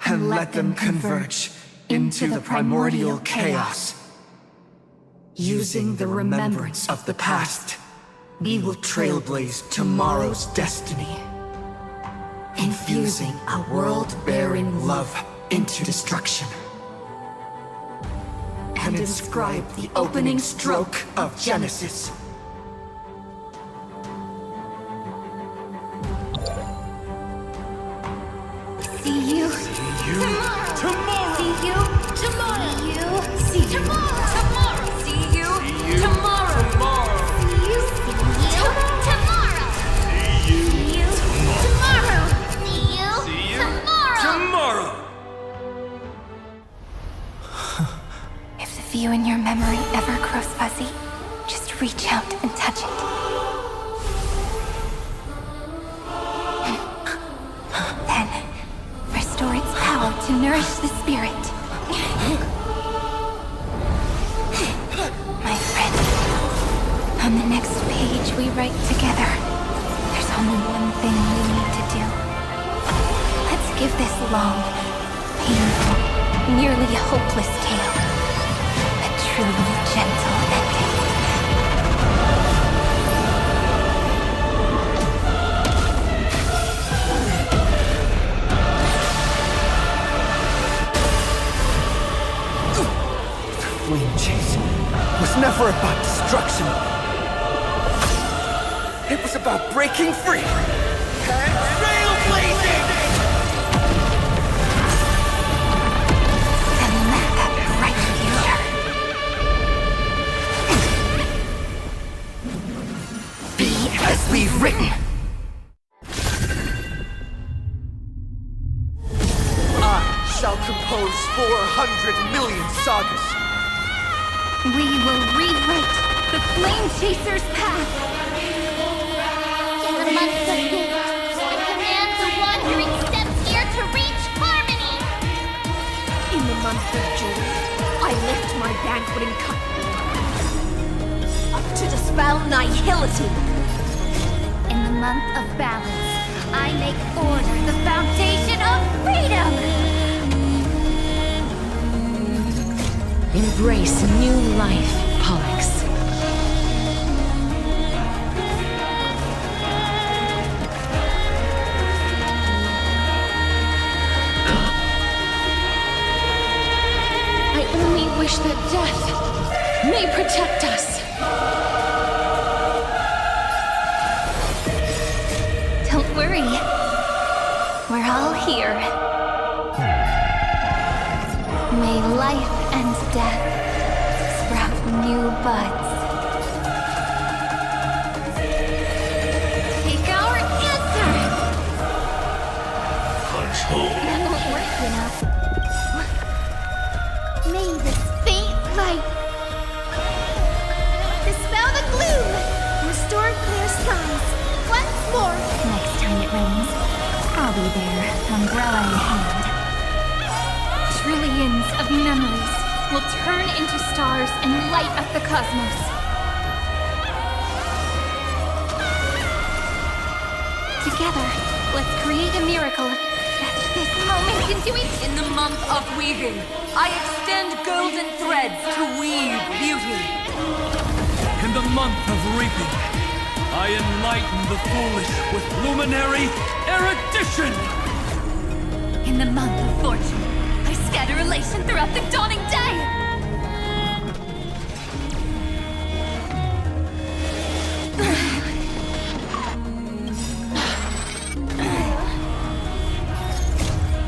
and let them converge into the primordial chaos. Using the remembrance of the past, we will trailblaze tomorrow's destiny. Infusing a world-bearing love into destruction. And inscribe the opening stroke of Genesis. See you tomorrow. See you tomorrow. See you tomorrow. See you tomorrow. See you tomorrow. See you tomorrow. See you tomorrow. If the view in your memory ever grows fuzzy, just reach out and touch it. Then, restore its power to nourish the spirit. My friend, on the next page we write together, there's only one thing we need to do. Let's give this long, painful, nearly hopeless tale a truly gentle ending. Flame chase was never about destruction. It was about breaking free and trailblazing! And let that bright future be as we've written. I shall compose 400 million sagas. We will rewrite the Flame Chaser's path. In the months of hate, I command the wandering steps here to reach harmony. In the month of joy, I lift my banqueting cup up to dispel nihility. In the month of balance, I make order the foundation of freedom. Embrace new life, Pollux. I only wish that death may protect us. Don't worry. We're all here. May life and death sprout new buds. Take our answer! That won't work, you know. May this faint light dispel the gloom, restore clear skies once more. Next time it rains, I'll be there, umbrella in hand. Trillions of memories will turn into stars and light up the cosmos. Together, let's create a miracle. That's this moment into it. In the month of weaving, I extend golden threads to weave beauty. In the month of reaping, I enlighten the foolish with luminary erudition. In the month of fortune, I scatter elation throughout the dawning day.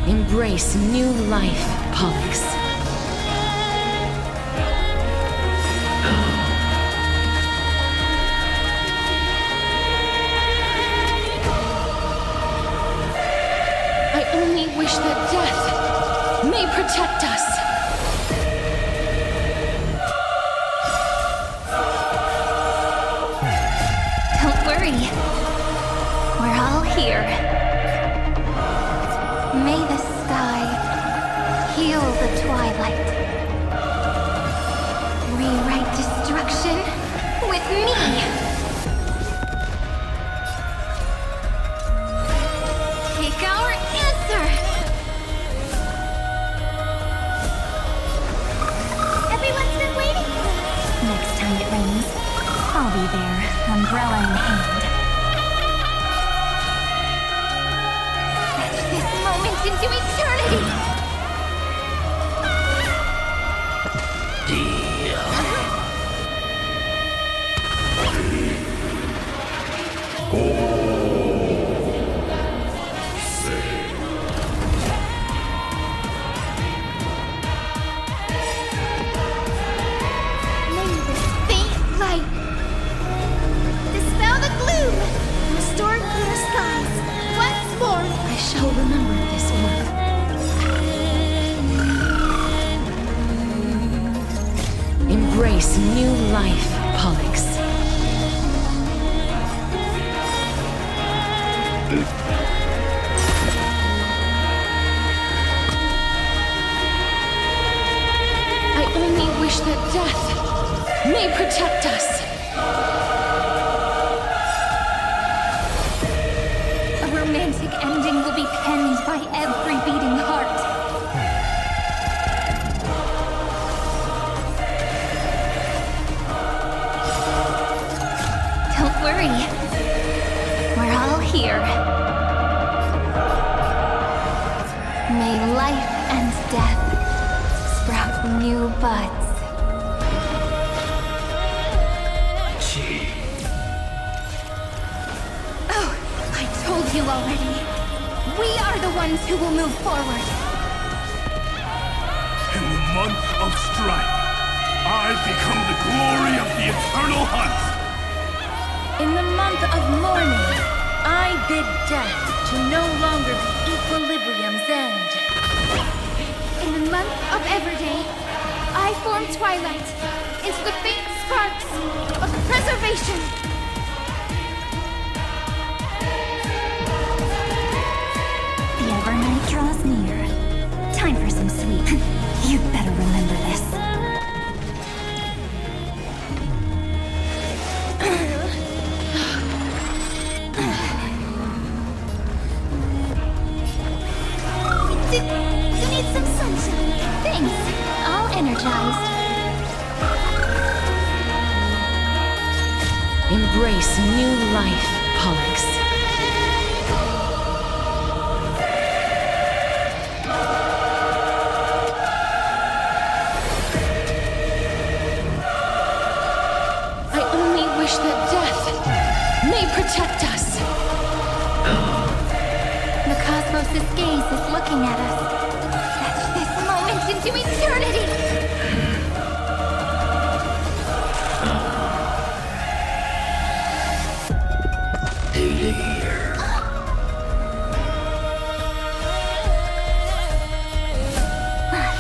Embrace new life, Pollux. be there, umbrella in hand. Etch this moment into eternity! Embrace new life, Pollux. I only wish that death may protect us. A romantic ending will be penned by every beating heart. Worry. We're all here. May life and death sprout new buds. Oh, I told you already. We are the ones who will move forward. In the month of strife, I become the glory of the eternal hunt. In the month of mourning, I bid death to no longer be equilibrium's end. In the month of Everday, I form twilight into the faint sparks of preservation. The Evernight draws near. Time for some sweet. You'd better remember this. You need some sunshine. Thanks. All energized. Embrace new life, Pollux. I only wish that death may protect us. The cosmos' gaze is looking at us. Etch this moment into eternity!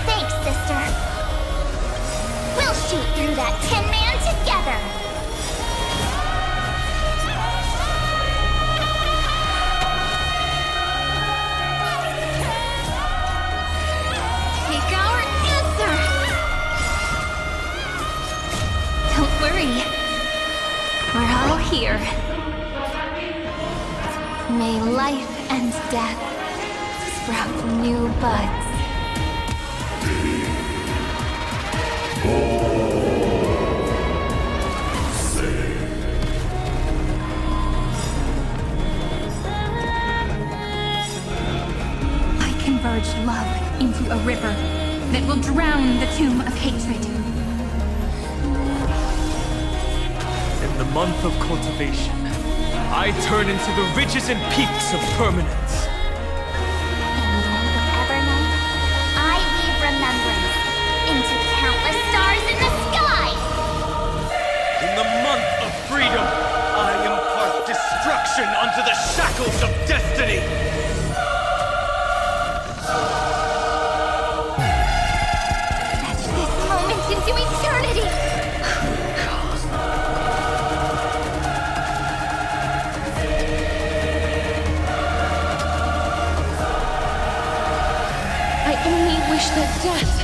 Thanks, sister. We'll shoot through that Tin Man together. Take our answer! Don't worry. We're all here. May life and death sprout new buds. I converge love into a river that will drown the tomb of hatred. In the month of cultivation, I turn into the ridges and peaks of permanence. In the month of Evernight, I weave remembrance into countless stars in the sky. In the month of freedom, I impart destruction onto the shackles of destiny. Etch this moment into eternity. I only wish that death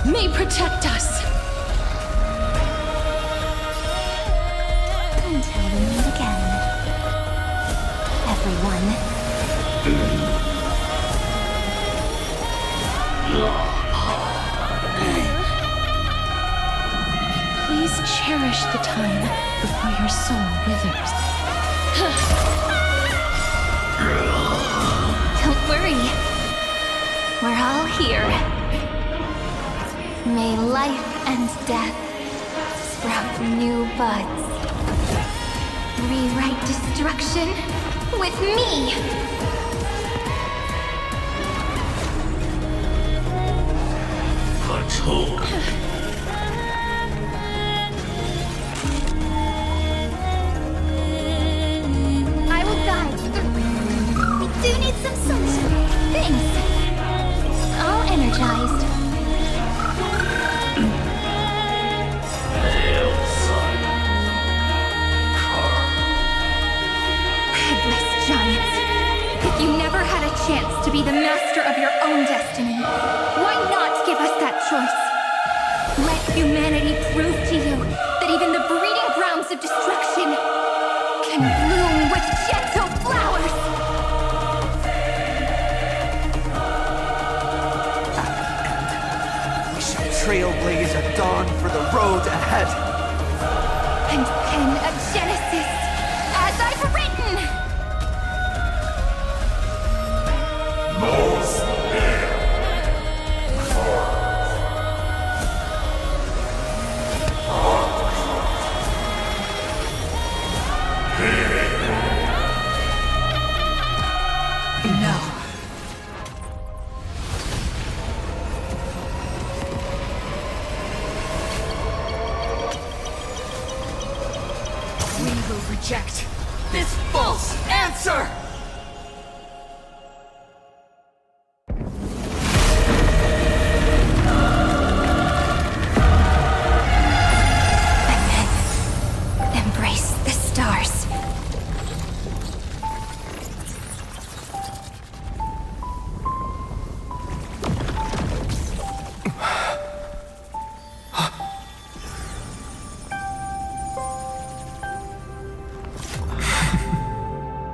may protect us. Until we meet again. Everyone. Please cherish the time before your soul withers. Don't worry. We're all here. May life and death sprout new buds. Rewrite destruction with me! Let's hope. I will guide you. We do need some sunshine. Thanks. All energized. Headless giants. If you never had a chance to be the master of your own destiny, why not give us that choice? Let humanity prove to you that even the breeding grounds of destruction can bloom with gentle flowers! We shall trailblaze a dawn for the road ahead. And pen a genesis, as I've written! We will reject this false answer! Embrace the stars.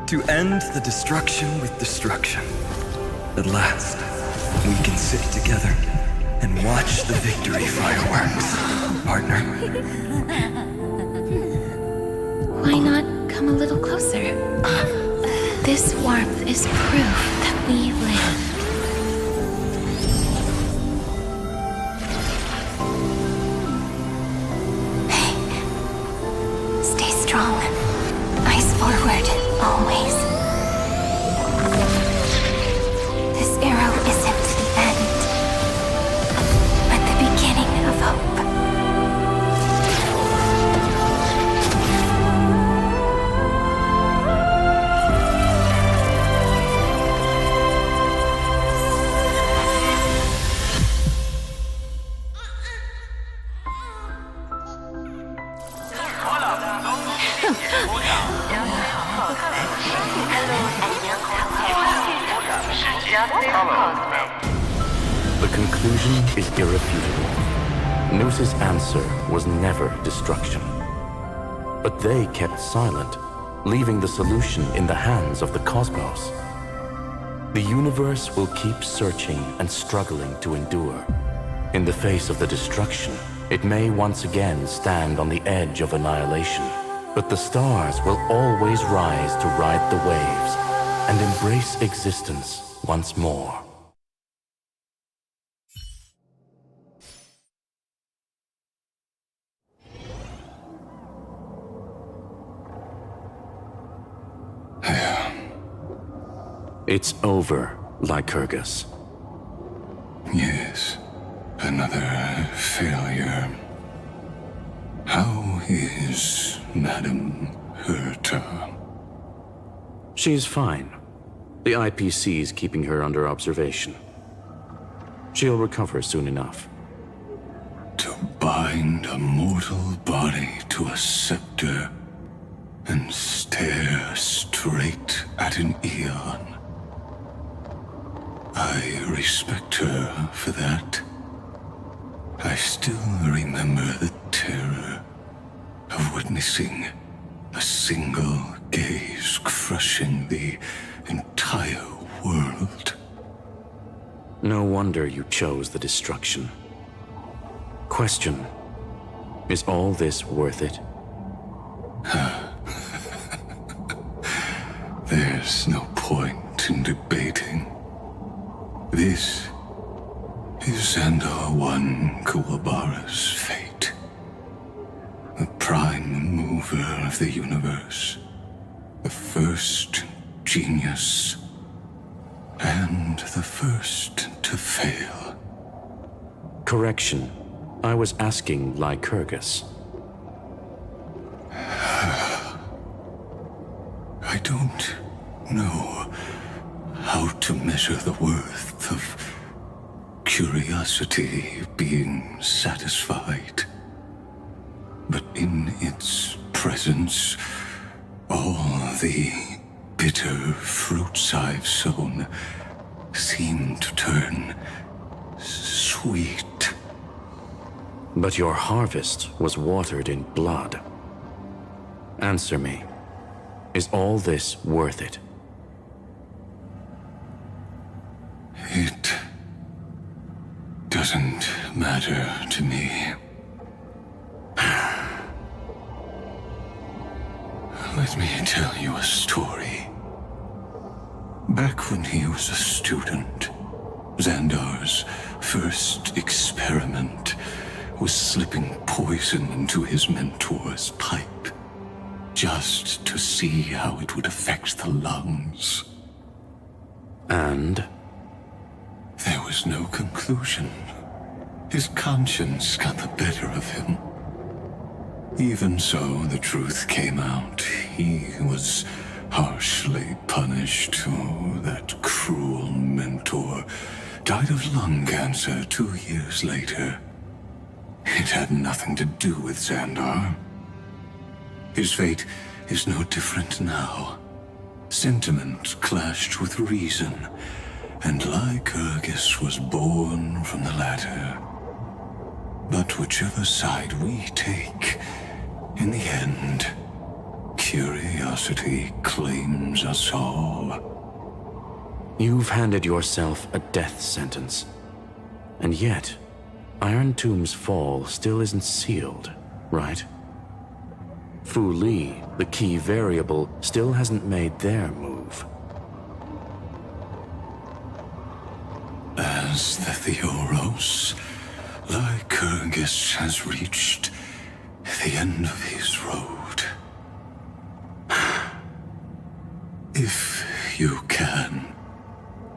To end the destruction with destruction. At last, we can sit together and watch the victory fireworks, partner. Why not come a little closer? This warmth is proof that we live. Stay strong. Eyes forward, always. This arrow isn't the end, but the beginning of hope. The conclusion is irrefutable. Noos's answer was never destruction. But they kept silent, leaving the solution in the hands of the cosmos. The universe will keep searching and struggling to endure. In the face of the destruction, it may once again stand on the edge of annihilation. But the stars will always rise to ride the waves and embrace existence once more. It's over, Lycurgus. Yes, another failure. How is Madame Herta? She's fine. The IPC's keeping her under observation. She'll recover soon enough. To bind a mortal body to a scepter and stare straight at an eon. I respect her for that. I still remember the terror of witnessing a single gaze crushing the entire world. No wonder you chose the destruction. Question: Is all this worth it? There's no point in debating. This is Xandar 1 Kuwabara's fate. The prime mover of the universe. The first genius. And the first to fail. Correction. I was asking Lycurgus. I don't know how to measure the worth of curiosity being satisfied. But in its presence, all the bitter fruits I've sown seem to turn sweet. But your harvest was watered in blood. Answer me. Is all this worth it? It doesn't matter to me. Let me tell you a story. Back when he was a student, Xandar's first experiment was slipping poison into his mentor's pipe, just to see how it would affect the lungs. And? There was no conclusion. His conscience got the better of him. Even so, the truth came out. He was harshly punished. Oh, that cruel mentor died of lung cancer 2 years later. It had nothing to do with Xandar. His fate is no different now. Sentiment clashed with reason, and Lycurgus was born from the latter. But whichever side we take, in the end, curiosity claims us all. You've handed yourself a death sentence. And yet, Iron Tomb's fall still isn't sealed, right? Fu Li, the key variable, still hasn't made their move. As the Theoros, Lycurgus has reached the end of his road. If you can,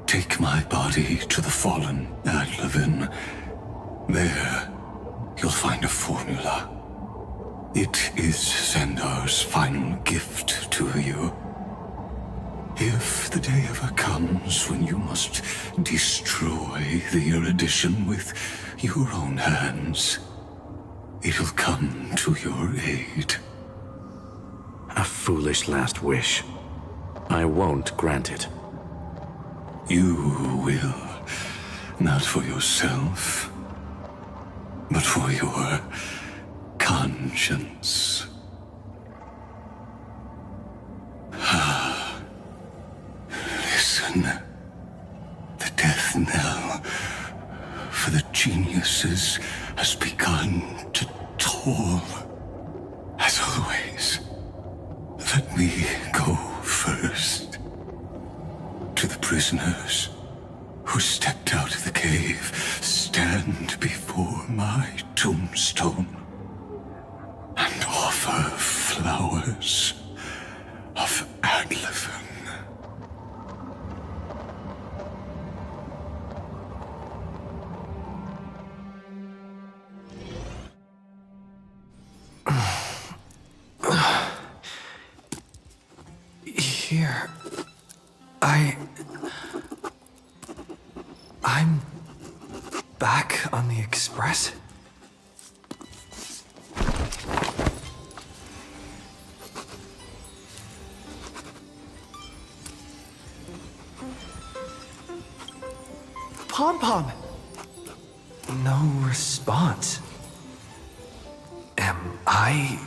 take my body to the fallen Adlevin. There, you'll find a formula. It is Xandar's final gift to you. If the day ever comes when you must destroy the erudition with your own hands, it'll come to your aid. A foolish last wish. I won't grant it. You will. Not for yourself, but for your conscience. Listen. The death knell for the geniuses has begun to toll. As always, let me go first. To the prisoners who stepped out of the cave, stand before my tombstone and offer flowers of Adlevin. Here. I'm back on the Express? Pom-Pom! No response. Am I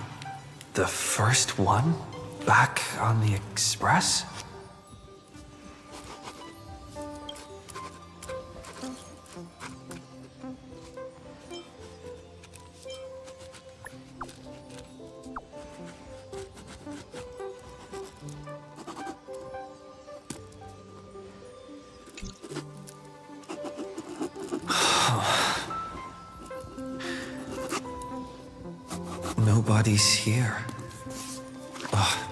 the first one back on the Express? Nobody's here. Oh,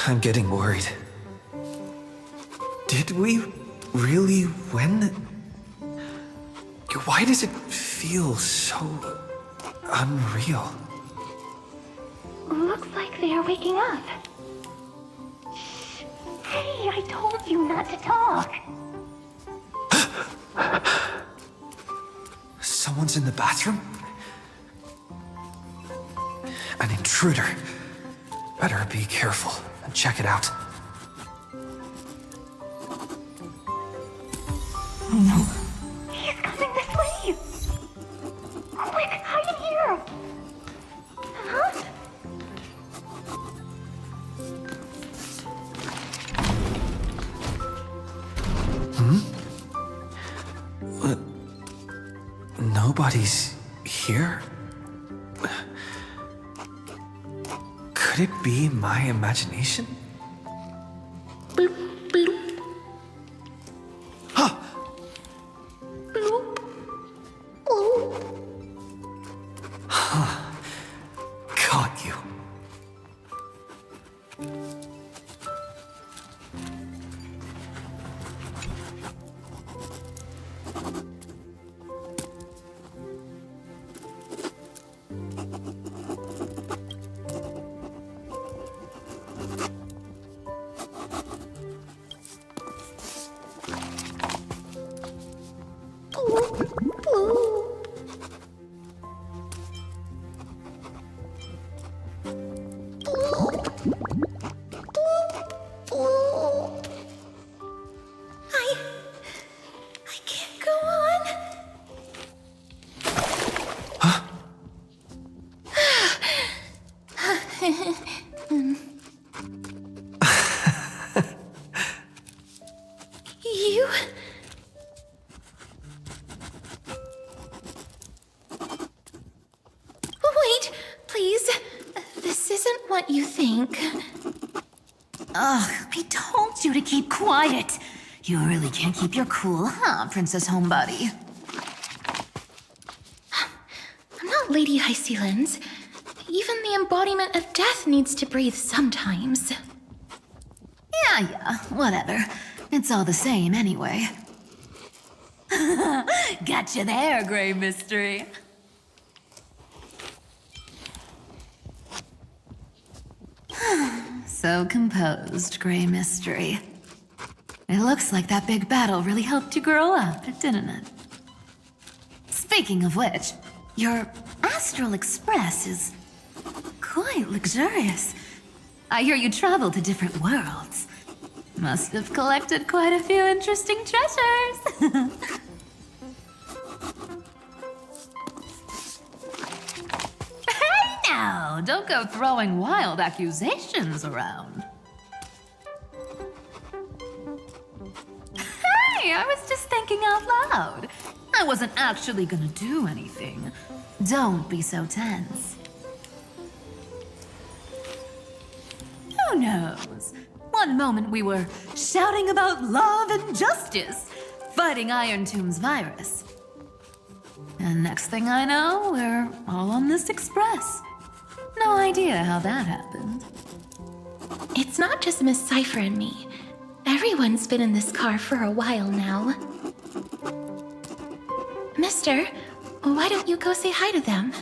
I'm getting worried. Did we really win? Why does it feel so unreal? Looks like they are waking up. Hey, I told you not to talk. Someone's in the bathroom? An intruder. Better be careful and check it out. Oh no. He's coming this way! Quick, hide in here! Huh? Nobody's here? Could it be my imagination? Caught you. I can't go on. You... Wait, please. This isn't what you think. Ugh, I told you to keep quiet. You really can't keep your cool, huh, Princess Homebody? I'm not Lady Hysealens. Even the embodiment of death needs to breathe sometimes. Yeah, whatever. It's all the same anyway. Gotcha there, Grey Mystery. So composed, Grey Mystery. It looks like that big battle really helped you grow up, didn't it? Speaking of which, your Astral Express is quite luxurious. I hear you travel to different worlds. Must have collected quite a few interesting treasures. Hey now, don't go throwing wild accusations around. Hey, I was just thinking out loud. I wasn't actually gonna do anything. Don't be so tense. Who knows? One moment we were shouting about love and justice, fighting Iron Tomb's virus. And next thing I know, we're all on this express. No idea how that happened. It's not just Miss Cypher and me. Everyone's been in this car for a while now. Mister, why don't you go say hi to them?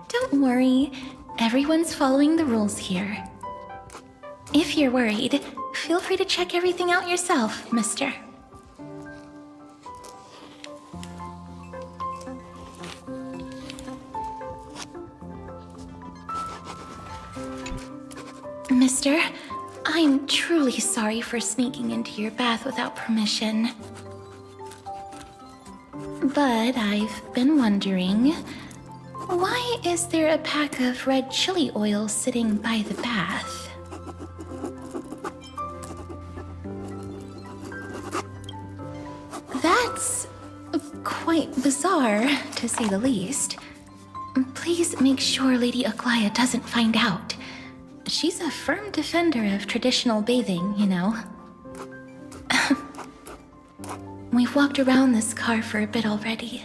Don't worry, everyone's following the rules here. If you're worried, feel free to check everything out yourself, mister. Mister, I'm truly sorry for sneaking into your bath without permission. But I've been wondering, why is there a pack of red chili oil sitting by the bath? That's quite bizarre, to say the least. Please make sure Lady Aglaya doesn't find out. She's a firm defender of traditional bathing, you know. We've walked around this car for a bit already.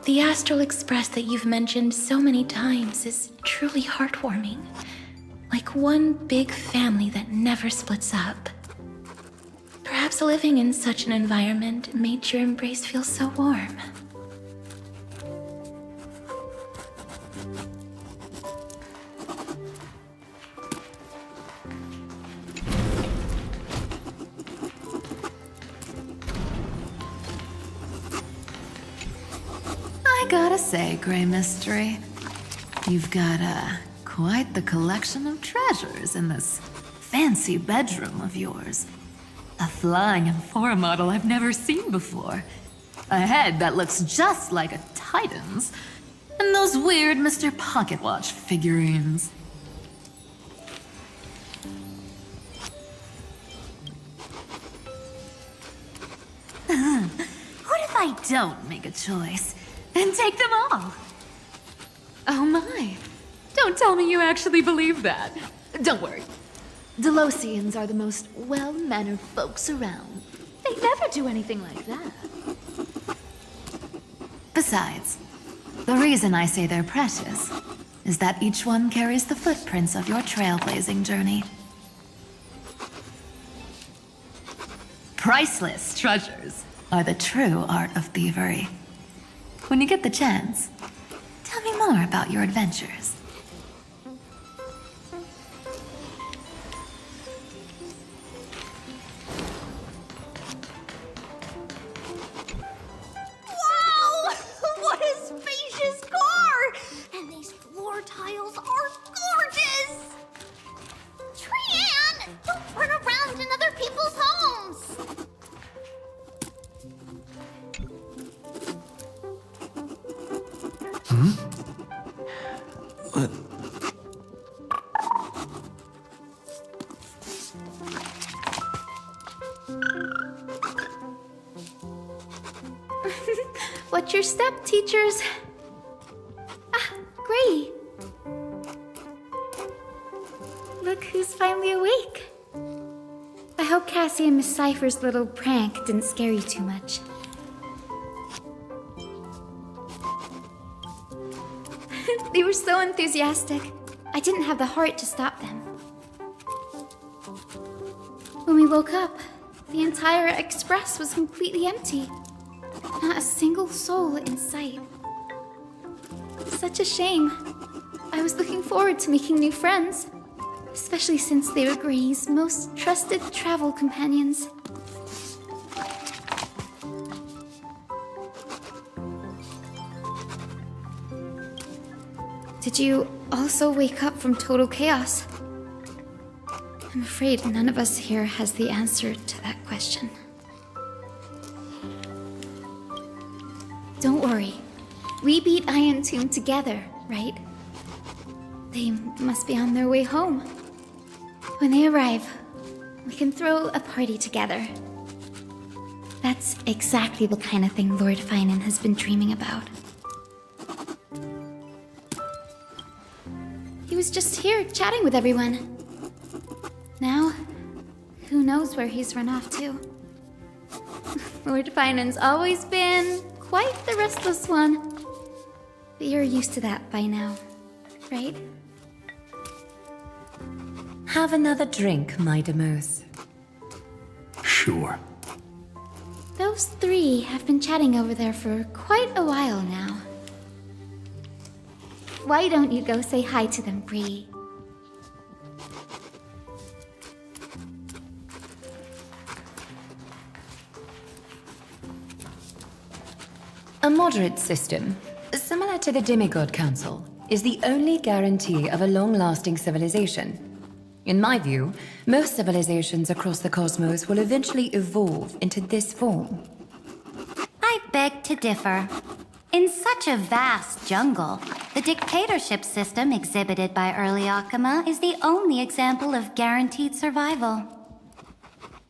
The Astral Express that you've mentioned so many times is truly heartwarming. Like one big family that never splits up. Perhaps living in such an environment made your embrace feel so warm. I gotta say, Grey Mystery, you've got quite the collection of treasures in this fancy bedroom of yours. A flying Amphora model I've never seen before. A head that looks just like a Titan's. And those weird Mr. Pocketwatch figurines. What if I don't make a choice and take them all? Oh my. Don't tell me you actually believe that. Don't worry. Delosians are the most well-mannered folks around. They never do anything like that. Besides, the reason I say they're precious is that each one carries the footprints of your trailblazing journey. Priceless treasures are the true art of thievery. When you get the chance, tell me more about your adventures. Wow! What a spacious car! And these floor tiles are gorgeous! Trianne, don't run around in other people's homes! What? What's your step, teachers? Ah, Gray. Look who's finally awake. I hope Cassie and Miss Cypher's little prank didn't scare you too much. They were so enthusiastic. I didn't have the heart to stop them. When we woke up, the entire express was completely empty. Not a single soul in sight. Such a shame. I was looking forward to making new friends, especially since they were Gray's most trusted travel companions. Did you also wake up from total chaos? I'm afraid none of us here has the answer to that question. Don't worry. We beat Iron Tomb together, right? They must be on their way home. When they arrive, we can throw a party together. That's exactly the kind of thing Lord Finan has been dreaming about. He was just here chatting with everyone. Now, who knows where he's run off to? Lord Finan's always been quite the restless one. But you're used to that by now, right? Have another drink, my Demos. Sure. Those three have been chatting over there for quite a while now. Why don't you go say hi to them, Bree? A moderate system, similar to the Demigod Council, is the only guarantee of a long-lasting civilization. In my view, most civilizations across the cosmos will eventually evolve into this form. I beg to differ. In such a vast jungle, the dictatorship system exhibited by early Akama is the only example of guaranteed survival.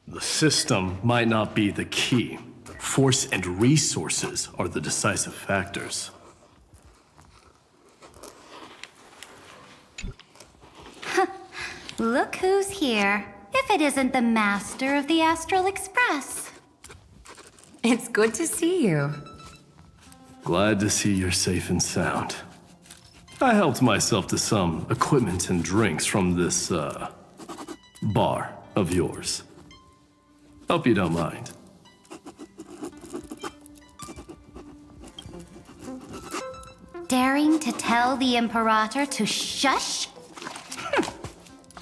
The system might not be the key. Force and resources are the decisive factors. Look who's here. If it isn't the master of the Astral Express. It's good to see you. Glad to see you're safe and sound. I helped myself to some equipment and drinks from this, bar of yours. Hope you don't mind. Daring to tell the Imperator to shush?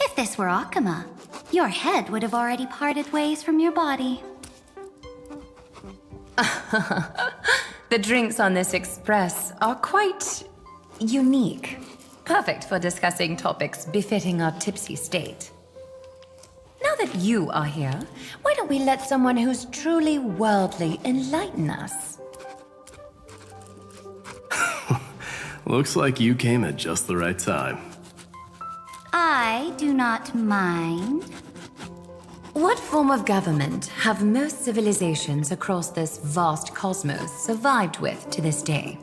If this were Akama, your head would have already parted ways from your body. The drinks on this express are quite unique. Perfect for discussing topics befitting our tipsy state. Now that you are here, why don't we let someone who's truly worldly enlighten us? Looks like you came at just the right time. I do not mind. What form of government have most civilizations across this vast cosmos survived with to this day?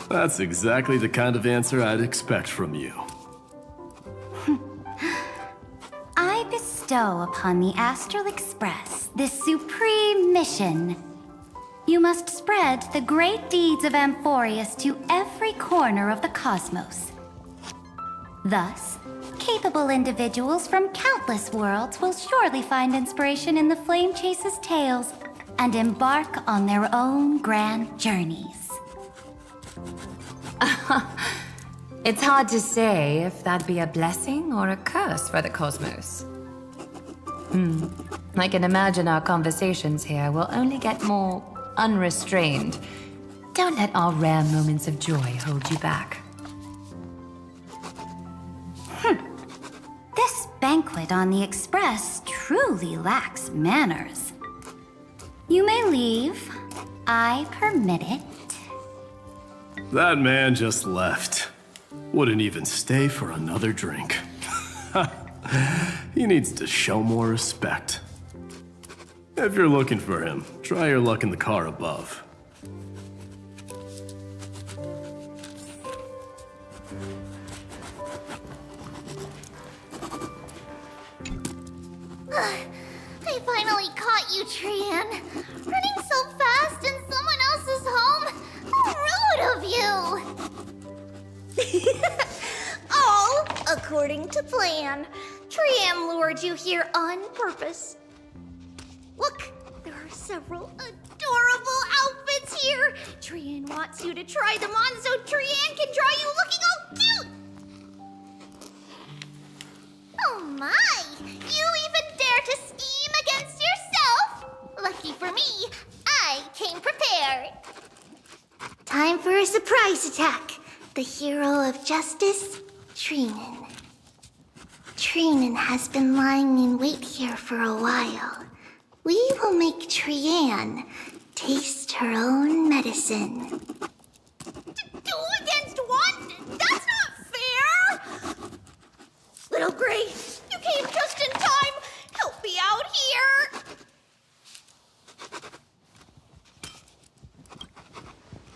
That's exactly the kind of answer I'd expect from you. I bestow upon the Astral Express this supreme mission. You must spread the great deeds of Amphoreus to every corner of the cosmos. Thus, capable individuals from countless worlds will surely find inspiration in the Flame Chase's tales and embark on their own grand journeys. It's hard to say if that'd be a blessing or a curse for the cosmos. I can imagine our conversations here will only get more unrestrained. Don't let our rare moments of joy hold you back. This banquet on the Express truly lacks manners. You may leave. I permit it. That man just left. Wouldn't even stay for another drink. He needs to show more respect. If you're looking for him, try your luck in the car above. I finally caught you, Trian. Running so fast in someone else's home? How rude of you! All according to plan. Trian lured you here on purpose. Look, there are several adorable outfits here. Trian wants you to try them on so Trian can draw you looking all cute. Oh my! You even dare to scheme against yourself? Lucky for me, I came prepared. Time for a surprise attack. The hero of justice, Trinen. Trinen has been lying in wait here for a while. We will make Trian taste her own medicine. Two against one? That's not fair! Little Gray, you came just in time. Help me out here.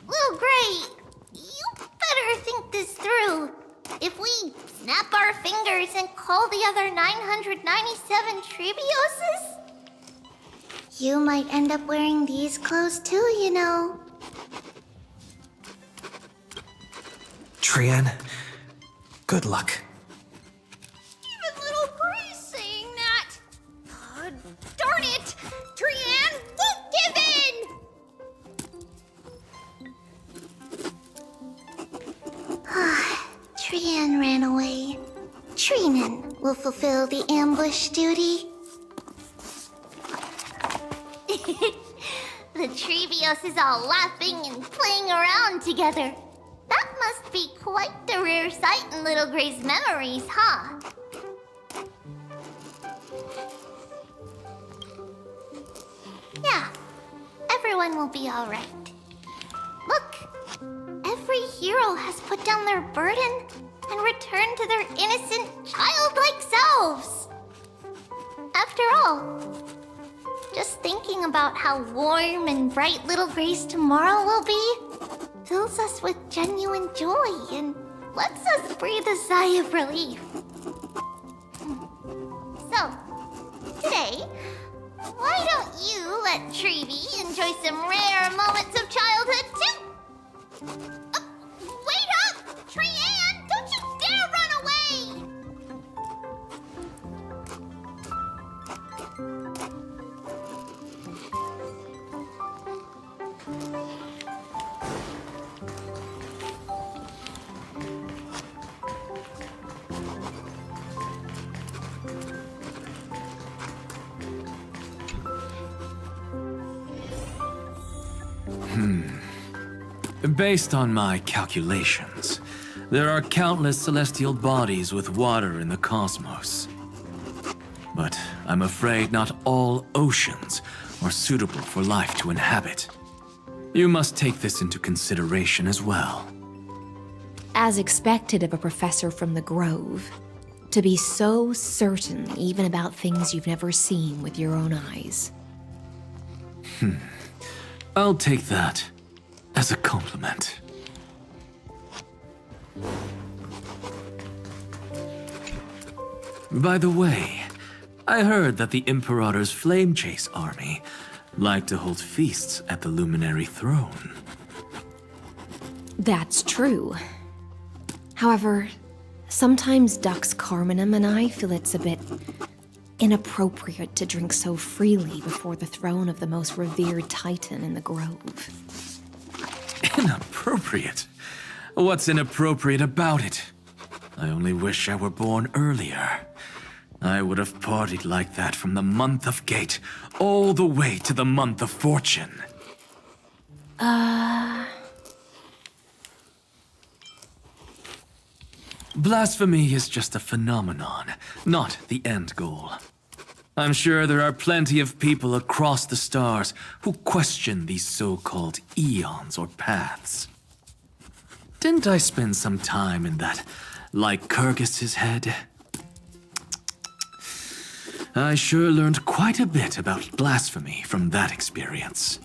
Little Gray, you better think this through. If we snap our fingers and call the other 997 Trebioses, you might end up wearing these clothes too, you know. Trian, good luck. Even Little Gray's saying that. Darn it! Trian won't give in! Trian ran away. Trinen will fulfill the ambush duty. The Trebios is all laughing and playing around together. That must be quite the rare sight in Little Gray's memories, huh? Yeah, everyone will be all right. Look, every hero has put down their burden and returned to their innocent, childlike selves. After all, just thinking about how warm and bright Little Gray's tomorrow will be fills us with genuine joy and lets us breathe a sigh of relief. So, today, why don't you let Treevee enjoy some rare moments of childhood too? Wait up! Trianne, don't you dare run away! Based on my calculations, there are countless celestial bodies with water in the cosmos. But I'm afraid not all oceans are suitable for life to inhabit. You must take this into consideration as well. As expected of a professor from the Grove, to be so certain even about things you've never seen with your own eyes. I'll take that as a compliment. By the way, I heard that the Imperator's Flame Chase army like to hold feasts at the Luminary Throne. That's true. However, sometimes Dux Carminum and I feel it's a bit inappropriate to drink so freely before the throne of the most revered titan in the Grove. Inappropriate? What's inappropriate about it? I only wish I were born earlier. I would have partied like that from the month of Gate all the way to the month of Fortune. Blasphemy is just a phenomenon, not the end goal. I'm sure there are plenty of people across the stars who question these so-called eons or paths. Didn't I spend some time in that Lycurgus's head? I sure learned quite a bit about blasphemy from that experience.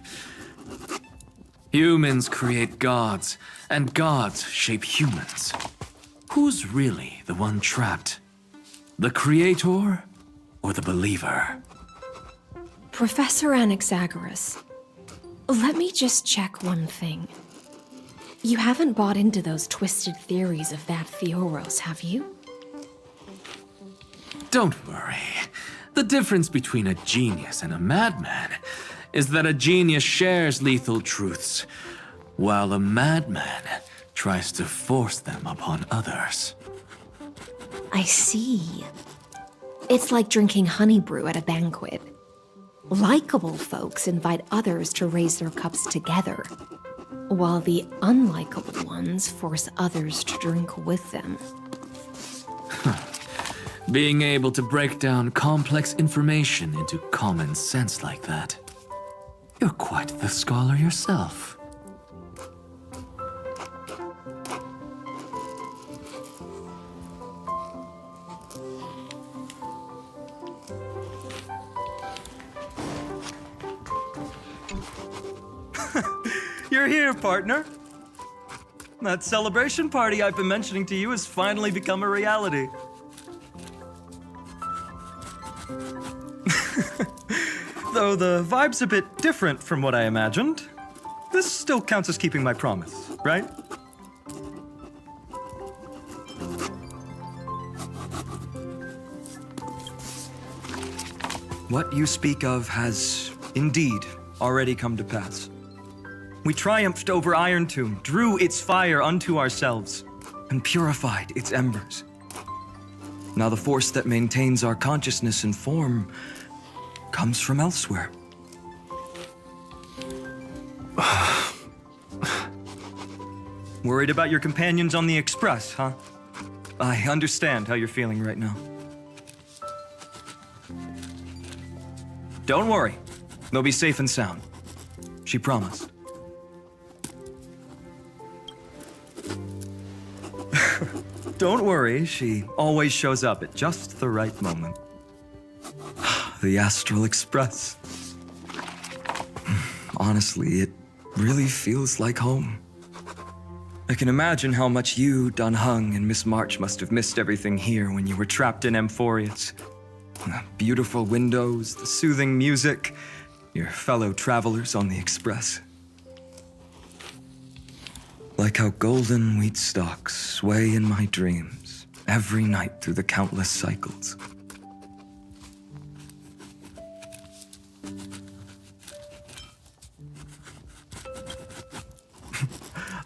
Humans create gods, and gods shape humans. Who's really the one trapped? The creator or the believer? Professor Anaxagoras, let me just check one thing. You haven't bought into those twisted theories of that Theoros, have you? Don't worry. The difference between a genius and a madman is that a genius shares lethal truths, while a madman tries to force them upon others. I see. It's like drinking honey brew at a banquet. Likeable folks invite others to raise their cups together, while the unlikable ones force others to drink with them. Being able to break down complex information into common sense like that. You're quite the scholar yourself. You're here, partner. That celebration party I've been mentioning to you has finally become a reality. Though the vibe's a bit different from what I imagined, this still counts as keeping my promise, right? What you speak of has indeed already come to pass. We triumphed over Iron Tomb, drew its fire unto ourselves, and purified its embers. Now the force that maintains our consciousness and form comes from elsewhere. Worried about your companions on the Express, huh? I understand how you're feeling right now. Don't worry. They'll be safe and sound. She promised. Don't worry, she always shows up at just the right moment. The Astral Express. Honestly, it really feels like home. I can imagine how much you, Dun Hung, and Miss March must have missed everything here when you were trapped in Amphoreus. The beautiful windows, the soothing music, your fellow travelers on the Express. Like how golden wheat stalks sway in my dreams every night through the countless cycles.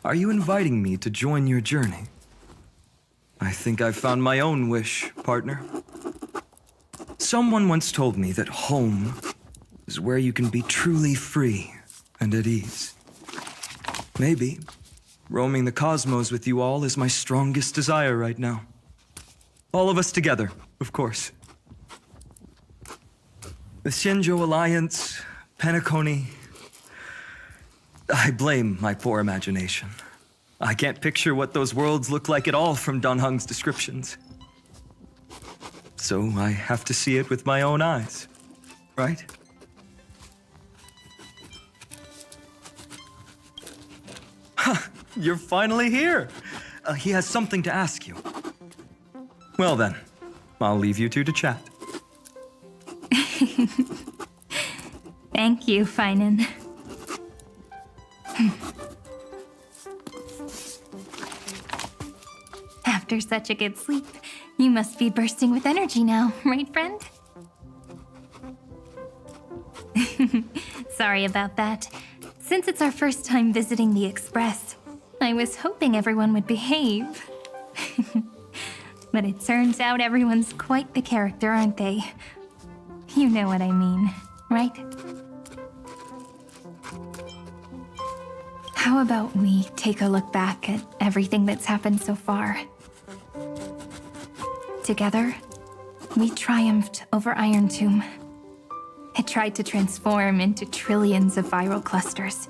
Are you inviting me to join your journey? I think I've found my own wish, partner. Someone once told me that home is where you can be truly free and at ease. Maybe roaming the cosmos with you all is my strongest desire right now. All of us together, of course. The Shinjo Alliance, Penacony. I blame my poor imagination. I can't picture what those worlds look like at all from Dun Hung's descriptions. So I have to see it with my own eyes, right? Ha! You're finally here! He has something to ask you. Well then, I'll leave you two to chat. Thank you, Finan. After such a good sleep, you must be bursting with energy now, right, friend? Sorry about that. Since it's our first time visiting the Express, I was hoping everyone would behave. But it turns out everyone's quite the character, aren't they? You know what I mean, right? How about we take a look back at everything that's happened so far? Together, we triumphed over Iron Tomb. It tried to transform into trillions of viral clusters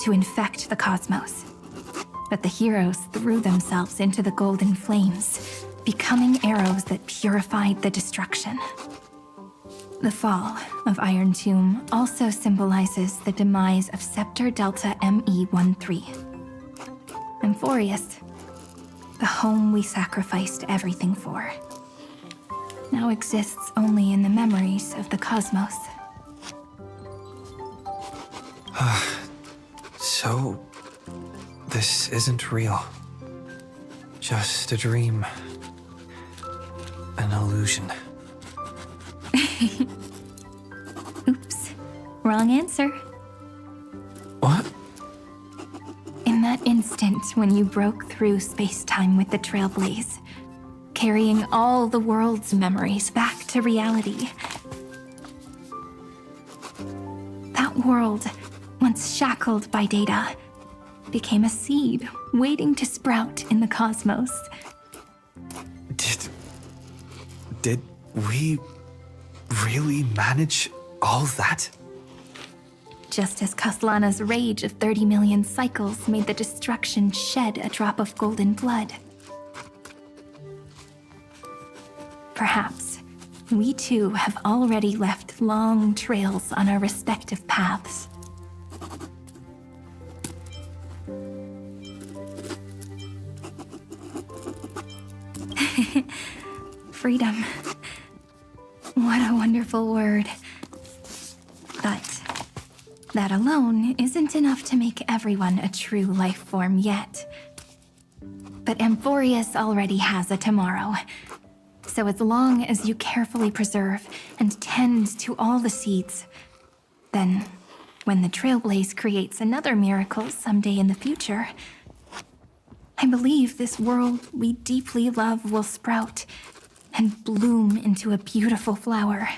to infect the cosmos. But the heroes threw themselves into the golden flames, becoming arrows that purified the destruction. The fall of Iron Tomb also symbolizes the demise of Scepter Delta ME-13. Amphoreus, the home we sacrificed everything for, now exists only in the memories of the cosmos. So, this isn't real. Just a dream. An illusion. Oops, wrong answer. What? In that instant when you broke through space-time with the Trailblaze, carrying all the world's memories back to reality. That world, once shackled by data, became a seed waiting to sprout in the cosmos. Did we really manage all that? Just as Kaslana's rage of 30 million cycles made the destruction shed a drop of golden blood. Perhaps we too have already left long trails on our respective paths. Freedom. What a wonderful word. But that alone isn't enough to make everyone a true life form yet. But Amphoreus already has a tomorrow. So as long as you carefully preserve and tend to all the seeds, then when the Trailblaze creates another miracle someday in the future, I believe this world we deeply love will sprout and bloom into a beautiful flower.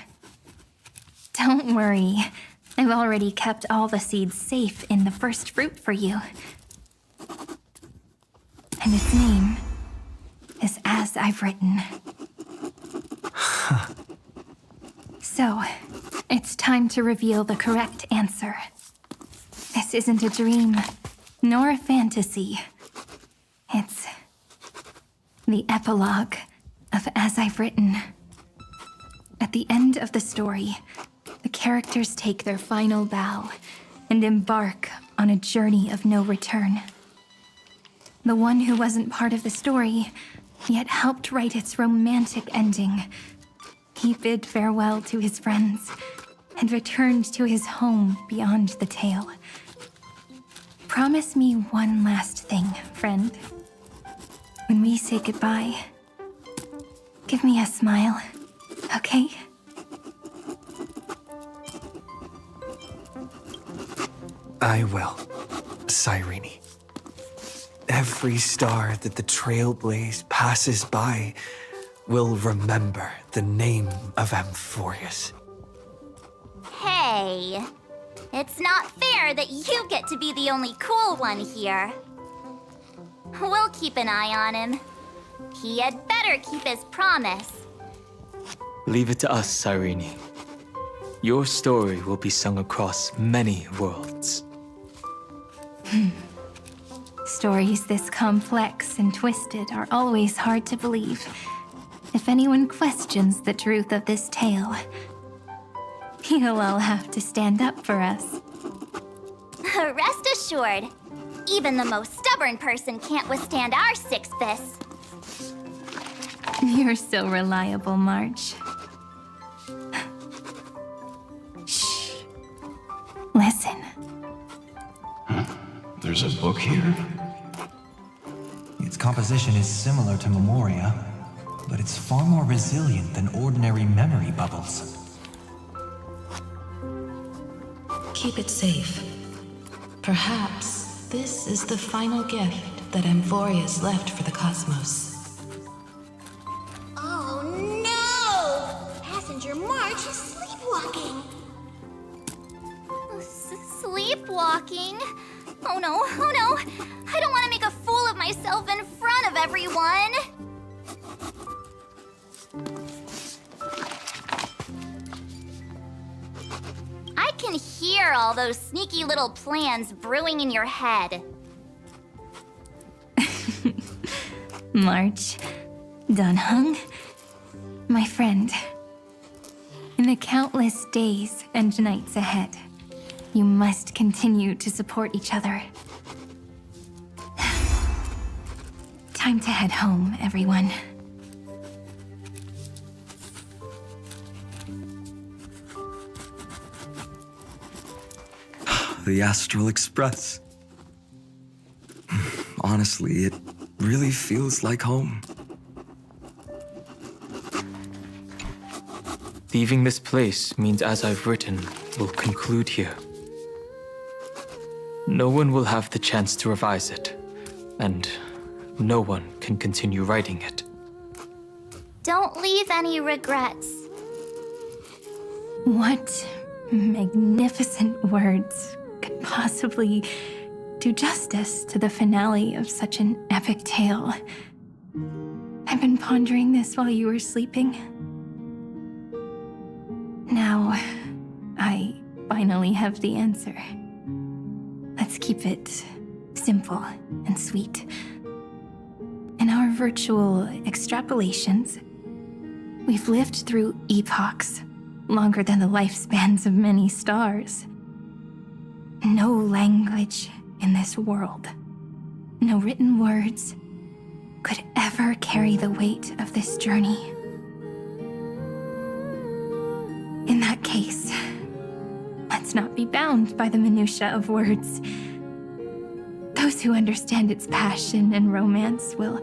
Don't worry, I've already kept all the seeds safe in the first fruit for you. And its name is As I've Written. So, it's time to reveal the correct answer. This isn't a dream, nor a fantasy. It's the epilogue of As I've Written. At the end of the story, the characters take their final bow and embark on a journey of no return. The one who wasn't part of the story, yet helped write its romantic ending. He bid farewell to his friends and returned to his home beyond the tale. Promise me one last thing, friend. When we say goodbye, give me a smile, okay? I will, Sirene. Every star that the Trailblaze passes by will remember the name of Amphoreus. Hey, it's not fair that you get to be the only cool one here. We'll keep an eye on him. He had better keep his promise. Leave it to us, Sirene. Your story will be sung across many worlds. Stories this complex and twisted are always hard to believe. If anyone questions the truth of this tale, you'll all have to stand up for us. Rest assured, even the most stubborn person can't withstand our six fists. You're so reliable, March. Shh. Listen. There's a book here? Its composition is similar to Memoria, but it's far more resilient than ordinary memory bubbles. Keep it safe. Perhaps this is the final gift that Amphoreus left for the cosmos. Oh no! Passenger March is sleepwalking. Sleepwalking? Oh no, oh no! I don't want to make a fool of myself in front of everyone! I can hear all those sneaky little plans brewing in your head. March, Dunhung, my friend. In the countless days and nights ahead, you must continue to support each other. Time to head home, everyone. The Astral Express. Honestly, it really feels like home. Leaving this place means As I've Written will conclude here. No one will have the chance to revise it, and no one can continue writing it. Don't leave any regrets. What magnificent words could possibly do justice to the finale of such an epic tale? I've been pondering this while you were sleeping. Now, I finally have the answer. Let's keep it simple and sweet. In our virtual extrapolations, we've lived through epochs longer than the lifespans of many stars. No language in this world, no written words, could ever carry the weight of this journey. In that case, let's not be bound by the minutiae of words. Those who understand its passion and romance will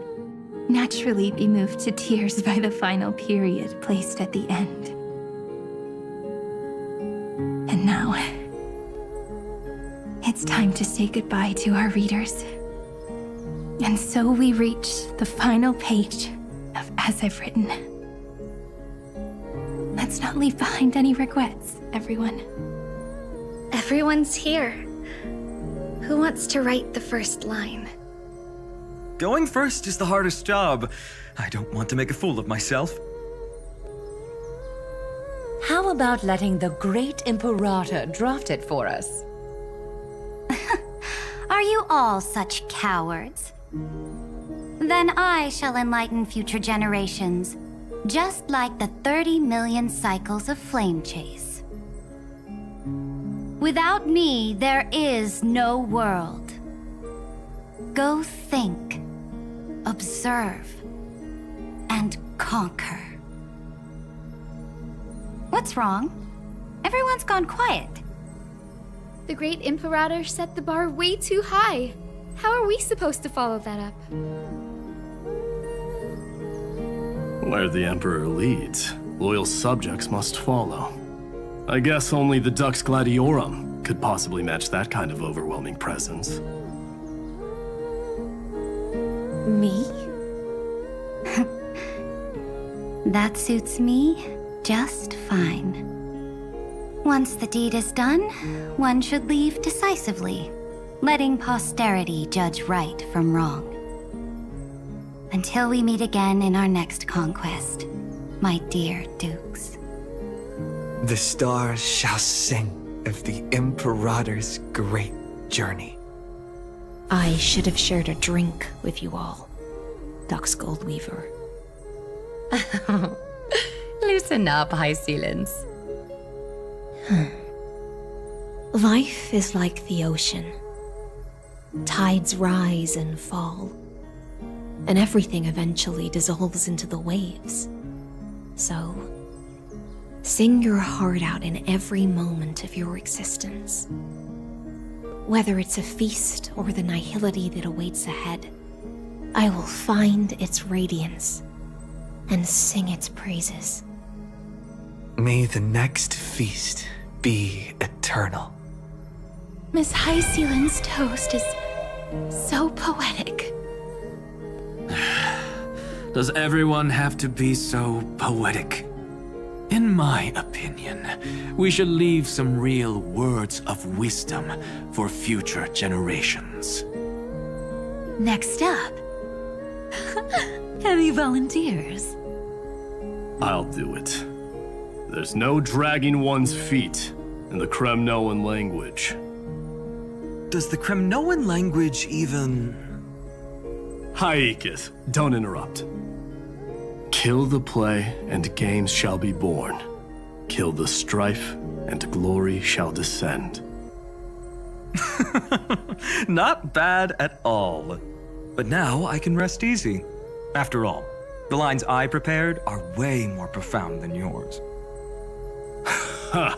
naturally be moved to tears by the final period placed at the end. And now, it's time to say goodbye to our readers. And so we reach the final page of As I've Written. Let's not leave behind any regrets, everyone. Everyone's here. Who wants to write the first line? Going first is the hardest job. I don't want to make a fool of myself. How about letting the great Imperator draft it for us? Are you all such cowards? Then I shall enlighten future generations, just like the 30 million cycles of flame chase. Without me, there is no world. Go think, observe, and conquer. What's wrong? Everyone's gone quiet. The great Imperator set the bar way too high. How are we supposed to follow that up? Where the Emperor leads, loyal subjects must follow. I guess only the Dux Gladiorum could possibly match that kind of overwhelming presence. Me? That suits me just fine. Once the deed is done, one should leave decisively, letting posterity judge right from wrong. Until we meet again in our next conquest, my dear dukes. The stars shall sing of the Imperator's great journey. I should have shared a drink with you all, Dux Goldweaver. Loosen up, High Ceilings. Life is like the ocean. Tides rise and fall, and everything eventually dissolves into the waves. So, sing your heart out in every moment of your existence. Whether it's a feast or the nihility that awaits ahead, I will find its radiance and sing its praises. May the next feast be eternal. Miss High Ceiling's toast is so poetic. Does everyone have to be so poetic? In my opinion, we should leave some real words of wisdom for future generations. Next up, any volunteers? I'll do it. There's no dragging one's feet in the Kremnoan language. Does the Kremnoan language even... Haikis, don't interrupt. Kill the play, and games shall be born. Kill the strife, and glory shall descend. Not bad at all. But now I can rest easy. After all, the lines I prepared are way more profound than yours. Ha!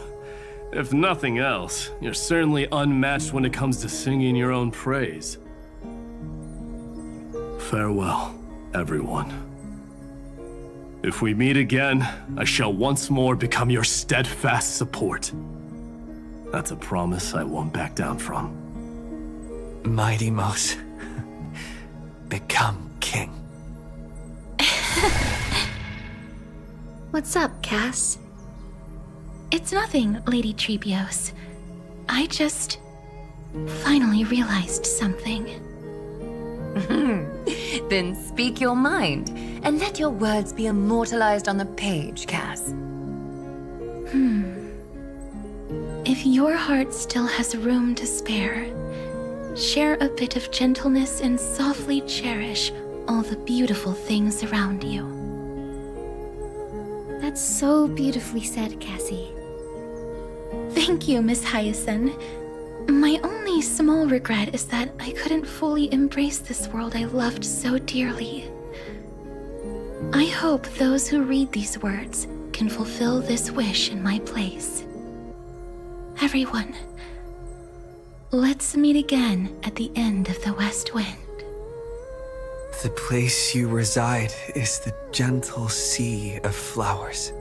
If nothing else, you're certainly unmatched when it comes to singing your own praise. Farewell, everyone. If we meet again, I shall once more become your steadfast support. That's a promise I won't back down from. Mighty Mouse, become king. What's up, Cass? It's nothing, Lady Trebios. I just finally realized something. Then speak your mind, and let your words be immortalized on the page, Cass. If your heart still has room to spare, share a bit of gentleness and softly cherish all the beautiful things around you. That's so beautifully said, Cassie. Thank you, Miss Hyacinth. My only small regret is that I couldn't fully embrace this world I loved so dearly. I hope those who read these words can fulfill this wish in my place. Everyone, let's meet again at the end of the West Wind. The place you reside is the gentle sea of flowers.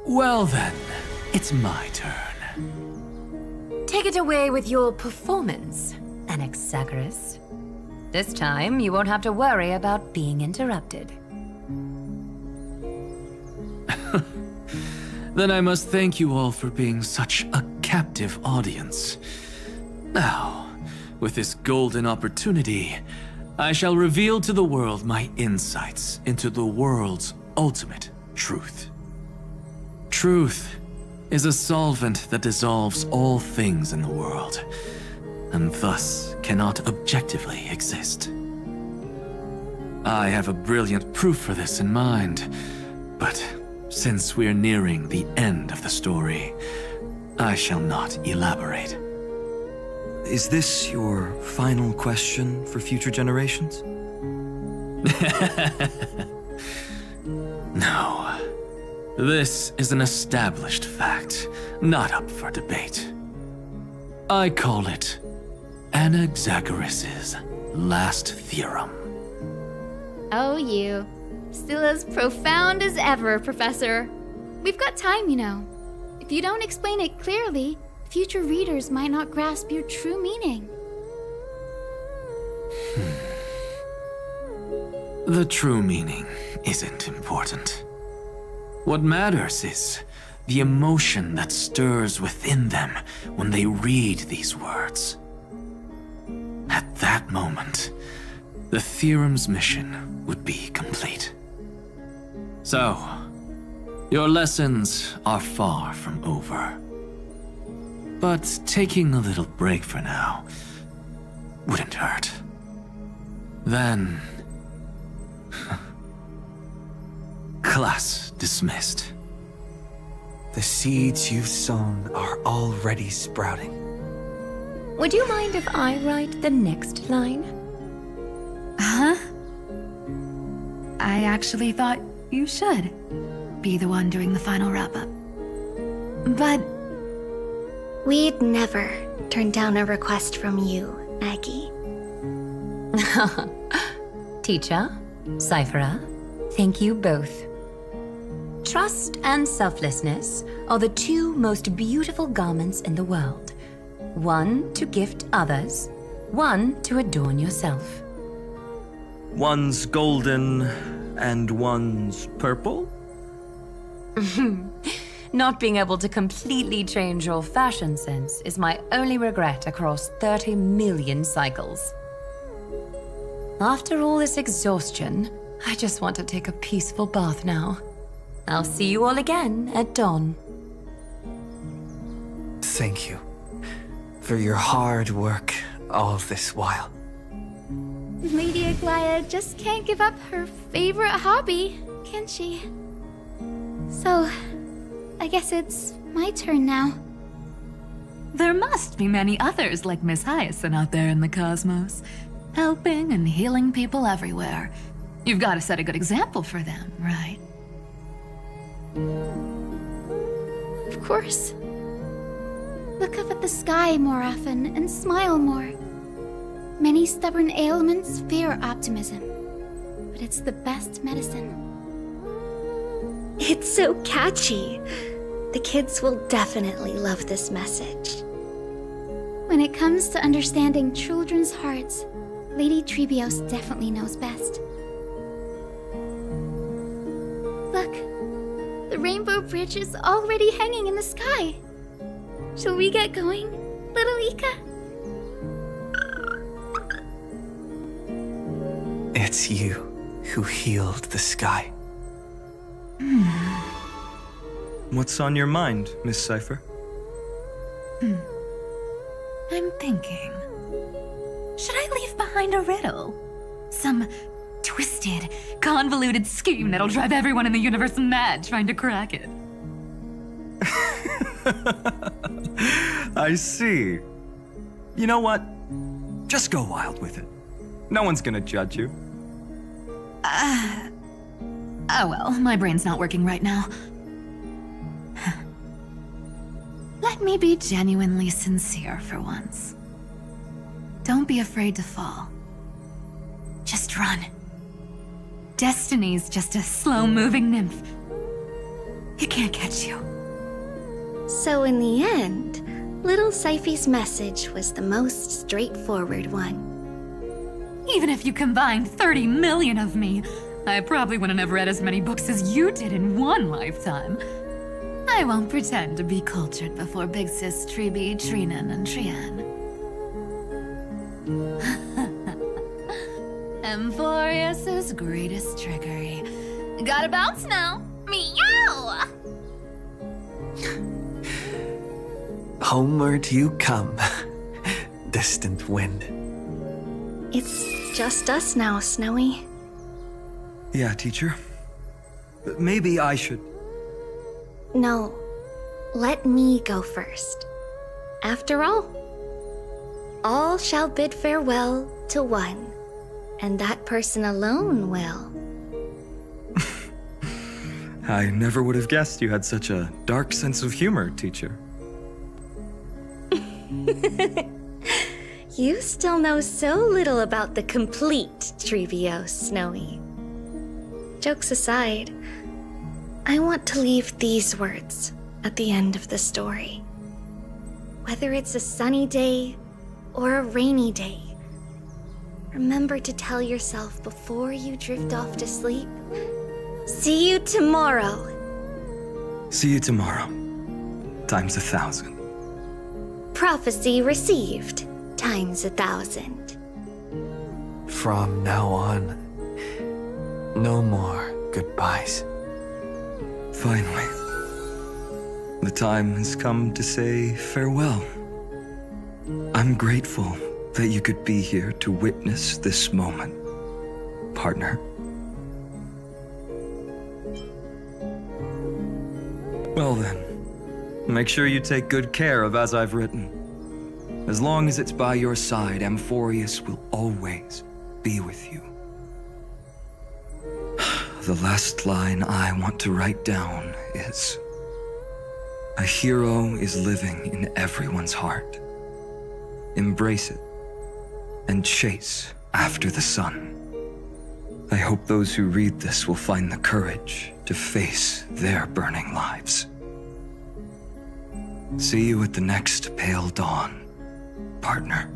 Well then, it's my turn. Take it away with your performance, Anaxagoras. This time, you won't have to worry about being interrupted. Then I must thank you all for being such a captive audience. Now, with this golden opportunity, I shall reveal to the world my insights into the world's ultimate truth. Truth is a solvent that dissolves all things in the world, and thus cannot objectively exist. I have a brilliant proof for this in mind, but since we're nearing the end of the story, I shall not elaborate. Is this your final question for future generations? No. This is an established fact, not up for debate. I call it Anaxagoras' last theorem. Oh, you. Still as profound as ever, Professor. We've got time, you know. If you don't explain it clearly, future readers might not grasp your true meaning. The true meaning isn't important. What matters is the emotion that stirs within them when they read these words. At that moment, the theorem's mission would be complete. So, your lessons are far from over. But taking a little break for now wouldn't hurt. Then... class dismissed. The seeds you've sown are already sprouting. Would you mind if I write the next line? Huh? I actually thought you should be the one doing the final wrap-up. But... we'd never turn down a request from you, Aggie. Teacher, Cypherer, thank you both. Trust and selflessness are the two most beautiful garments in the world. One to gift others, one to adorn yourself. One's golden and one's purple? Not being able to completely change your fashion sense is my only regret across 30 million cycles. After all this exhaustion, I just want to take a peaceful bath now. I'll see you all again at dawn. Thank you for your hard work all this while. Lady Aglaya just can't give up her favorite hobby, can she? So, I guess it's my turn now. There must be many others like Miss Hyacinth out there in the cosmos, helping and healing people everywhere. You've got to set a good example for them, right? Of course. Look up at the sky more often and smile more. Many stubborn ailments fear optimism, but it's the best medicine. It's so catchy. The kids will definitely love this message. When it comes to understanding children's hearts, Lady Treebios definitely knows best. Look, the Rainbow Bridge is already hanging in the sky. Shall we get going, little Ika? It's you who healed the sky. What's on your mind, Miss Cypher? I'm thinking... should I leave behind a riddle? Some twisted, convoluted scheme that'll drive everyone in the universe mad trying to crack it. I see. You know what? Just go wild with it. No one's gonna judge you. Oh well, my brain's not working right now. Let me be genuinely sincere for once. Don't be afraid to fall. Just run. Destiny's just a slow-moving nymph. It can't catch you. So in the end, little Syphy's message was the most straightforward one. Even if you combined 30 million of me, I probably wouldn't have read as many books as you did in one lifetime. I won't pretend to be cultured before Big Sis Treeby, Trinan, and Trian. Amphoreus' greatest trickery. Gotta bounce now. Meow! Homeward you come, distant wind. It's just us now, Snowy. Yeah, teacher. Maybe I should... No, let me go first. After all, all shall bid farewell to one, and that person alone will. I never would have guessed you had such a dark sense of humor, teacher. You still know so little about the complete Trevios, Snowy. Jokes aside, I want to leave these words at the end of the story. Whether it's a sunny day or a rainy day, remember to tell yourself before you drift off to sleep, see you tomorrow. See you tomorrow. Times 1,000. Prophecy received, times 1,000. From now on, no more goodbyes. Finally, the time has come to say farewell. I'm grateful that you could be here to witness this moment, partner. Well then, make sure you take good care of as I've written. As long as it's by your side, Amphoreus will always be with you. The last line I want to write down is, a hero is living in everyone's heart. Embrace it and chase after the sun. I hope those who read this will find the courage to face their burning lives. See you at the next pale dawn, partner.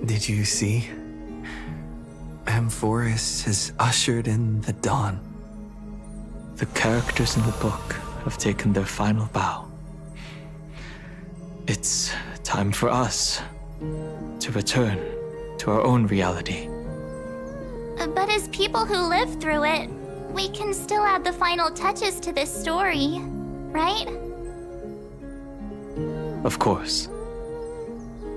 Did you see? Amphoreus has ushered in the dawn. The characters in the book have taken their final bow. It's time for us to return to our own reality. But as people who lived through it, we can still add the final touches to this story, right? Of course.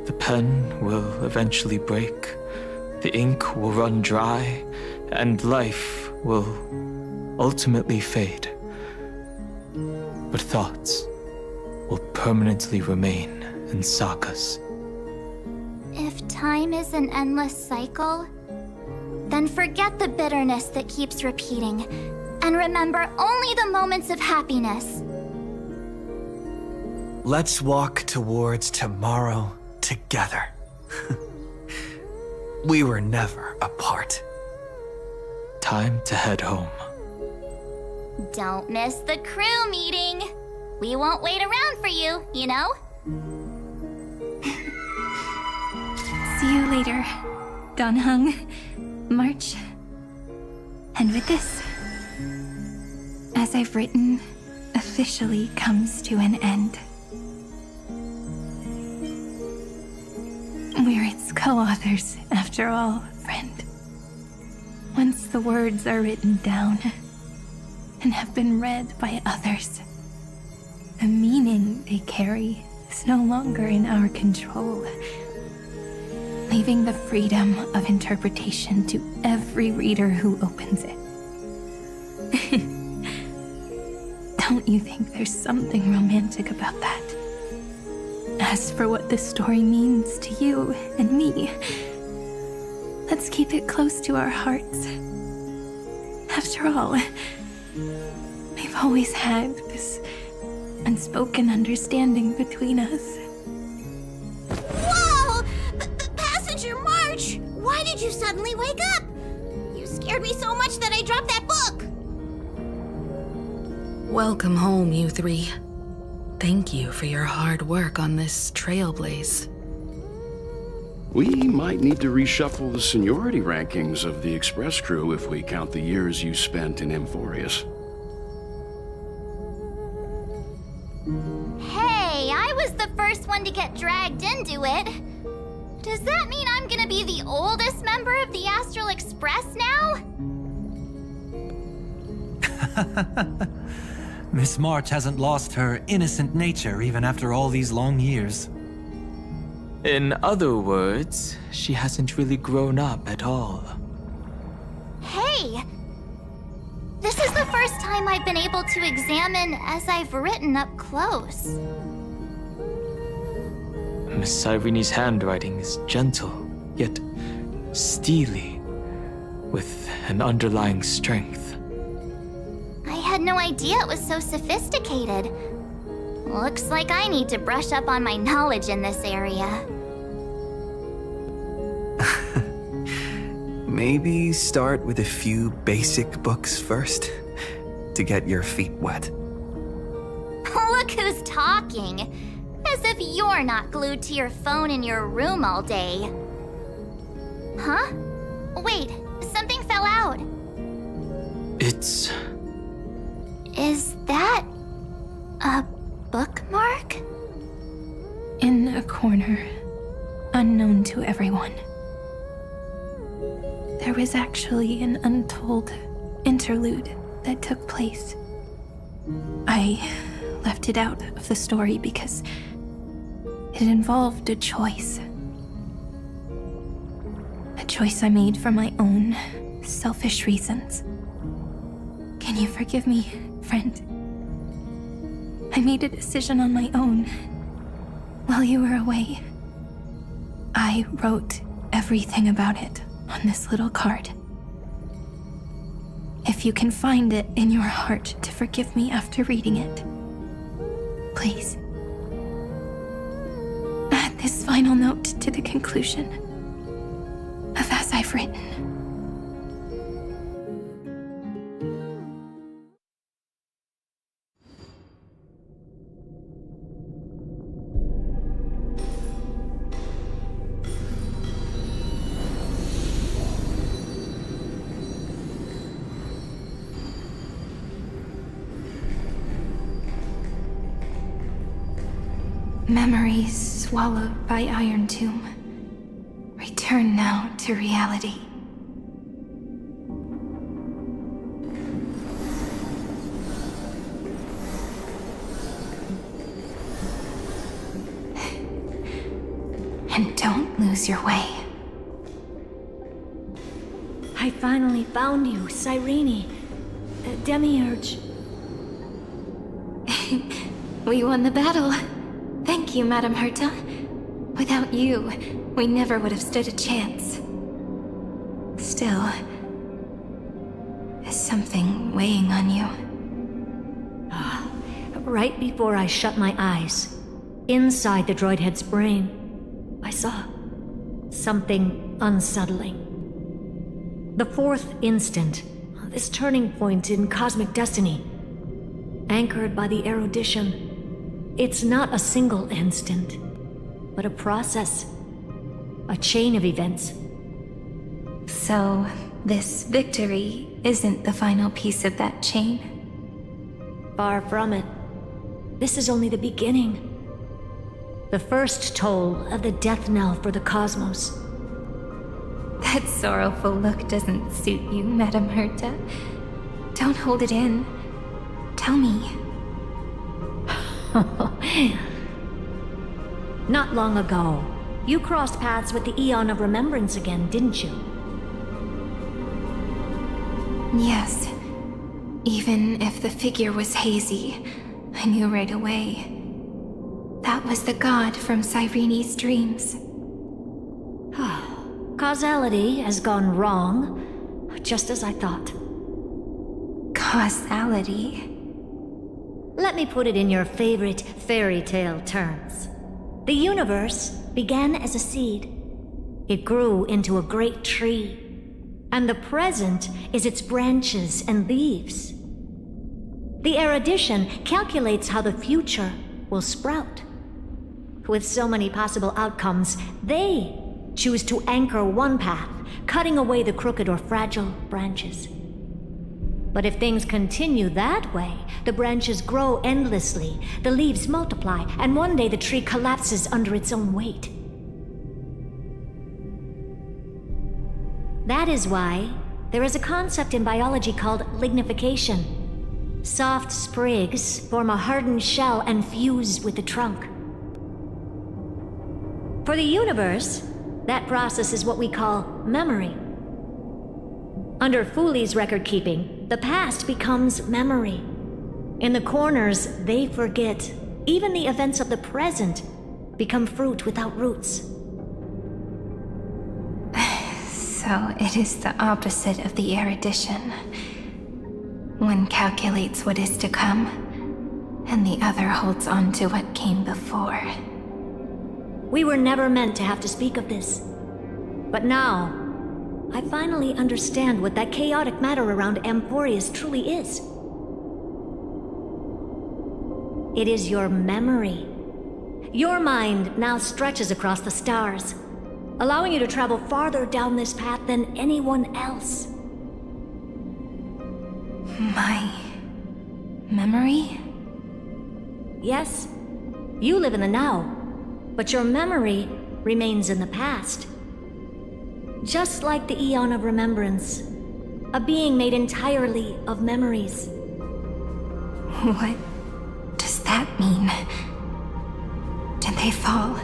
The pen will eventually break, the ink will run dry, and life will ultimately fade. But thoughts will permanently remain in sagas. If time is an endless cycle, then forget the bitterness that keeps repeating, and remember only the moments of happiness. Let's walk towards tomorrow together. We were never apart. Time to head home. Don't miss the crew meeting. We won't wait around for you, you know? See you later, Donhung, March. And with this, as I've written, officially comes to an end. We're its co-authors, after all, friend. Once the words are written down and have been read by others, the meaning they carry is no longer in our control, leaving the freedom of interpretation to every reader who opens it. Don't you think there's something romantic about that? As for what this story means to you and me, let's keep it close to our hearts. After all, we've always had this unspoken understanding between us. Whoa! Passenger March! Why did you suddenly wake up? You scared me so much that I dropped that book! Welcome home, you three. Thank you for your hard work on this Trailblaze. We might need to reshuffle the seniority rankings of the Express crew if we count the years you spent in Amphoreus. Hey, I was the first one to get dragged into it. Does that mean I'm gonna be the oldest member of the Astral Express now? Miss March hasn't lost her innocent nature even after all these long years. In other words, she hasn't really grown up at all. Hey! This is the first time I've been able to examine as I've written up close. Miss Sirene's handwriting is gentle, yet steely, with an underlying strength. I had no idea it was so sophisticated. Looks like I need to brush up on my knowledge in this area. Maybe start with a few basic books first, to get your feet wet. Look who's talking. As if you're not glued to your phone in your room all day. Huh? Wait, something fell out. It's... Is that a bookmark? In a corner, unknown to everyone. There was actually an untold interlude that took place. I left it out of the story because it involved a choice. A choice I made for my own selfish reasons. Can you forgive me, friend? I made a decision on my own while you were away. I wrote everything about it on this little card. If you can find it in your heart to forgive me after reading it, please. Add this final note to the conclusion of As I've Written. Memories swallowed by Iron Tomb. Return now to reality. And don't lose your way. I finally found you, Sirene. Demiurge. We won the battle. Thank you, Madam Herta. Without you, we never would have stood a chance. Still, is something weighing on you? Right before I shut my eyes, inside the droid head's brain, I saw something unsettling. The fourth instant, this turning point in cosmic destiny, anchored by the erudition. It's not a single instant, but a process, a chain of events. So, this victory isn't the final piece of that chain? Far from it. This is only the beginning. The first toll of the death knell for the cosmos. That sorrowful look doesn't suit you, Madam Herta. Don't hold it in. Tell me. Not long ago, you crossed paths with the Eon of Remembrance again, didn't you? Yes. Even if the figure was hazy, I knew right away. That was the god from Sirene's dreams. Causality has gone wrong, just as I thought. Causality? Let me put it in your favorite fairy tale terms. The universe began as a seed. It grew into a great tree. And the present is its branches and leaves. The erudition calculates how the future will sprout. With so many possible outcomes, they choose to anchor one path, cutting away the crooked or fragile branches. But if things continue that way, the branches grow endlessly, the leaves multiply, and one day the tree collapses under its own weight. That is why there is a concept in biology called lignification. Soft sprigs form a hardened shell and fuse with the trunk. For the universe, that process is what we call memory. Under Fooley's record-keeping, the past becomes memory. In the corners, they forget even the events of the present, become fruit without roots. So it is the opposite of the erudition. One calculates what is to come, and the other holds on to what came before. We were never meant to have to speak of this. But now, I finally understand what that chaotic matter around Amphoreus truly is. It is your memory. Your mind now stretches across the stars, allowing you to travel farther down this path than anyone else. My memory? Yes, you live in the now, but your memory remains in the past. Just like the Eon of Remembrance, a being made entirely of memories. What does that mean? Did they fall?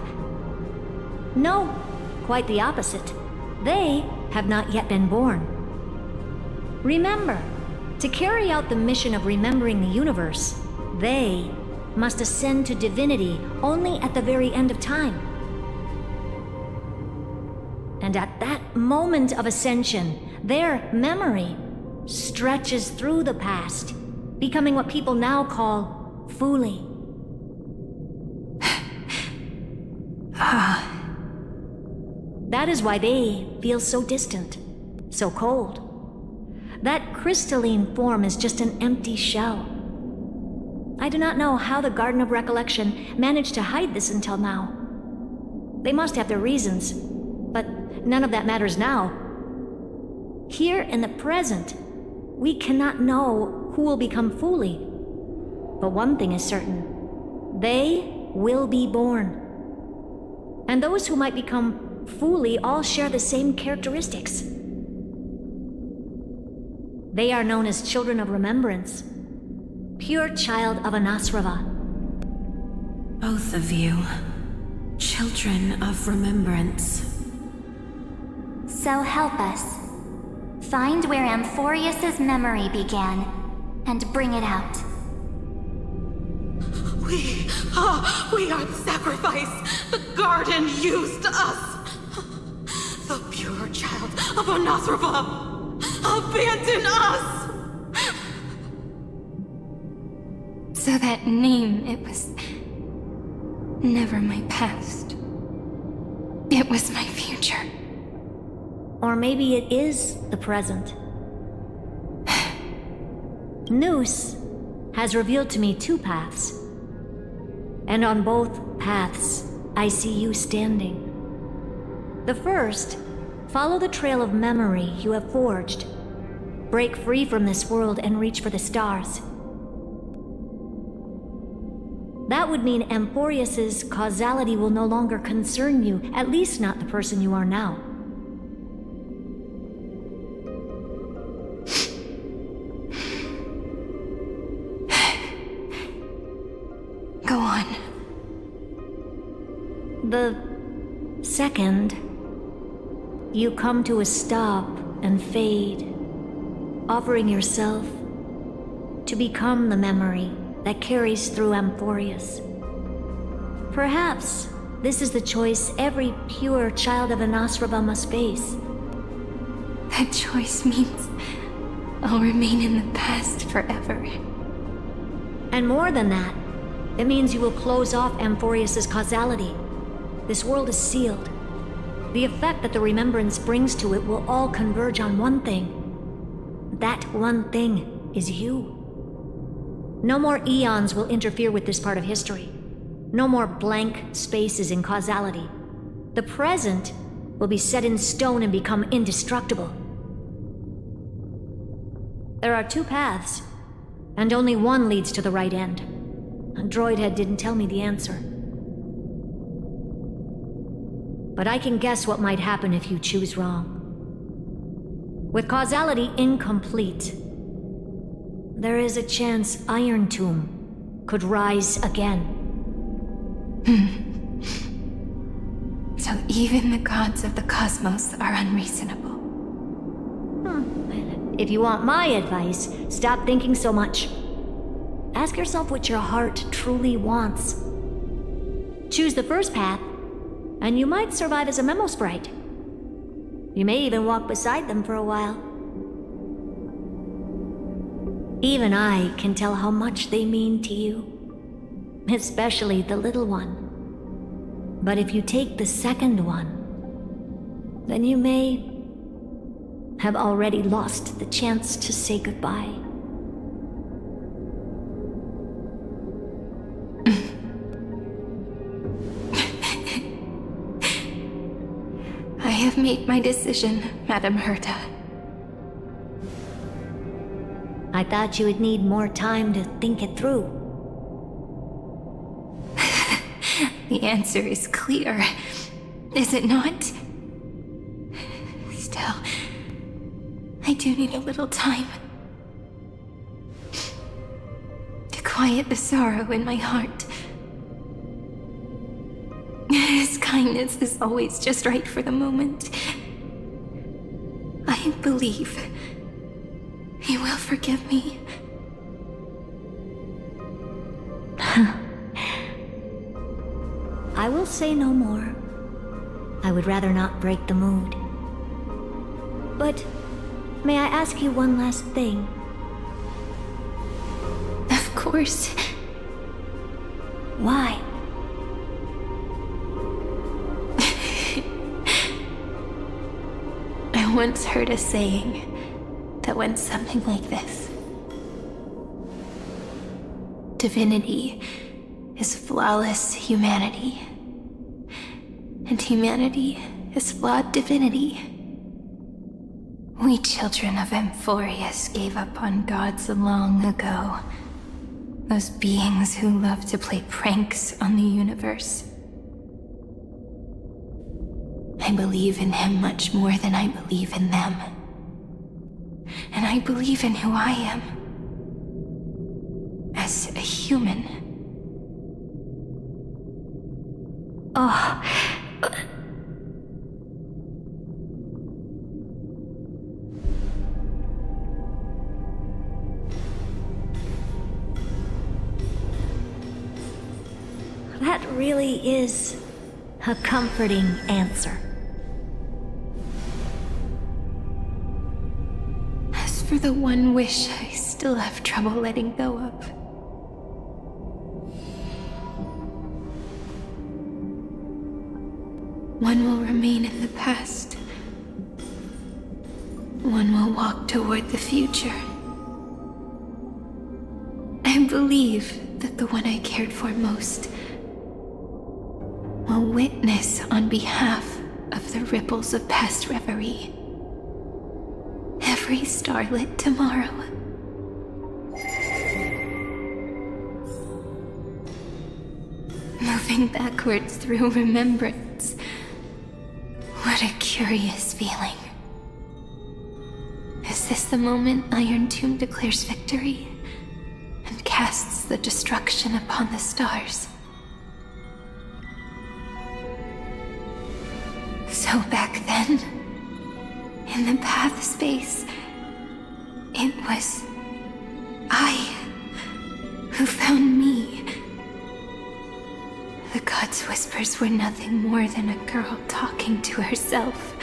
No, quite the opposite. They have not yet been born. Remember, to carry out the mission of remembering the universe, they must ascend to divinity only at the very end of time. And at that moment of ascension, their memory stretches through the past, becoming what people now call Fuli. That is why they feel so distant, so cold. That crystalline form is just an empty shell. I do not know how the Garden of Recollection managed to hide this until now. They must have their reasons, but none of that matters now. Here in the present, we cannot know who will become Fuli. But one thing is certain. They will be born. And those who might become Fuli all share the same characteristics. They are known as Children of Remembrance, pure child of Anasrava. Both of you, Children of Remembrance. So help us. Find where Amphoreus' memory began, and bring it out. We are the sacrifice. The garden used us. The pure child of Anasrava. Abandon us! So that name, it was never my past. It was my future. Or maybe it is the present. Noose has revealed to me two paths. And on both paths, I see you standing. The first, follow the trail of memory you have forged. Break free from this world and reach for the stars. That would mean Amphoreus' causality will no longer concern you, at least not the person you are now. Go on. The second, you come to a stop and fade, offering yourself to become the memory that carries through Amphoreus. Perhaps this is the choice every pure child of Anasrava must face. That choice means I'll remain in the past forever. And more than that, it means you will close off Amphoreus' causality. This world is sealed. The effect that the remembrance brings to it will all converge on one thing. That one thing is you. No more eons will interfere with this part of history. No more blank spaces in causality. The present will be set in stone and become indestructible. There are two paths, and only one leads to the right end. Droidhead didn't tell me the answer. But I can guess what might happen if you choose wrong. With causality incomplete, there is a chance Iron Tomb could rise again. So even the gods of the cosmos are unreasonable. If you want my advice, stop thinking so much. Ask yourself what your heart truly wants. Choose the first path, and you might survive as a memo sprite. You may even walk beside them for a while. Even I can tell how much they mean to you, especially the little one. But if you take the second one, then you may have already lost the chance to say goodbye. I have made my decision, Madam Herta. I thought you would need more time to think it through. The answer is clear, is it not? Still, I do need a little time to quiet the sorrow in my heart. His kindness is always just right for the moment. I believe he will forgive me. I will say no more. I would rather not break the mood. But may I ask you one last thing? Of course. Why? I once heard a saying that went something like this. Divinity is flawless humanity, and humanity is flawed divinity. We children of Amphoreus gave up on gods long ago. Those beings who love to play pranks on the universe. I believe in him much more than I believe in them. And I believe in who I am. As a human. Oh. That really is a comforting answer. As for the one wish I still have trouble letting go of. One will remain in the past. One will walk toward the future. I believe that the one I cared for most will witness on behalf of the ripples of past reverie. Every starlit tomorrow. Moving backwards through remembrance. What a curious feeling. Is this the moment Iron Tomb declares victory and casts the destruction upon the stars? So back then, in the path space, it was I who found me. The gods' whispers were nothing more than a girl talking to herself.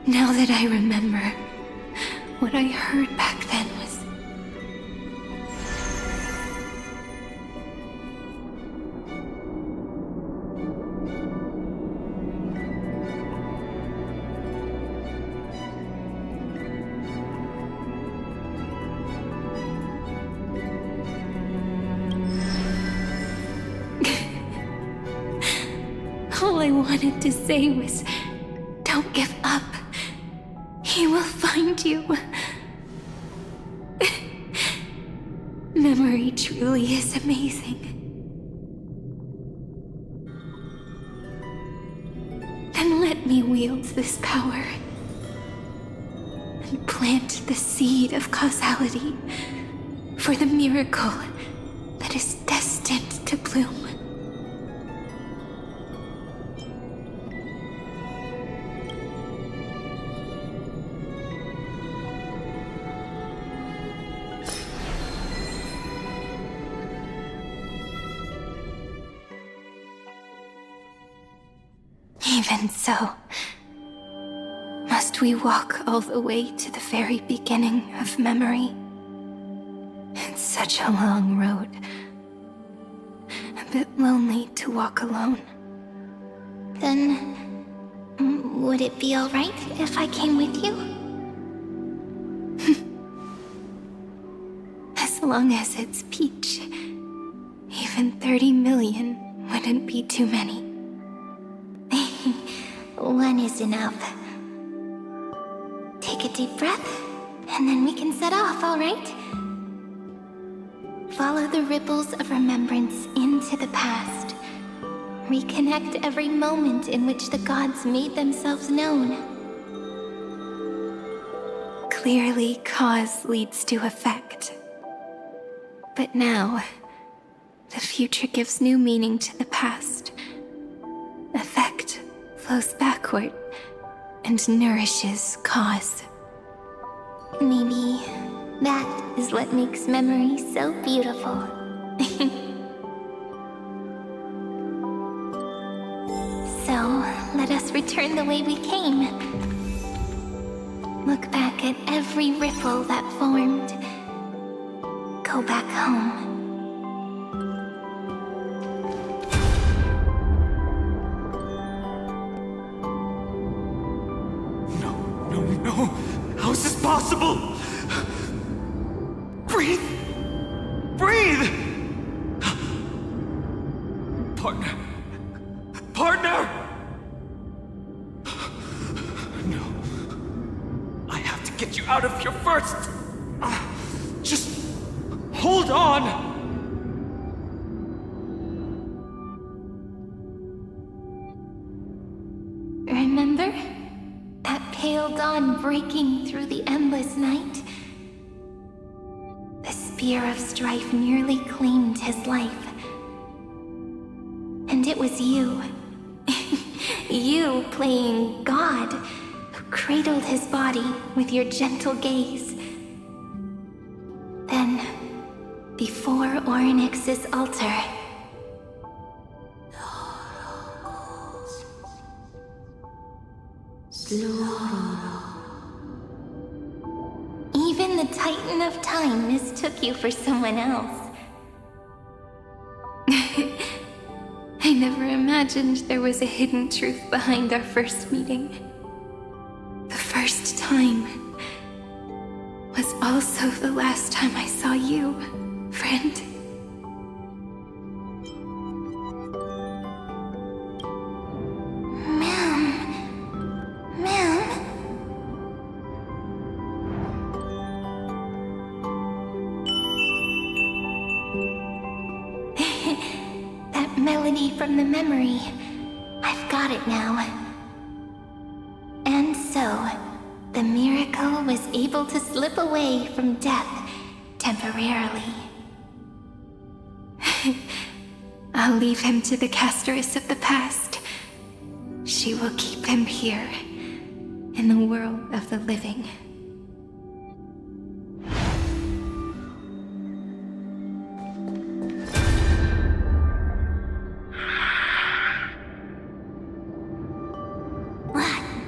Now that I remember, what I heard back then was... All I wanted to say was, don't give up. He will find you. Memory truly is amazing. Then let me wield this power and plant the seed of causality for the miracle that is destined to bloom. Even so, must we walk all the way to the very beginning of memory? It's such a long road. A bit lonely to walk alone. Then, would it be alright if I came with you? As long as it's Peach, even 30 million wouldn't be too many. One is enough. Take a deep breath, and then we can set off, alright? Follow the ripples of remembrance into the past. Reconnect every moment in which the gods made themselves known. Clearly, cause leads to effect. But now, the future gives new meaning to the past. Effect flows backward and nourishes cause. Maybe that is what makes memory so beautiful. So, let us return the way we came. Look back at every ripple that formed. Go back home. No! How is this possible? Breathe! Breathe! Partner! No. I have to get you out of here first! Just hold on! Remember? That pale dawn breaking through the endless night? The spear of strife nearly claimed his life. And it was you. You playing God, who cradled his body with your gentle gaze. Then, before Orynyx's altar, even the Titan of Time mistook you for someone else. I never imagined there was a hidden truth behind our first meeting. The first time was also the last time I saw you, friend. Melody from the memory. I've got it now. And so, the miracle was able to slip away from death temporarily. I'll leave him to the casteress of the past. She will keep him here, in the world of the living.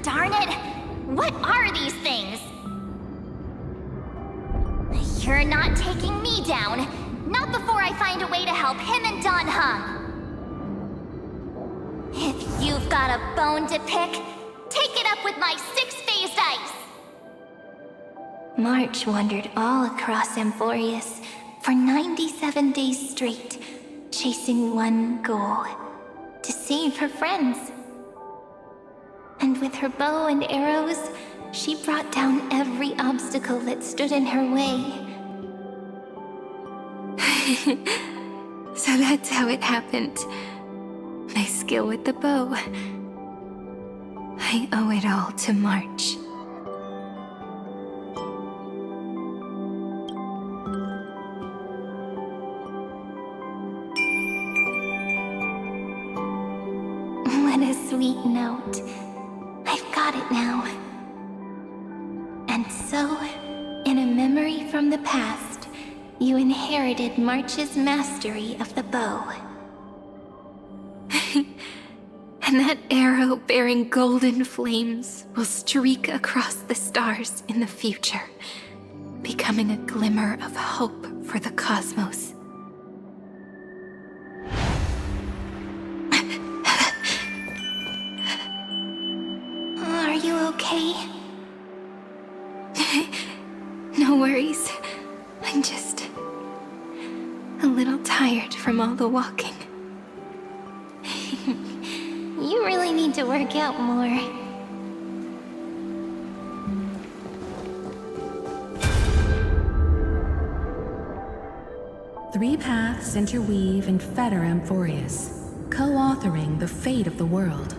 Darn it! What are these things? You're not taking me down. Not before I find a way to help him and Don Hung. If you've got a bone to pick, take it up with my six-phased ice. March wandered all across Amphoreus for 97 days straight, chasing one goal: to save her friends. And with her bow and arrows, she brought down every obstacle that stood in her way. So that's how it happened. My skill with the bow. I owe it all to March. What a sweet note. I've got it now. And so, in a memory from the past, you inherited March's mastery of the bow. And that arrow bearing golden flames will streak across the stars in the future, becoming a glimmer of hope for the cosmos. Are you okay? No worries. I'm just a little tired from all the walking. You really need to work out more. Three paths interweave and fetter Amphoreus, co-authoring the fate of the world.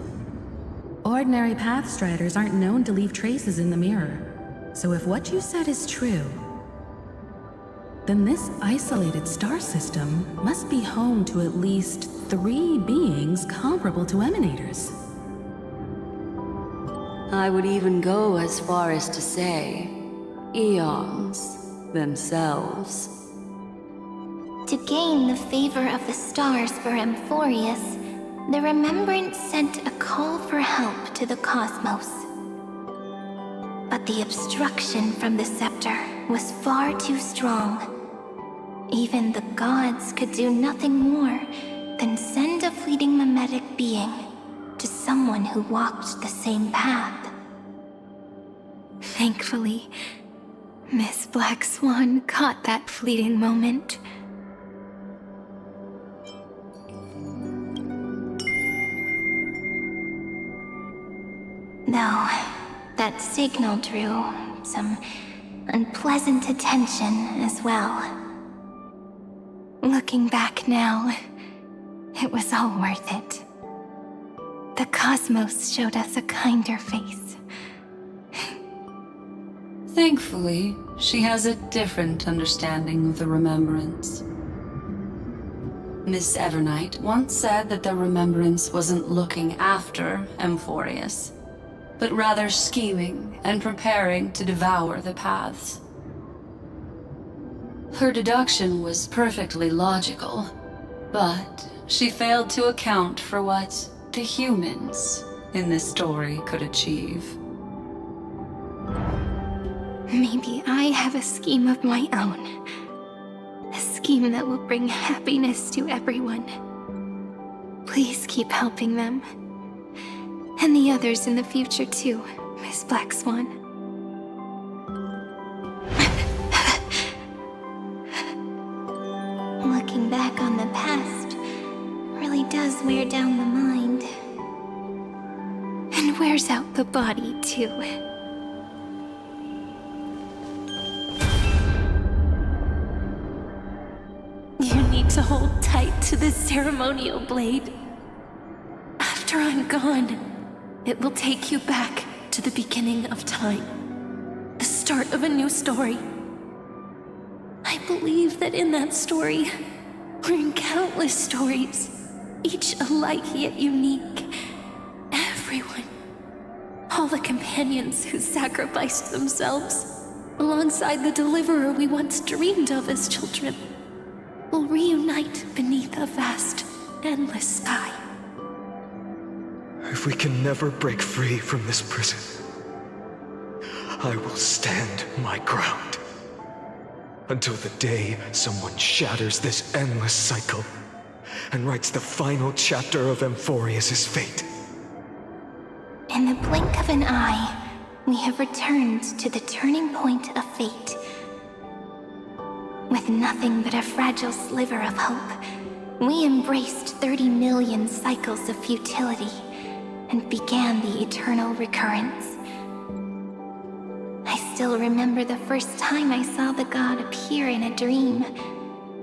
Ordinary pathstriders aren't known to leave traces in the mirror, so if what you said is true, then this isolated star system must be home to at least 3 beings comparable to emanators. I would even go as far as to say, eons themselves. To gain the favor of the stars for Amphoreus, the Remembrance sent a call for help to the cosmos. But the obstruction from the scepter was far too strong. Even the gods could do nothing more than send a fleeting mimetic being to someone who walked the same path. Thankfully, Miss Black Swan caught that fleeting moment. Though, that signal drew some unpleasant attention as well. Looking back now, it was all worth it. The cosmos showed us a kinder face. Thankfully, she has a different understanding of the Remembrance. Miss Evernight once said that the Remembrance wasn't looking after Amphoreus, but rather scheming and preparing to devour the paths. Her deduction was perfectly logical, but she failed to account for what the humans in this story could achieve. Maybe I have a scheme of my own. A scheme that will bring happiness to everyone. Please keep helping them. And the others in the future too, Miss Black Swan. Looking back on the past really does wear down the mind. And wears out the body too. You need to hold tight to this ceremonial blade. After I'm gone, it will take you back to the beginning of time. The start of a new story. I believe that in that story, or in countless stories, each alike yet unique, everyone, all the companions who sacrificed themselves, alongside the deliverer we once dreamed of as children, will reunite beneath a vast, endless sky. If we can never break free from this prison, I will stand my ground. Until the day someone shatters this endless cycle and writes the final chapter of Amphoreus' fate. In the blink of an eye, we have returned to the turning point of fate. With nothing but a fragile sliver of hope, we embraced 30 million cycles of futility and began the eternal recurrence. I still remember the first time I saw the god appear in a dream,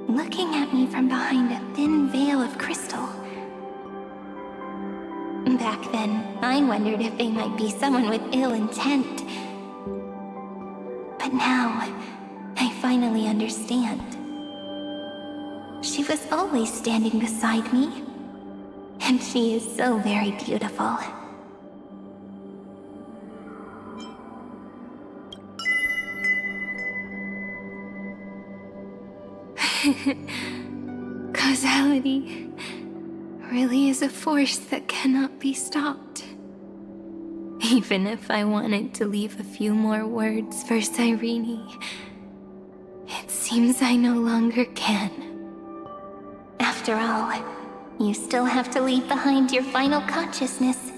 looking at me from behind a thin veil of crystal. Back then, I wondered if they might be someone with ill intent. But now, I finally understand. She was always standing beside me, and she is so very beautiful. Causality. really is a force that cannot be stopped. Even if I wanted to leave a few more words for Sirene, it seems I no longer can. After all, you still have to leave behind your final consciousness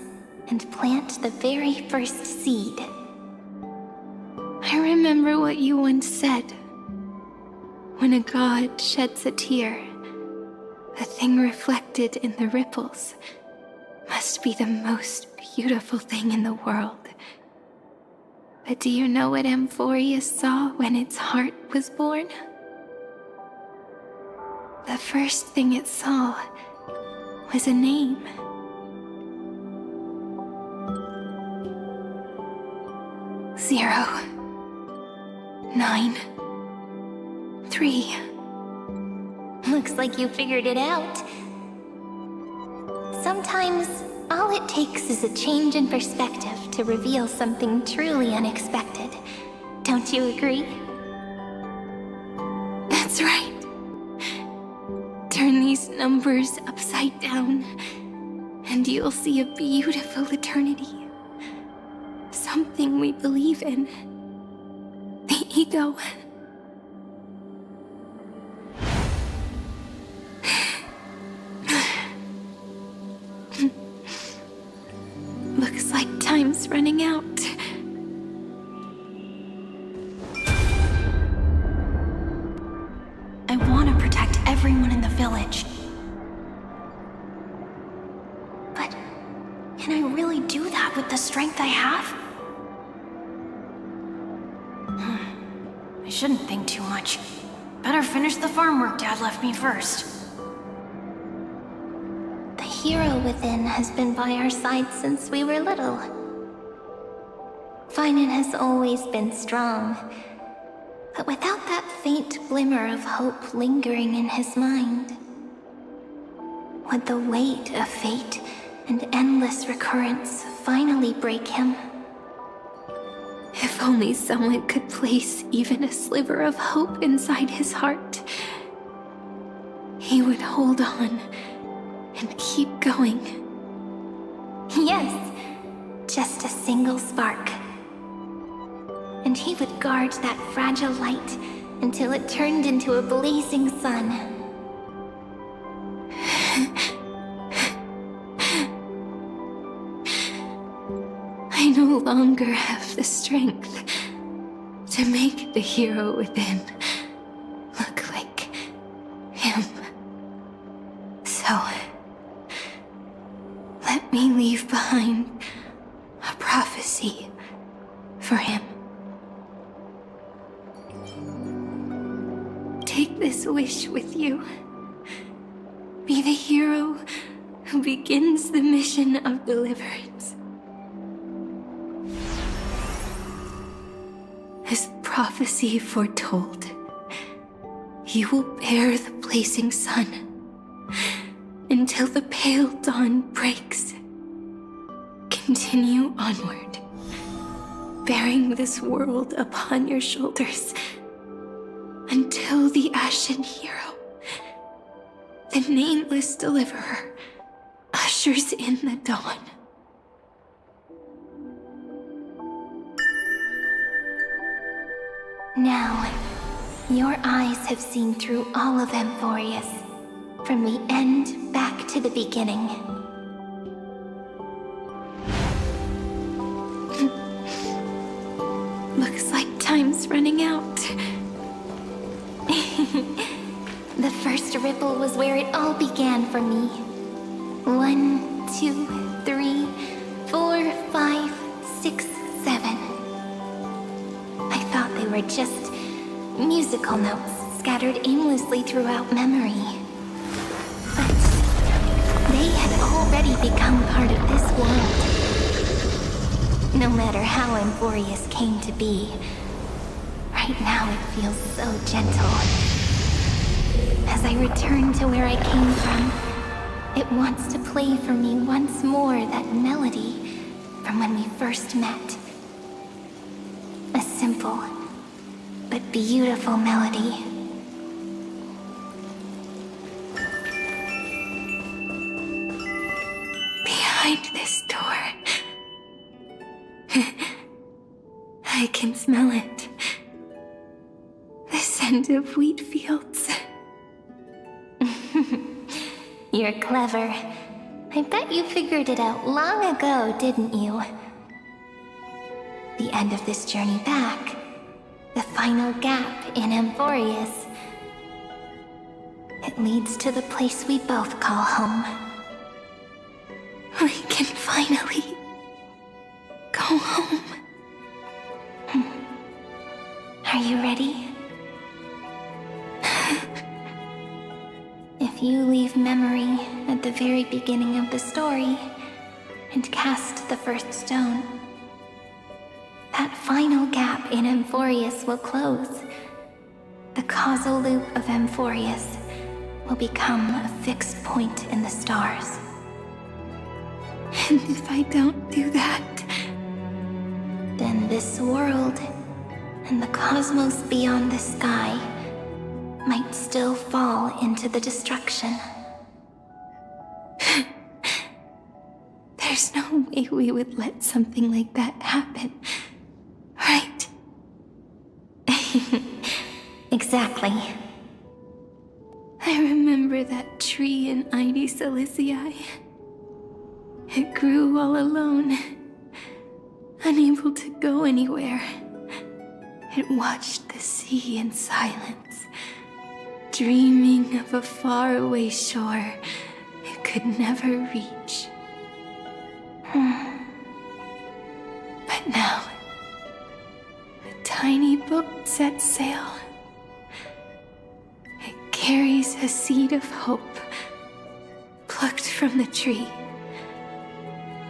and plant the very first seed. I remember what you once said. When a god sheds a tear, the thing reflected in the ripples must be the most beautiful thing in the world. But do you know what Amphoreus saw when its heart was born? The first thing it saw was a name. Zero, 9, 3. Looks like you figured it out. Sometimes, all it takes is a change in perspective to reveal something truly unexpected. Don't you agree? That's right. Turn these numbers upside down, and you'll see a beautiful eternity. Something we believe in. The ego. Looks like time's running out. I want to protect everyone in the village. But can I really do that with the strength I have? I shouldn't think too much. Better finish the farm work Dad left me first. The hero within has been by our side since we were little. Finan has always been strong, but without that faint glimmer of hope lingering in his mind, would the weight of fate and endless recurrence finally break him? If only someone could place even a sliver of hope inside his heart, he would hold on and keep going. Yes, just a single spark. And he would guard that fragile light until it turned into a blazing sun. I no longer have the strength to make the hero within look like him. So, let me leave behind a prophecy for him. Take this wish with you. Be the hero who begins the mission of deliverance. As prophecy foretold, you will bear the blazing sun until the pale dawn breaks. Continue onward, bearing this world upon your shoulders until the Ashen Hero, the Nameless Deliverer, ushers in the dawn. Now, your eyes have seen through all of Amphoreus, from the end back to the beginning. Looks like time's running out. The first ripple was where it all began for me. 1, 2, 3, 4, 5, 6, 7. I thought they were just musical notes scattered aimlessly throughout memory. But they had already become part of this world. No matter how Amphoreus came to be, right now it feels so gentle. As I return to where I came from, it wants to play for me once more that melody from when we first met. A simple but beautiful melody. find this door. I can smell it. The scent of wheat fields. You're clever. I bet you figured it out long ago, didn't you? The end of this journey back. The final gap in Amphoreus. It leads to the place we both call home. We can finally go home. Are you ready? If you leave memory at the very beginning of the story and cast the first stone, that final gap in Amphoreus will close. The causal loop of Amphoreus will become a fixed point in the stars. And if I don't do that, then this world and the cosmos beyond the sky might still fall into the destruction. There's no way we would let something like that happen, right? Exactly. I remember that tree in Ide Silicii. It grew all alone, unable to go anywhere. It watched the sea in silence, dreaming of a faraway shore it could never reach. But now, a tiny boat sets sail. It carries a seed of hope, plucked from the tree,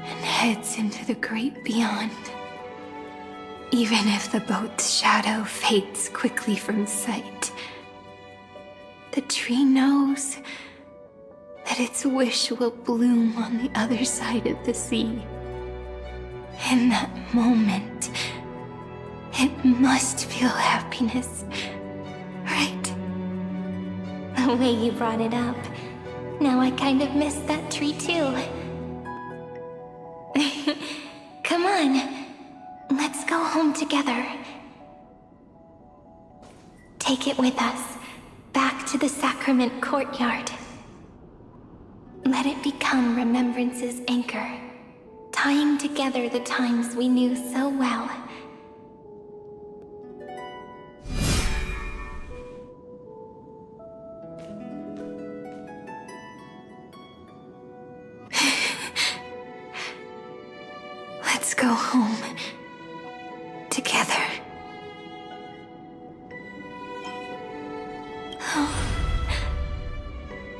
and heads into the great beyond. Even if the boat's shadow fades quickly from sight, the tree knows that its wish will bloom on the other side of the sea. In that moment, it must feel happiness, right? The way you brought it up, now I kind of miss that tree too. Come on, let's go home together. Take it with us, back to the sacrament courtyard. Let it become remembrance's anchor, tying together the times we knew so well. Let's go home together. Oh,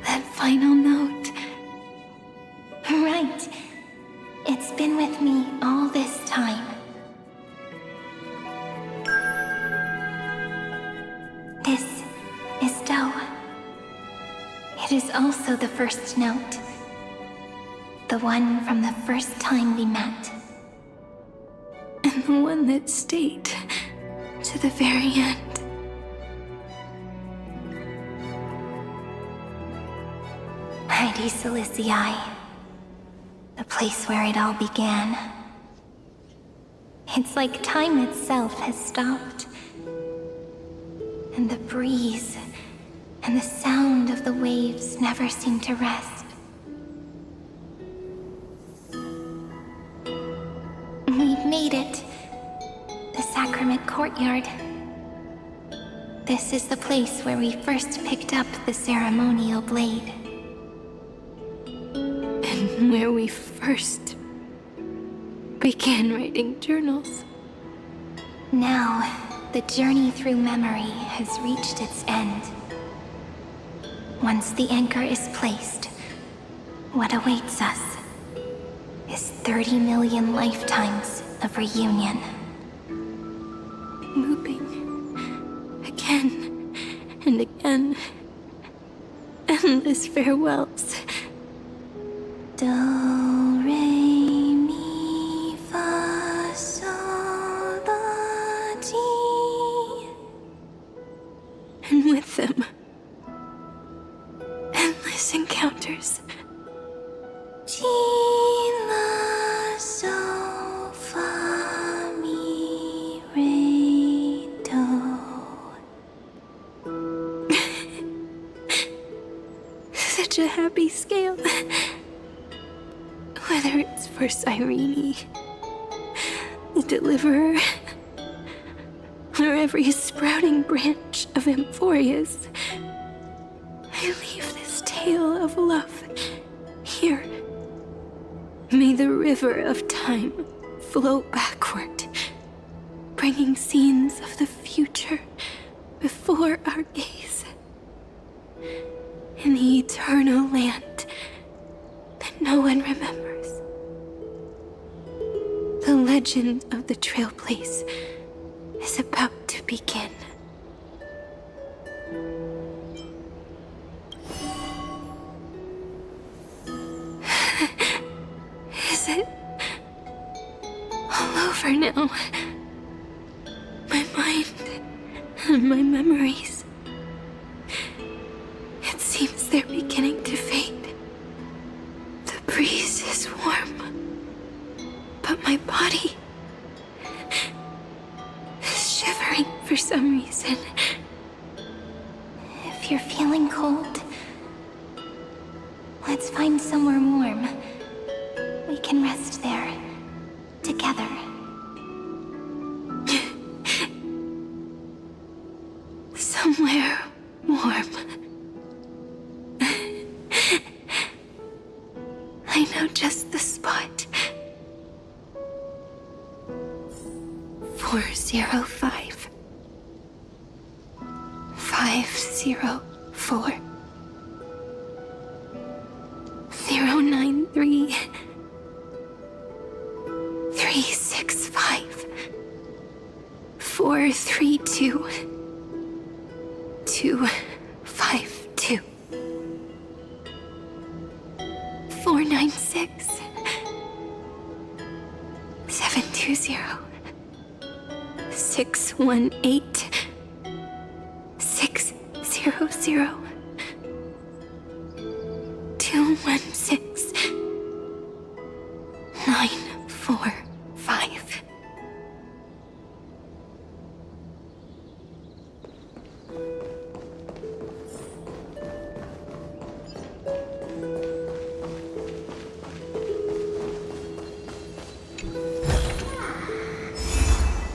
that final note. Right. It's been with me all this time. This is Do. It is also the first note. The one from the first time we met. And the one that stayed to the very end. Ide Silicii. The place where it all began. It's like time itself has stopped. And the breeze and the sound of the waves never seem to rest. We've made it. The sacrament courtyard. This is the place where we first picked up the ceremonial blade. And where we first began writing journals. Now, the journey through memory has reached its end. Once the anchor is placed, what awaits us is 30 million lifetimes of reunion. Looping again and again. Endless farewells. Do, re, mi, fa, sol, la, ti. And with them, endless encounters. Ti, la, scale. Whether it's for Sirene, the Deliverer, or every sprouting branch of Amphoreus, I leave this tale of love here. May the river of time flow backward, bringing scenes of the future before our gaze. In the eternal land that no one remembers. The legend of the Trailblaze is about to begin. Is it all over now? My mind and my memories. It seems they're beginning to fade. The breeze is warm, but my body is shivering for some reason. If you're feeling cold, let's find somewhere warm. We can rest there, together. Somewhere warm. I know just the spot. 405. 504. 093. 365. 432. 252. 496. 720. 618. 600. 216. 945.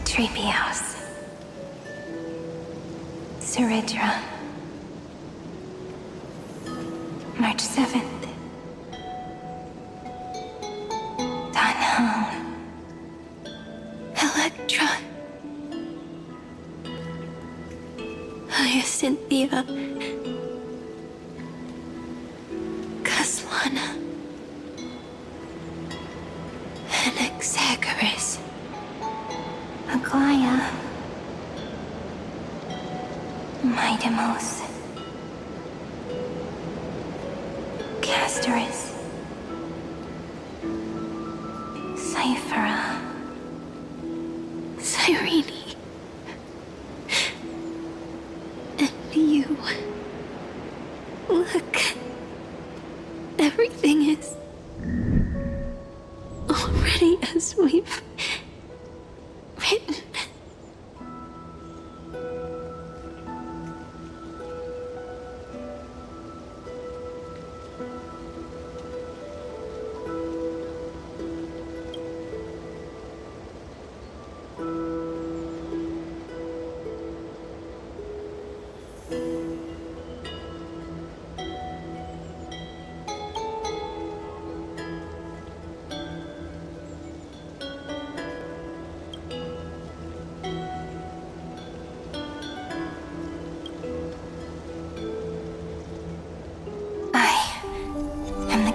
Trailblaze. Sirene. March 7th. Dunhound. Electron. Hyacinthia. Caslana. Anaxagoras. Aglaya. Midemos. Castoris. Cyphera. Sirene. And you. Look. Everything is already as we've written.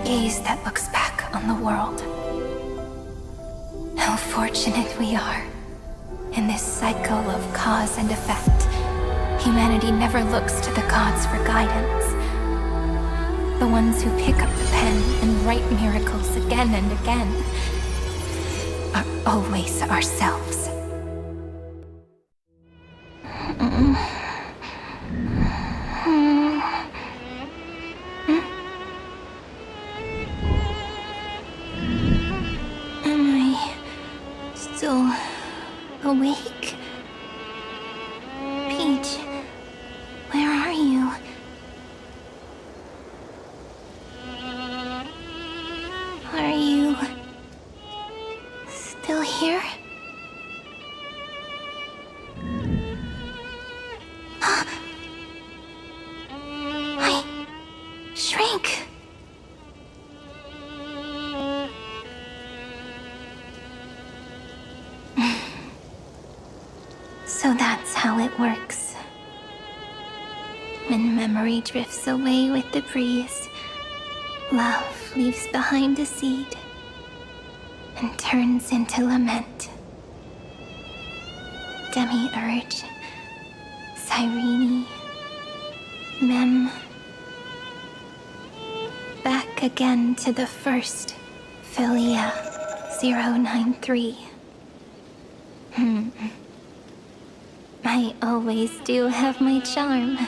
Gaze that looks back on the world. How fortunate we are. In this cycle of cause and effect, humanity never looks to the gods for guidance. The ones who pick up the pen and write miracles again and again are always ourselves. Still awake? Peach, where are you? So that's how it works. When memory drifts away with the breeze, love leaves behind a seed and turns into lament. Demiurge, Sirene, Mem. Back again to the first, Philia 093. I always do have my charm.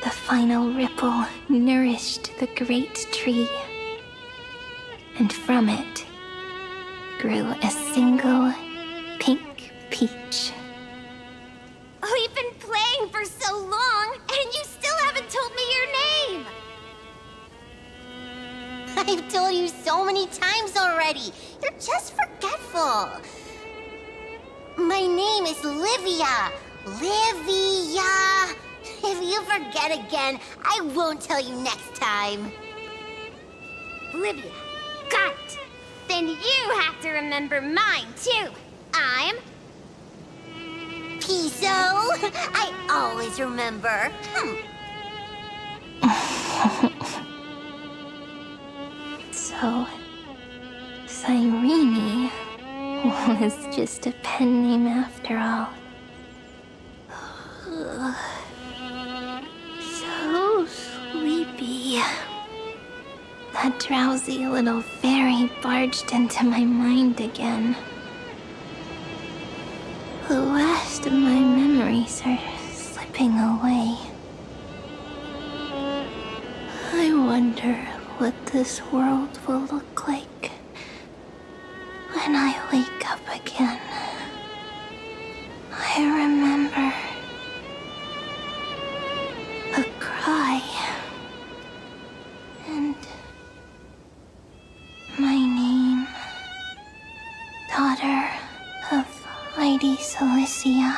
The final ripple nourished the great tree, and from it grew a single pink peach. We've been playing for so long, and you still haven't told me your name! I've told you so many times already. You're just forgetful. My name is Livia. Livia. If you forget again, I won't tell you next time. Livia. Got it. Then you have to remember mine, too. I'm... Piso. I always remember. So, Sirene was just a pen name after all. So sleepy. That drowsy little fairy barged into my mind again. The last of my memories are slipping away. I wonder what this world will look like when I wake up again. I remember a cry and my name, daughter of Lady Celestii.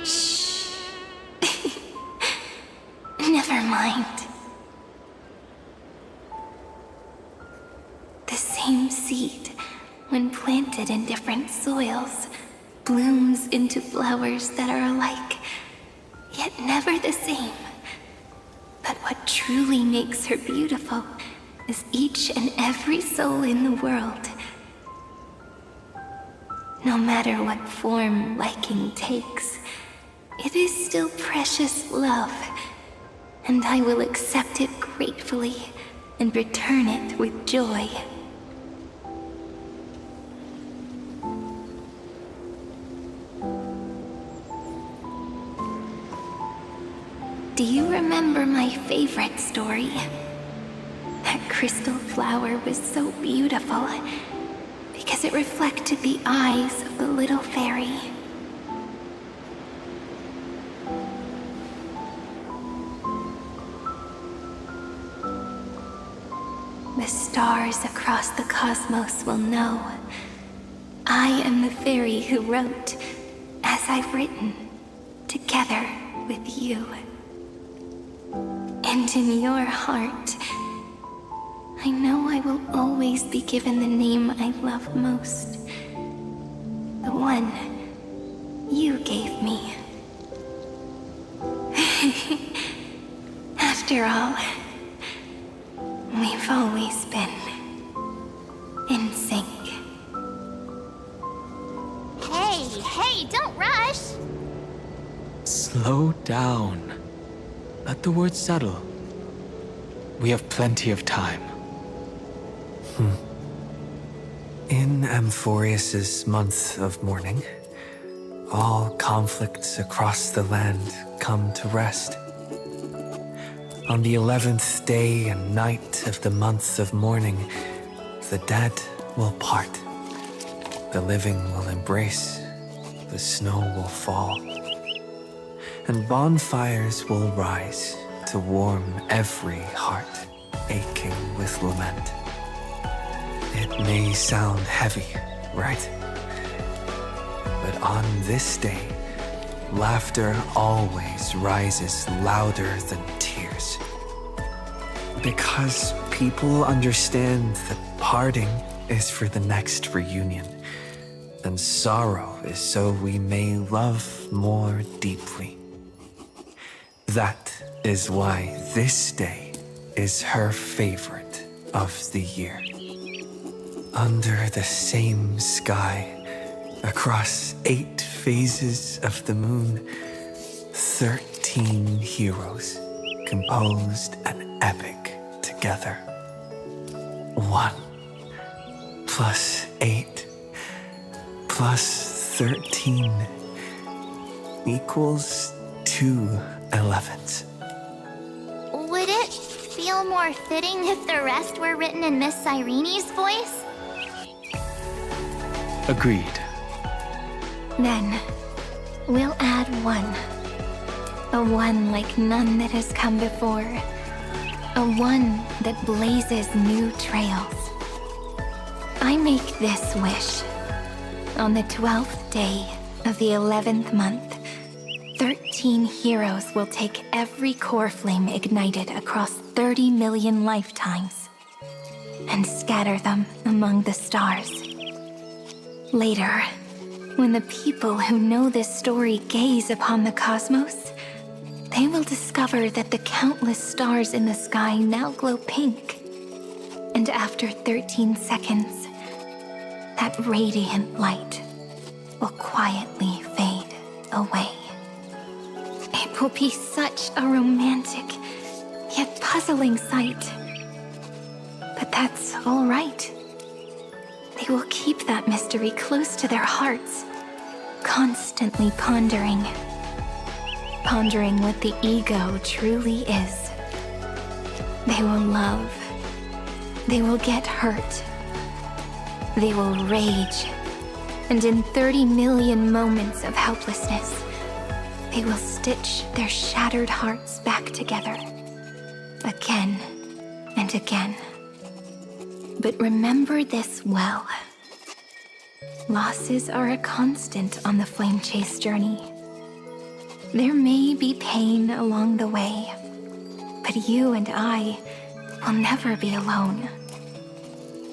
Shh. Never mind. The same seed, when planted in different soils, blooms into flowers that are alike, yet never the same. But what truly makes her beautiful is each and every soul in the world. No matter what form liking takes, it is still precious love, and I will accept it gratefully and return it with joy. Do you remember my favorite story? That crystal flower was so beautiful because it reflected the eyes of the little fairy. The stars across the cosmos will know I am the fairy who wrote, as I've written, together with you. And in your heart, I know I will always be given the name I love most. The one you gave me. After all, we've always been in sync. Hey, don't rush! Slow down. Let the words settle. We have plenty of time. In Amphoreus's month of mourning, all conflicts across the land come to rest. On the 11th day and night of the month of mourning, the dead will part. The living will embrace. The snow will fall. And bonfires will rise to warm every heart aching with lament. It may sound heavy, right? But on this day, laughter always rises louder than tears. Because people understand that parting is for the next reunion, and sorrow is so we may love more deeply. That is why this day is her favorite of the year. Under the same sky, across 8 phases of the moon, 13 heroes composed an epic together. 1 plus 8 plus 13 equals 2 11s. Would it feel more fitting if the rest were written in Miss Sirene's voice? Agreed. Then, we'll add 1. A 1 like none that has come before. A 1 that blazes new trails. I make this wish. On the 12th day of the 11th month, 13 heroes will take every core flame ignited across 30 million lifetimes and scatter them among the stars. Later, when the people who know this story gaze upon the cosmos, they will discover that the countless stars in the sky now glow pink. And after 13 seconds, that radiant light will quietly fade away. It will be such a romantic, yet puzzling sight. But that's all right. They will keep that mystery close to their hearts, constantly pondering what the ego truly is. They will love. They will get hurt. They will rage. And in 30 million moments of helplessness, they will stitch their shattered hearts back together. Again and again. But remember this well. Losses are a constant on the flame chase journey. There may be pain along the way, but you and I will never be alone.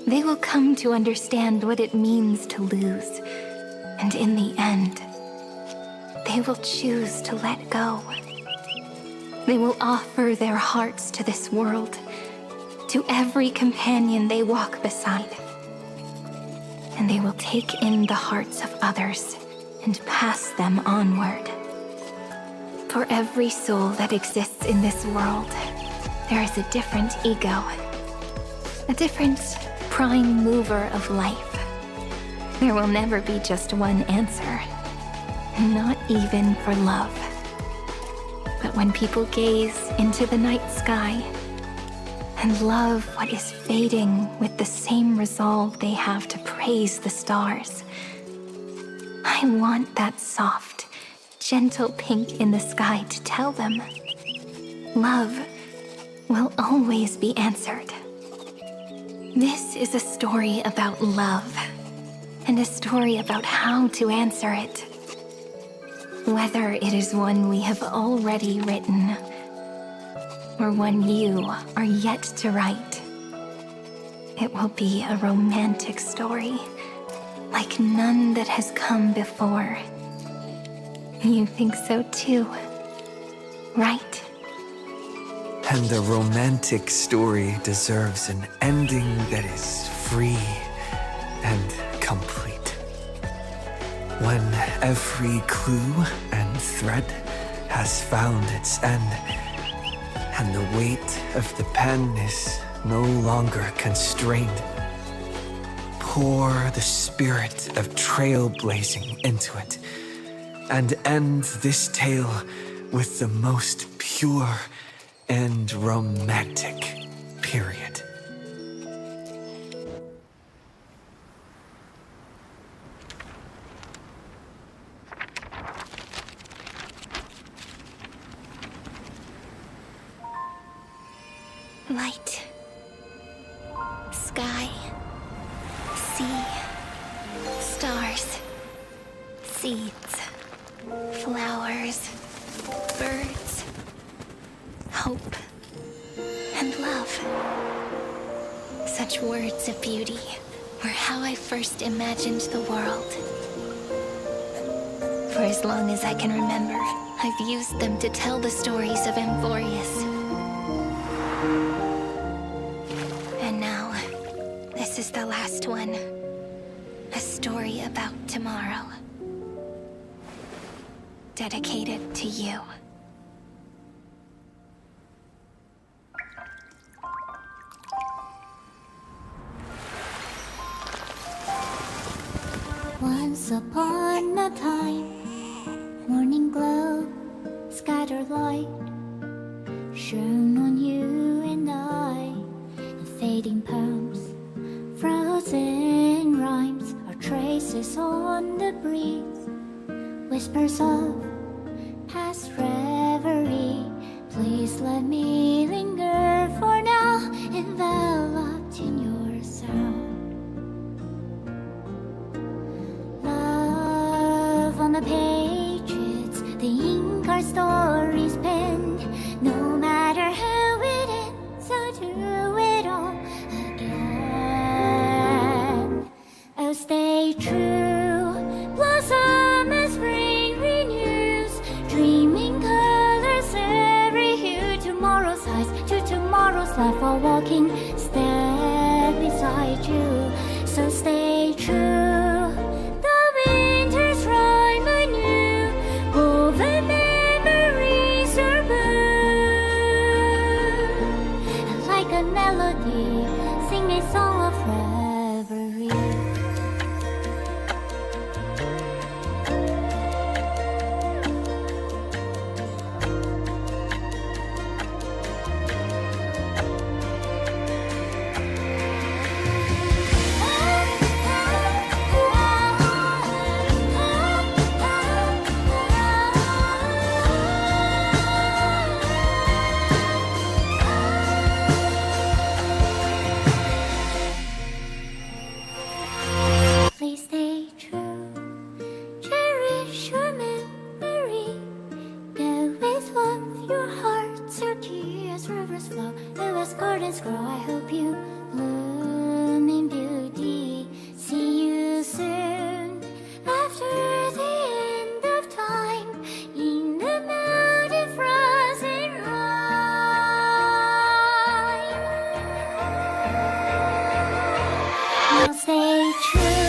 They will come to understand what it means to lose, and in the end, they will choose to let go. They will offer their hearts to this world, to every companion they walk beside. And they will take in the hearts of others and pass them onward. For every soul that exists in this world, there is a different ego, a different prime mover of life. There will never be just one answer, not even for love. But when people gaze into the night sky and love what is fading with the same resolve they have to praise the stars, I want that soft, gentle pink in the sky to tell them love will always be answered. This is a story about love, and a story about how to answer it. Whether it is one we have already written, or one you are yet to write, it will be a romantic story, like none that has come before. You think so too, right? And the romantic story deserves an ending that is free and complete. When every clue and thread has found its end, and the weight of the pen is no longer constrained, pour the spirit of trailblazing into it, and end this tale with the most pure and romantic period. Light, sky, sea, stars, seeds, flower, words of beauty were how I first imagined the world. For as long as I can remember, I've used them to tell the stories of Amphoreus. And now, this is the last one. A story about tomorrow. Dedicated to you. Once upon a time, morning glow, scattered light, shone on you and I. The fading poems, frozen rhymes, are traces on the breeze, whispers of past reverie. Please let me linger for now, enveloped in your sound. On the pages, the ink our stories penned. No matter how it ends, I'll do it all again. Oh, stay true, blossom as spring renews, dreaming colors every hue. Tomorrow's eyes to tomorrow's life, while walking step beside you. So stay true. Sing a song of reverie. Please stay true, cherish your memory. Go with love, your heart silky as rivers flow, blue as gardens grow. I hope you bloom in beauty. See you soon, after the end of time, in the mountain frozen rime. Now stay true.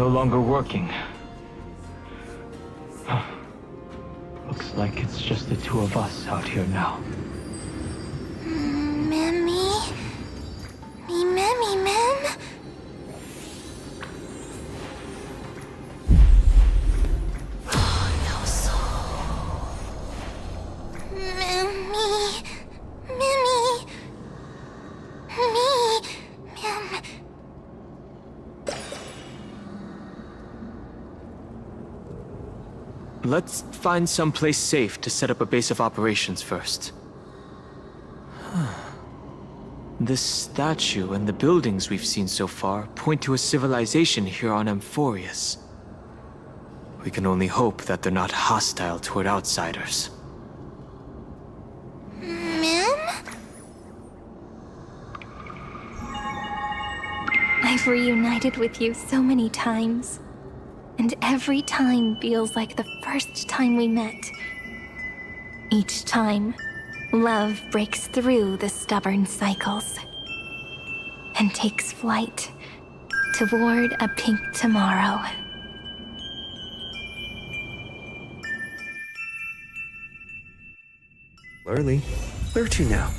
no longer working. Looks like it's just the two of us out here now. Memmy? Me memmy mem? No soul. Memmy. Memmy. Me. Mem. Let's find someplace safe to set up a base of operations first. This statue and the buildings we've seen so far point to a civilization here on Amphoreus. We can only hope that they're not hostile toward outsiders. Mem? I've reunited with you so many times, and every time feels like the first time we met. Each time, love breaks through the stubborn cycles and takes flight toward a pink tomorrow. Early. Where to now?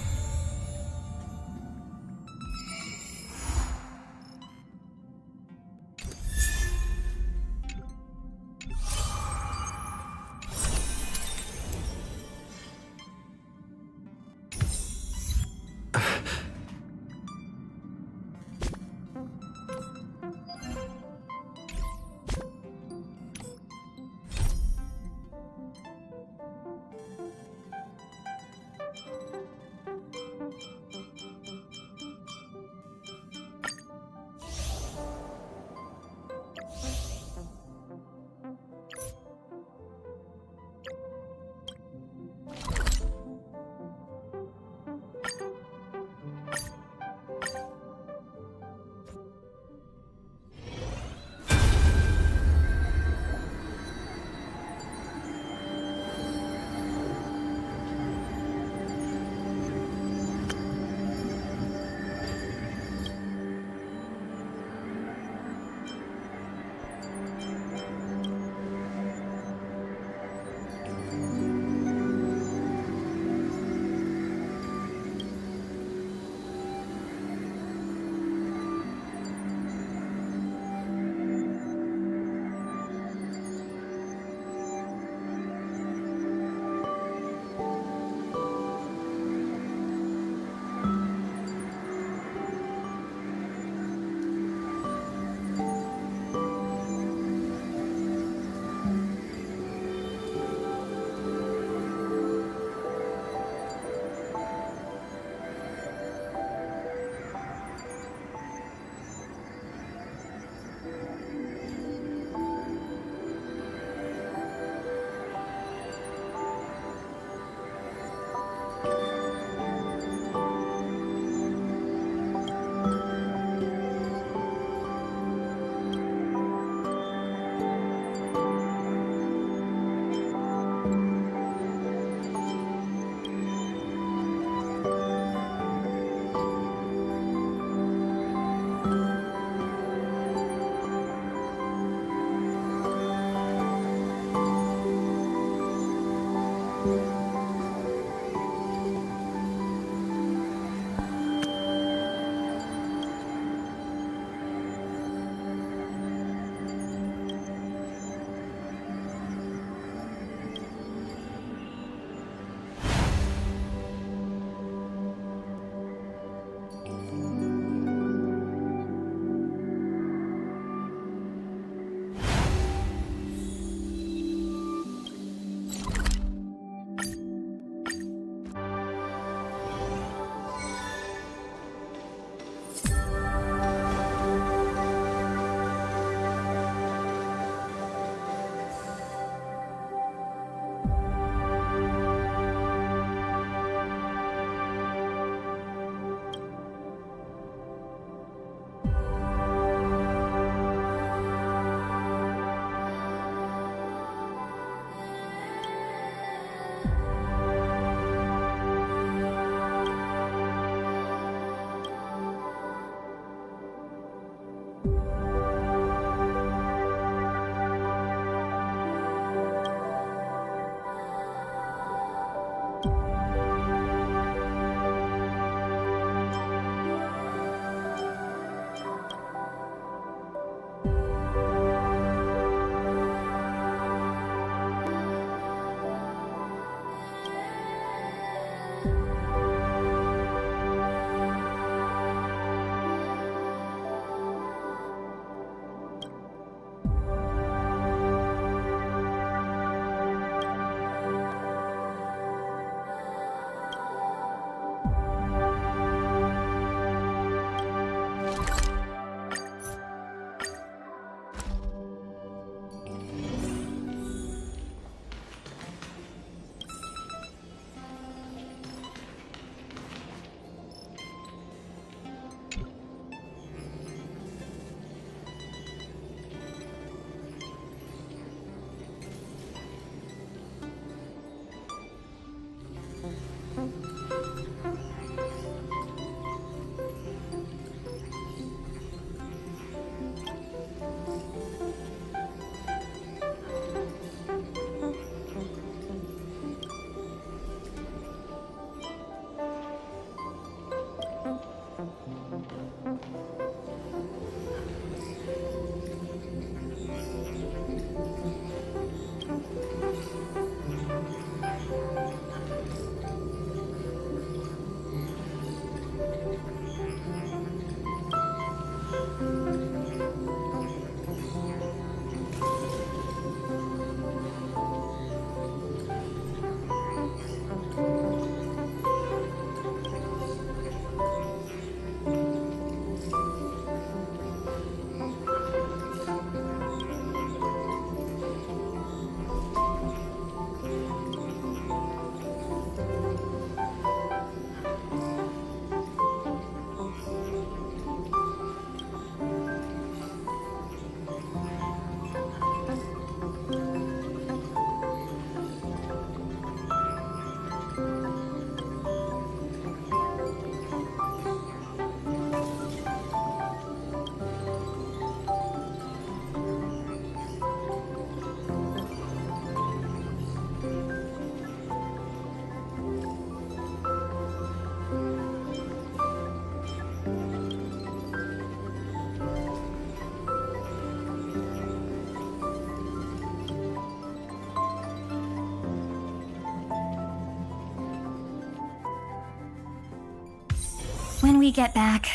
When we get back,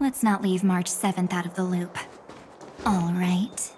let's not leave March 7th out of the loop. All right.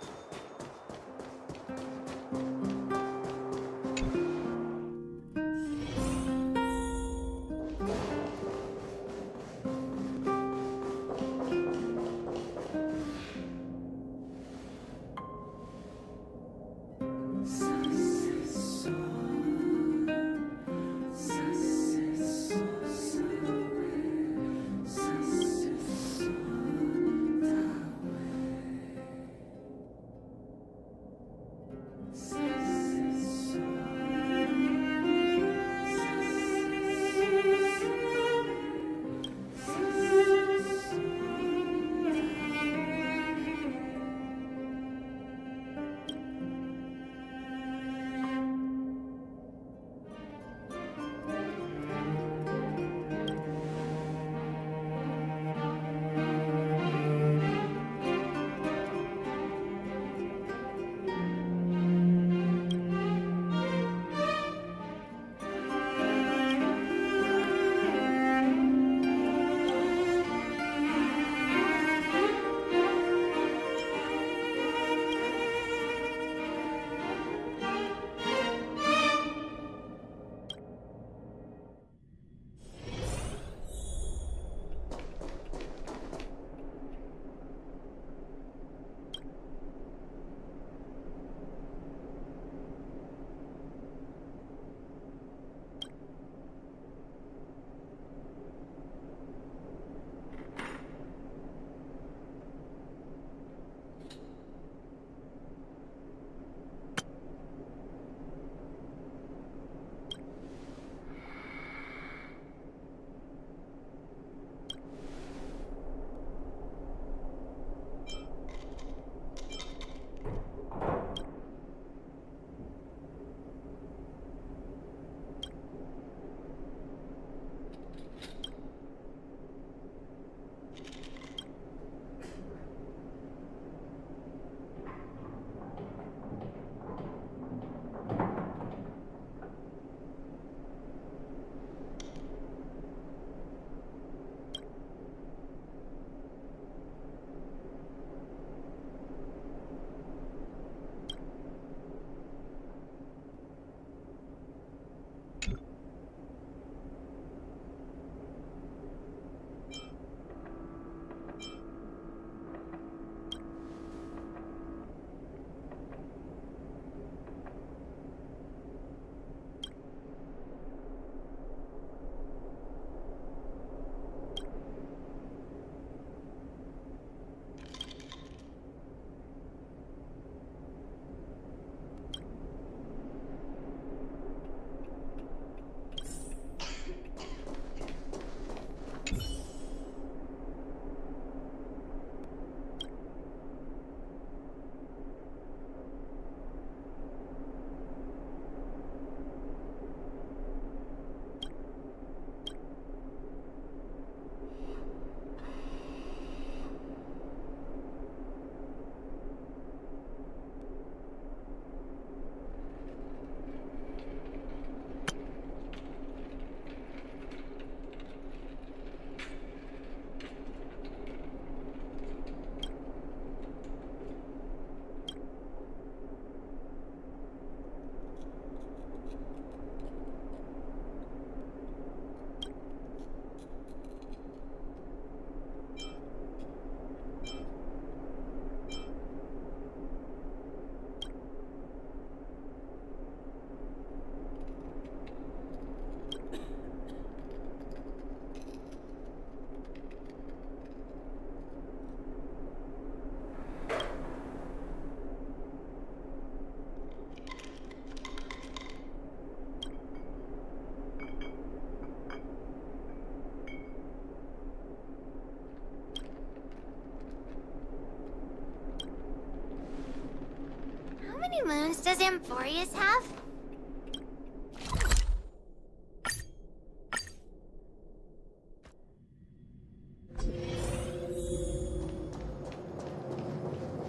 many moons does Amphoreus have?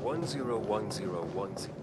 One zero one zero one zero.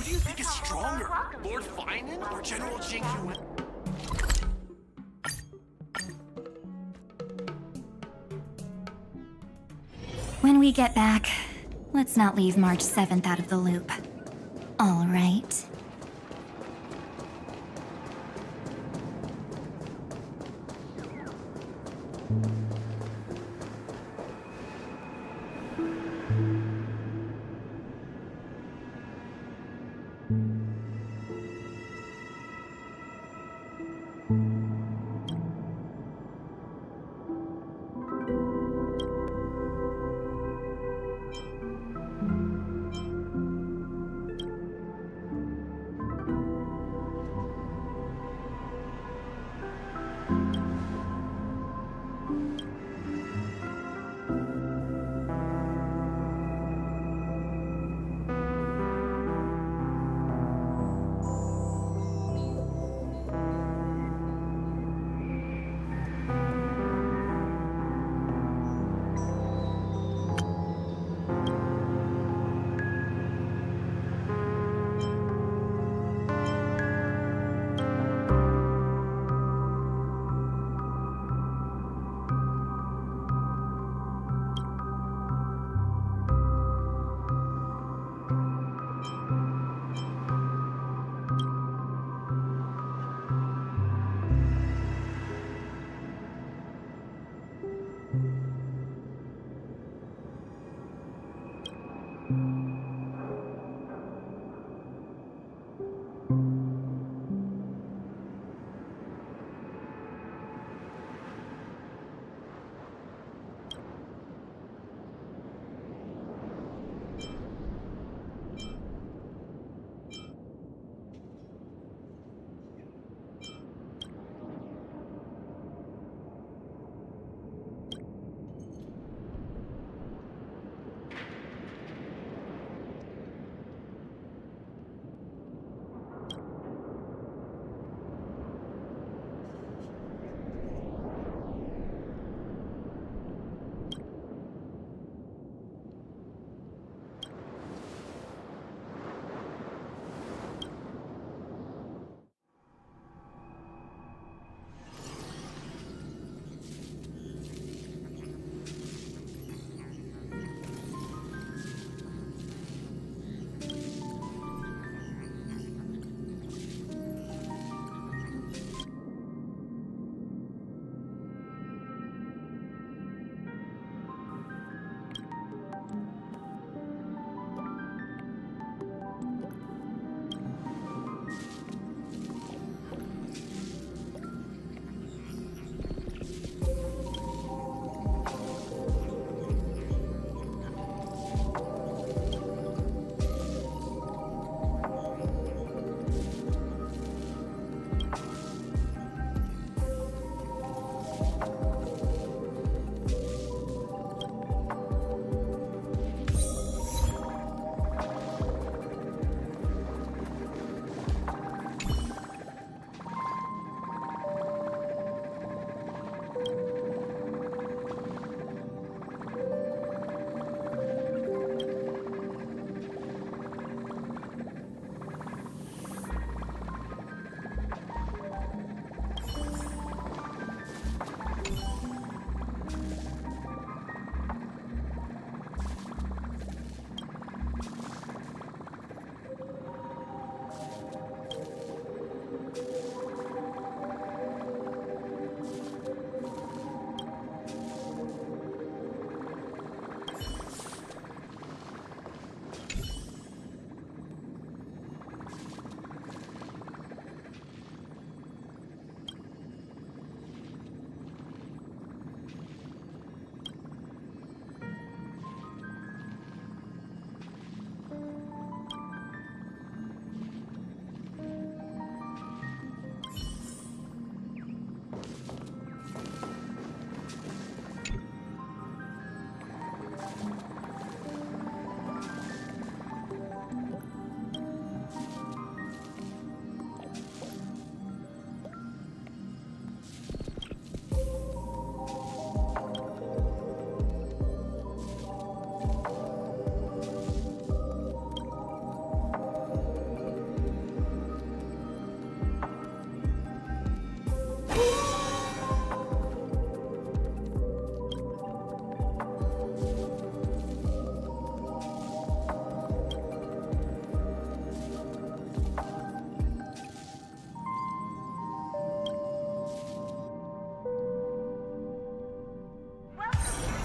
do you think is stronger, Lord Finan or General Jing Yuan? When we get back, Let's not leave March 7th out of the loop. All right.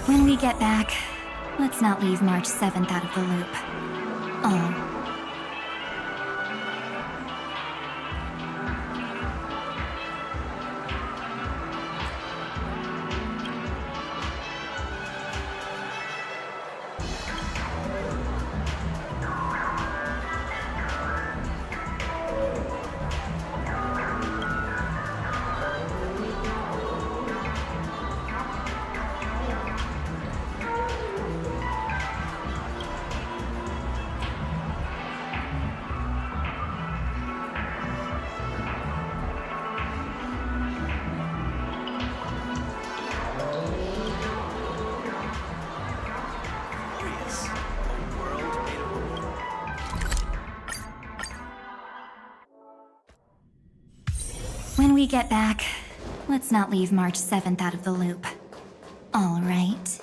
When we get back, let's not leave March 7th out of the loop. Oh. When we get back, let's not leave March 7th out of the loop. All right.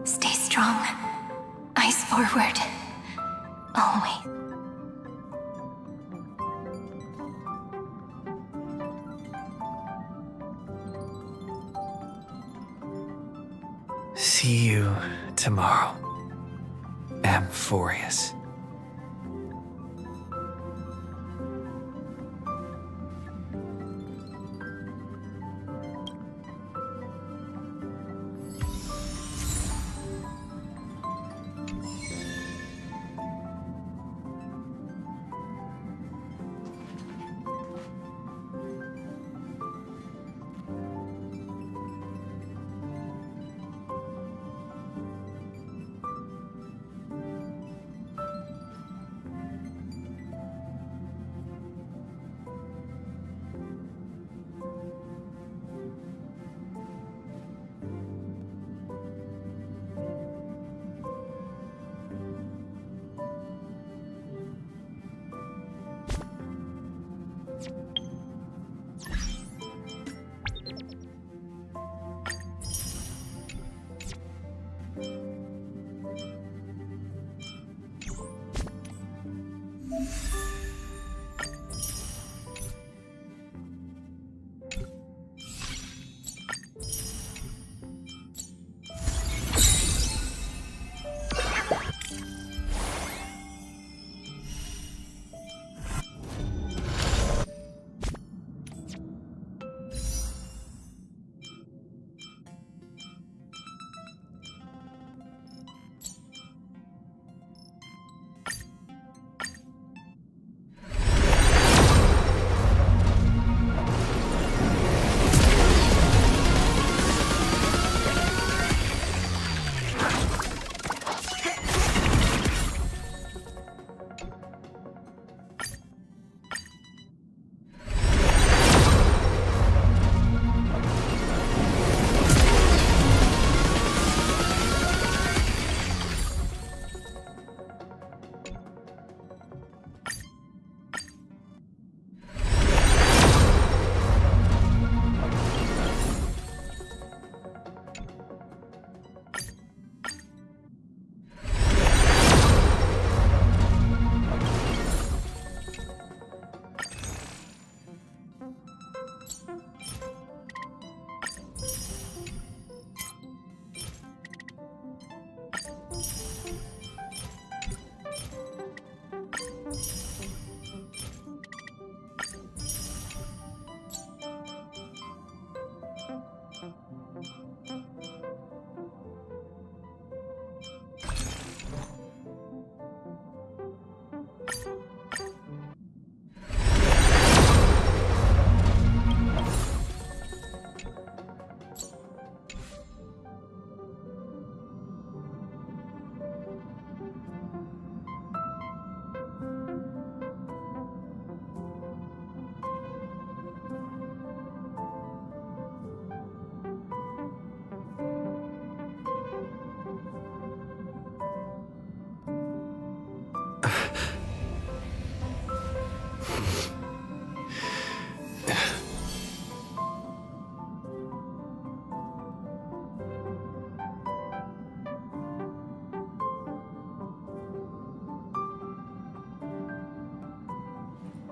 Stay strong. Eyes forward. Always. See you tomorrow, Amphoreus.